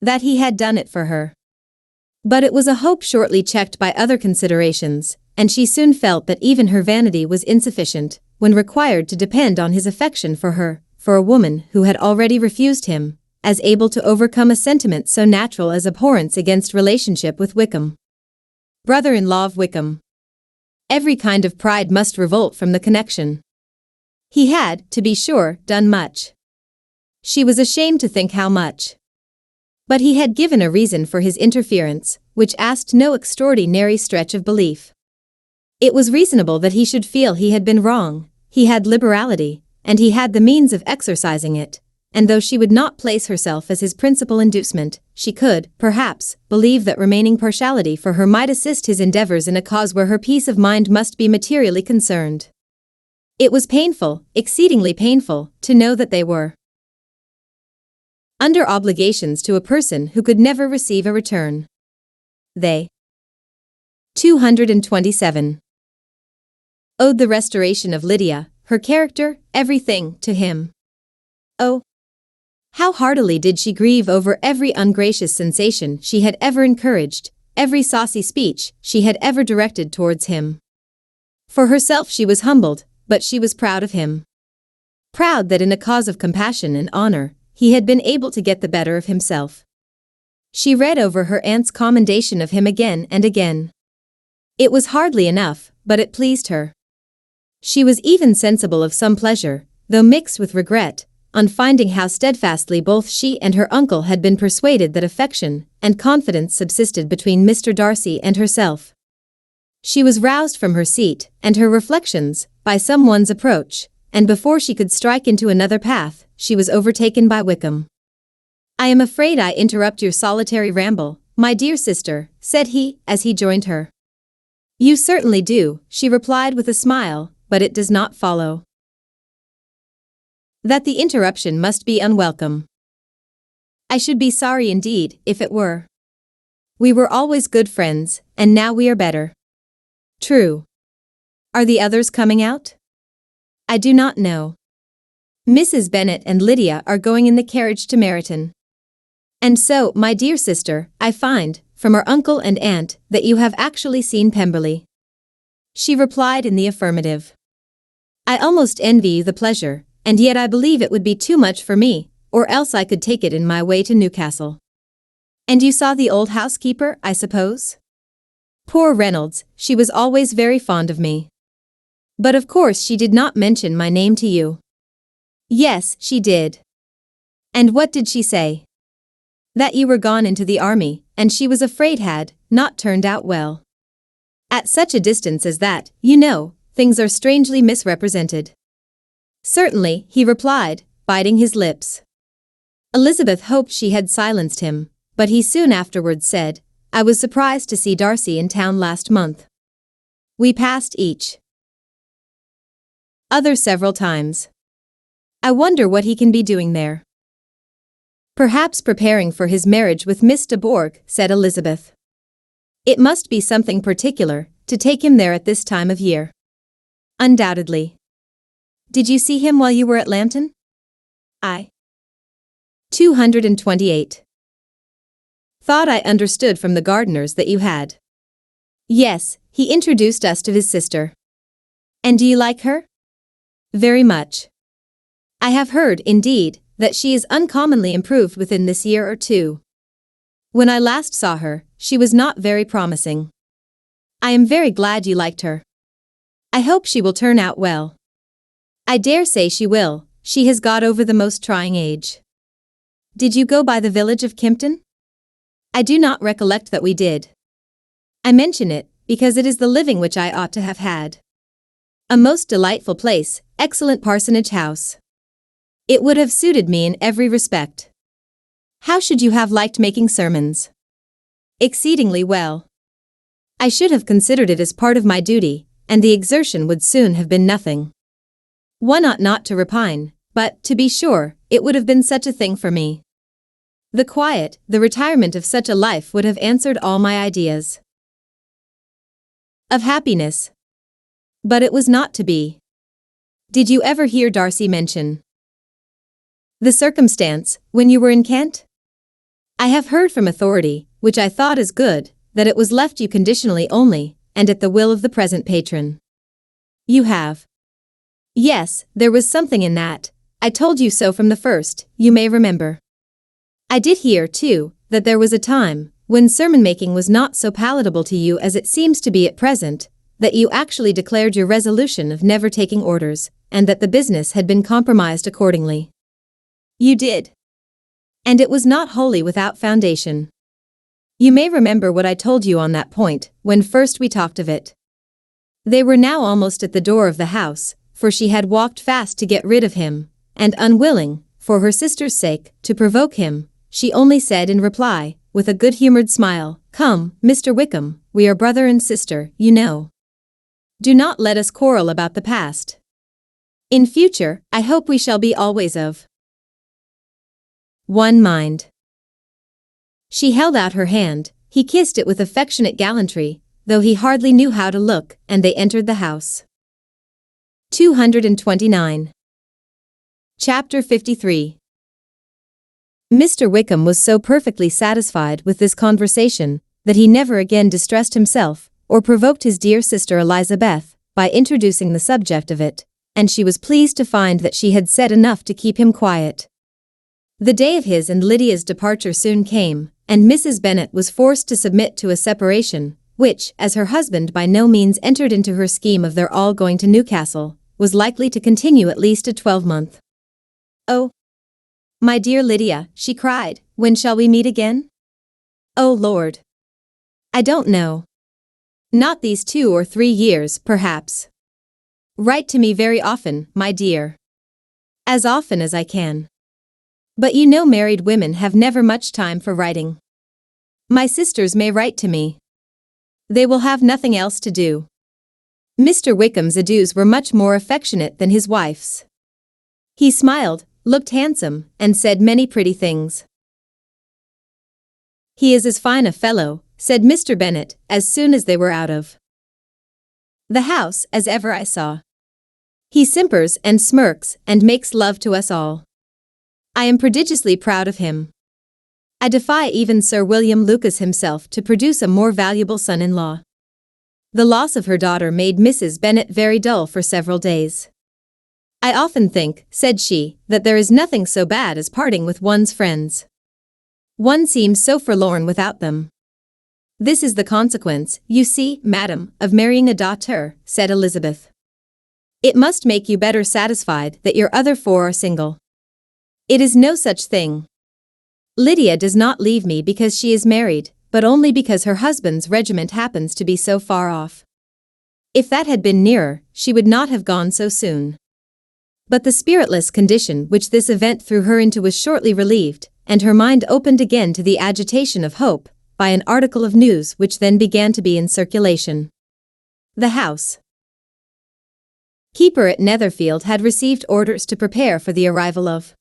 that he had done it for her. But it was a hope shortly checked by other considerations, and she soon felt that even her vanity was insufficient, when required to depend on his affection for her, for a woman who had already refused him, as able to overcome a sentiment so natural as abhorrence against relationship with Wickham. Brother-in-law of Wickham. Every kind of pride must revolt from the connection. He had, to be sure, done much. She was ashamed to think how much. But he had given a reason for his interference, which asked no extraordinary stretch of belief. It was reasonable that he should feel he had been wrong, he had liberality, and he had the means of exercising it, and though she would not place herself as his principal inducement, she could, perhaps, believe that remaining partiality for her might assist his endeavors in a cause where her peace of mind must be materially concerned. It was painful, exceedingly painful, to know that they were under obligations to a person who could never receive a return. They 227. Owed the restoration of Lydia, her character, everything, to him. Oh, how heartily did she grieve over every ungracious sensation she had ever encouraged, every saucy speech she had ever directed towards him. For herself she was humbled, but she was proud of him. Proud that in a cause of compassion and honor, he had been able to get the better of himself. She read over her aunt's commendation of him again and again. It was hardly enough, but it pleased her. She was even sensible of some pleasure, though mixed with regret, on finding how steadfastly both she and her uncle had been persuaded that affection and confidence subsisted between Mr. Darcy and herself. She was roused from her seat and her reflections by someone's approach, and before she could strike into another path, she was overtaken by Wickham. "I am afraid I interrupt your solitary ramble, my dear sister," said he, as he joined her. "You certainly do," she replied with a smile, "but it does not follow that the interruption must be unwelcome. I should be sorry indeed, if it were. We were always good friends, and now we are better." "True. Are the others coming out?" "I do not know. Mrs. Bennet and Lydia are going in the carriage to Meryton. And so, my dear sister, I find, from our uncle and aunt, that you have actually seen Pemberley." She replied in the affirmative. "I almost envy you the pleasure, and yet I believe it would be too much for me, or else I could take it in my way to Newcastle." "And you saw the old housekeeper, I suppose?" "Poor Reynolds, she was always very fond of me. But of course she did not mention my name to you." "Yes, she did." "And what did she say?" "That you were gone into the army, and she was afraid had not turned out well. At such a distance as that, you know, things are strangely misrepresented." "Certainly," he replied, biting his lips. Elizabeth hoped she had silenced him, but he soon afterwards said, "I was surprised to see Darcy in town last month. We passed each other several times. I wonder what he can be doing there." "Perhaps preparing for his marriage with Miss de Bourgh," said Elizabeth. "It must be something particular to take him there at this time of year." "Undoubtedly. Did you see him while you were at Lambton?" "I 228. Thought I understood from the gardeners that you had." "Yes, he introduced us to his sister." "And do you like her?" "Very much. I have heard, indeed, that she is uncommonly improved within this year or two." When I last saw her, she was not very promising. I am very glad you liked her. I hope she will turn out well. I dare say she will, she has got over the most trying age. Did you go by the village of Kimpton? I do not recollect that we did. I mention it, because it is the living which I ought to have had. A most delightful place, excellent parsonage house. It would have suited me in every respect. How should you have liked making sermons? Exceedingly well. I should have considered it as part of my duty, and the exertion would soon have been nothing. One ought not to repine, but, to be sure, it would have been such a thing for me. The quiet, the retirement of such a life would have answered all my ideas of happiness. But it was not to be. Did you ever hear Darcy mention the circumstance, when you were in Kent? I have heard from authority, which I thought as good, that it was left you conditionally only, and at the will of the present patron. You have. Yes, there was something in that. I told you so from the first, you may remember. I did hear, too, that there was a time, when sermon-making was not so palatable to you as it seems to be at present, that you actually declared your resolution of never taking orders, and that the business had been compromised accordingly. You did. And it was not wholly without foundation. You may remember what I told you on that point, when first we talked of it. They were now almost at the door of the house, for she had walked fast to get rid of him, and unwilling, for her sister's sake, to provoke him, she only said in reply, with a good-humored smile, "Come, Mr. Wickham, we are brother and sister, you know. Do not let us quarrel about the past. In future, I hope we shall be always of one mind." She held out her hand, he kissed it with affectionate gallantry, though he hardly knew how to look, and they entered the house. 229. Chapter 53. Mr. Wickham was so perfectly satisfied with this conversation, that he never again distressed himself, or provoked his dear sister Elizabeth, by introducing the subject of it, and she was pleased to find that she had said enough to keep him quiet. The day of his and Lydia's departure soon came, and Mrs. Bennet was forced to submit to a separation, which, as her husband by no means entered into her scheme of their all going to Newcastle, was likely to continue at least a 12-month. "Oh, my dear Lydia," she cried, "when shall we meet again? Oh Lord! I don't know. Not these 2 or 3 years, perhaps. Write to me very often, my dear. As often as I can. But you know married women have never much time for writing. My sisters may write to me. They will have nothing else to do." Mr. Wickham's adieus were much more affectionate than his wife's. He smiled, looked handsome, and said many pretty things. "He is as fine a fellow," said Mr. Bennet, as soon as they were out of the house, "as ever I saw. He simpers and smirks and makes love to us all. I am prodigiously proud of him. I defy even Sir William Lucas himself to produce a more valuable son-in-law." The loss of her daughter made Mrs. Bennet very dull for several days. "I often think," said she, "that there is nothing so bad as parting with one's friends. One seems so forlorn without them." "This is the consequence, you see, madam, of marrying a daughter," said Elizabeth. "It must make you better satisfied that your other 4 are single. It is no such thing. Lydia does not leave me because she is married, but only because her husband's regiment happens to be so far off. If that had been nearer, she would not have gone so soon." But the spiritless condition which this event threw her into was shortly relieved, and her mind opened again to the agitation of hope, by an article of news which then began to be in circulation. The house keeper at Netherfield had received orders to prepare for the arrival of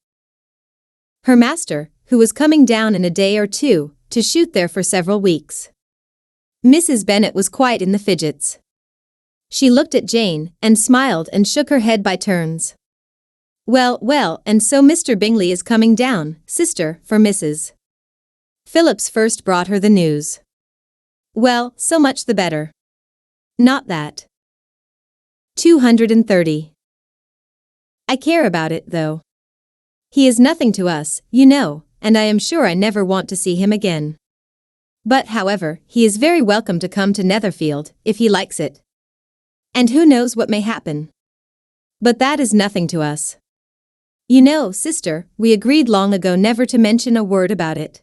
her master, who was coming down in a day or 2, to shoot there for several weeks. Mrs. Bennet was quite in the fidgets. She looked at Jane, and smiled and shook her head by turns. "Well, well, and so Mr. Bingley is coming down, sister," for Mrs. Phillips first brought her the news. "Well, so much the better. Not that." 230. "I care about it, though. He is nothing to us, you know, and I am sure I never want to see him again. But however, he is very welcome to come to Netherfield, if he likes it. And who knows what may happen. But that is nothing to us. You know, sister, we agreed long ago never to mention a word about it.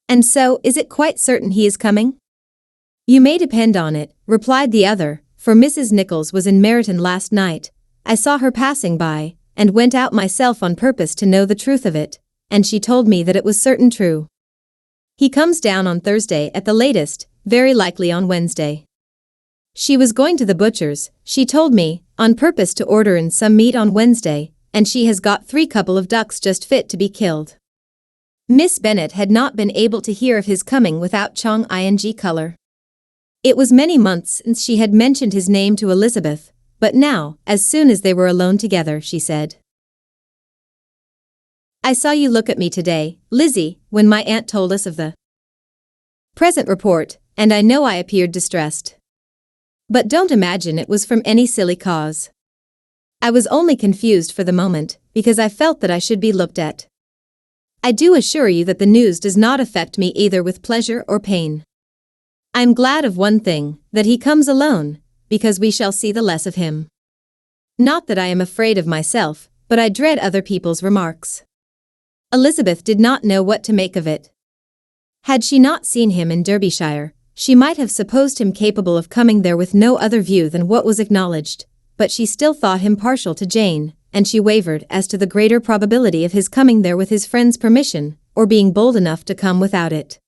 And so, is it quite certain he is coming? You may depend on it, replied the other, for Mrs. Nichols was in Meryton last night. I saw her passing by, and went out myself on purpose to know the truth of it, and she told me that it was certain true. He comes down on Thursday at the latest, very likely on Wednesday. She was going to the butcher's, she told me, on purpose to order in some meat on Wednesday, and she has got 3 couple of ducks just fit to be killed. Miss Bennet had not been able to hear of his coming without ing color. It was many months since she had mentioned his name to Elizabeth, but now, as soon as they were alone together, she said, I saw you look at me today, Lizzie, when my aunt told us of the present report, and I know I appeared distressed. But don't imagine it was from any silly cause. I was only confused for the moment, because I felt that I should be looked at. I do assure you that the news does not affect me either with pleasure or pain. I am glad of one thing, that he comes alone, because we shall see the less of him. Not that I am afraid of myself, but I dread other people's remarks. Elizabeth did not know what to make of it. Had she not seen him in Derbyshire, she might have supposed him capable of coming there with no other view than what was acknowledged, but she still thought him partial to Jane, and she wavered as to the greater probability of his coming there with his friend's permission, or being bold enough to come without it.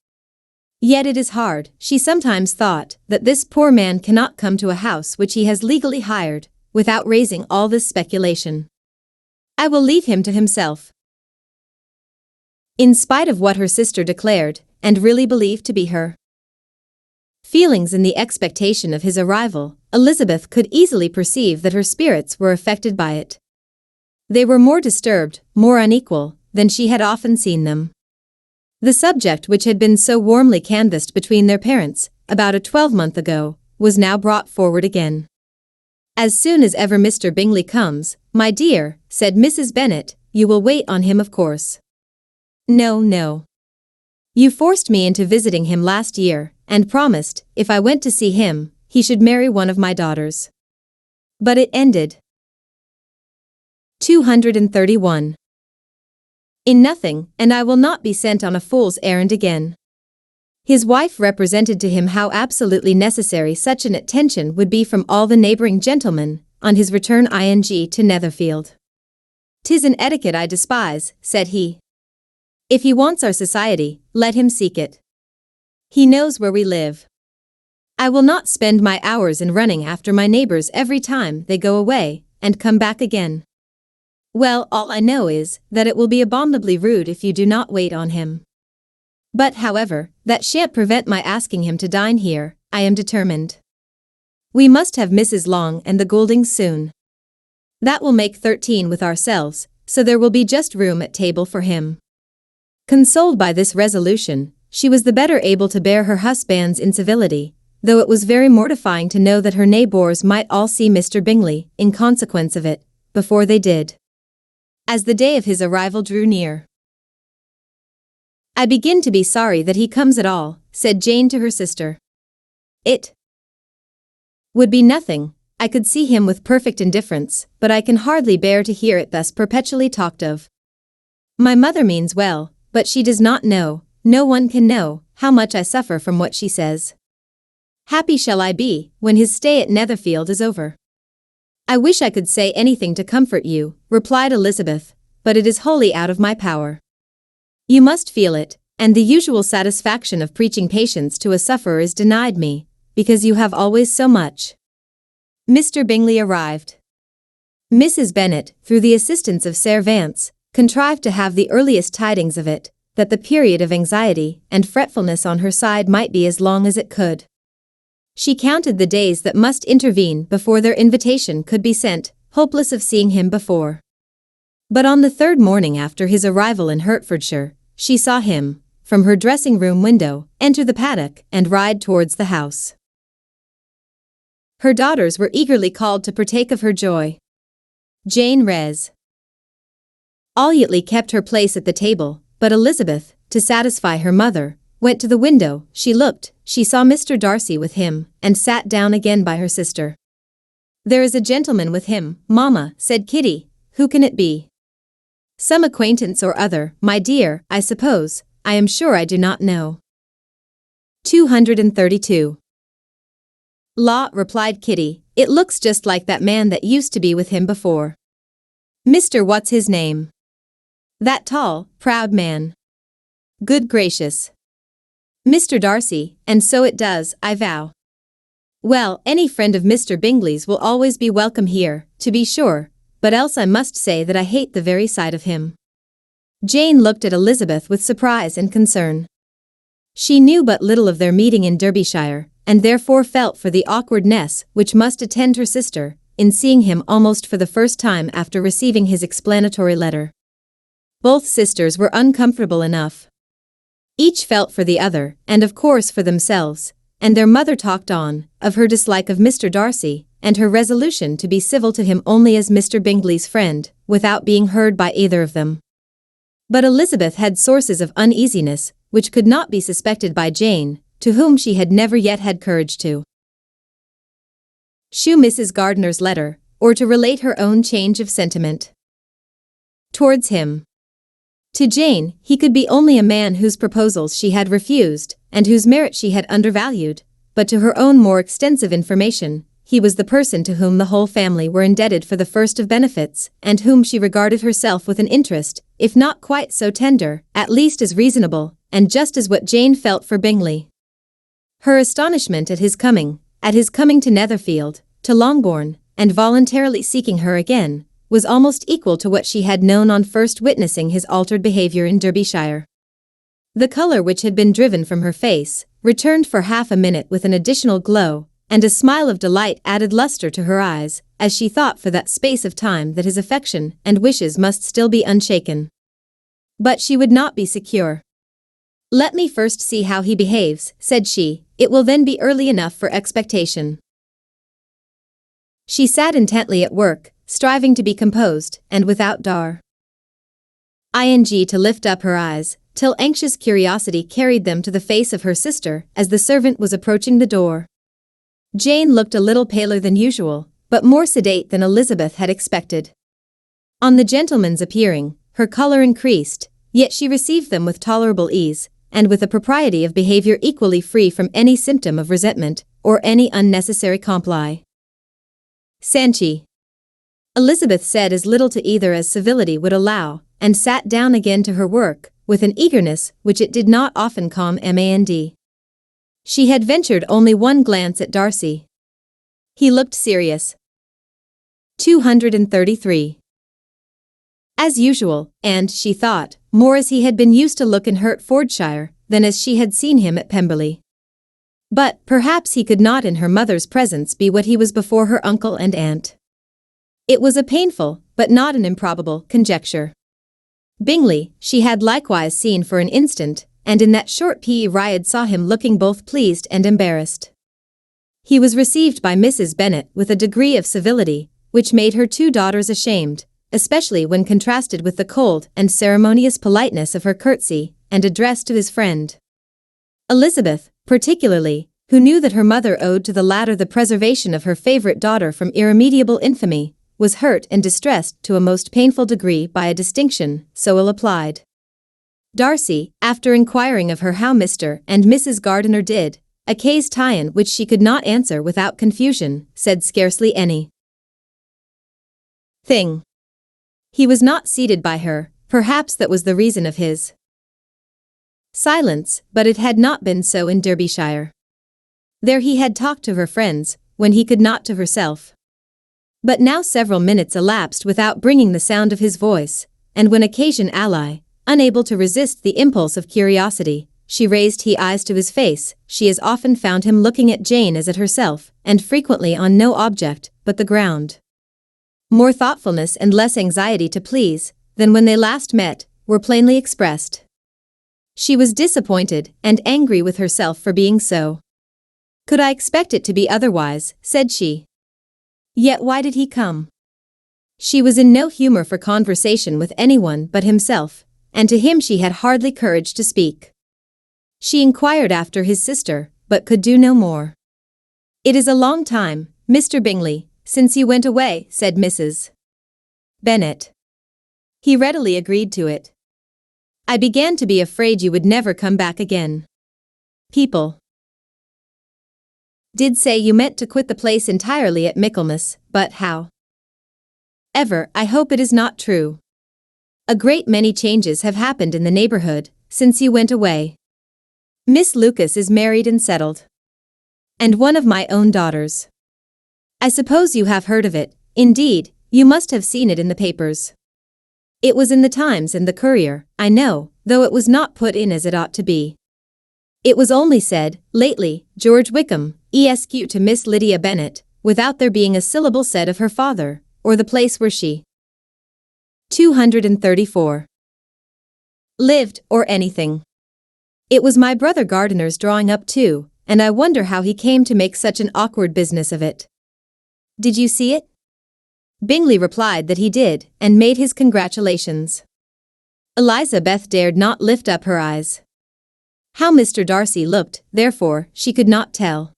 Yet it is hard, she sometimes thought, that this poor man cannot come to a house which he has legally hired, without raising all this speculation. I will leave him to himself. In spite of what her sister declared, and really believed to be her feelings in the expectation of his arrival, Elizabeth could easily perceive that her spirits were affected by it. They were more disturbed, more unequal, than she had often seen them. The subject which had been so warmly canvassed between their parents, about a 12-month ago, was now brought forward again. As soon as ever Mr. Bingley comes, my dear, said Mrs. Bennet, you will wait on him of course. No, no. You forced me into visiting him last year, and promised, if I went to see him, he should marry one of my daughters. But it ended. 231. In nothing, and I will not be sent on a fool's errand again. His wife represented to him how absolutely necessary such an attention would be from all the neighbouring gentlemen, on his return to Netherfield. 'Tis an etiquette I despise, said he. If he wants our society, let him seek it. He knows where we live. I will not spend my hours in running after my neighbours every time they go away, and come back again. Well, all I know is, that it will be abominably rude if you do not wait on him. But however, that shan't prevent my asking him to dine here, I am determined. We must have Mrs. Long and the Gouldings soon. That will make 13 with ourselves, so there will be just room at table for him. Consoled by this resolution, she was the better able to bear her husband's incivility, though it was very mortifying to know that her neighbours might all see Mr. Bingley, in consequence of it, before they did. As the day of his arrival drew near. I begin to be sorry that he comes at all, said Jane to her sister. It would be nothing, I could see him with perfect indifference, but I can hardly bear to hear it thus perpetually talked of. My mother means well, but she does not know, no one can know, how much I suffer from what she says. Happy shall I be, when his stay at Netherfield is over. I wish I could say anything to comfort you, replied Elizabeth, but it is wholly out of my power. You must feel it, and the usual satisfaction of preaching patience to a sufferer is denied me, because you have always so much. Mr. Bingley arrived. Mrs. Bennet, through the assistance of Sir Vance, contrived to have the earliest tidings of it, that the period of anxiety and fretfulness on her side might be as long as it could. She counted the days that must intervene before their invitation could be sent, hopeless of seeing him before. But on the 3rd morning after his arrival in Hertfordshire, she saw him, from her dressing-room window, enter the paddock and ride towards the house. Her daughters were eagerly called to partake of her joy. Jane res. Olliotly kept her place at the table, but Elizabeth, to satisfy her mother, went to the window, she looked, she saw Mr. Darcy with him, and sat down again by her sister. "There is a gentleman with him, mamma," said Kitty. "Who can it be?" "Some acquaintance or other, my dear, I suppose. I am sure I do not know." 232. "La," replied Kitty, "it looks just like that man that used to be with him before. Mr. What's his name? That tall, proud man. Good gracious. Mr. Darcy, and so it does, I vow. Well, any friend of Mr. Bingley's will always be welcome here, to be sure, but else I must say that I hate the very sight of him." Jane looked at Elizabeth with surprise and concern. She knew but little of their meeting in Derbyshire, and therefore felt for the awkwardness which must attend her sister in seeing him almost for the first time after receiving his explanatory letter. Both sisters were uncomfortable enough. Each felt for the other, and of course for themselves, and their mother talked on, of her dislike of Mr. Darcy, and her resolution to be civil to him only as Mr. Bingley's friend, without being heard by either of them. But Elizabeth had sources of uneasiness, which could not be suspected by Jane, to whom she had never yet had courage to shew Mrs. Gardiner's letter, or to relate her own change of sentiment towards him. To Jane, he could be only a man whose proposals she had refused, and whose merit she had undervalued, but to her own more extensive information, he was the person to whom the whole family were indebted for the first of benefits, and whom she regarded herself with an interest, if not quite so tender, at least as reasonable, and just as what Jane felt for Bingley. Her astonishment at his coming to Netherfield, to Longbourn, and voluntarily seeking her again, was almost equal to what she had known on first witnessing his altered behavior in Derbyshire. The color which had been driven from her face returned for half a minute with an additional glow, and a smile of delight added luster to her eyes, as she thought for that space of time that his affection and wishes must still be unshaken. But she would not be secure. "Let me first see how he behaves," said she, "it will then be early enough for expectation." She sat intently at work, striving to be composed, and without to lift up her eyes, till anxious curiosity carried them to the face of her sister as the servant was approaching the door. Jane looked a little paler than usual, but more sedate than Elizabeth had expected. On the gentleman's appearing, her color increased, yet she received them with tolerable ease, and with a propriety of behavior equally free from any symptom of resentment, or any unnecessary comply. "Sanchi." Elizabeth said as little to either as civility would allow, and sat down again to her work, with an eagerness which it did not often command. She had ventured only one glance at Darcy. He looked serious. 233. As usual, and, she thought, more as he had been used to look in Hertfordshire, than as she had seen him at Pemberley. But, perhaps he could not in her mother's presence be what he was before her uncle and aunt. It was a painful, but not an improbable, conjecture. Bingley, she had likewise seen for an instant, and in that short period saw him looking both pleased and embarrassed. He was received by Mrs. Bennet with a degree of civility, which made her two daughters ashamed, especially when contrasted with the cold and ceremonious politeness of her curtsy and address to his friend. Elizabeth, particularly, who knew that her mother owed to the latter the preservation of her favourite daughter from irremediable infamy, was hurt and distressed to a most painful degree by a distinction so ill applied. Darcy, after inquiring of her how Mr. and Mrs. Gardiner did, a case tie-in which she could not answer without confusion, said scarcely any thing. He was not seated by her, perhaps that was the reason of his silence, but it had not been so in Derbyshire. There he had talked to her friends, when he could not to herself. But now several minutes elapsed without bringing the sound of his voice, and when occasion unable to resist the impulse of curiosity, she raised his eyes to his face, she as often found him looking at Jane as at herself, and frequently on no object but the ground. More thoughtfulness and less anxiety to please, than when they last met, were plainly expressed. She was disappointed and angry with herself for being so. "Could I expect it to be otherwise?" said she. "Yet why did he come?" She was in no humor for conversation with anyone but himself, and to him she had hardly courage to speak. She inquired after his sister, but could do no more. "It is a long time, Mr. Bingley, since you went away," said Mrs. Bennet. He readily agreed to it. "I began to be afraid you would never come back again. People did say you meant to quit the place entirely at Michaelmas, but how ever, I hope it is not true. A great many changes have happened in the neighborhood since you went away. Miss Lucas is married and settled. And one of my own daughters. I suppose you have heard of it. Indeed, you must have seen it in the papers. It was in the Times and the Courier, I know, though it was not put in as it ought to be. It was only said, lately, George Wickham, Esq. to Miss Lydia Bennet, without there being a syllable said of her father, or the place where she 234 lived, or anything. It was my brother Gardiner's drawing up too, and I wonder how he came to make such an awkward business of it. Did you see it?" Bingley replied that he did, and made his congratulations. Elizabeth dared not lift up her eyes. How Mr. Darcy looked, therefore, she could not tell.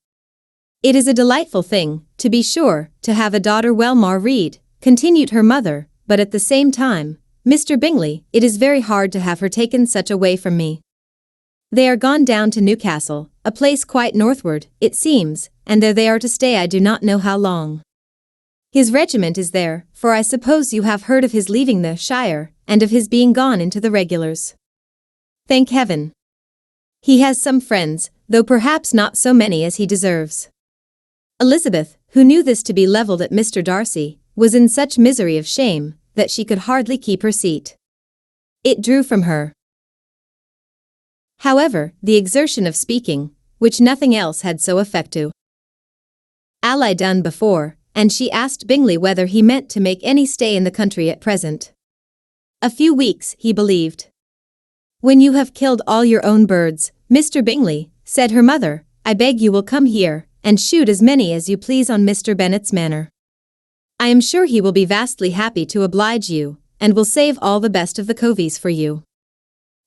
"It is a delightful thing, to be sure, to have a daughter well married," continued her mother, "but at the same time, Mr. Bingley, it is very hard to have her taken such away from me. They are gone down to Newcastle, a place quite northward, it seems, and there they are to stay I do not know how long. His regiment is there, for I suppose you have heard of his leaving the shire, and of his being gone into the regulars. Thank heaven! He has some friends, though perhaps not so many as he deserves." Elizabeth, who knew this to be levelled at Mr. Darcy, was in such misery of shame, that she could hardly keep her seat. It drew from her, however, the exertion of speaking, which nothing else had so effective ally done before, and she asked Bingley whether he meant to make any stay in the country at present. A few weeks, he believed. "When you have killed all your own birds, Mr. Bingley," said her mother, "I beg you will come here, and shoot as many as you please on Mr. Bennet's manor. I am sure he will be vastly happy to oblige you, and will save all the best of the coveys for you."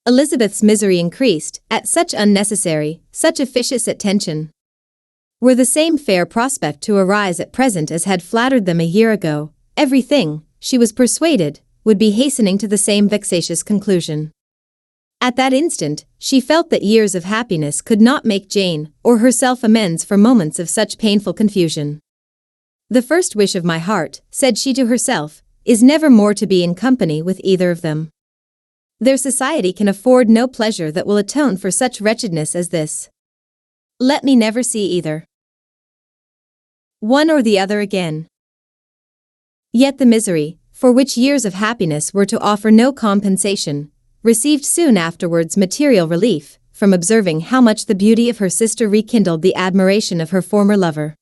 Elizabeth's misery increased, at such unnecessary, such officious attention. Were the same fair prospect to arise at present as had flattered them a year ago, everything, she was persuaded, would be hastening to the same vexatious conclusion. At that instant, she felt that years of happiness could not make Jane or herself amends for moments of such painful confusion. "The first wish of my heart," said she to herself, "is never more to be in company with either of them. Their society can afford no pleasure that will atone for such wretchedness as this. Let me never see either one or the other again." Yet the misery, for which years of happiness were to offer no compensation, received soon afterwards material relief, from observing how much the beauty of her sister rekindled the admiration of her former lover.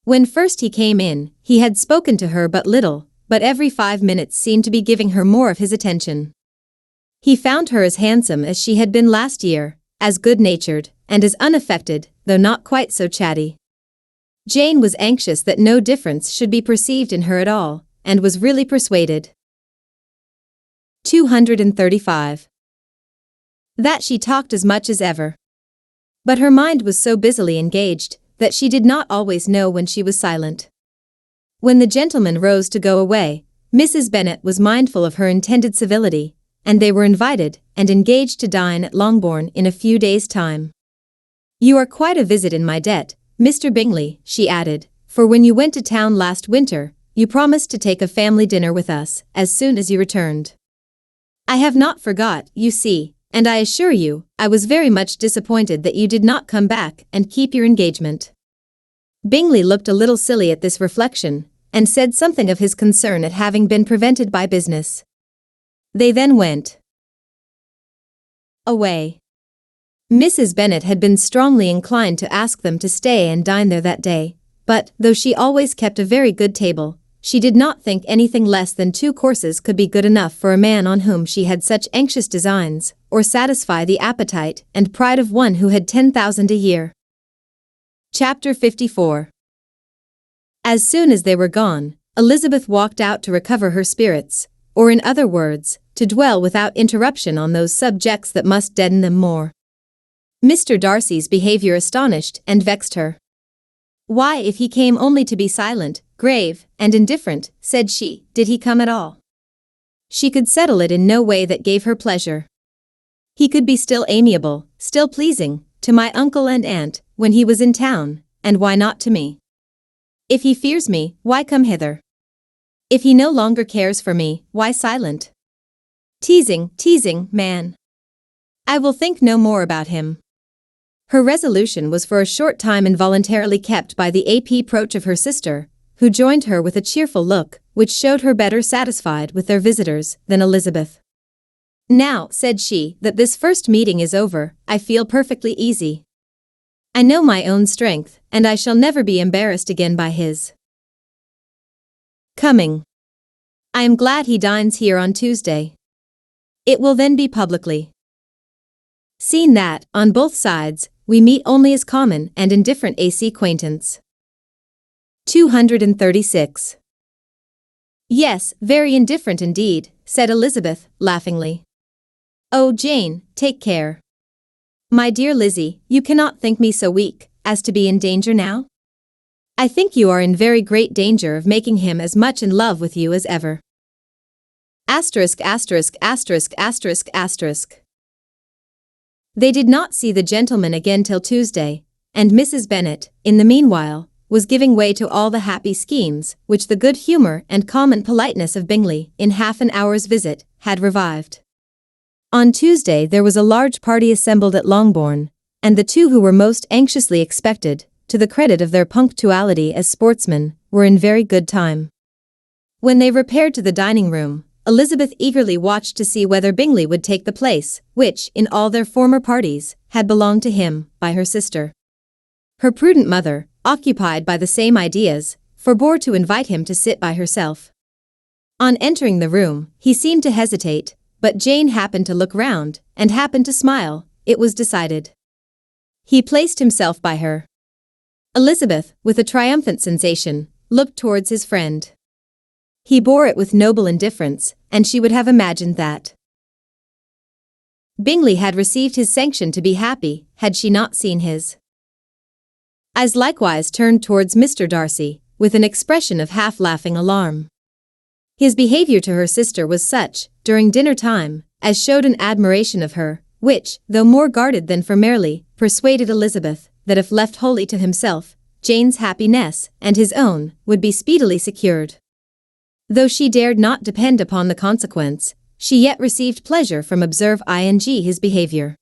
When first he came in, he had spoken to her but little, but every 5 minutes seemed to be giving her more of his attention. He found her as handsome as she had been last year, as good-natured, and as unaffected, though not quite so chatty. Jane was anxious that no difference should be perceived in her at all, and was really persuaded. 235. That she talked as much as ever. But her mind was so busily engaged, that she did not always know when she was silent. When the gentlemen rose to go away, Mrs. Bennet was mindful of her intended civility, and they were invited, and engaged to dine at Longbourn in a few days' time. "You are quite a visit in my debt, Mr. Bingley," she added, "for when you went to town last winter, you promised to take a family dinner with us, as soon as you returned. I have not forgot, you see, and I assure you, I was very much disappointed that you did not come back and keep your engagement." Bingley looked a little silly at this reflection, and said something of his concern at having been prevented by business. They then went away. Mrs. Bennet had been strongly inclined to ask them to stay and dine there that day, but, though she always kept a very good table, she did not think anything less than 2 courses could be good enough for a man on whom she had such anxious designs, or satisfy the appetite and pride of one who had 10,000 a year. Chapter 54. As soon as they were gone, Elizabeth walked out to recover her spirits, or in other words, to dwell without interruption on those subjects that must deaden them more. Mr. Darcy's behavior astonished and vexed her. Why, if he came only to be silent, grave, and indifferent, said she, did he come at all? She could settle it in no way that gave her pleasure. He could be still amiable, still pleasing, to my uncle and aunt, when he was in town, and why not to me? If he fears me, why come hither? If he no longer cares for me, why silent? Teasing, man. I will think no more about him. Her resolution was for a short time involuntarily kept by the approach of her sister, who joined her with a cheerful look, which showed her better satisfied with their visitors than Elizabeth. Now, said she, that this first meeting is over, I feel perfectly easy. I know my own strength, and I shall never be embarrassed again by his coming. I am glad he dines here on Tuesday. It will then be publicly seen that, on both sides, we meet only as common and indifferent acquaintance. 236. Yes, very indifferent indeed, said Elizabeth, laughingly. Oh, Jane, take care. My dear Lizzie, you cannot think me so weak as to be in danger now? I think you are in very great danger of making him as much in love with you as ever. Asterisk, asterisk, asterisk, asterisk, asterisk. They did not see the gentleman again till Tuesday, and Mrs. Bennet, in the meanwhile, was giving way to all the happy schemes which the good humour and common politeness of Bingley, in half an hour's visit, had revived. On Tuesday there was a large party assembled at Longbourn, and the two who were most anxiously expected, to the credit of their punctuality as sportsmen, were in very good time. When they repaired to the dining-room, Elizabeth eagerly watched to see whether Bingley would take the place, which, in all their former parties, had belonged to him, by her sister. Her prudent mother, occupied by the same ideas, forbore to invite him to sit by herself. On entering the room, he seemed to hesitate, but Jane happened to look round, and happened to smile. It was decided. He placed himself by her. Elizabeth, with a triumphant sensation, looked towards his friend. He bore it with noble indifference, and she would have imagined that Bingley had received his sanction to be happy, had she not seen his eyes likewise turned towards Mr. Darcy, with an expression of half-laughing alarm. His behaviour to her sister was such, during dinner time, as showed an admiration of her, which, though more guarded than formerly, persuaded Elizabeth, that if left wholly to himself, Jane's happiness, and his own, would be speedily secured. Though she dared not depend upon the consequence, she yet received pleasure from observing his behaviour.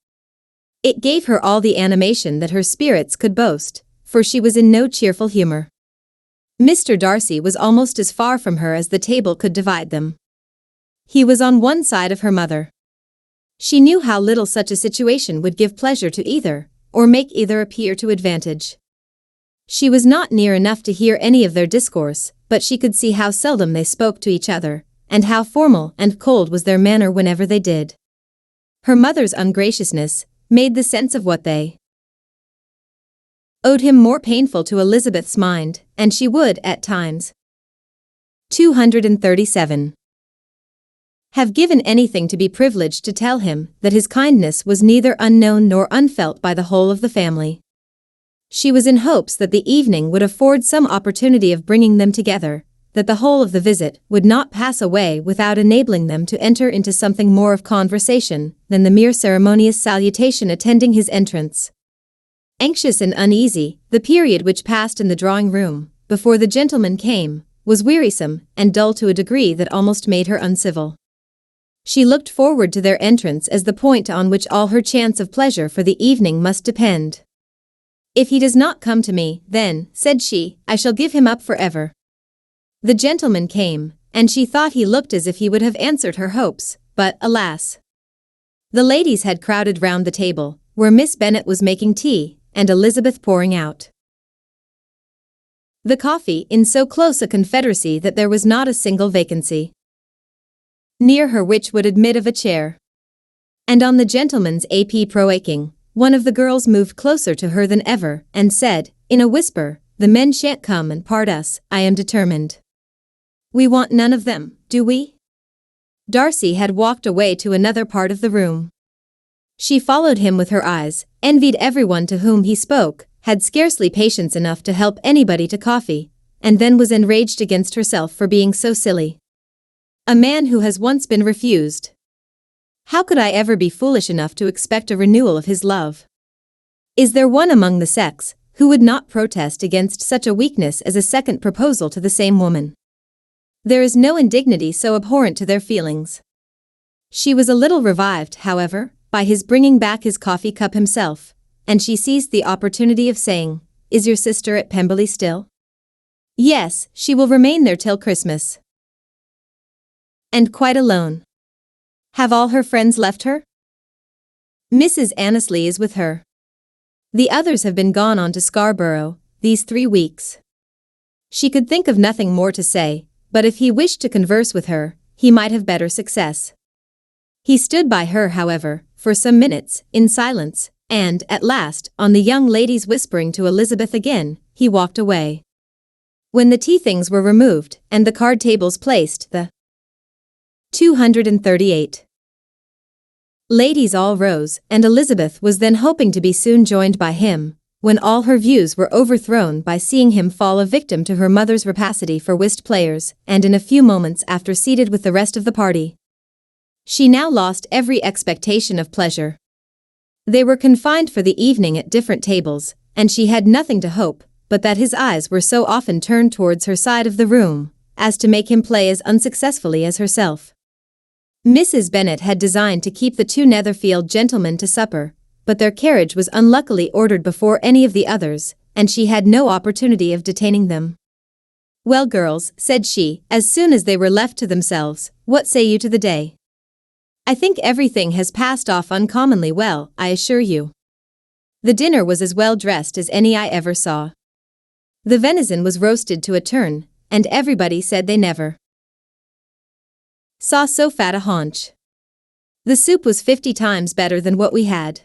It gave her all the animation that her spirits could boast, for she was in no cheerful humour. Mr. Darcy was almost as far from her as the table could divide them. He was on one side of her mother. She knew how little such a situation would give pleasure to either, or make either appear to advantage. She was not near enough to hear any of their discourse, but she could see how seldom they spoke to each other, and how formal and cold was their manner whenever they did. Her mother's ungraciousness made the sense of what they owed him more painful to Elizabeth's mind, and she would, at times, 237. Have given anything to be privileged to tell him that his kindness was neither unknown nor unfelt by the whole of the family. She was in hopes that the evening would afford some opportunity of bringing them together, that the whole of the visit would not pass away without enabling them to enter into something more of conversation than the mere ceremonious salutation attending his entrance. Anxious and uneasy, the period which passed in the drawing-room, before the gentleman came, was wearisome and dull to a degree that almost made her uncivil. She looked forward to their entrance as the point on which all her chance of pleasure for the evening must depend. If he does not come to me, then, said she, I shall give him up forever. The gentleman came, and she thought he looked as if he would have answered her hopes, but, alas! The ladies had crowded round the table, where Miss Bennet was making tea, and Elizabeth pouring out the coffee in so close a confederacy that there was not a single vacancy near her which would admit of a chair. And on the gentleman's approaching, one of the girls moved closer to her than ever, and said, in a whisper, the men shan't come and part us, I am determined. We want none of them, do we? Darcy had walked away to another part of the room. She followed him with her eyes, envied everyone to whom he spoke, had scarcely patience enough to help anybody to coffee, and then was enraged against herself for being so silly. A man who has once been refused. How could I ever be foolish enough to expect a renewal of his love? Is there one among the sex who would not protest against such a weakness as a second proposal to the same woman? There is no indignity so abhorrent to their feelings. She was a little revived, however, by his bringing back his coffee cup himself, and she seized the opportunity of saying, "Is your sister at Pemberley still?" "Yes, she will remain there till Christmas." "And quite alone? Have all her friends left her?" "Mrs. Annesley is with her. The others have been gone on to Scarborough these 3 weeks." She could think of nothing more to say, but if he wished to converse with her, he might have better success. He stood by her, however, for some minutes, in silence, and, at last, on the young lady's whispering to Elizabeth again, he walked away. When the tea things were removed, and the card tables placed, the 238 ladies all rose, and Elizabeth was then hoping to be soon joined by him, when all her views were overthrown by seeing him fall a victim to her mother's rapacity for whist players, and in a few moments after seated with the rest of the party. She now lost every expectation of pleasure. They were confined for the evening at different tables, and she had nothing to hope but that his eyes were so often turned towards her side of the room as to make him play as unsuccessfully as herself. Mrs. Bennet had designed to keep the 2 Netherfield gentlemen to supper, but their carriage was unluckily ordered before any of the others, and she had no opportunity of detaining them. "Well, girls," said she, as soon as they were left to themselves, "what say you to the day? I think everything has passed off uncommonly well, I assure you. The dinner was as well dressed as any I ever saw. The venison was roasted to a turn, and everybody said they never saw so fat a haunch. The soup was 50 times better than what we had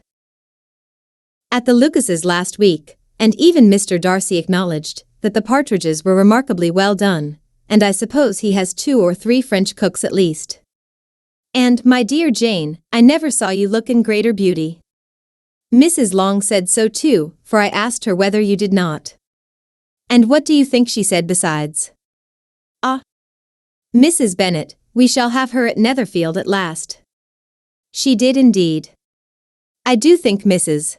at the Lucases last week, and even Mr. Darcy acknowledged that the partridges were remarkably well done, and I suppose he has 2 or 3 French cooks at least. And, my dear Jane, I never saw you look in greater beauty. Mrs. Long said so too, for I asked her whether you did not. And what do you think she said besides? Ah, Mrs. Bennet, we shall have her at Netherfield at last. She did indeed. I do think Mrs.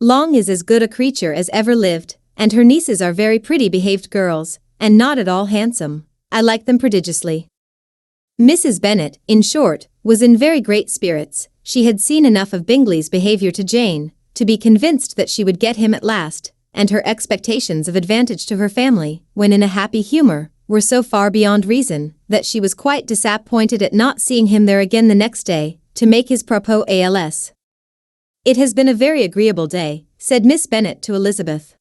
Long is as good a creature as ever lived, and her nieces are very pretty behaved girls, and not at all handsome. I like them prodigiously. Mrs. Bennet, in short, was in very great spirits. She had seen enough of Bingley's behavior to Jane to be convinced that she would get him at last, and her expectations of advantage to her family, when in a happy humor, were so far beyond reason that she was quite disappointed at not seeing him there again the next day to make his propos als. "It has been a very agreeable day," said Miss Bennet to Elizabeth.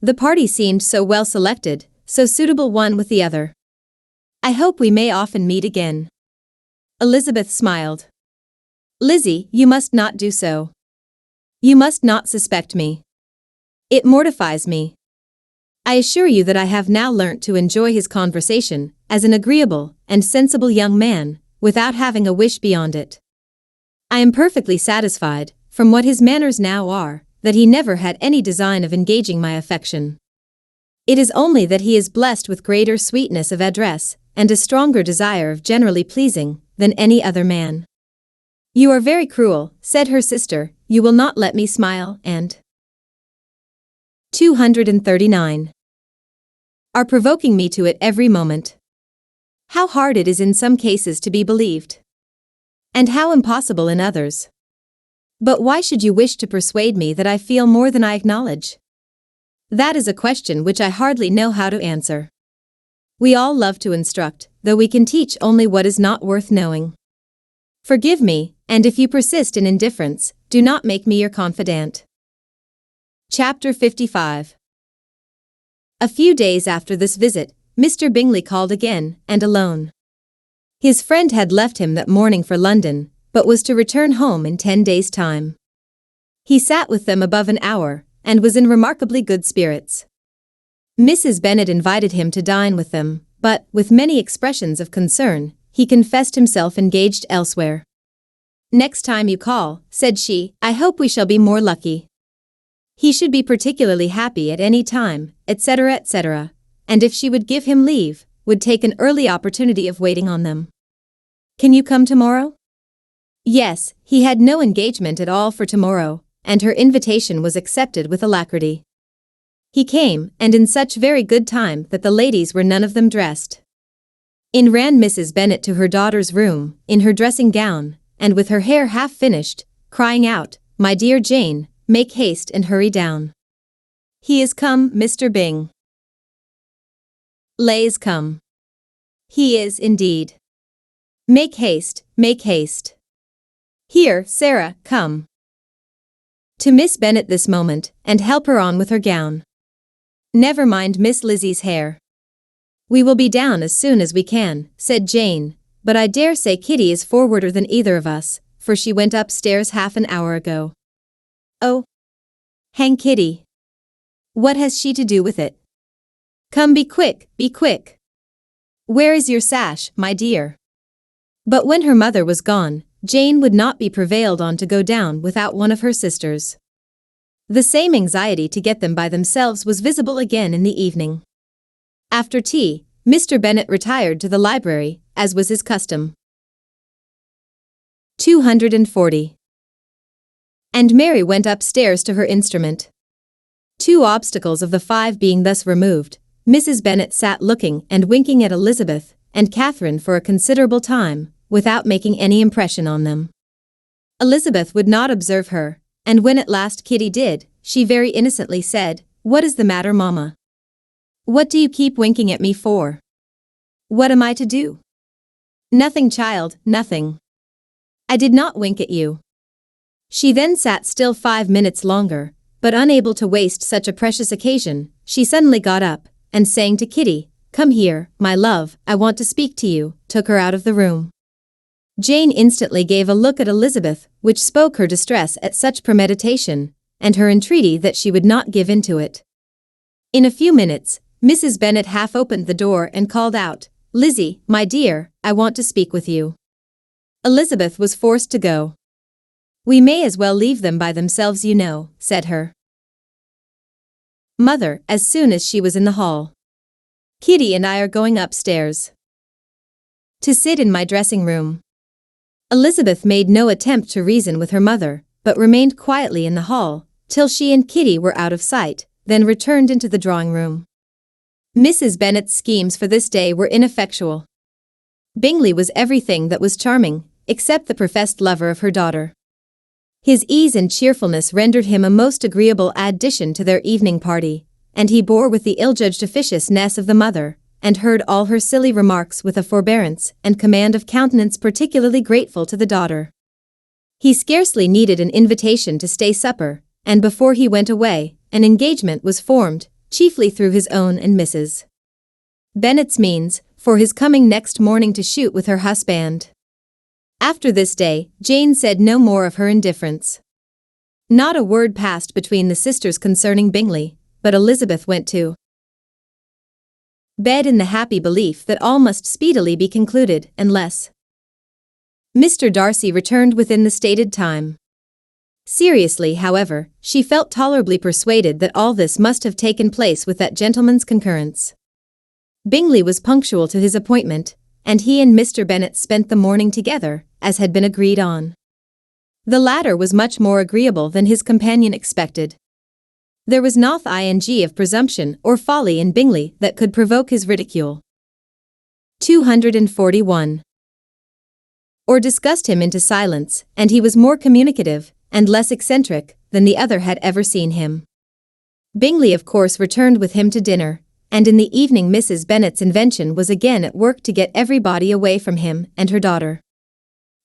"The party seemed so well selected, so suitable one with the other. I hope we may often meet again." Elizabeth smiled. "Lizzie, you must not do so. You must not suspect me. It mortifies me. I assure you that I have now learnt to enjoy his conversation as an agreeable and sensible young man, without having a wish beyond it. I am perfectly satisfied, from what his manners now are, that he never had any design of engaging my affection. It is only that he is blessed with greater sweetness of address, and a stronger desire of generally pleasing, than any other man." "You are very cruel," said her sister, "you will not let me smile, and 239 are provoking me to it every moment. How hard it is in some cases to be believed, and how impossible in others. But why should you wish to persuade me that I feel more than I acknowledge? That is a question which I hardly know how to answer. We all love to instruct, though we can teach only what is not worth knowing. Forgive me, and if you persist in indifference, do not make me your confidant." Chapter 55. A few days after this visit, Mr. Bingley called again, and alone. His friend had left him that morning for London, but was to return home in 10 days' time. He sat with them above an hour, and was in remarkably good spirits. Mrs. Bennet invited him to dine with them, but, with many expressions of concern, he confessed himself engaged elsewhere. "Next time you call," said she, "I hope we shall be more lucky. He should be particularly happy at any time, etc., etc." And if she would give him leave, would take an early opportunity of waiting on them. "Can you come tomorrow?" Yes, he had no engagement at all for tomorrow, and her invitation was accepted with alacrity. He came, and in such very good time that the ladies were none of them dressed. In ran Mrs. Bennet to her daughter's room, in her dressing gown, and with her hair half finished, crying out, "My dear Jane, make haste and hurry down. He is come, Mr. Bing. Lays come. He is indeed. Make haste, make haste. Here, Sarah, come to Miss Bennet this moment, and help her on with her gown. Never mind Miss Lizzie's hair. We will be down as soon as we can," said Jane, "but I dare say Kitty is forwarder than either of us, for she went upstairs half an hour ago." "Oh, hang Kitty. What has she to do with it? Come, be quick, be quick. Where is your sash, my dear?" But when her mother was gone, Jane would not be prevailed on to go down without one of her sisters. The same anxiety to get them by themselves was visible again in the evening. After tea, Mr. Bennet retired to the library, as was his custom. 240. And Mary went upstairs to her instrument. 2 obstacles of the 5 being thus removed, Mrs. Bennet sat looking and winking at Elizabeth and Catherine for a considerable time, without making any impression on them. Elizabeth would not observe her, and when at last Kitty did, she very innocently said, "What is the matter, Mamma? What do you keep winking at me for? What am I to do?" "Nothing, child, nothing. I did not wink at you." She then sat still 5 minutes longer, but unable to waste such a precious occasion, she suddenly got up, and saying to Kitty, "Come here, my love, I want to speak to you," took her out of the room. Jane instantly gave a look at Elizabeth, which spoke her distress at such premeditation, and her entreaty that she would not give in to it. In a few minutes, Mrs. Bennet half opened the door and called out, "Lizzie, my dear, I want to speak with you." Elizabeth was forced to go. "We may as well leave them by themselves, you know," said her mother, as soon as she was in the hall. "Kitty and I are going upstairs to sit in my dressing room." Elizabeth made no attempt to reason with her mother, but remained quietly in the hall, till she and Kitty were out of sight, then returned into the drawing room. Mrs. Bennet's schemes for this day were ineffectual. Bingley was everything that was charming, except the professed lover of her daughter. His ease and cheerfulness rendered him a most agreeable addition to their evening party, and he bore with the ill-judged officiousness of the mother, and heard all her silly remarks with a forbearance and command of countenance particularly grateful to the daughter. He scarcely needed an invitation to stay supper, and before he went away, an engagement was formed, chiefly through his own and Mrs. Bennet's means, for his coming next morning to shoot with her husband. After this day, Jane said no more of her indifference. Not a word passed between the sisters concerning Bingley, but Elizabeth went to bed in the happy belief that all must speedily be concluded, unless Mr. Darcy returned within the stated time. Seriously, however, she felt tolerably persuaded that all this must have taken place with that gentleman's concurrence. Bingley was punctual to his appointment, and he and Mr. Bennet spent the morning together, as had been agreed on. The latter was much more agreeable than his companion expected. There was naught of presumption or folly in Bingley that could provoke his ridicule. 241. Or disgust him into silence, and he was more communicative, and less eccentric, than the other had ever seen him. Bingley of course returned with him to dinner, and in the evening Mrs. Bennet's invention was again at work to get everybody away from him and her daughter.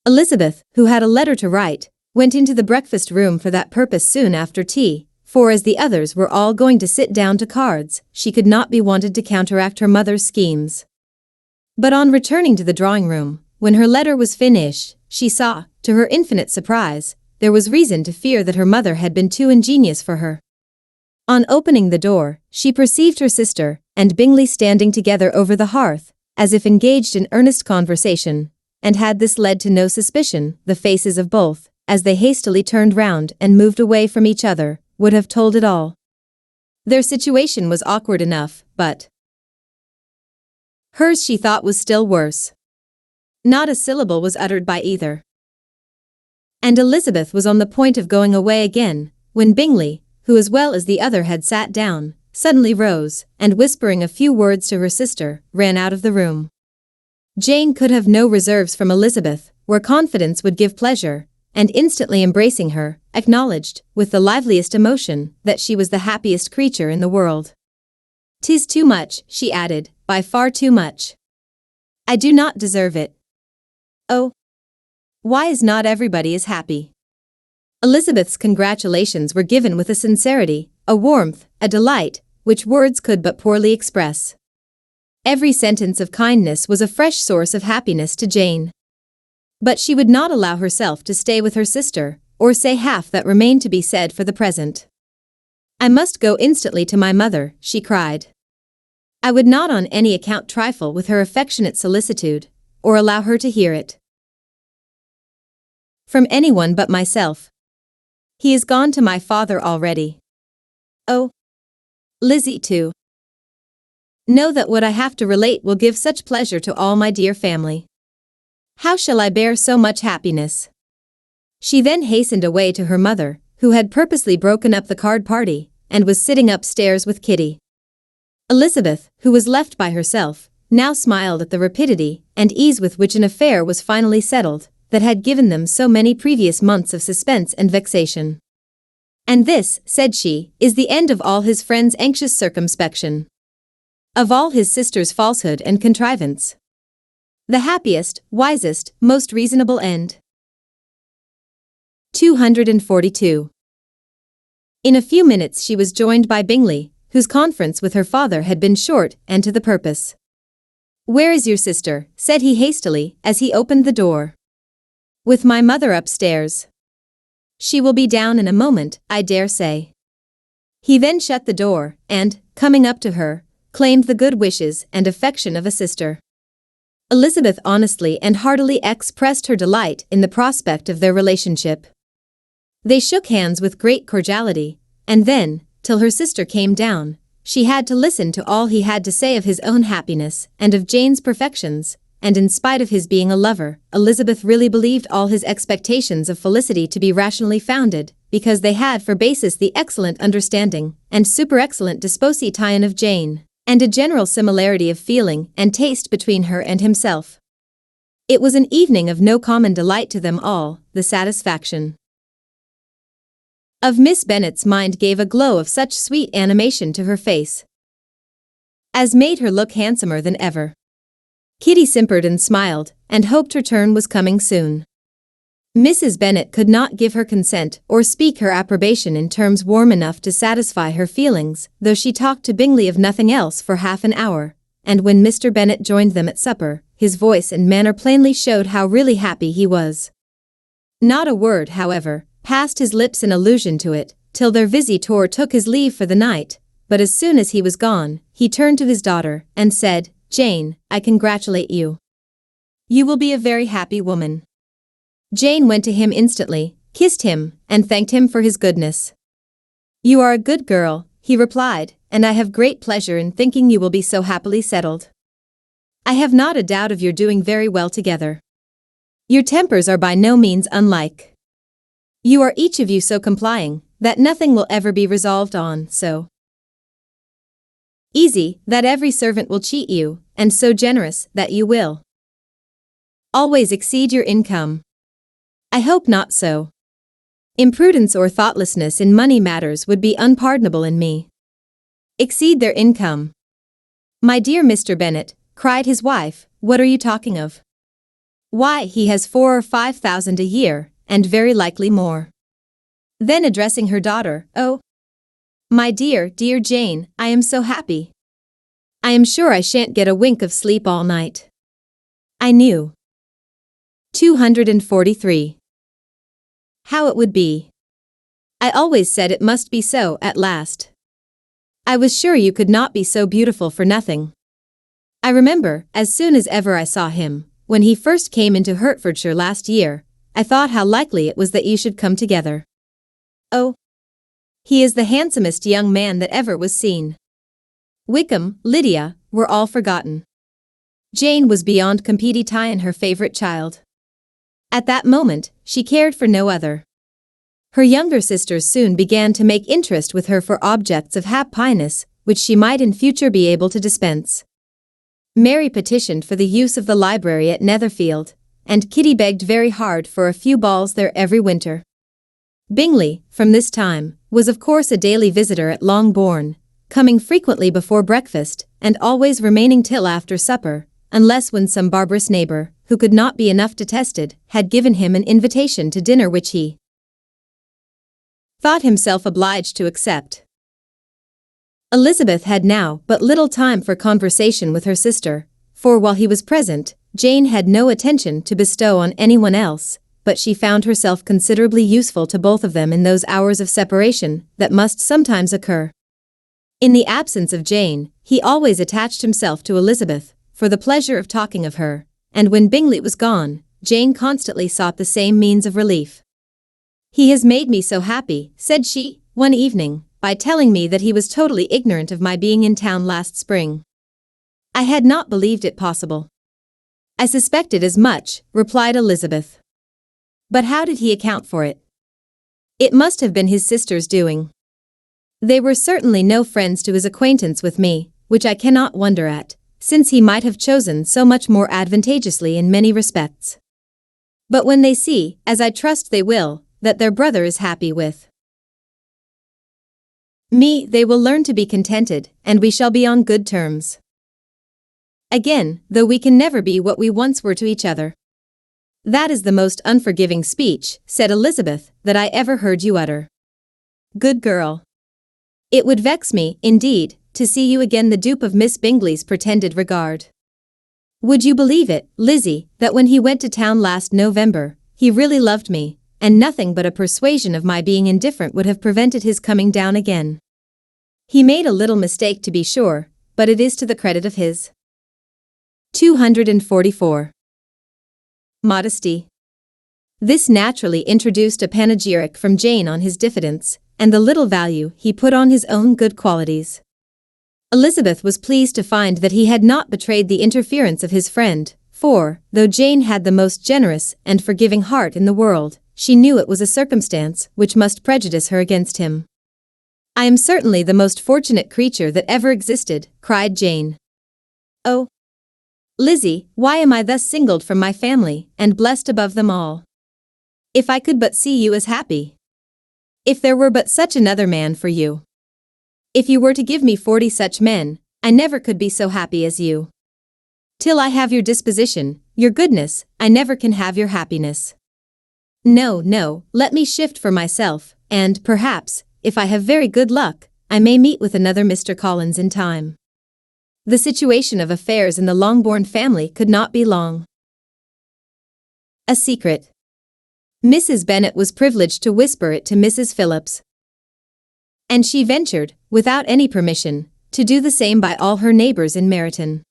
Elizabeth, who had a letter to write, went into the breakfast room for that purpose soon after tea, for as the others were all going to sit down to cards, she could not be wanted to counteract her mother's schemes. But on returning to the drawing room, when her letter was finished, she saw, to her infinite surprise, there was reason to fear that her mother had been too ingenious for her. On opening the door, she perceived her sister and Bingley standing together over the hearth, as if engaged in earnest conversation, and had this led to no suspicion, the faces of both, as they hastily turned round and moved away from each other, would have told it all. Their situation was awkward enough, but hers she thought was still worse. Not a syllable was uttered by either. And Elizabeth was on the point of going away again, when Bingley, who as well as the other had sat down, suddenly rose, and whispering a few words to her sister, ran out of the room. Jane could have no reserves from Elizabeth, where confidence would give pleasure, and instantly embracing her, acknowledged, with the liveliest emotion, that she was the happiest creature in the world. "'Tis too much," she added, "by far too much. I do not deserve it. Oh, why is not everybody as happy?" Elizabeth's congratulations were given with a sincerity, a warmth, a delight, which words could but poorly express. Every sentence of kindness was a fresh source of happiness to Jane. But she would not allow herself to stay with her sister, or say half that remained to be said for the present. "I must go instantly to my mother," she cried. "I would not on any account trifle with her affectionate solicitude, or allow her to hear it from anyone but myself. He is gone to my father already. Oh, Lizzie too. Know that what I have to relate will give such pleasure to all my dear family. How shall I bear so much happiness?" She then hastened away to her mother, who had purposely broken up the card party, and was sitting upstairs with Kitty. Elizabeth, who was left by herself, now smiled at the rapidity and ease with which an affair was finally settled, that had given them so many previous months of suspense and vexation. "And this," said she, "is the end of all his friend's anxious circumspection. Of all his sister's falsehood and contrivance. The happiest, wisest, most reasonable end." 242. In a few minutes she was joined by Bingley, whose conference with her father had been short and to the purpose. "Where is your sister?" said he hastily, as he opened the door. "With my mother upstairs. She will be down in a moment, I dare say." He then shut the door, and, coming up to her, claimed the good wishes and affection of a sister. Elizabeth honestly and heartily expressed her delight in the prospect of their relationship. They shook hands with great cordiality, and then, till her sister came down, she had to listen to all he had to say of his own happiness and of Jane's perfections, and in spite of his being a lover, Elizabeth really believed all his expectations of felicity to be rationally founded, because they had for basis the excellent understanding and super-excellent disposition of Jane, and a general similarity of feeling and taste between her and himself. It was an evening of no common delight to them all. The satisfaction of Miss Bennet's mind gave a glow of such sweet animation to her face as made her look handsomer than ever. Kitty simpered and smiled, and hoped her turn was coming soon. Mrs. Bennet could not give her consent or speak her approbation in terms warm enough to satisfy her feelings, though she talked to Bingley of nothing else for half an hour, and when Mr. Bennet joined them at supper, his voice and manner plainly showed how really happy he was. Not a word, however, passed his lips in allusion to it, till their visitor took his leave for the night, but as soon as he was gone, he turned to his daughter, and said, "Jane, I congratulate you. You will be a very happy woman." Jane went to him instantly, kissed him, and thanked him for his goodness. "You are a good girl," he replied, "and I have great pleasure in thinking you will be so happily settled. I have not a doubt of your doing very well together. Your tempers are by no means unlike. You are each of you so complying, that nothing will ever be resolved on so easy, that every servant will cheat you, and so generous, that you will always exceed your income. I hope not so. Imprudence or thoughtlessness in money matters would be unpardonable in me. Exceed their income. My dear Mr. Bennet," cried his wife, "what are you talking of? Why, he has 4,000 or 5,000 a year, and very likely more." Then addressing her daughter, "Oh, my dear, dear Jane, I am so happy. I am sure I shan't get a wink of sleep all night. I knew." 243. How it would be. I always said it must be so at last. I was sure you could not be so beautiful for nothing. I remember, as soon as ever I saw him, when he first came into Hertfordshire last year, I thought how likely it was that you should come together. Oh, he is the handsomest young man that ever was seen. Wickham, Lydia, were all forgotten. Jane was beyond competition her favorite child. At that moment, she cared for no other. Her younger sisters soon began to make interest with her for objects of happiness, which she might in future be able to dispense. Mary petitioned for the use of the library at Netherfield, and Kitty begged very hard for a few balls there every winter. Bingley, from this time, was of course a daily visitor at Longbourn, coming frequently before breakfast, and always remaining till after supper, unless when some barbarous neighbour, who could not be enough detested, had given him an invitation to dinner which he thought himself obliged to accept. Elizabeth had now but little time for conversation with her sister, for while he was present, Jane had no attention to bestow on anyone else, but she found herself considerably useful to both of them in those hours of separation that must sometimes occur. In the absence of Jane, he always attached himself to Elizabeth, for the pleasure of talking of her, and when Bingley was gone, Jane constantly sought the same means of relief. "He has made me so happy," said she, one evening, by telling me that he was totally ignorant of my being in town last spring. I had not believed it possible. "I suspected as much," replied Elizabeth. "But how did he account for it?" "It must have been his sister's doing. They were certainly no friends to his acquaintance with me, which I cannot wonder at, since he might have chosen so much more advantageously in many respects. But when they see, as I trust they will, that their brother is happy with me, they will learn to be contented, and we shall be on good terms again, though we can never be what we once were to each other." "That is the most unforgiving speech," said Elizabeth, "that I ever heard you utter. Good girl. It would vex me, indeed, to see you again the dupe of Miss Bingley's pretended regard. Would you believe it, Lizzie, that when he went to town last November, he really loved me, and nothing but a persuasion of my being indifferent would have prevented his coming down again. He made a little mistake to be sure, but it is to the credit of his 244. Modesty. This naturally introduced a panegyric from Jane on his diffidence, and the little value he put on his own good qualities. Elizabeth was pleased to find that he had not betrayed the interference of his friend, for, though Jane had the most generous and forgiving heart in the world, she knew it was a circumstance which must prejudice her against him. "I am certainly the most fortunate creature that ever existed," cried Jane. "Oh, Lizzie, why am I thus singled from my family, and blessed above them all? If I could but see you as happy! If there were but such another man for you! If you were to give me 40 such men, I never could be so happy as you. Till I have your disposition, your goodness, I never can have your happiness. No, no, let me shift for myself, and, perhaps, if I have very good luck, I may meet with another Mr. Collins in time." The situation of affairs in the Longbourn family could not be long a secret. Mrs. Bennet was privileged to whisper it to Mrs. Phillips, and she ventured, without any permission, to do the same by all her neighbours in Meryton.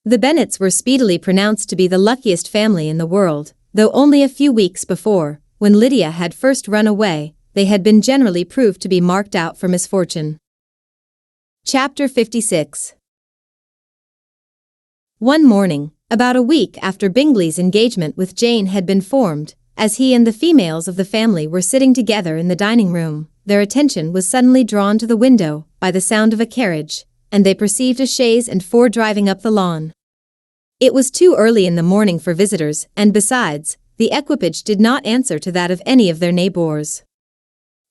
The Bennets were speedily pronounced to be the luckiest family in the world, though only a few weeks before, when Lydia had first run away, they had been generally proved to be marked out for misfortune. Chapter 56. One morning, about a week after Bingley's engagement with Jane had been formed, as he and the females of the family were sitting together in the dining room, their attention was suddenly drawn to the window by the sound of a carriage, and they perceived a chaise and four driving up the lawn. It was too early in the morning for visitors, and besides, the equipage did not answer to that of any of their neighbours.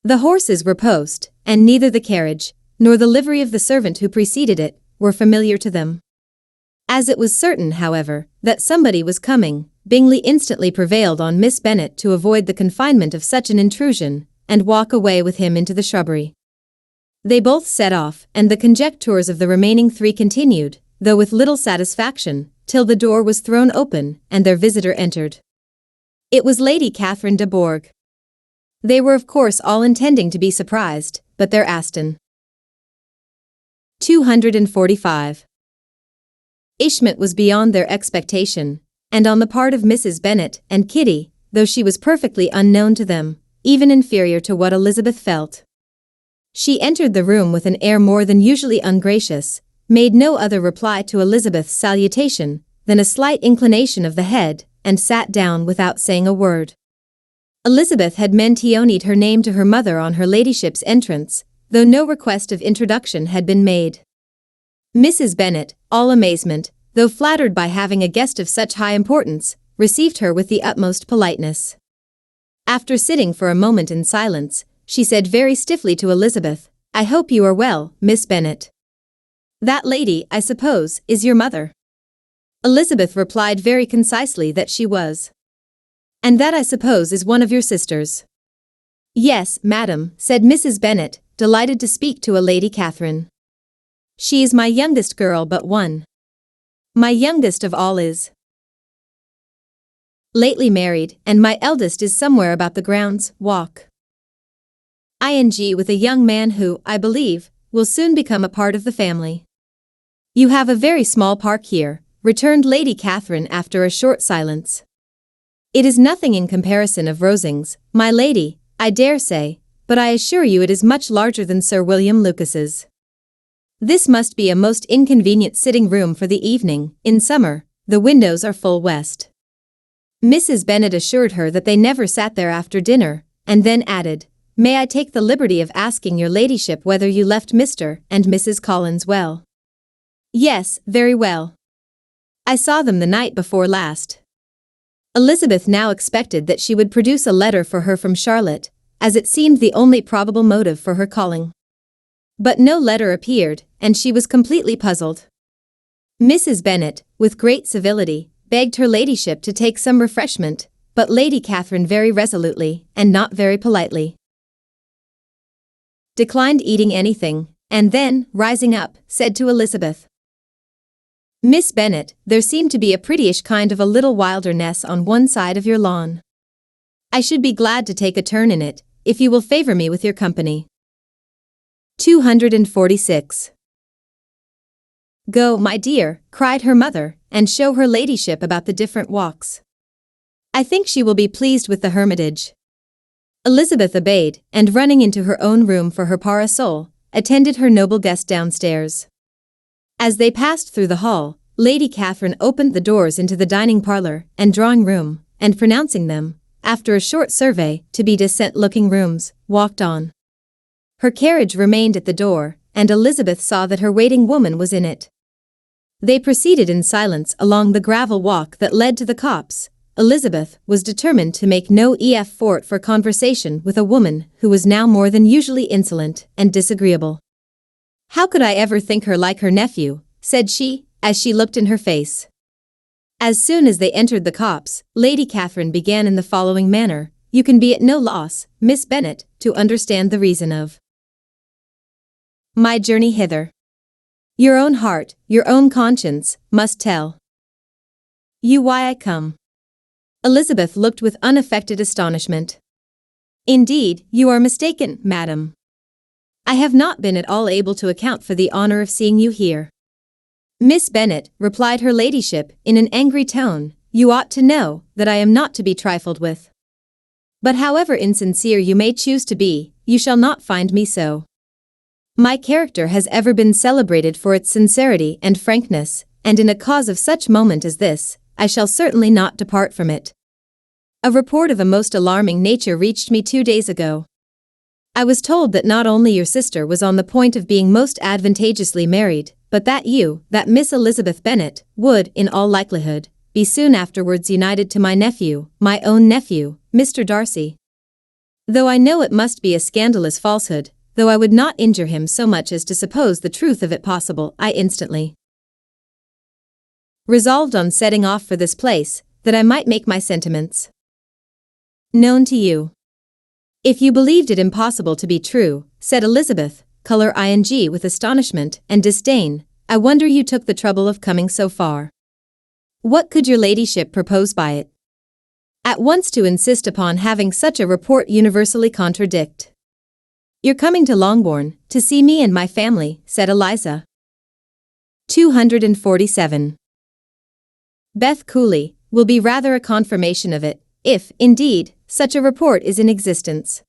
The horses were post, and neither the carriage, nor the livery of the servant who preceded it, were familiar to them. As it was certain, however, that somebody was coming, Bingley instantly prevailed on Miss Bennet to avoid the confinement of such an intrusion, and walk away with him into the shrubbery. They both set off, and the conjectures of the remaining three continued, though with little satisfaction, till the door was thrown open, and their visitor entered. It was Lady Catherine de Bourgh. They were of course all intending to be surprised, but their Austen. 245. Ishment was beyond their expectation. and on the part of Mrs. Bennet and Kitty, though she was perfectly unknown to them, even inferior to what Elizabeth felt. She entered the room with an air more than usually ungracious, made no other reply to Elizabeth's salutation than a slight inclination of the head, and sat down without saying a word. Elizabeth had mentioned her name to her mother on her ladyship's entrance, though no request of introduction had been made. Mrs. Bennet, all amazement, though flattered by having a guest of such high importance, received her with the utmost politeness. After sitting for a moment in silence, she said very stiffly to Elizabeth, "I hope you are well, Miss Bennet. That lady, I suppose, is your mother?" Elizabeth replied very concisely that she was. "And that, I suppose, is one of your sisters?" "Yes, madam," said Mrs. Bennet, delighted to speak to a Lady Catherine. "She is my youngest girl but one. My youngest of all is lately married, and my eldest is somewhere about the grounds, walk. With a young man who, I believe, will soon become a part of the family." "You have a very small park here," returned Lady Catherine after a short silence. "It is nothing in comparison of Rosings, my lady, I dare say, but I assure you it is much larger than Sir William Lucas's. This must be a most inconvenient sitting room for the evening. In summer, the windows are full west." Mrs. Bennet assured her that they never sat there after dinner, and then added, "May I take the liberty of asking your ladyship whether you left Mr. and Mrs. Collins well?" "Yes, very well. I saw them the night before last." Elizabeth now expected that she would produce a letter for her from Charlotte, as it seemed the only probable motive for her calling. But no letter appeared, and she was completely puzzled. Mrs. Bennet, with great civility, begged her ladyship to take some refreshment, but Lady Catherine very resolutely, and not very politely, declined eating anything, and then, rising up, said to Elizabeth, "Miss Bennet, there seemed to be a prettyish kind of a little wilderness on one side of your lawn. I should be glad to take a turn in it, if you will favor me with your company." 246. "Go, my dear," cried her mother, "and show her ladyship about the different walks. I think she will be pleased with the hermitage." Elizabeth obeyed, and running into her own room for her parasol, attended her noble guest downstairs. As they passed through the hall, Lady Catherine opened the doors into the dining parlour and drawing room, and pronouncing them, after a short survey, to be decent-looking rooms, walked on. Her carriage remained at the door, and Elizabeth saw that her waiting woman was in it. They proceeded in silence along the gravel walk that led to the copse. Elizabeth was determined to make no effort for conversation with a woman who was now more than usually insolent and disagreeable. "How could I ever think her like her nephew?" said she, as she looked in her face. As soon as they entered the copse, Lady Catherine began in the following manner, "You can be at no loss, Miss Bennet, to understand the reason of my journey hither. Your own heart, your own conscience, must tell you why I come." Elizabeth looked with unaffected astonishment. "Indeed, you are mistaken, madam. I have not been at all able to account for the honor of seeing you here." "Miss Bennet," replied her ladyship, in an angry tone, "you ought to know that I am not to be trifled with. But however insincere you may choose to be, you shall not find me so. My character has ever been celebrated for its sincerity and frankness, and in a cause of such moment as this, I shall certainly not depart from it. A report of a most alarming nature reached me 2 days ago. I was told that not only your sister was on the point of being most advantageously married, but that you, that Miss Elizabeth Bennet, would, in all likelihood, be soon afterwards united to my nephew, my own nephew, Mr. Darcy. Though I know it must be a scandalous falsehood, though I would not injure him so much as to suppose the truth of it possible, I instantly resolved on setting off for this place, that I might make my sentiments known to you." "If you believed it impossible to be true," said Elizabeth, color with astonishment and disdain, "I wonder you took the trouble of coming so far. What could your ladyship propose by it? At once to insist upon having such a report universally contradict." "You're coming to Longbourn, to see me and my family," said Eliza. 247. Beth coolly, will be rather a confirmation of it, if, indeed, such a report is in existence.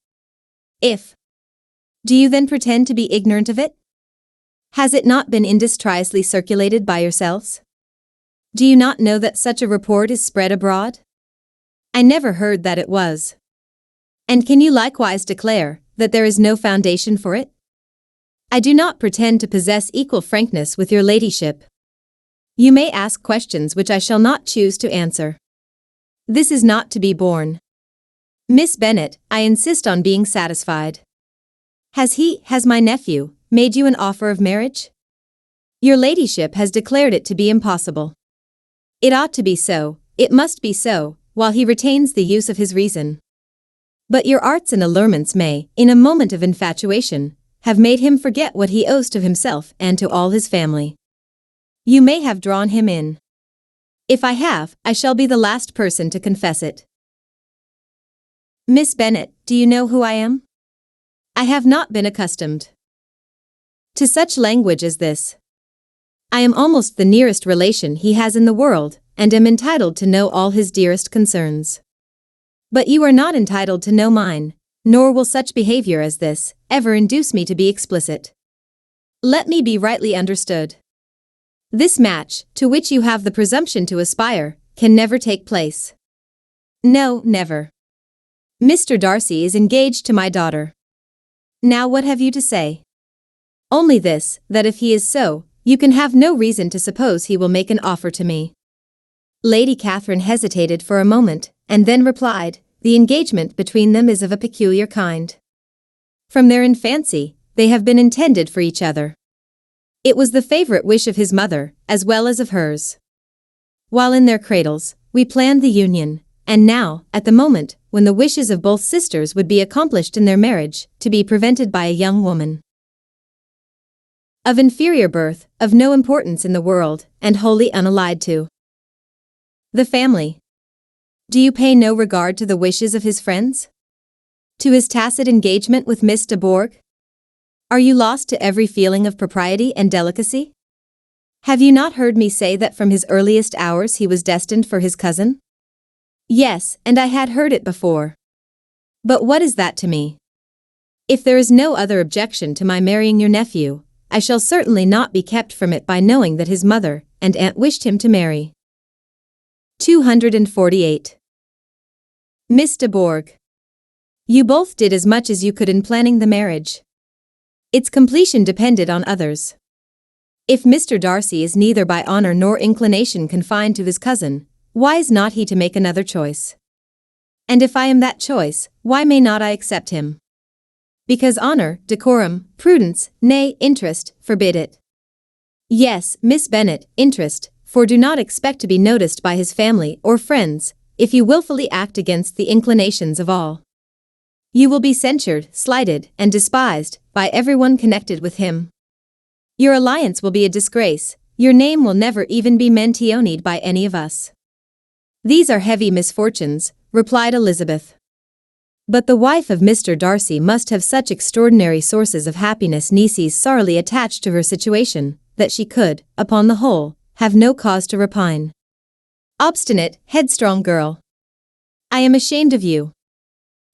If. Do you then pretend to be ignorant of it? Has it not been industriously circulated by yourselves? Do you not know that such a report is spread abroad? I never heard that it was. And can you likewise declare that there is no foundation for it? I do not pretend to possess equal frankness with your ladyship. You may ask questions which I shall not choose to answer. This is not to be borne. Miss Bennet, I insist on being satisfied. Has my nephew, made you an offer of marriage? Your ladyship has declared it to be impossible. It ought to be so, it must be so, while he retains the use of his reason. But your arts and allurements may, in a moment of infatuation, have made him forget what he owes to himself and to all his family. You may have drawn him in. If I have, I shall be the last person to confess it. Miss Bennet, do you know who I am? I have not been accustomed to such language as this. I am almost the nearest relation he has in the world, and am entitled to know all his dearest concerns. But you are not entitled to know mine, nor will such behavior as this ever induce me to be explicit. Let me be rightly understood. This match, to which you have the presumption to aspire, can never take place. No, never. Mr. Darcy is engaged to my daughter. Now what have you to say? Only this, that if he is so, you can have no reason to suppose he will make an offer to me. Lady Catherine hesitated for a moment, and then replied, the engagement between them is of a peculiar kind. From their infancy, they have been intended for each other. It was the favorite wish of his mother, as well as of hers. While in their cradles, we planned the union, and now, at the moment, when the wishes of both sisters would be accomplished in their marriage, to be prevented by a young woman of inferior birth, of no importance in the world, and wholly unallied to the family. Do you pay no regard to the wishes of his friends? To his tacit engagement with Miss de Bourgh? Are you lost to every feeling of propriety and delicacy? Have you not heard me say that from his earliest hours he was destined for his cousin? Yes, and I had heard it before. But what is that to me? If there is no other objection to my marrying your nephew, I shall certainly not be kept from it by knowing that his mother and aunt wished him to marry. 248. Miss de Bourgh. You both did as much as you could in planning the marriage. Its completion depended on others. If Mr. Darcy is neither by honor nor inclination confined to his cousin, why is not he to make another choice? And if I am that choice, why may not I accept him? Because honor, decorum, prudence, nay, interest, forbid it. Yes, Miss Bennet, interest, for do not expect to be noticed by his family or friends, if you wilfully act against the inclinations of all. You will be censured, slighted, and despised by everyone connected with him. Your alliance will be a disgrace, your name will never even be mentioned by any of us. These are heavy misfortunes, replied Elizabeth. But the wife of Mr. Darcy must have such extraordinary sources of happiness nieces sorely attached to her situation, that she could, upon the whole, have no cause to repine. Obstinate, headstrong girl. I am ashamed of you.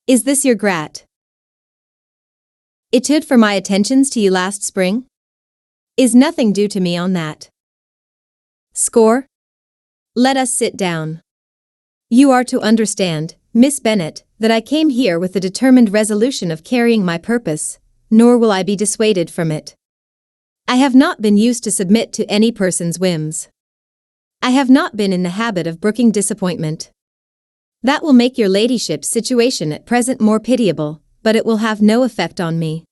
Is this your gratitude for my attentions to you last spring? Is nothing due to me on that score? Let us sit down. You are to understand, Miss Bennet, that I came here with the determined resolution of carrying my purpose, nor will I be dissuaded from it. I have not been used to submit to any person's whims. I have not been in the habit of brooking disappointment. That will make your ladyship's situation at present more pitiable, but it will have no effect on me.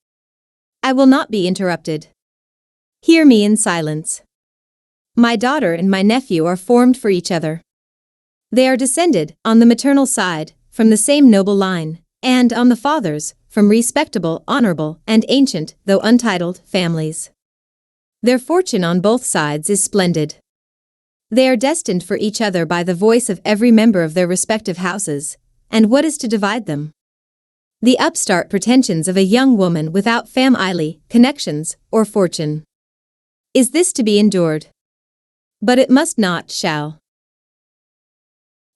I will not be interrupted. Hear me in silence. My daughter and my nephew are formed for each other. They are descended, on the maternal side, from the same noble line, and, on the father's, from respectable, honorable, and ancient, though untitled, families. Their fortune on both sides is splendid. They are destined for each other by the voice of every member of their respective houses, and what is to divide them? The upstart pretensions of a young woman without family, connections, or fortune. Is this to be endured? But it must not, shall.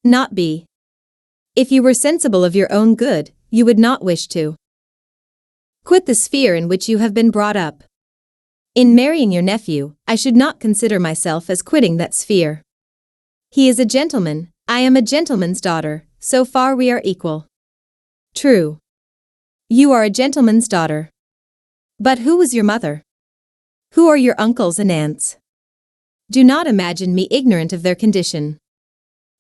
Not B. If you were sensible of your own good, you would not wish to quit the sphere in which you have been brought up. In marrying your nephew, I should not consider myself as quitting that sphere. He is a gentleman, I am a gentleman's daughter, so far we are equal. True. You are a gentleman's daughter. But who was your mother? Who are your uncles and aunts? Do not imagine me ignorant of their condition.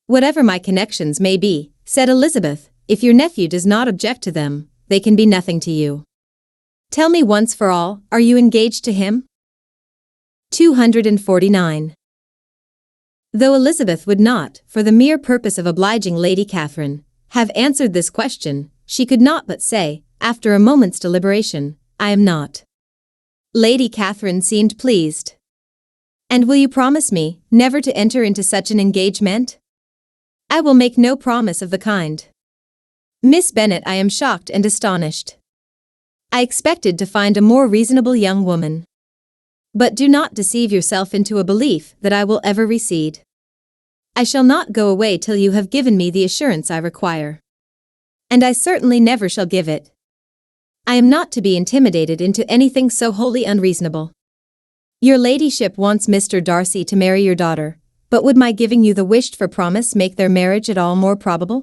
Whatever my connections may be, said Elizabeth, if your nephew does not object to them, they can be nothing to you. Tell me once for all, are you engaged to him? 249. Though Elizabeth would not, for the mere purpose of obliging Lady Catherine, have answered this question, she could not but say, after a moment's deliberation, I am not. Lady Catherine seemed pleased. And will you promise me never to enter into such an engagement? I will make no promise of the kind. Miss Bennet, I am shocked and astonished. I expected to find a more reasonable young woman. But do not deceive yourself into a belief that I will ever recede. I shall not go away till you have given me the assurance I require. And I certainly never shall give it. I am not to be intimidated into anything so wholly unreasonable. Your ladyship wants Mr. Darcy to marry your daughter, but would my giving you the wished-for promise make their marriage at all more probable?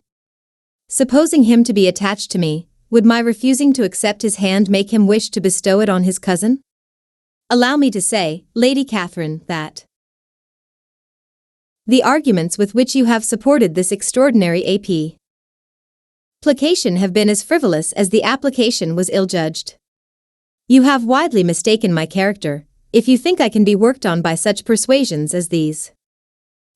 Supposing him to be attached to me, would my refusing to accept his hand make him wish to bestow it on his cousin? Allow me to say, Lady Catherine, that the arguments with which you have supported this extraordinary application have been as frivolous as the application was ill-judged. You have widely mistaken my character, if you think I can be worked on by such persuasions as these.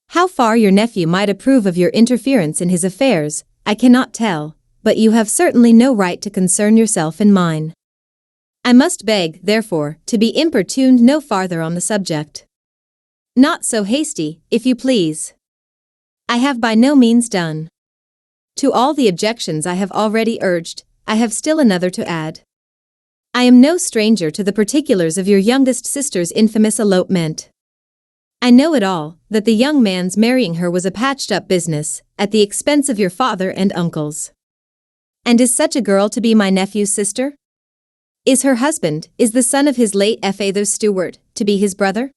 How far your nephew might approve of your interference in his affairs, I cannot tell, but you have certainly no right to concern yourself in mine. I must beg, therefore, to be importuned no farther on the subject. Not so hasty, if you please. I have by no means done. To all the objections I have already urged, I have still another to add. I am no stranger to the particulars of your youngest sister's infamous elopement. I know it all, that the young man's marrying her was a patched-up business, at the expense of your father and uncles. And is such a girl to be my nephew's sister? Is her husband, is the son of his late father's steward, to be his brother?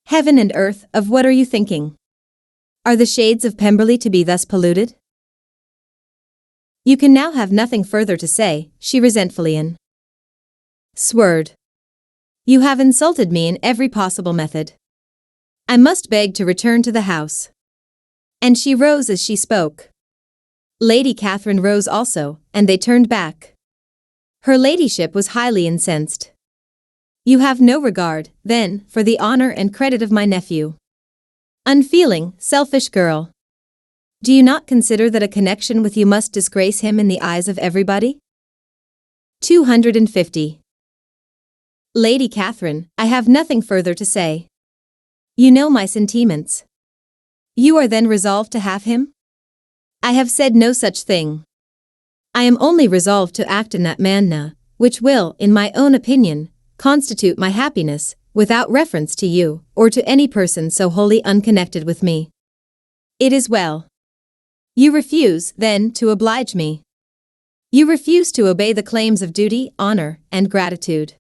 Heaven and earth, of what are you thinking? Are the shades of Pemberley to be thus polluted? You can now have nothing further to say, she resentfully sword. You have insulted me in every possible method. I must beg to return to the house. And she rose as she spoke. Lady Catherine rose also, and they turned back. Her ladyship was highly incensed. You have no regard, then, for the honor and credit of my nephew. Unfeeling, selfish girl. Do you not consider that a connection with you must disgrace him in the eyes of everybody? 250. Lady Catherine, I have nothing further to say. You know my sentiments. You are then resolved to have him? I have said no such thing. I am only resolved to act in that manner, which will, in my own opinion, constitute my happiness, without reference to you, or to any person so wholly unconnected with me. It is well. You refuse, then, to oblige me. You refuse to obey the claims of duty, honor, and gratitude.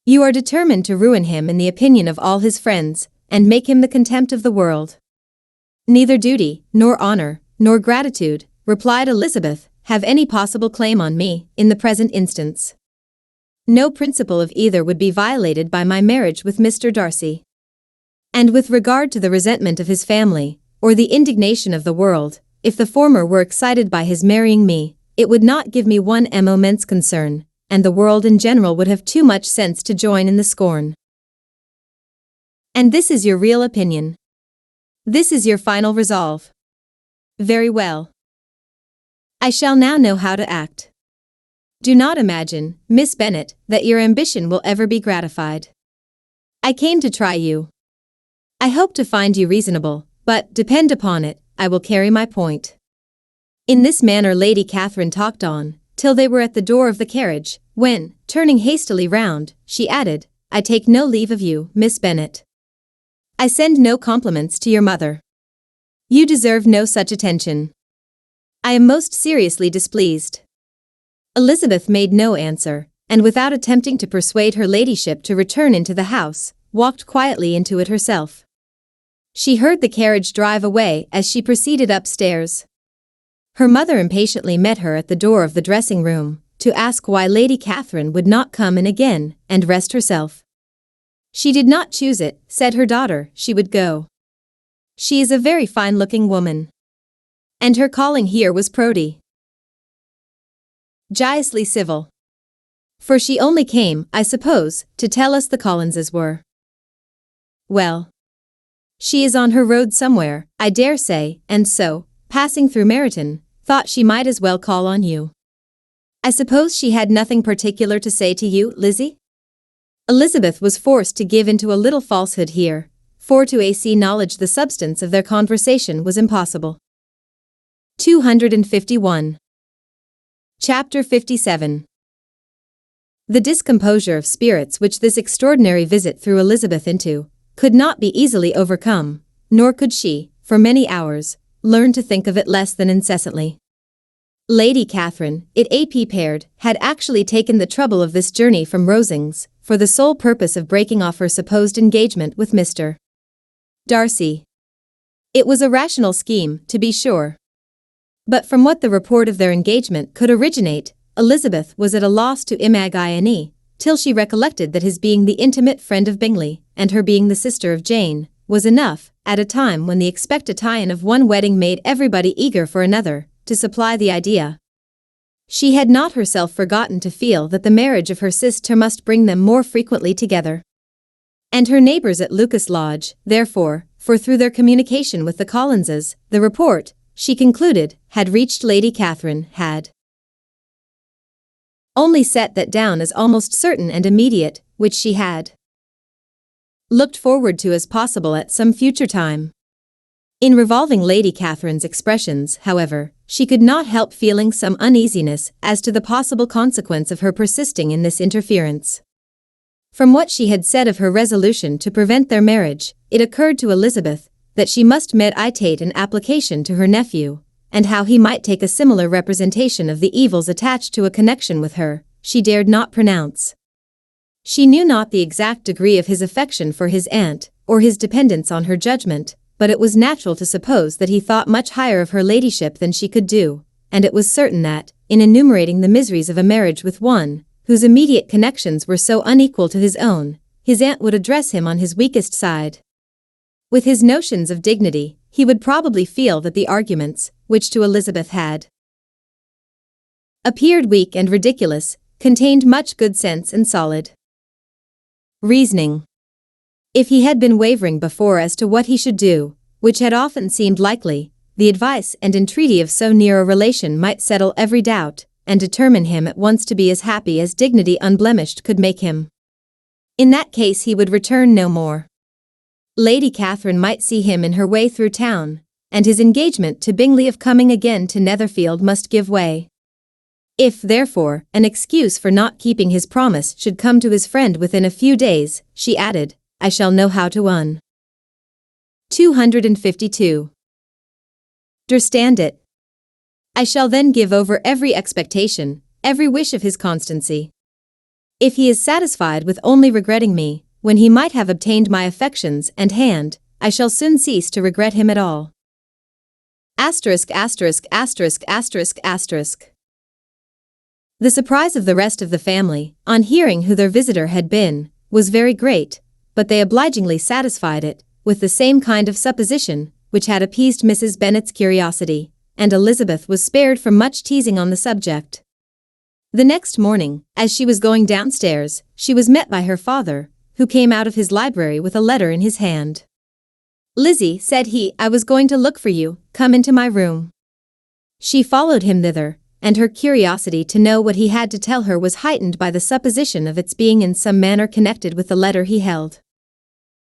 You are determined to ruin him in the opinion of all his friends, and make him the contempt of the world. Neither duty, nor honor, nor gratitude, replied Elizabeth, have any possible claim on me, in the present instance. No principle of either would be violated by my marriage with Mr. Darcy. And with regard to the resentment of his family, or the indignation of the world, if the former were excited by his marrying me, it would not give me one moment's concern, and the world in general would have too much sense to join in the scorn. And this is your real opinion. This is your final resolve. Very well. I shall now know how to act. Do not imagine, Miss Bennet, that your ambition will ever be gratified. I came to try you. I hope to find you reasonable, but, depend upon it, I will carry my point. In this manner Lady Catherine talked on, till they were at the door of the carriage, when, turning hastily round, she added, I take no leave of you, Miss Bennet. I send no compliments to your mother. You deserve no such attention. I am most seriously displeased." Elizabeth made no answer, and without attempting to persuade her ladyship to return into the house, walked quietly into it herself. She heard the carriage drive away as she proceeded upstairs. Her mother impatiently met her at the door of the dressing room, to ask why Lady Catherine would not come in again and rest herself. "She did not choose it," said her daughter, "she would go. She is a very fine-looking woman. And her calling here was prodigiously civil. For she only came, I suppose, to tell us the Collinses were well. She is on her road somewhere, I dare say, and so, passing through Meryton, thought she might as well call on you. I suppose she had nothing particular to say to you, Lizzie?" Elizabeth was forced to give into a little falsehood here, for to acknowledge the substance of their conversation was impossible. 251. Chapter 57. The discomposure of spirits which this extraordinary visit threw Elizabeth into could not be easily overcome, nor could she, for many hours, learn to think of it less than incessantly. Lady Catherine, it appeared, had actually taken the trouble of this journey from Rosings, for the sole purpose of breaking off her supposed engagement with Mr. Darcy. It was a rational scheme, to be sure. But from what the report of their engagement could originate, Elizabeth was at a loss to imagine, till she recollected that his being the intimate friend of Bingley, and her being the sister of Jane, was enough, at a time when the expected tie-in of one wedding made everybody eager for another, to supply the idea. She had not herself forgotten to feel that the marriage of her sister must bring them more frequently together. And her neighbours at Lucas Lodge, therefore, for through their communication with the Collinses, the report, she concluded, had reached Lady Catherine, had only set that down as almost certain and immediate, which she had looked forward to as possible at some future time. In revolving Lady Catherine's expressions, however, she could not help feeling some uneasiness as to the possible consequence of her persisting in this interference. From what she had said of her resolution to prevent their marriage, it occurred to Elizabeth that she must meditate an application to her nephew, and how he might take a similar representation of the evils attached to a connection with her, she dared not pronounce. She knew not the exact degree of his affection for his aunt, or his dependence on her judgment, but it was natural to suppose that he thought much higher of her ladyship than she could do, and it was certain that, in enumerating the miseries of a marriage with one, whose immediate connections were so unequal to his own, his aunt would address him on his weakest side. With his notions of dignity, he would probably feel that the arguments, which to Elizabeth had appeared weak and ridiculous, contained much good sense and solid reasoning. If he had been wavering before as to what he should do, which had often seemed likely, the advice and entreaty of so near a relation might settle every doubt, and determine him at once to be as happy as dignity unblemished could make him. In that case he would return no more. Lady Catherine might see him in her way through town, and his engagement to Bingley of coming again to Netherfield must give way. If, therefore, an excuse for not keeping his promise should come to his friend within a few days, she added, I shall know how to 252. Understand it. I shall then give over every expectation, every wish of his constancy. If he is satisfied with only regretting me, when he might have obtained my affections and hand, I shall soon cease to regret him at all. Asterisk asterisk asterisk asterisk asterisk. The surprise of the rest of the family, on hearing who their visitor had been, was very great, but they obligingly satisfied it, with the same kind of supposition, which had appeased Mrs. Bennet's curiosity, and Elizabeth was spared from much teasing on the subject. The next morning, as she was going downstairs, she was met by her father, who came out of his library with a letter in his hand. Lizzie, said he, I was going to look for you, come into my room. She followed him thither, and her curiosity to know what he had to tell her was heightened by the supposition of its being in some manner connected with the letter he held.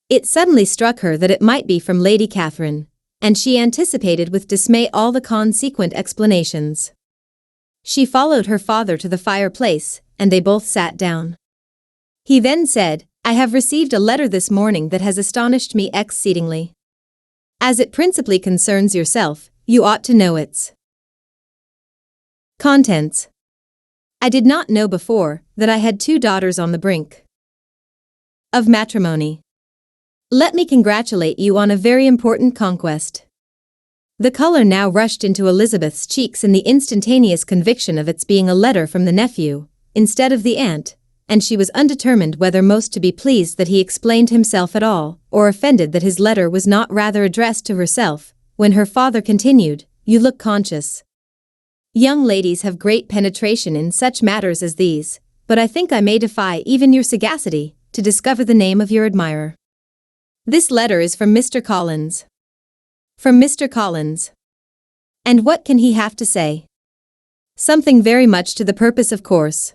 It suddenly struck her that it might be from Lady Catherine, and she anticipated with dismay all the consequent explanations. She followed her father to the fireplace, and they both sat down. He then said, I have received a letter this morning that has astonished me exceedingly. As it principally concerns yourself, you ought to know its contents. I did not know before that I had 2 daughters on the brink of matrimony. Let me congratulate you on a very important conquest. The color now rushed into Elizabeth's cheeks in the instantaneous conviction of its being a letter from the nephew, instead of the aunt, and she was undetermined whether most to be pleased that he explained himself at all, or offended that his letter was not rather addressed to herself, when her father continued, "You look conscious. Young ladies have great penetration in such matters as these, but I think I may defy even your sagacity to discover the name of your admirer. This letter is from Mr. Collins." From Mr. Collins. And what can he have to say? Something very much to the purpose, of course.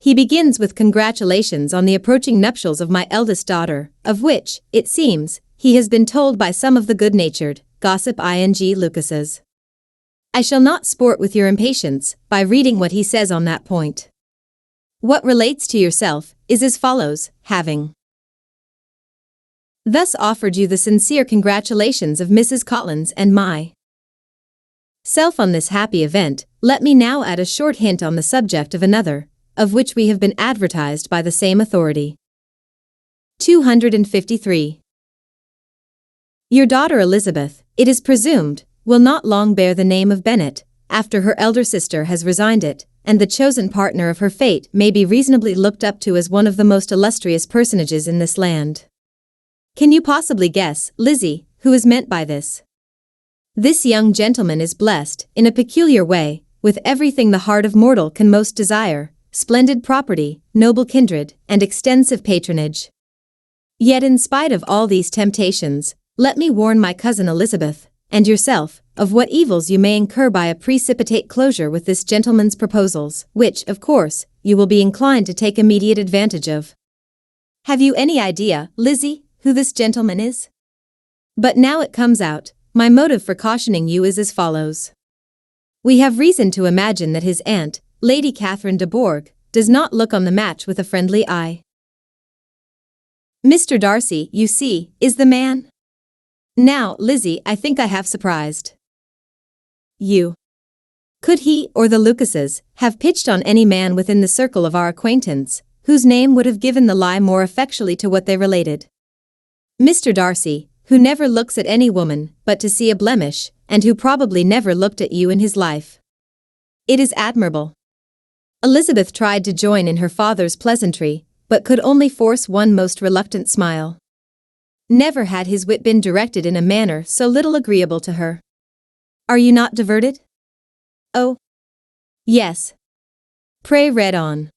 He begins with congratulations on the approaching nuptials of my eldest daughter, of which, it seems, he has been told by some of the good-natured, gossip ing Lucases. I shall not sport with your impatience by reading what he says on that point. What relates to yourself is as follows, having thus offered you the sincere congratulations of Mrs. Collins and my self on this happy event, let me now add a short hint on the subject of another, of which we have been advertised by the same authority. 253. Your daughter Elizabeth, it is presumed, will not long bear the name of Bennet, after her elder sister has resigned it, and the chosen partner of her fate may be reasonably looked up to as one of the most illustrious personages in this land. Can you possibly guess, Lizzie, who is meant by this? This young gentleman is blessed, in a peculiar way, with everything the heart of mortal can most desire, splendid property, noble kindred, and extensive patronage. Yet in spite of all these temptations, let me warn my cousin Elizabeth, and yourself, of what evils you may incur by a precipitate closure with this gentleman's proposals, which, of course, you will be inclined to take immediate advantage of. Have you any idea, Lizzie, who this gentleman is? But now it comes out, my motive for cautioning you is as follows. We have reason to imagine that his aunt, Lady Catherine de Bourgh, does not look on the match with a friendly eye. Mr. Darcy, you see, is the man. Now, Lizzie, I think I have surprised you. Could he, or the Lucases, have pitched on any man within the circle of our acquaintance, whose name would have given the lie more effectually to what they related? Mr. Darcy, who never looks at any woman but to see a blemish, and who probably never looked at you in his life. It is admirable. Elizabeth tried to join in her father's pleasantry, but could only force one most reluctant smile. Never had his wit been directed in a manner so little agreeable to her. Are you not diverted? Oh. Yes. Pray read on.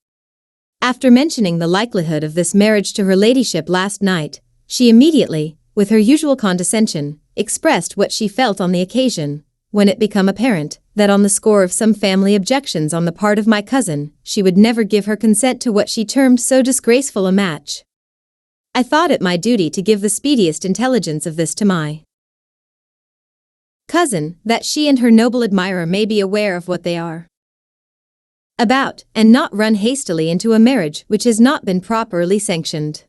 After mentioning the likelihood of this marriage to her ladyship last night, she immediately, with her usual condescension, expressed what she felt on the occasion, when it became apparent that on the score of some family objections on the part of my cousin, she would never give her consent to what she termed so disgraceful a match. I thought it my duty to give the speediest intelligence of this to my cousin, that she and her noble admirer may be aware of what they are about, and not run hastily into a marriage which has not been properly sanctioned.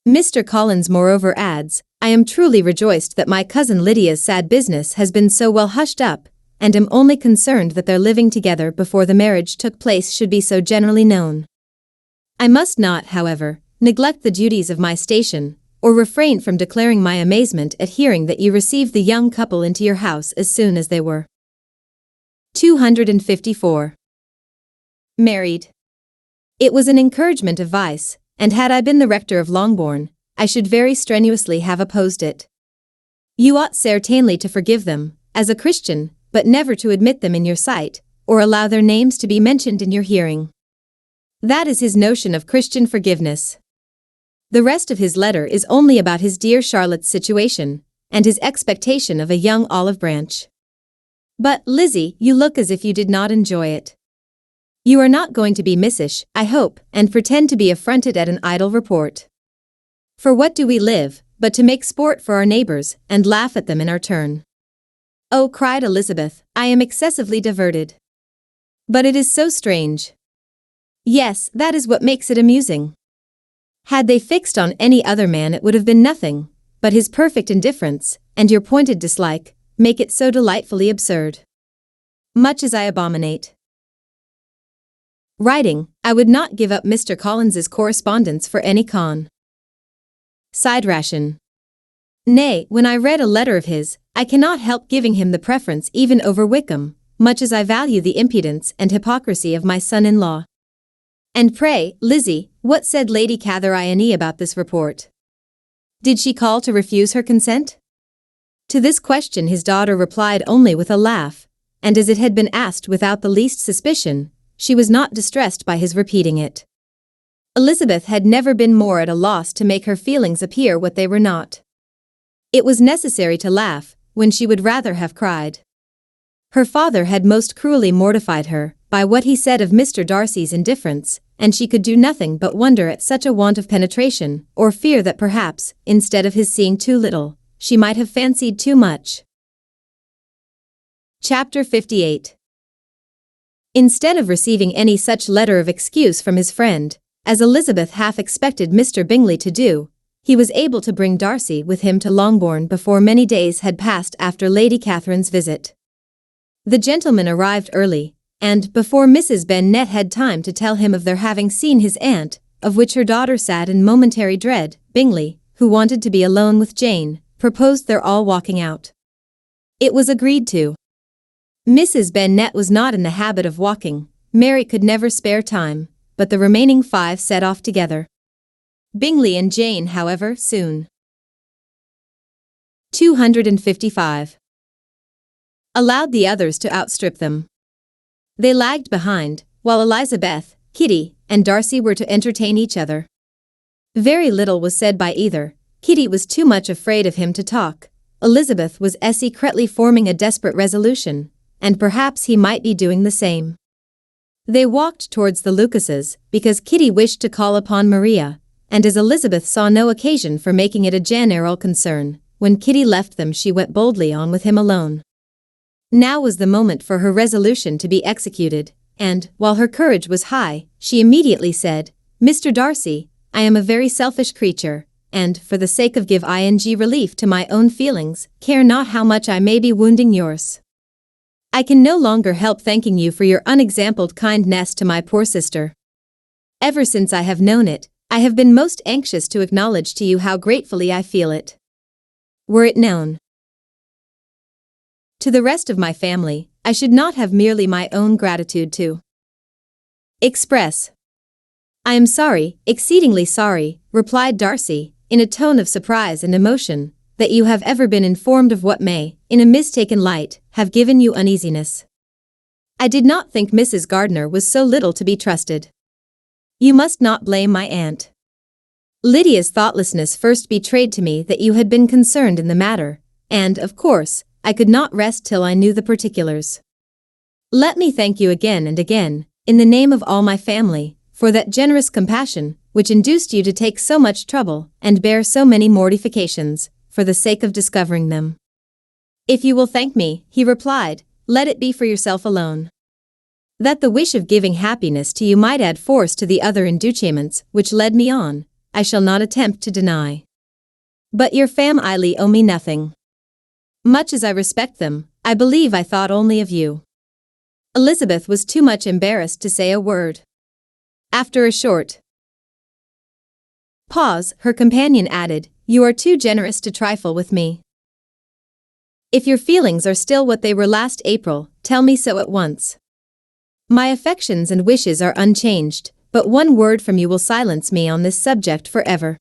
Mr. Collins moreover adds, I am truly rejoiced that my cousin Lydia's sad business has been so well hushed up, and am only concerned that their living together before the marriage took place should be so generally known. I must not, however, neglect the duties of my station, or refrain from declaring my amazement at hearing that you received the young couple into your house as soon as they were 254 married. It was an encouragement of vice, and had I been the rector of Longbourn, I should very strenuously have opposed it. You ought certainly to forgive them, as a Christian, but never to admit them in your sight, or allow their names to be mentioned in your hearing. That is his notion of Christian forgiveness. The rest of his letter is only about his dear Charlotte's situation, and his expectation of a young olive branch. But, Lizzie, you look as if you did not enjoy it. You are not going to be missish, I hope, and pretend to be affronted at an idle report. For what do we live, but to make sport for our neighbors, and laugh at them in our turn? Oh, cried Elizabeth, I am excessively diverted. But it is so strange. Yes, that is what makes it amusing. Had they fixed on any other man it would have been nothing, but his perfect indifference, and your pointed dislike, make it so delightfully absurd. Much as I abominate writing, I would not give up Mr. Collins's correspondence for any con. Side ration. Nay, when I read a letter of his, I cannot help giving him the preference even over Wickham, much as I value the impudence and hypocrisy of my son-in-law. And pray, Lizzie, what said Lady Catherine about this report? Did she call to refuse her consent? To this question his daughter replied only with a laugh, and as it had been asked without the least suspicion, she was not distressed by his repeating it. Elizabeth had never been more at a loss to make her feelings appear what they were not. It was necessary to laugh, when she would rather have cried. Her father had most cruelly mortified her, by what he said of Mr. Darcy's indifference, and she could do nothing but wonder at such a want of penetration, or fear that perhaps, instead of his seeing too little, she might have fancied too much. Chapter 58. Instead of receiving any such letter of excuse from his friend, as Elizabeth half expected Mr. Bingley to do, he was able to bring Darcy with him to Longbourn before many days had passed after Lady Catherine's visit. The gentleman arrived early, and before Mrs. Bennet had time to tell him of their having seen his aunt, of which her daughter sat in momentary dread, Bingley, who wanted to be alone with Jane, proposed their all walking out. It was agreed to. Mrs. Bennet was not in the habit of walking, Mary could never spare time, but the remaining 5 set off together. Bingley and Jane, however, soon 255 allowed the others to outstrip them. They lagged behind, while Elizabeth, Kitty, and Darcy were to entertain each other. Very little was said by either. Kitty was too much afraid of him to talk. Elizabeth was secretly forming a desperate resolution, and perhaps he might be doing the same. They walked towards the Lucases, because Kitty wished to call upon Maria, and as Elizabeth saw no occasion for making it a general concern, when Kitty left them she went boldly on with him alone. Now was the moment for her resolution to be executed, and, while her courage was high, she immediately said, "Mr. Darcy, I am a very selfish creature, and, for the sake of give relief to my own feelings, care not how much I may be wounding yours. I can no longer help thanking you for your unexampled kindness to my poor sister. Ever since I have known it, I have been most anxious to acknowledge to you how gratefully I feel it. Were it known to the rest of my family, I should not have merely my own gratitude to express." "I am sorry, exceedingly sorry," replied Darcy, in a tone of surprise and emotion, "that you have ever been informed of what may, in a mistaken light, have given you uneasiness. I did not think Mrs. Gardiner was so little to be trusted. You must not blame my aunt. Lydia's thoughtlessness first betrayed to me that you had been concerned in the matter, and, of course, I could not rest till I knew the particulars. Let me thank you again and again, in the name of all my family, for that generous compassion, which induced you to take so much trouble, and bear so many mortifications, for the sake of discovering them. If you will thank me," he replied, "let it be for yourself alone. That the wish of giving happiness to you might add force to the other inducements which led me on, I shall not attempt to deny. But your family owe me nothing. Much as I respect them, I believe I thought only of you." Elizabeth was too much embarrassed to say a word. After a short pause, her companion added, "You are too generous to trifle with me. If your feelings are still what they were last April, tell me so at once. My affections and wishes are unchanged, but one word from you will silence me on this subject forever."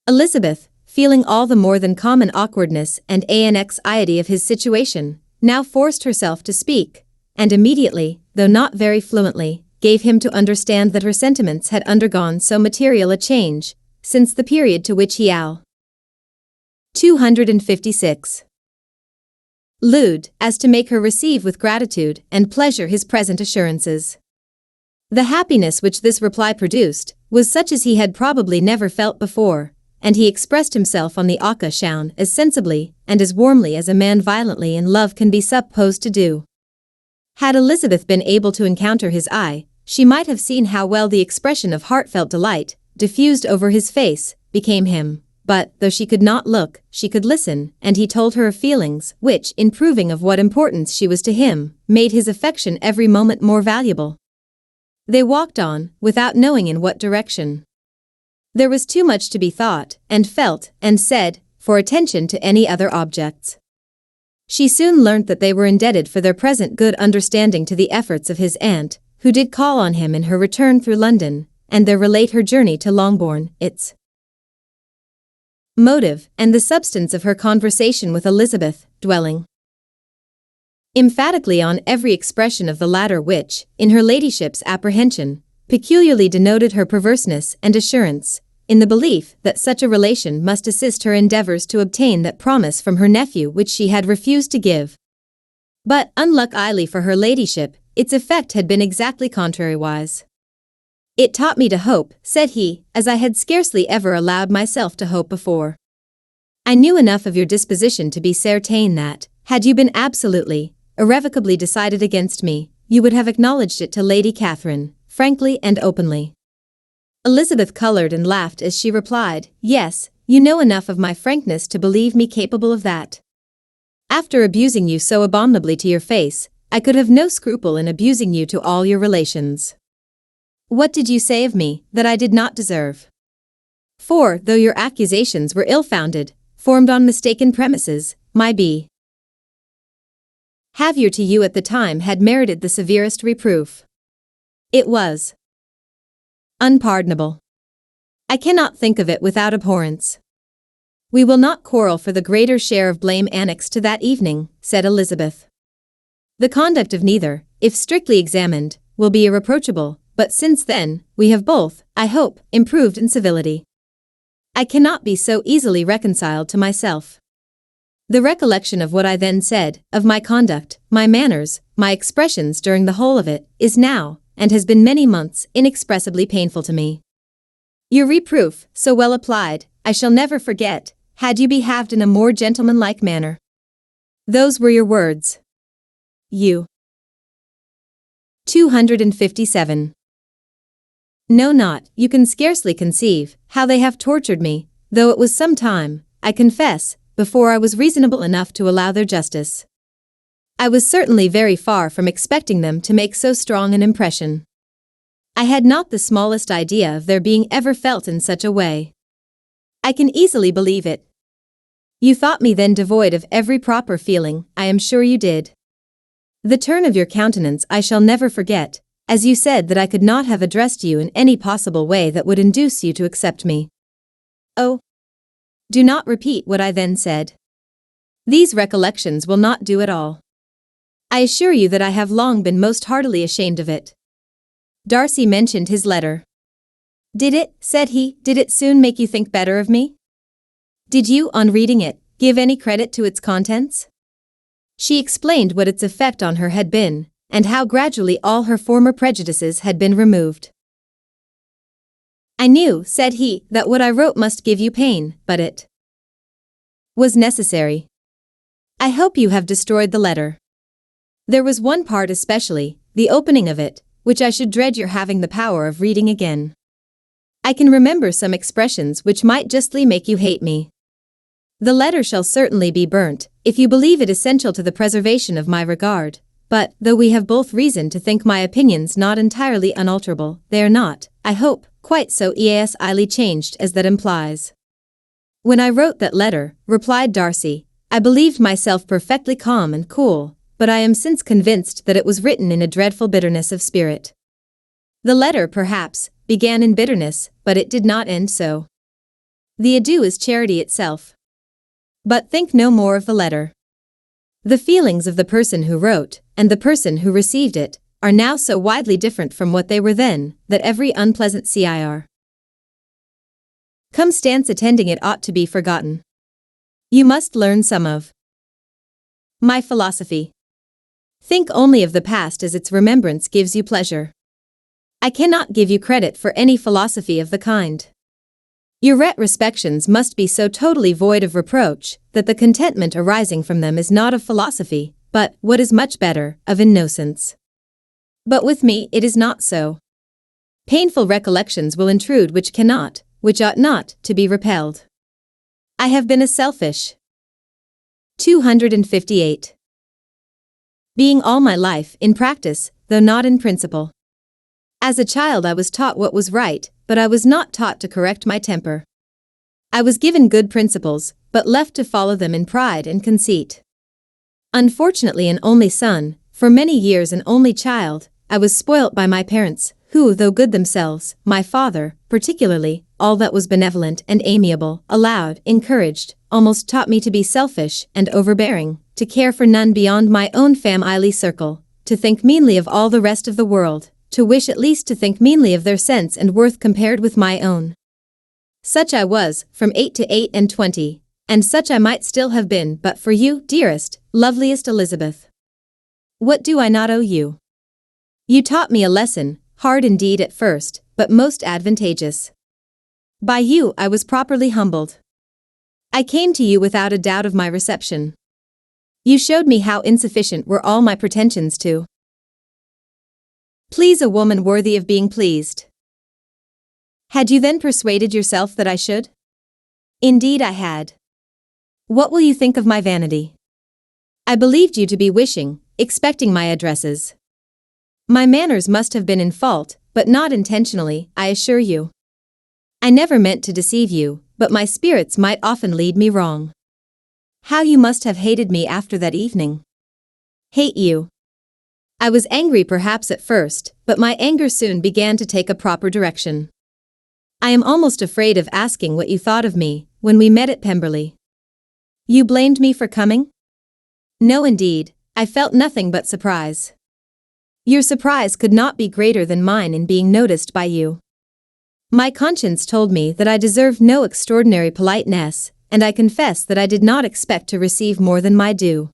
Elizabeth, feeling all the more than common awkwardness and anxiety of his situation, now forced herself to speak, and immediately, though not very fluently, gave him to understand that her sentiments had undergone so material a change, since the period to which he 256 allude, as to make her receive with gratitude and pleasure his present assurances. The happiness which this reply produced was such as he had probably never felt before, and he expressed himself on the occasion as sensibly and as warmly as a man violently in love can be supposed to do. Had Elizabeth been able to encounter his eye, she might have seen how well the expression of heartfelt delight, diffused over his face, became him, but, though she could not look, she could listen, and he told her of feelings which, in proving of what importance she was to him, made his affection every moment more valuable. They walked on, without knowing in what direction. There was too much to be thought, and felt, and said, for attention to any other objects. She soon learnt that they were indebted for their present good understanding to the efforts of his aunt, who did call on him in her return through London, and there relate her journey to Longbourn, its motive, and the substance of her conversation with Elizabeth, dwelling emphatically on every expression of the latter which, in her ladyship's apprehension, peculiarly denoted her perverseness and assurance, in the belief that such a relation must assist her endeavours to obtain that promise from her nephew which she had refused to give. But, unluckily for her ladyship, its effect had been exactly contrariwise. "It taught me to hope," said he, "as I had scarcely ever allowed myself to hope before. I knew enough of your disposition to be certain that, had you been absolutely, irrevocably decided against me, you would have acknowledged it to Lady Catherine, frankly and openly." Elizabeth coloured and laughed as she replied, "Yes, you know enough of my frankness to believe me capable of that. After abusing you so abominably to your face, I could have no scruple in abusing you to all your relations. What did you say of me, that I did not deserve? For, though your accusations were ill-founded, formed on mistaken premises, my behaviour to you at the time had merited the severest reproof. It was unpardonable. I cannot think of it without abhorrence." "We will not quarrel for the greater share of blame annexed to that evening," said Elizabeth. "The conduct of neither, if strictly examined, will be irreproachable, but since then, we have both, I hope, improved in civility. I cannot be so easily reconciled to myself. The recollection of what I then said, of my conduct, my manners, my expressions during the whole of it, is now, and has been many months, inexpressibly painful to me. Your reproof, so well applied, I shall never forget, had you behaved in a more gentlemanlike manner. Those were your words. You. 257. No, not, you can scarcely conceive, how they have tortured me, though it was some time, I confess, before I was reasonable enough to allow their justice. I was certainly very far from expecting them to make so strong an impression. I had not the smallest idea of their being ever felt in such a way. I can easily believe it. You thought me then devoid of every proper feeling, I am sure you did. The turn of your countenance I shall never forget, as you said that I could not have addressed you in any possible way that would induce you to accept me. Oh, do not repeat what I then said. These recollections will not do at all. I assure you that I have long been most heartily ashamed of it." Darcy mentioned his letter. "Did it," said he, "did it soon make you think better of me? Did you, on reading it, give any credit to its contents?" She explained what its effect on her had been, and how gradually all her former prejudices had been removed. "I knew," said he, "that what I wrote must give you pain, but it was necessary. I hope you have destroyed the letter. There was one part especially, the opening of it, which I should dread your having the power of reading again. I can remember some expressions which might justly make you hate me. The letter shall certainly be burnt, if you believe it essential to the preservation of my regard, but, though we have both reason to think my opinions not entirely unalterable, they are not, I hope, quite so easily changed as that implies." "When I wrote that letter," replied Darcy, "I believed myself perfectly calm and cool, but I am since convinced that it was written in a dreadful bitterness of spirit. The letter, perhaps, began in bitterness, but it did not end so. The adieu is charity itself. But think no more of the letter. The feelings of the person who wrote, and the person who received it, are now so widely different from what they were then, that every unpleasant circumstance attending it ought to be forgotten. You must learn some of my philosophy. Think only of the past as its remembrance gives you pleasure. I cannot give you credit for any philosophy of the kind. Your retrospections must be so totally void of reproach, that the contentment arising from them is not of philosophy, but, what is much better, of innocence. But with me it is not so. Painful recollections will intrude which cannot, which ought not, to be repelled. I have been a selfish. 258. Being all my life, in practice, though not in principle. As a child I was taught what was right, but I was not taught to correct my temper. I was given good principles, but left to follow them in pride and conceit. Unfortunately an only son, for many years an only child, I was spoilt by my parents, who, though good themselves, my father, particularly, all that was benevolent and amiable, allowed, encouraged, almost taught me to be selfish and overbearing, to care for none beyond my own family circle, to think meanly of all the rest of the world, to wish at least to think meanly of their sense and worth compared with my own. Such I was, from 8 to 28, and such I might still have been but for you, dearest, loveliest Elizabeth. What do I not owe you? You taught me a lesson, hard indeed at first, but most advantageous. By you I was properly humbled. I came to you without a doubt of my reception. You showed me how insufficient were all my pretensions to please a woman worthy of being pleased. Had you then persuaded yourself that I should? Indeed I had. What will you think of my vanity? I believed you to be wishing, expecting my addresses. My manners must have been in fault, but not intentionally, I assure you. I never meant to deceive you, but my spirits might often lead me wrong. How you must have hated me after that evening. Hate you. I was angry perhaps at first, but my anger soon began to take a proper direction. I am almost afraid of asking what you thought of me, when we met at Pemberley. You blamed me for coming? No indeed, I felt nothing but surprise. Your surprise could not be greater than mine in being noticed by you. My conscience told me that I deserved no extraordinary politeness, and I confess that I did not expect to receive more than my due.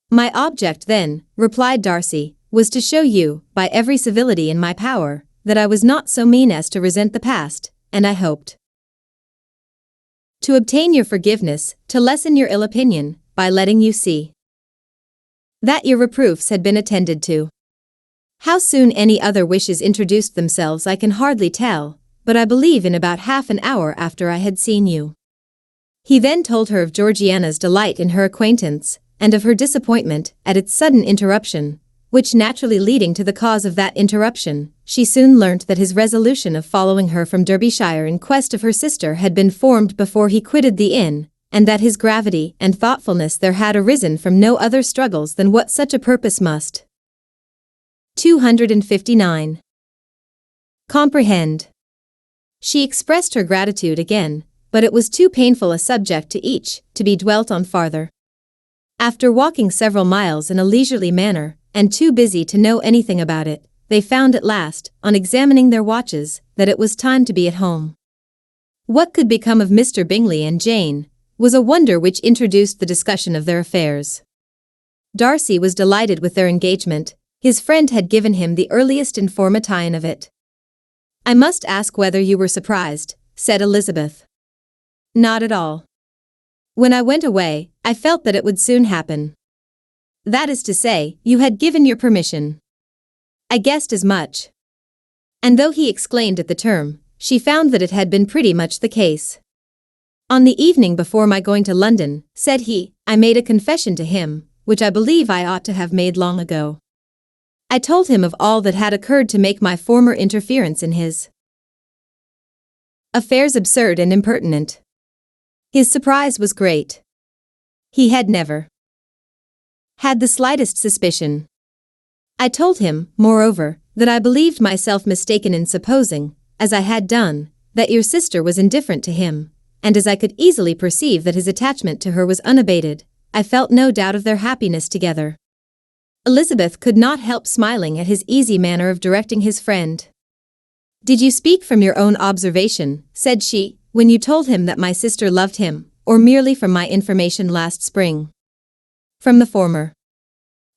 My object then, replied Darcy, was to show you, by every civility in my power, that I was not so mean as to resent the past, and I hoped to obtain your forgiveness, to lessen your ill opinion, by letting you see that your reproofs had been attended to. How soon any other wishes introduced themselves I can hardly tell, but I believe in about half an hour after I had seen you. He then told her of Georgiana's delight in her acquaintance, and of her disappointment at its sudden interruption, which naturally leading to the cause of that interruption, she soon learnt that his resolution of following her from Derbyshire in quest of her sister had been formed before he quitted the inn, and that his gravity and thoughtfulness there had arisen from no other struggles than what such a purpose must. 259. Comprehend. She expressed her gratitude again, but it was too painful a subject to each to be dwelt on farther. After walking several miles in a leisurely manner, and too busy to know anything about it, they found at last, on examining their watches, that it was time to be at home. What could become of Mr. Bingley and Jane was a wonder which introduced the discussion of their affairs. Darcy was delighted with their engagement. His friend had given him the earliest information of it. I must ask whether you were surprised, said Elizabeth. Not at all. When I went away, I felt that it would soon happen. That is to say, you had given your permission. I guessed as much. And though he exclaimed at the term, she found that it had been pretty much the case. On the evening before my going to London, said he, I made a confession to him, which I believe I ought to have made long ago. I told him of all that had occurred to make my former interference in his affairs absurd and impertinent. His surprise was great. He had never had the slightest suspicion. I told him, moreover, that I believed myself mistaken in supposing, as I had done, that your sister was indifferent to him, and as I could easily perceive that his attachment to her was unabated, I felt no doubt of their happiness together. Elizabeth could not help smiling at his easy manner of directing his friend. Did you speak from your own observation, said she, when you told him that my sister loved him, or merely from my information last spring? From the former.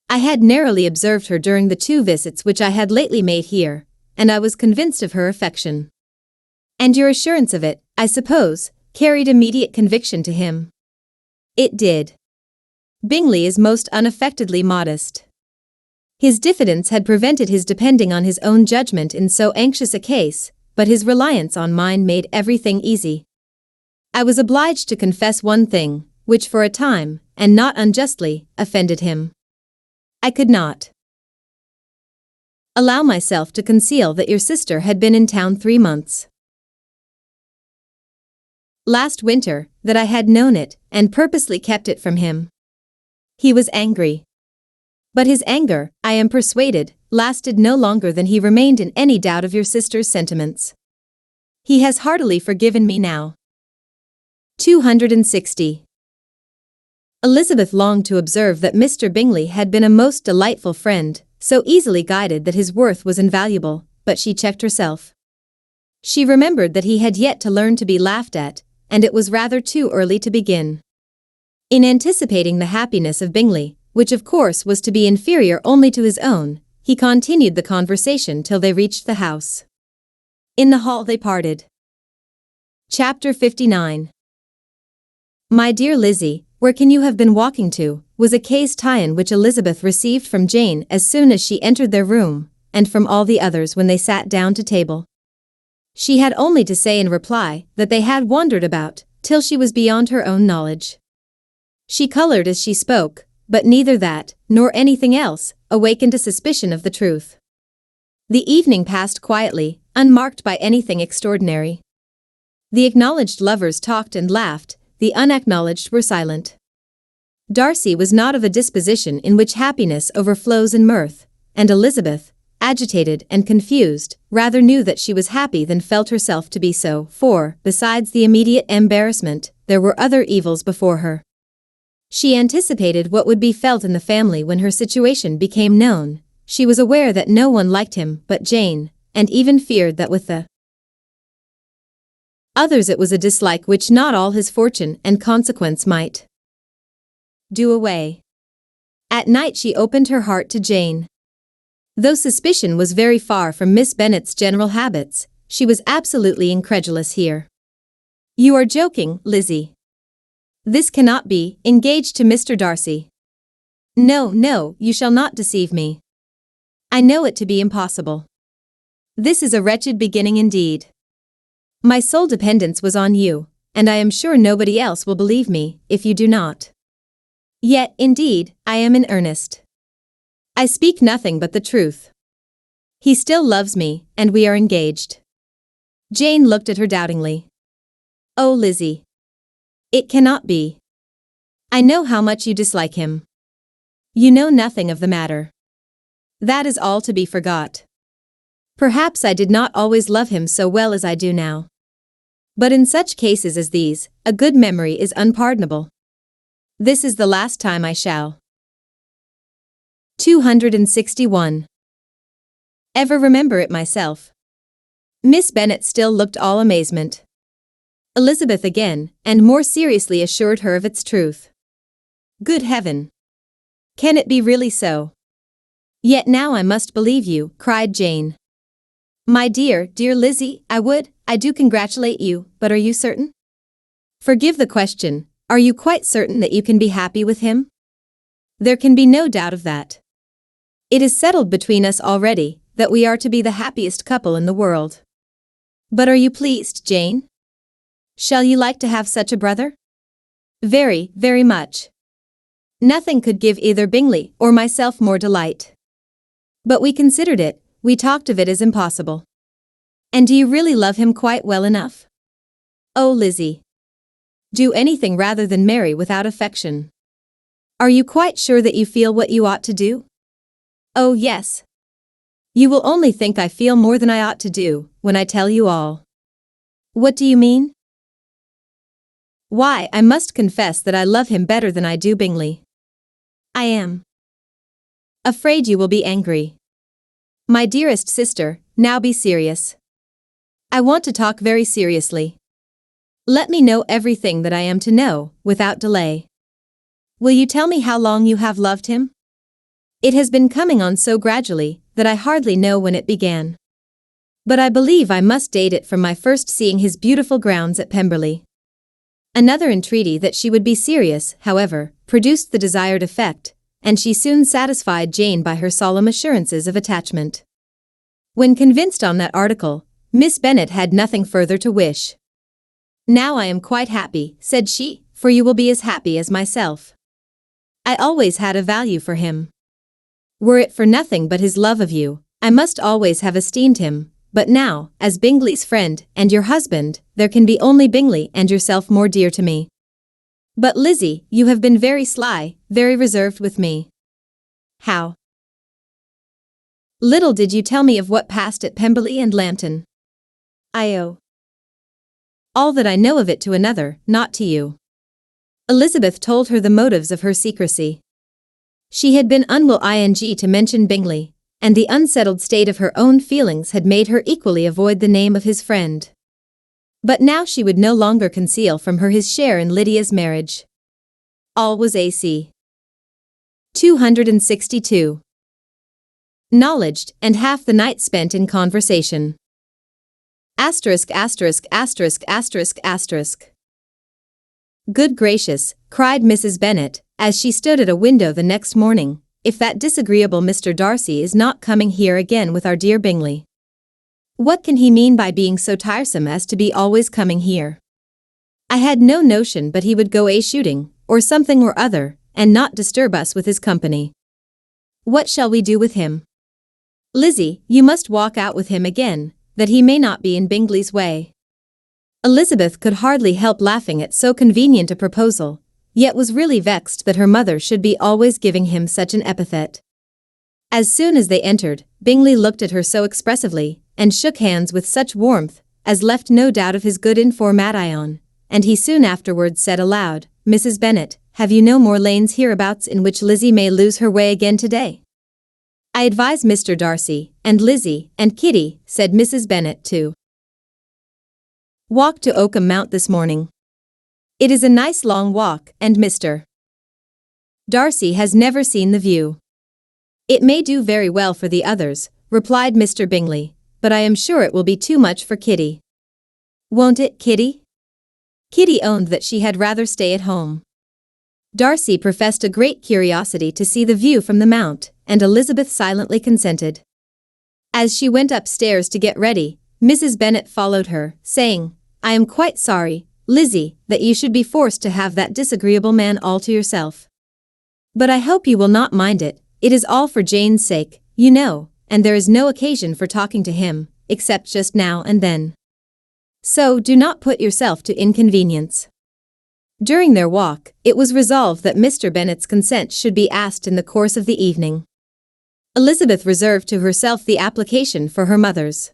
I had narrowly observed her during the 2 visits which I had lately made here, and I was convinced of her affection. And your assurance of it, I suppose, carried immediate conviction to him. It did. Bingley is most unaffectedly modest. His diffidence had prevented his depending on his own judgment in so anxious a case, but his reliance on mine made everything easy. I was obliged to confess one thing, which for a time, and not unjustly, offended him. I could not allow myself to conceal that your sister had been in town 3 months last winter, that I had known it, and purposely kept it from him. He was angry. But his anger, I am persuaded, lasted no longer than he remained in any doubt of your sister's sentiments. He has heartily forgiven me now. 260. Elizabeth longed to observe that Mr. Bingley had been a most delightful friend, so easily guided that his worth was invaluable, but she checked herself. She remembered that he had yet to learn to be laughed at, and it was rather too early to begin. In anticipating the happiness of Bingley, which of course was to be inferior only to his own, he continued the conversation till they reached the house. In the hall they parted. Chapter 59. My dear Lizzie, where can you have been walking to, was a case tie-in which Elizabeth received from Jane as soon as she entered their room, and from all the others when they sat down to table. She had only to say in reply that they had wandered about, till she was beyond her own knowledge. She colored as she spoke, but neither that, nor anything else, awakened a suspicion of the truth. The evening passed quietly, unmarked by anything extraordinary. The acknowledged lovers talked and laughed, the unacknowledged were silent. Darcy was not of a disposition in which happiness overflows in mirth, and Elizabeth, agitated and confused, rather knew that she was happy than felt herself to be so, for, besides the immediate embarrassment, there were other evils before her. She anticipated what would be felt in the family when her situation became known. She was aware that no one liked him but Jane, and even feared that with the others it was a dislike which not all his fortune and consequence might do away. At night she opened her heart to Jane. Though suspicion was very far from Miss Bennet's general habits, she was absolutely incredulous here. You are joking, Lizzie. This cannot be, engaged to Mr. Darcy. No, no, you shall not deceive me. I know it to be impossible. This is a wretched beginning indeed. My sole dependence was on you, and I am sure nobody else will believe me, if you do not. Yet, indeed, I am in earnest. I speak nothing but the truth. He still loves me, and we are engaged. Jane looked at her doubtingly. Oh, Lizzie. It cannot be. I know how much you dislike him. You know nothing of the matter. That is all to be forgot. Perhaps I did not always love him so well as I do now. But in such cases as these, a good memory is unpardonable. This is the last time I shall. 261. Ever remember it myself. Miss Bennet still looked all amazement. Elizabeth again, and more seriously assured her of its truth. Good heaven! Can it be really so? Yet now I must believe you, cried Jane. My dear, dear Lizzie, I do congratulate you, but are you certain? Forgive the question, are you quite certain that you can be happy with him? There can be no doubt of that. It is settled between us already, that we are to be the happiest couple in the world. But are you pleased, Jane? Shall you like to have such a brother? Very, very much. Nothing could give either Bingley or myself more delight. But we considered it, we talked of it as impossible. And do you really love him quite well enough? Oh, Lizzie. Do anything rather than marry without affection. Are you quite sure that you feel what you ought to do? Oh, yes. You will only think I feel more than I ought to do, when I tell you all. What do you mean? Why, I must confess that I love him better than I do Bingley. I am afraid you will be angry. My dearest sister, now be serious. I want to talk very seriously. Let me know everything that I am to know, without delay. Will you tell me how long you have loved him? It has been coming on so gradually, that I hardly know when it began. But I believe I must date it from my first seeing his beautiful grounds at Pemberley. Another entreaty that she would be serious, however, produced the desired effect, and she soon satisfied Jane by her solemn assurances of attachment. When convinced on that article, Miss Bennet had nothing further to wish. "Now I am quite happy," said she, "for you will be as happy as myself. I always had a value for him. Were it for nothing but his love of you, I must always have esteemed him, but now, as Bingley's friend and your husband, there can be only Bingley and yourself more dear to me. But Lizzie, you have been very sly, very reserved with me." "How?" "Little did you tell me of what passed at Pemberley and Lambton." "I owe all that I know of it to another, not to you." Elizabeth told her the motives of her secrecy. She had been unwilling to mention Bingley, and the unsettled state of her own feelings had made her equally avoid the name of his friend. But now she would no longer conceal from her his share in Lydia's marriage. All was AC. 262. Knowledge, and half the night spent in conversation. Asterisk asterisk asterisk asterisk asterisk. "Good gracious," cried Mrs. Bennet, as she stood at a window the next morning, "if that disagreeable Mr. Darcy is not coming here again with our dear Bingley. What can he mean by being so tiresome as to be always coming here? I had no notion but he would go a-shooting, or something or other, and not disturb us with his company. What shall we do with him? Lizzie, you must walk out with him again, that he may not be in Bingley's way." Elizabeth could hardly help laughing at so convenient a proposal, yet was really vexed that her mother should be always giving him such an epithet. As soon as they entered, Bingley looked at her so expressively, and shook hands with such warmth, as left no doubt of his good information, and he soon afterwards said aloud, "Mrs. Bennet, have you no more lanes hereabouts in which Lizzie may lose her way again today?" "I advise Mr. Darcy, and Lizzie, and Kitty," said Mrs. Bennet, "to walk to Oakham Mount this morning. It is a nice long walk, and Mr. Darcy has never seen the view." "It may do very well for the others," replied Mr. Bingley, "but I am sure it will be too much for Kitty." "Won't it, Kitty?" Kitty owned that she had rather stay at home. Darcy professed a great curiosity to see the view from the Mount, and Elizabeth silently consented. As she went upstairs to get ready, Mrs. Bennet followed her, saying, "I am quite sorry, Lizzie, that you should be forced to have that disagreeable man all to yourself. But I hope you will not mind it. It is all for Jane's sake, you know, and there is no occasion for talking to him, except just now and then. So do not put yourself to inconvenience." During their walk, it was resolved that Mr. Bennet's consent should be asked in the course of the evening. Elizabeth reserved to herself the application for her mother's.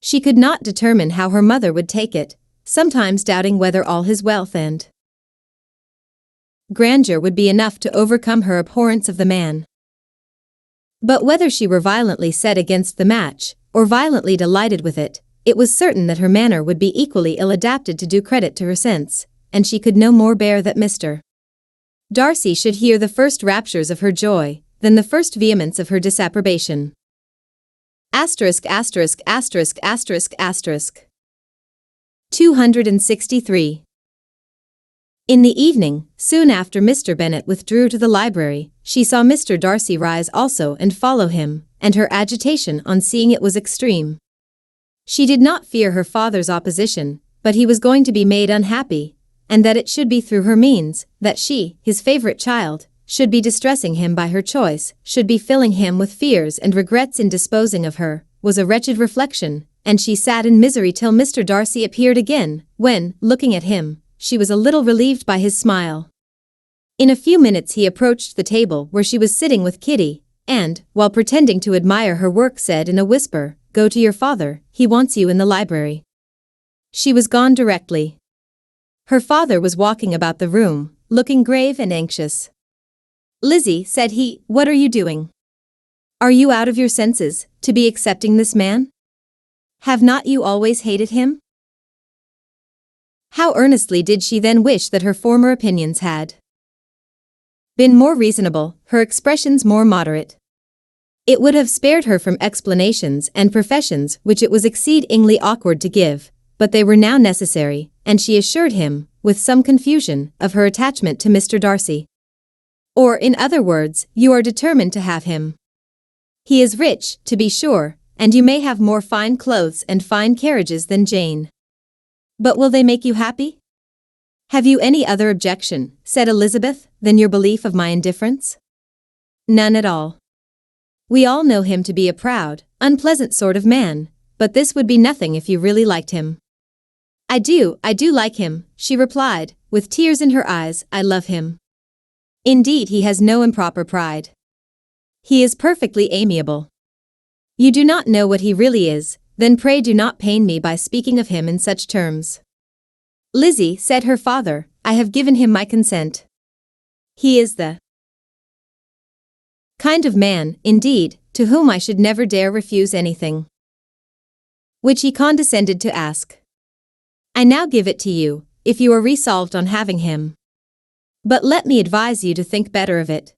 She could not determine how her mother would take it, sometimes doubting whether all his wealth and grandeur would be enough to overcome her abhorrence of the man. But whether she were violently set against the match, or violently delighted with it, it was certain that her manner would be equally ill-adapted to do credit to her sense, and she could no more bear that Mr. Darcy should hear the first raptures of her joy, than the first vehemence of her disapprobation. Asterisk asterisk asterisk asterisk asterisk. 263. In the evening, soon after Mr. Bennet withdrew to the library, she saw Mr. Darcy rise also and follow him, and her agitation on seeing it was extreme. She did not fear her father's opposition, but he was going to be made unhappy, and that it should be through her means, that she, his favorite child, should be distressing him by her choice, should be filling him with fears and regrets in disposing of her, was a wretched reflection, and she sat in misery till Mr. Darcy appeared again, when, looking at him, she was a little relieved by his smile. In a few minutes he approached the table where she was sitting with Kitty, and, while pretending to admire her work, said in a whisper, "Go to your father, he wants you in the library." She was gone directly. Her father was walking about the room, looking grave and anxious. "Lizzie," said he, "what are you doing? Are you out of your senses, to be accepting this man? Have not you always hated him?" How earnestly did she then wish that her former opinions had been more reasonable, her expressions more moderate. It would have spared her from explanations and professions which it was exceedingly awkward to give, but they were now necessary, and she assured him, with some confusion, of her attachment to Mr. Darcy. "Or, in other words, you are determined to have him. He is rich, to be sure, and you may have more fine clothes and fine carriages than Jane. But will they make you happy? Have you any other objection, said Elizabeth, than your belief of my indifference? None at all. We all know him to be a proud, unpleasant sort of man, but this would be nothing if you really liked him. I do like him, she replied, with tears in her eyes. I love him. Indeed, he has no improper pride. He is perfectly amiable. You do not know what he really is, then pray do not pain me by speaking of him in such terms. Lizzie, said her father, I have given him my consent. He is the kind of man, indeed, to whom I should never dare refuse anything which he condescended to ask. I now give it to you, if you are resolved on having him. But let me advise you to think better of it.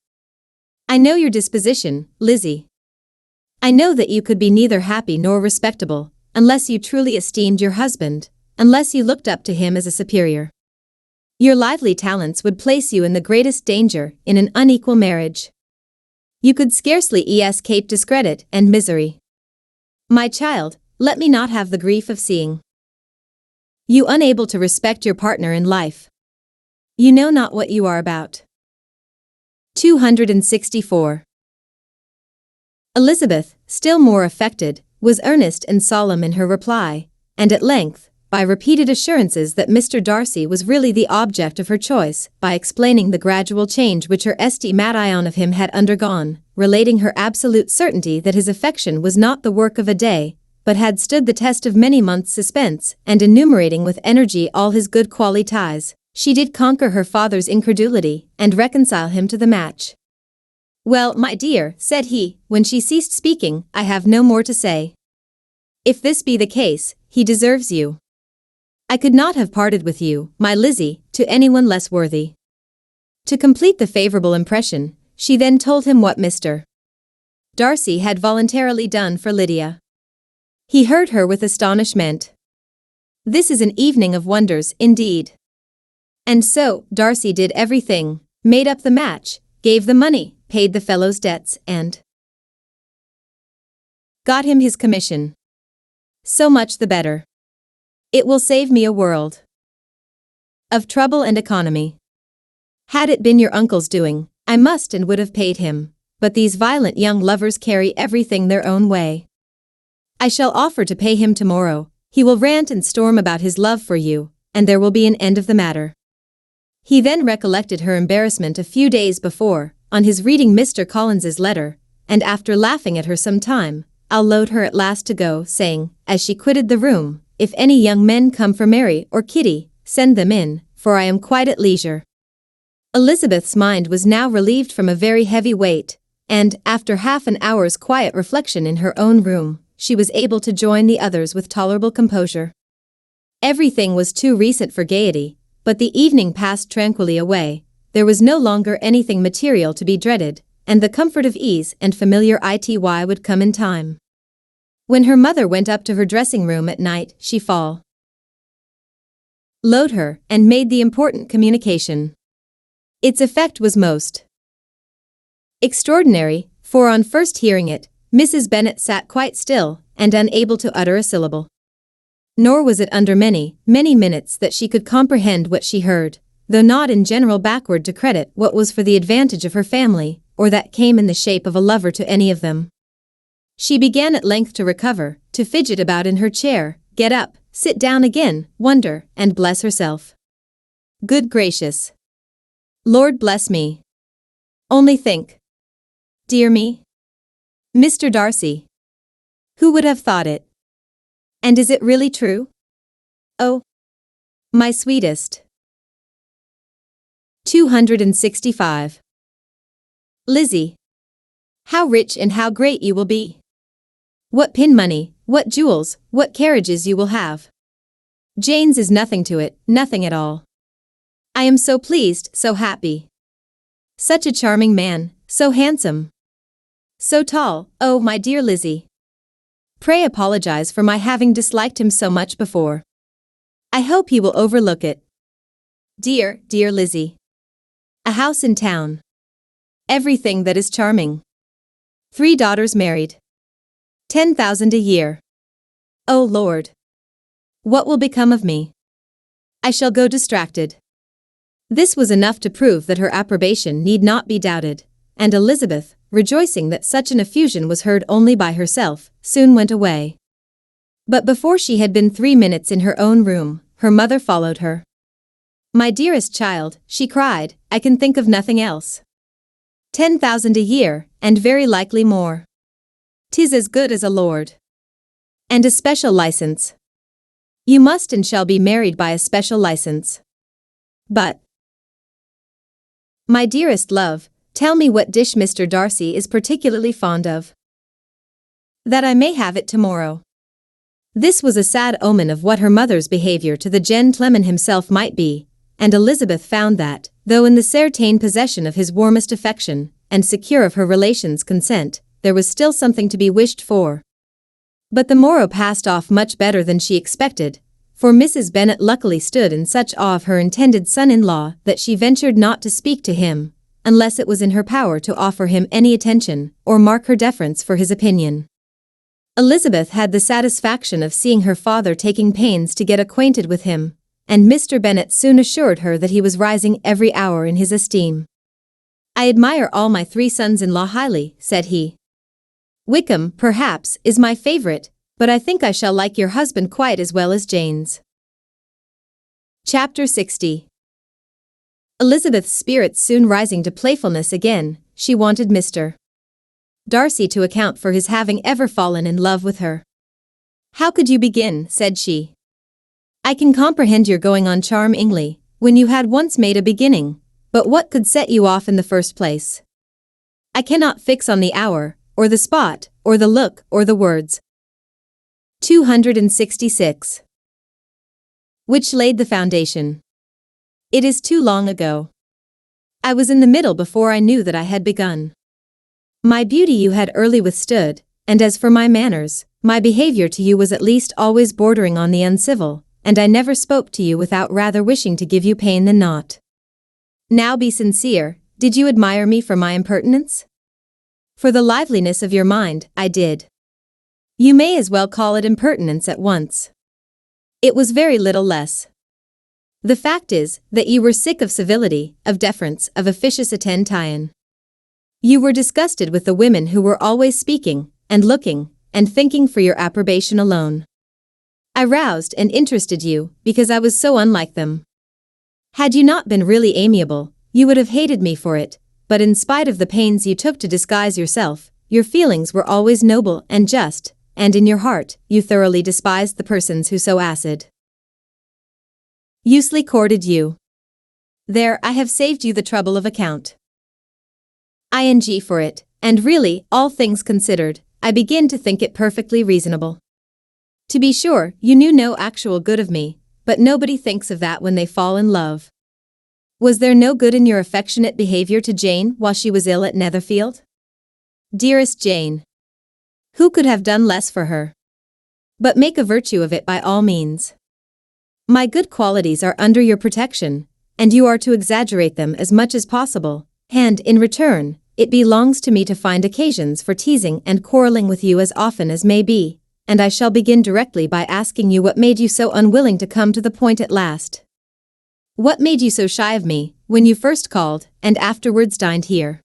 I know your disposition, Lizzie. I know that you could be neither happy nor respectable, unless you truly esteemed your husband, unless you looked up to him as a superior. Your lively talents would place you in the greatest danger in an unequal marriage. You could scarcely escape discredit and misery. My child, let me not have the grief of seeing you unable to respect your partner in life. You know not what you are about. 264. Elizabeth, still more affected, was earnest and solemn in her reply, and at length, by repeated assurances that Mr. Darcy was really the object of her choice, by explaining the gradual change which her estimation of him had undergone, relating her absolute certainty that his affection was not the work of a day, but had stood the test of many months' suspense, and enumerating with energy all his good qualities, she did conquer her father's incredulity, and reconcile him to the match. Well, my dear, said he, when she ceased speaking, I have no more to say. If this be the case, he deserves you. I could not have parted with you, my Lizzie, to anyone less worthy. To complete the favorable impression, she then told him what Mr. Darcy had voluntarily done for Lydia. He heard her with astonishment. This is an evening of wonders, indeed. And so, Darcy did everything, made up the match, gave the money, paid the fellow's debts, and got him his commission. So much the better. It will save me a world of trouble and economy. Had it been your uncle's doing, I must and would have paid him, but these violent young lovers carry everything their own way. I shall offer to pay him tomorrow. He will rant and storm about his love for you, and there will be an end of the matter. He then recollected her embarrassment a few days before, on his reading Mr. Collins's letter, and after laughing at her some time, allowed her at last to go, saying, as she quitted the room, if any young men come for Mary or Kitty, send them in, for I am quite at leisure. Elizabeth's mind was now relieved from a very heavy weight, and, after half an hour's quiet reflection in her own room, she was able to join the others with tolerable composure. Everything was too recent for gaiety, but the evening passed tranquilly away. There was no longer anything material to be dreaded, and the comfort of ease and familiar ity would come in time. When her mother went up to her dressing room at night, she followed her and made the important communication. Its effect was most extraordinary, for on first hearing it, Mrs. Bennet sat quite still and unable to utter a syllable. Nor was it under many, many minutes that she could comprehend what she heard, though not in general backward to credit what was for the advantage of her family, or that came in the shape of a lover to any of them. She began at length to recover, to fidget about in her chair, get up, sit down again, wonder, and bless herself. Good gracious! Lord bless me! Only think! Dear me! Mr. Darcy! Who would have thought it? And is it really true? Oh, my sweetest! 265. Lizzie! How rich and how great you will be! What pin money, what jewels, what carriages you will have! Jane's is nothing to it, nothing at all. I am so pleased, so happy. Such a charming man, so handsome. So tall, oh my dear Lizzie. Pray apologize for my having disliked him so much before. I hope he will overlook it. Dear, dear Lizzie. A house in town. Everything that is charming. 3 daughters married. 10,000 a year. Oh Lord! What will become of me? I shall go distracted." This was enough to prove that her approbation need not be doubted, and Elizabeth, rejoicing that such an effusion was heard only by herself, soon went away. But before she had been 3 minutes in her own room, her mother followed her. "My dearest child," she cried, "I can think of nothing else. 10,000 a year, and very likely more. 'Tis as good as a lord. And a special license. You must and shall be married by a special license. But, my dearest love, tell me what dish Mr. Darcy is particularly fond of, that I may have it tomorrow." This was a sad omen of what her mother's behavior to the gentleman himself might be, and Elizabeth found that, though in the certain possession of his warmest affection, and secure of her relations' consent, there was still something to be wished for. But the morrow passed off much better than she expected, for Mrs. Bennet luckily stood in such awe of her intended son-in-law that she ventured not to speak to him, unless it was in her power to offer him any attention, or mark her deference for his opinion. Elizabeth had the satisfaction of seeing her father taking pains to get acquainted with him, and Mr. Bennet soon assured her that he was rising every hour in his esteem. "I admire all my 3 sons-in-law highly," said he. "Wickham, perhaps, is my favorite, but I think I shall like your husband quite as well as Jane's." Chapter 60. Elizabeth's spirits soon rising to playfulness again, she wanted Mr. Darcy to account for his having ever fallen in love with her. "How could you begin?" said she. "I can comprehend your going on charmingly, when you had once made a beginning, but what could set you off in the first place? I cannot fix on the hour, or the spot, or the look, or the words." 266. Which laid the foundation. "It is too long ago. I was in the middle before I knew that I had begun. My beauty you had early withstood, and as for my manners, my behavior to you was at least always bordering on the uncivil, and I never spoke to you without rather wishing to give you pain than not. Now be sincere, did you admire me for my impertinence? For the liveliness of your mind, I did. You may as well call it impertinence at once. It was very little less. The fact is, that you were sick of civility, of deference, of officious attention. You were disgusted with the women who were always speaking, and looking, and thinking for your approbation alone. I roused and interested you, because I was so unlike them. Had you not been really amiable, you would have hated me for it, but in spite of the pains you took to disguise yourself, your feelings were always noble and just, and in your heart, you thoroughly despised the persons who so usely courted you. There, I have saved you the trouble of account. ing for it, and really, all things considered, I begin to think it perfectly reasonable. To be sure, you knew no actual good of me, but nobody thinks of that when they fall in love. Was there no good in your affectionate behavior to Jane while she was ill at Netherfield? Dearest Jane, who could have done less for her? But make a virtue of it by all means. My good qualities are under your protection, and you are to exaggerate them as much as possible, and, in return, it belongs to me to find occasions for teasing and quarreling with you as often as may be, and I shall begin directly by asking you what made you so unwilling to come to the point at last. What made you so shy of me, when you first called, and afterwards dined here?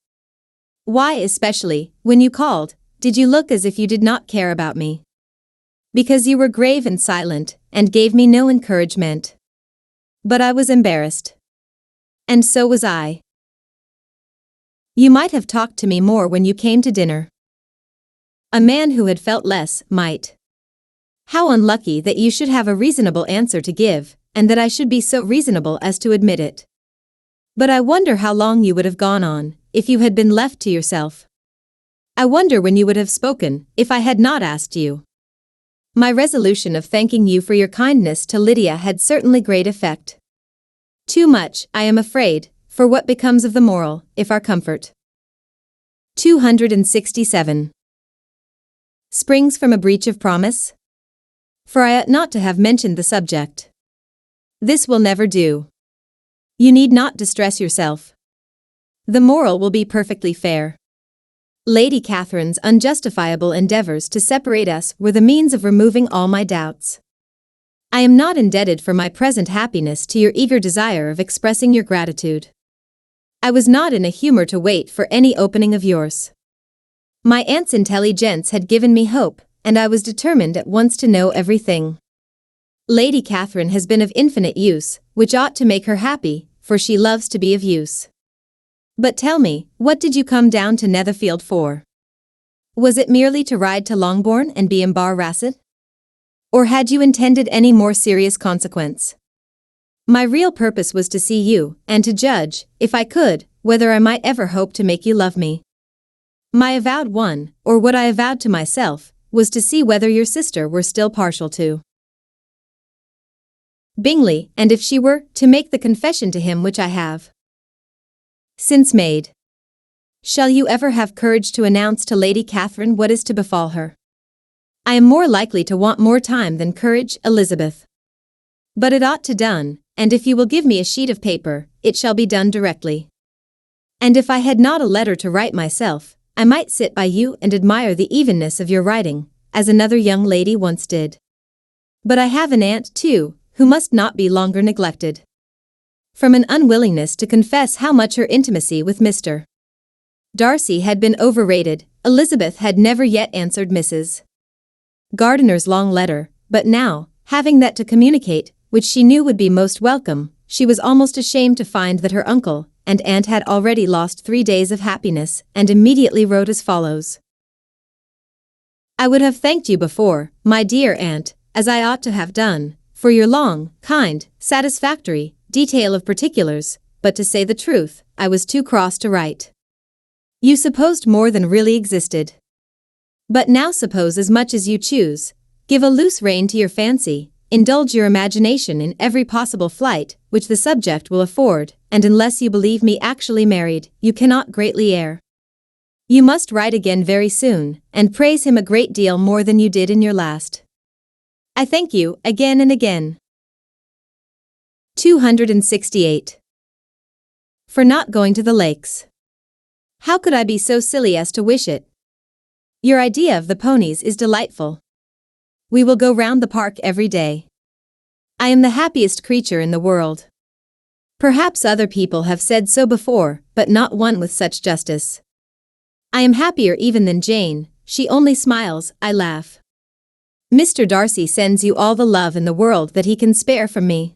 Why, especially, when you called, did you look as if you did not care about me? Because you were grave and silent, and gave me no encouragement. But I was embarrassed. And so was I. You might have talked to me more when you came to dinner. A man who had felt less, might. How unlucky that you should have a reasonable answer to give, and that I should be so reasonable as to admit it. But I wonder how long you would have gone on, if you had been left to yourself. I wonder when you would have spoken, if I had not asked you. My resolution of thanking you for your kindness to Lydia had certainly great effect. Too much, I am afraid, for what becomes of the moral, if our comfort. 267. Springs from a breach of promise? For I ought not to have mentioned the subject. This will never do. You need not distress yourself. The moral will be perfectly fair. Lady Catherine's unjustifiable endeavors to separate us were the means of removing all my doubts. I am not indebted for my present happiness to your eager desire of expressing your gratitude. I was not in a humor to wait for any opening of yours. My aunt's intelligence had given me hope, and I was determined at once to know everything. Lady Catherine has been of infinite use, which ought to make her happy, for she loves to be of use. But tell me, what did you come down to Netherfield for? Was it merely to ride to Longbourn and be embarrassed? Or had you intended any more serious consequence? My real purpose was to see you, and to judge, if I could, whether I might ever hope to make you love me. My avowed one, or what I avowed to myself, was to see whether your sister were still partial to Bingley, and if she were, to make the confession to him which I have since made. Shall you ever have courage to announce to Lady Catherine what is to befall her? I am more likely to want more time than courage, Elizabeth. But it ought to done, and if you will give me a sheet of paper, it shall be done directly. And if I had not a letter to write myself, I might sit by you and admire the evenness of your writing, as another young lady once did. But I have an aunt, too, who must not be longer neglected. From an unwillingness to confess how much her intimacy with Mr. Darcy had been overrated, Elizabeth had never yet answered Mrs. Gardiner's long letter, but now, having that to communicate, which she knew would be most welcome, she was almost ashamed to find that her uncle and aunt had already lost 3 days of happiness, and immediately wrote as follows. I would have thanked you before, my dear aunt, as I ought to have done, for your long, kind, satisfactory detail of particulars, but to say the truth, I was too cross to write. You supposed more than really existed. But now suppose as much as you choose, give a loose rein to your fancy, indulge your imagination in every possible flight which the subject will afford, and unless you believe me actually married, you cannot greatly err. You must write again very soon, and praise him a great deal more than you did in your last. I thank you, again and again. 268. For not going to the lakes. How could I be so silly as to wish it? Your idea of the ponies is delightful. We will go round the park every day. I am the happiest creature in the world. Perhaps other people have said so before, but not one with such justice. I am happier even than Jane, she only smiles, I laugh. Mr. Darcy sends you all the love in the world that he can spare from me.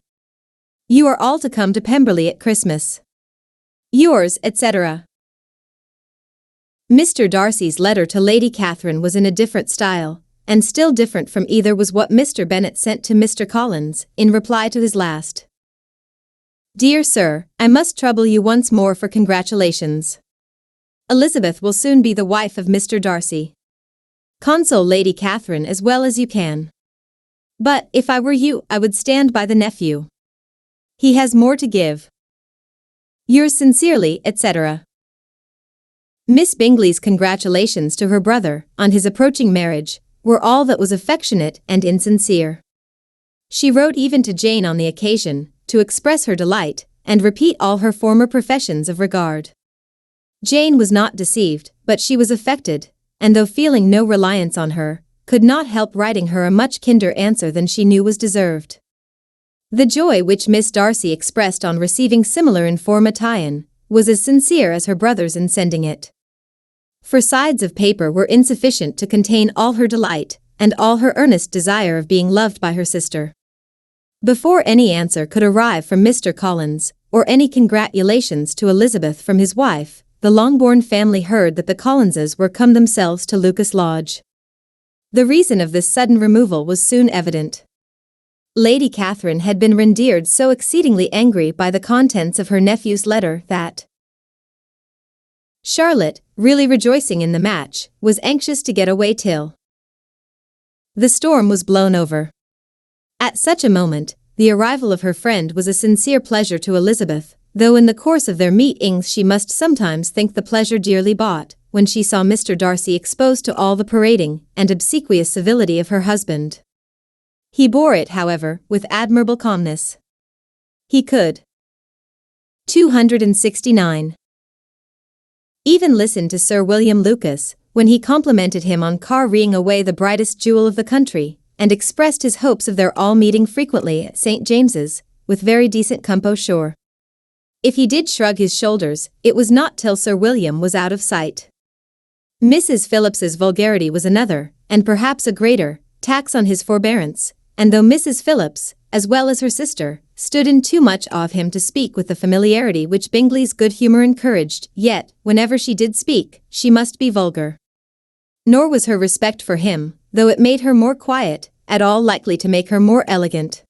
You are all to come to Pemberley at Christmas. Yours, etc. Mr. Darcy's letter to Lady Catherine was in a different style, and still different from either was what Mr. Bennet sent to Mr. Collins, in reply to his last. Dear Sir, I must trouble you once more for congratulations. Elizabeth will soon be the wife of Mr. Darcy. Console Lady Catherine as well as you can. But, if I were you, I would stand by the nephew. He has more to give. Yours sincerely, etc. Miss Bingley's congratulations to her brother, on his approaching marriage, were all that was affectionate and insincere. She wrote even to Jane on the occasion, to express her delight, and repeat all her former professions of regard. Jane was not deceived, but she was affected, and though feeling no reliance on her, could not help writing her a much kinder answer than she knew was deserved. The joy which Miss Darcy expressed on receiving similar information was as sincere as her brother's in sending it. For sides of paper were insufficient to contain all her delight, and all her earnest desire of being loved by her sister. Before any answer could arrive from Mr. Collins, or any congratulations to Elizabeth from his wife, the Longbourn family heard that the Collinses were come themselves to Lucas Lodge. The reason of this sudden removal was soon evident. Lady Catherine had been rendered so exceedingly angry by the contents of her nephew's letter that Charlotte, really rejoicing in the match, was anxious to get away till the storm was blown over. At such a moment, the arrival of her friend was a sincere pleasure to Elizabeth, though in the course of their meetings she must sometimes think the pleasure dearly bought, when she saw Mr. Darcy exposed to all the parading and obsequious civility of her husband. He bore it, however, with admirable calmness. He could 269. Even listen to Sir William Lucas, when he complimented him on carrying away the brightest jewel of the country, and expressed his hopes of their all meeting frequently at St. James's, with very decent composure. If he did shrug his shoulders, it was not till Sir William was out of sight. Mrs. Phillips's vulgarity was another, and perhaps a greater, tax on his forbearance, and though Mrs. Phillips, as well as her sister, stood in too much awe of him to speak with the familiarity which Bingley's good humour encouraged, yet, whenever she did speak, she must be vulgar. Nor was her respect for him, though it made her more quiet, at all likely to make her more elegant.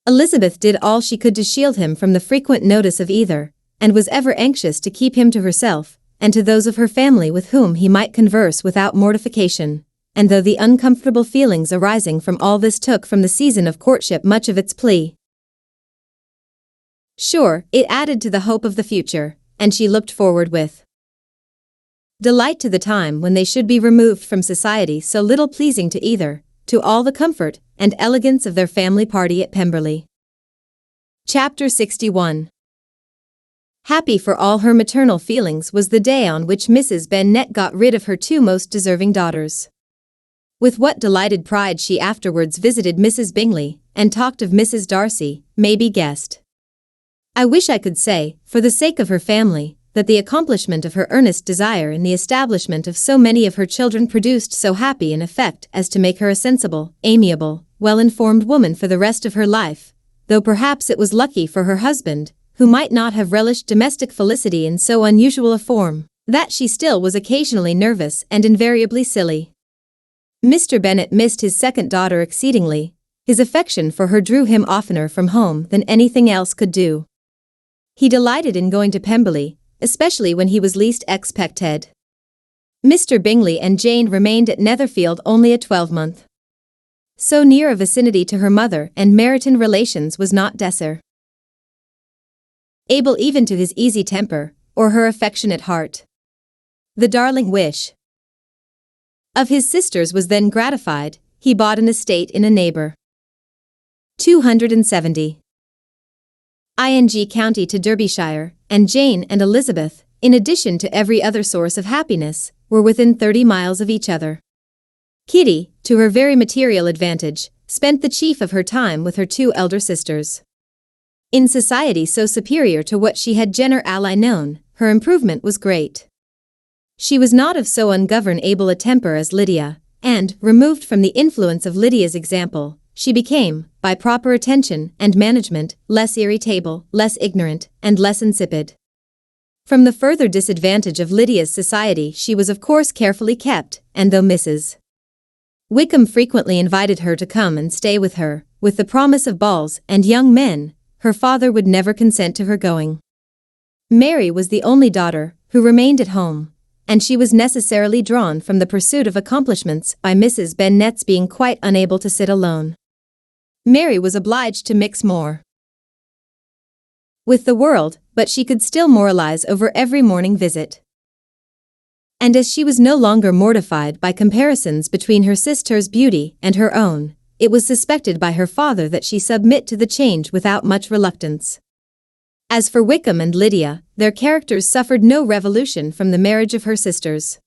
Elizabeth did all she could to shield him from the frequent notice of either, and was ever anxious to keep him to herself, and to those of her family with whom he might converse without mortification, and though the uncomfortable feelings arising from all this took from the season of courtship much of its plea, sure, it added to the hope of the future, and she looked forward with delight to the time when they should be removed from society so little pleasing to either, to all the comfort and elegance of their family party at Pemberley. Chapter 61. Happy for all her maternal feelings was the day on which Mrs. Bennet got rid of her two most deserving daughters. With what delighted pride she afterwards visited Mrs. Bingley, and talked of Mrs. Darcy, may be guessed. I wish I could say, for the sake of her family, that the accomplishment of her earnest desire in the establishment of so many of her children produced so happy an effect as to make her a sensible, amiable, well-informed woman for the rest of her life, though perhaps it was lucky for her husband, who might not have relished domestic felicity in so unusual a form, that she still was occasionally nervous and invariably silly. Mr. Bennet missed his second daughter exceedingly. His affection for her drew him oftener from home than anything else could do. He delighted in going to Pemberley, especially when he was least expected. Mr. Bingley and Jane remained at Netherfield only a 12-month. So near a vicinity to her mother and Meryton relations was not desirable even to his easy temper, or her affectionate heart. The darling wish of his sisters was then gratified. He bought an estate in a neighbour 270 ing county to Derbyshire, and Jane and Elizabeth, in addition to every other source of happiness, were within 30 miles of each other. Kitty, to her very material advantage, spent the chief of her time with her two elder sisters. In society so superior to what she had generally known, her improvement was great. She was not of so ungovernable a temper as Lydia, and, removed from the influence of Lydia's example, she became, by proper attention and management, less irritable, less ignorant, and less insipid. From the further disadvantage of Lydia's society she was of course carefully kept, and though Mrs. Wickham frequently invited her to come and stay with her, with the promise of balls and young men, her father would never consent to her going. Mary was the only daughter who remained at home, and she was necessarily drawn from the pursuit of accomplishments by Mrs. Bennet's being quite unable to sit alone. Mary was obliged to mix more with the world, but she could still moralize over every morning visit. And as she was no longer mortified by comparisons between her sister's beauty and her own, it was suspected by her father that she submit to the change without much reluctance. As for Wickham and Lydia, their characters suffered no revolution from the marriage of her sisters.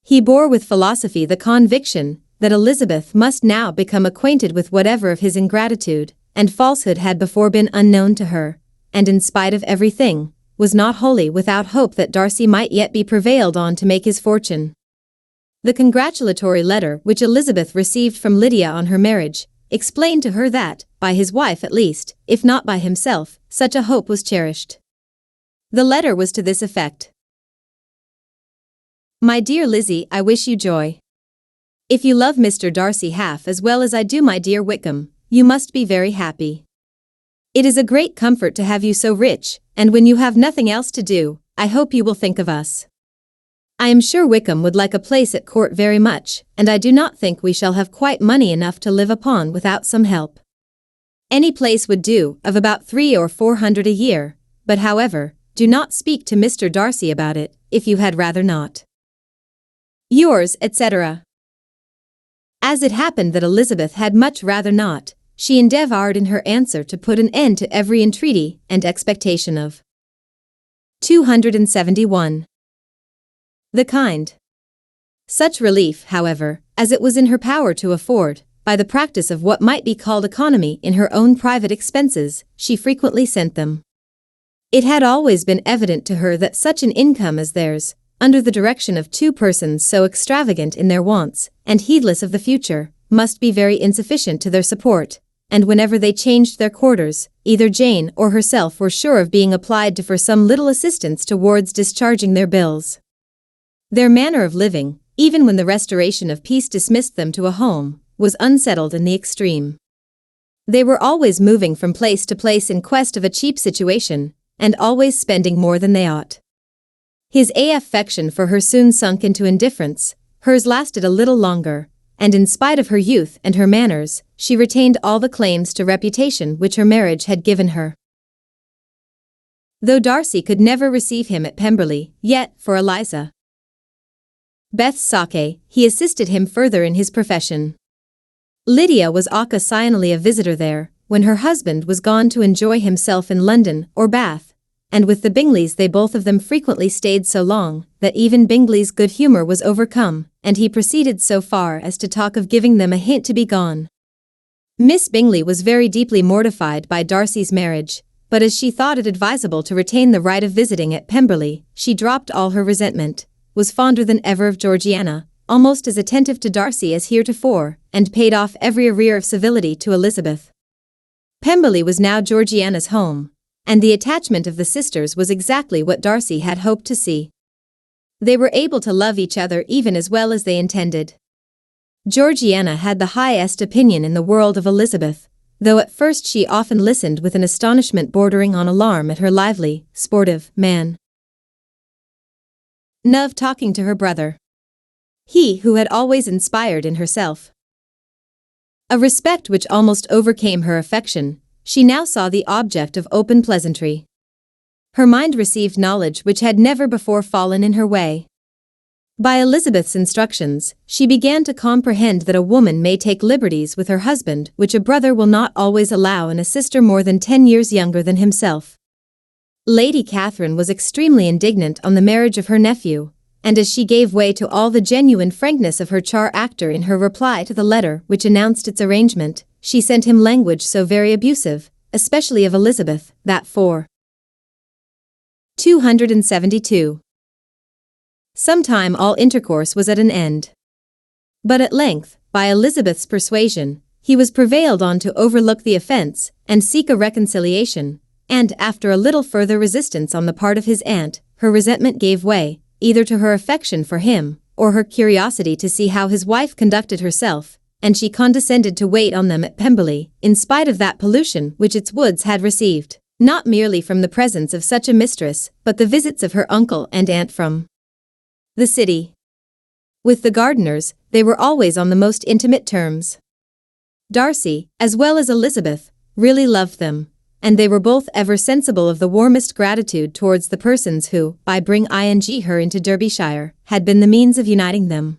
He bore with philosophy the conviction that Elizabeth must now become acquainted with whatever of his ingratitude and falsehood had before been unknown to her, and in spite of everything, was not wholly without hope that Darcy might yet be prevailed on to make his fortune. The congratulatory letter which Elizabeth received from Lydia on her marriage explained to her that, by his wife at least, if not by himself, such a hope was cherished. The letter was to this effect: My dear Lizzie, I wish you joy. If you love Mr. Darcy half as well as I do my dear Wickham, you must be very happy. It is a great comfort to have you so rich, and when you have nothing else to do, I hope you will think of us. I am sure Wickham would like a place at court very much, and I do not think we shall have quite money enough to live upon without some help. Any place would do, of about 300 or 400 a year, but however, do not speak to Mr. Darcy about it, if you had rather not. Yours, etc. As it happened that Elizabeth had much rather not, she endeavoured in her answer to put an end to every entreaty and expectation of 271. The kind. Such relief, however, as it was in her power to afford, by the practice of what might be called economy in her own private expenses, she frequently sent them. It had always been evident to her that such an income as theirs, under the direction of two persons so extravagant in their wants, and heedless of the future, must be very insufficient to their support, and whenever they changed their quarters, either Jane or herself were sure of being applied to for some little assistance towards discharging their bills. Their manner of living, even when the restoration of peace dismissed them to a home, was unsettled in the extreme. They were always moving from place to place in quest of a cheap situation, and always spending more than they ought. His affection for her soon sunk into indifference, hers lasted a little longer, and in spite of her youth and her manners, she retained all the claims to reputation which her marriage had given her. Though Darcy could never receive him at Pemberley, yet, for Eliza Beth's sake, he assisted him further in his profession. Lydia was occasionally a visitor there, when her husband was gone to enjoy himself in London or Bath, and with the Bingleys they both of them frequently stayed so long, that even Bingley's good humour was overcome, and he proceeded so far as to talk of giving them a hint to be gone. Miss Bingley was very deeply mortified by Darcy's marriage, but as she thought it advisable to retain the right of visiting at Pemberley, she dropped all her resentment, was fonder than ever of Georgiana, almost as attentive to Darcy as heretofore, and paid off every arrear of civility to Elizabeth. Pemberley was now Georgiana's home, and the attachment of the sisters was exactly what Darcy had hoped to see. They were able to love each other even as well as they intended. Georgiana had the highest opinion in the world of Elizabeth, though at first she often listened with an astonishment bordering on alarm at her lively, sportive manner of talking to her brother. He who had always inspired in herself a respect which almost overcame her affection, she now saw the object of open pleasantry. Her mind received knowledge which had never before fallen in her way. By Elizabeth's instructions, she began to comprehend that a woman may take liberties with her husband which a brother will not always allow in a sister more than 10 years younger than himself. Lady Catherine was extremely indignant on the marriage of her nephew, and as she gave way to all the genuine frankness of her actor in her reply to the letter which announced its arrangement, she sent him language so very abusive, especially of Elizabeth, that for 272. Some time all intercourse was at an end. But at length, by Elizabeth's persuasion, he was prevailed on to overlook the offence, and seek a reconciliation, and after a little further resistance on the part of his aunt, her resentment gave way, either to her affection for him, or her curiosity to see how his wife conducted herself, and she condescended to wait on them at Pemberley, in spite of that pollution which its woods had received, not merely from the presence of such a mistress, but the visits of her uncle and aunt from the city. With the Gardiners, they were always on the most intimate terms. Darcy, as well as Elizabeth, really loved them, and they were both ever sensible of the warmest gratitude towards the persons who, by bringing her into Derbyshire, had been the means of uniting them.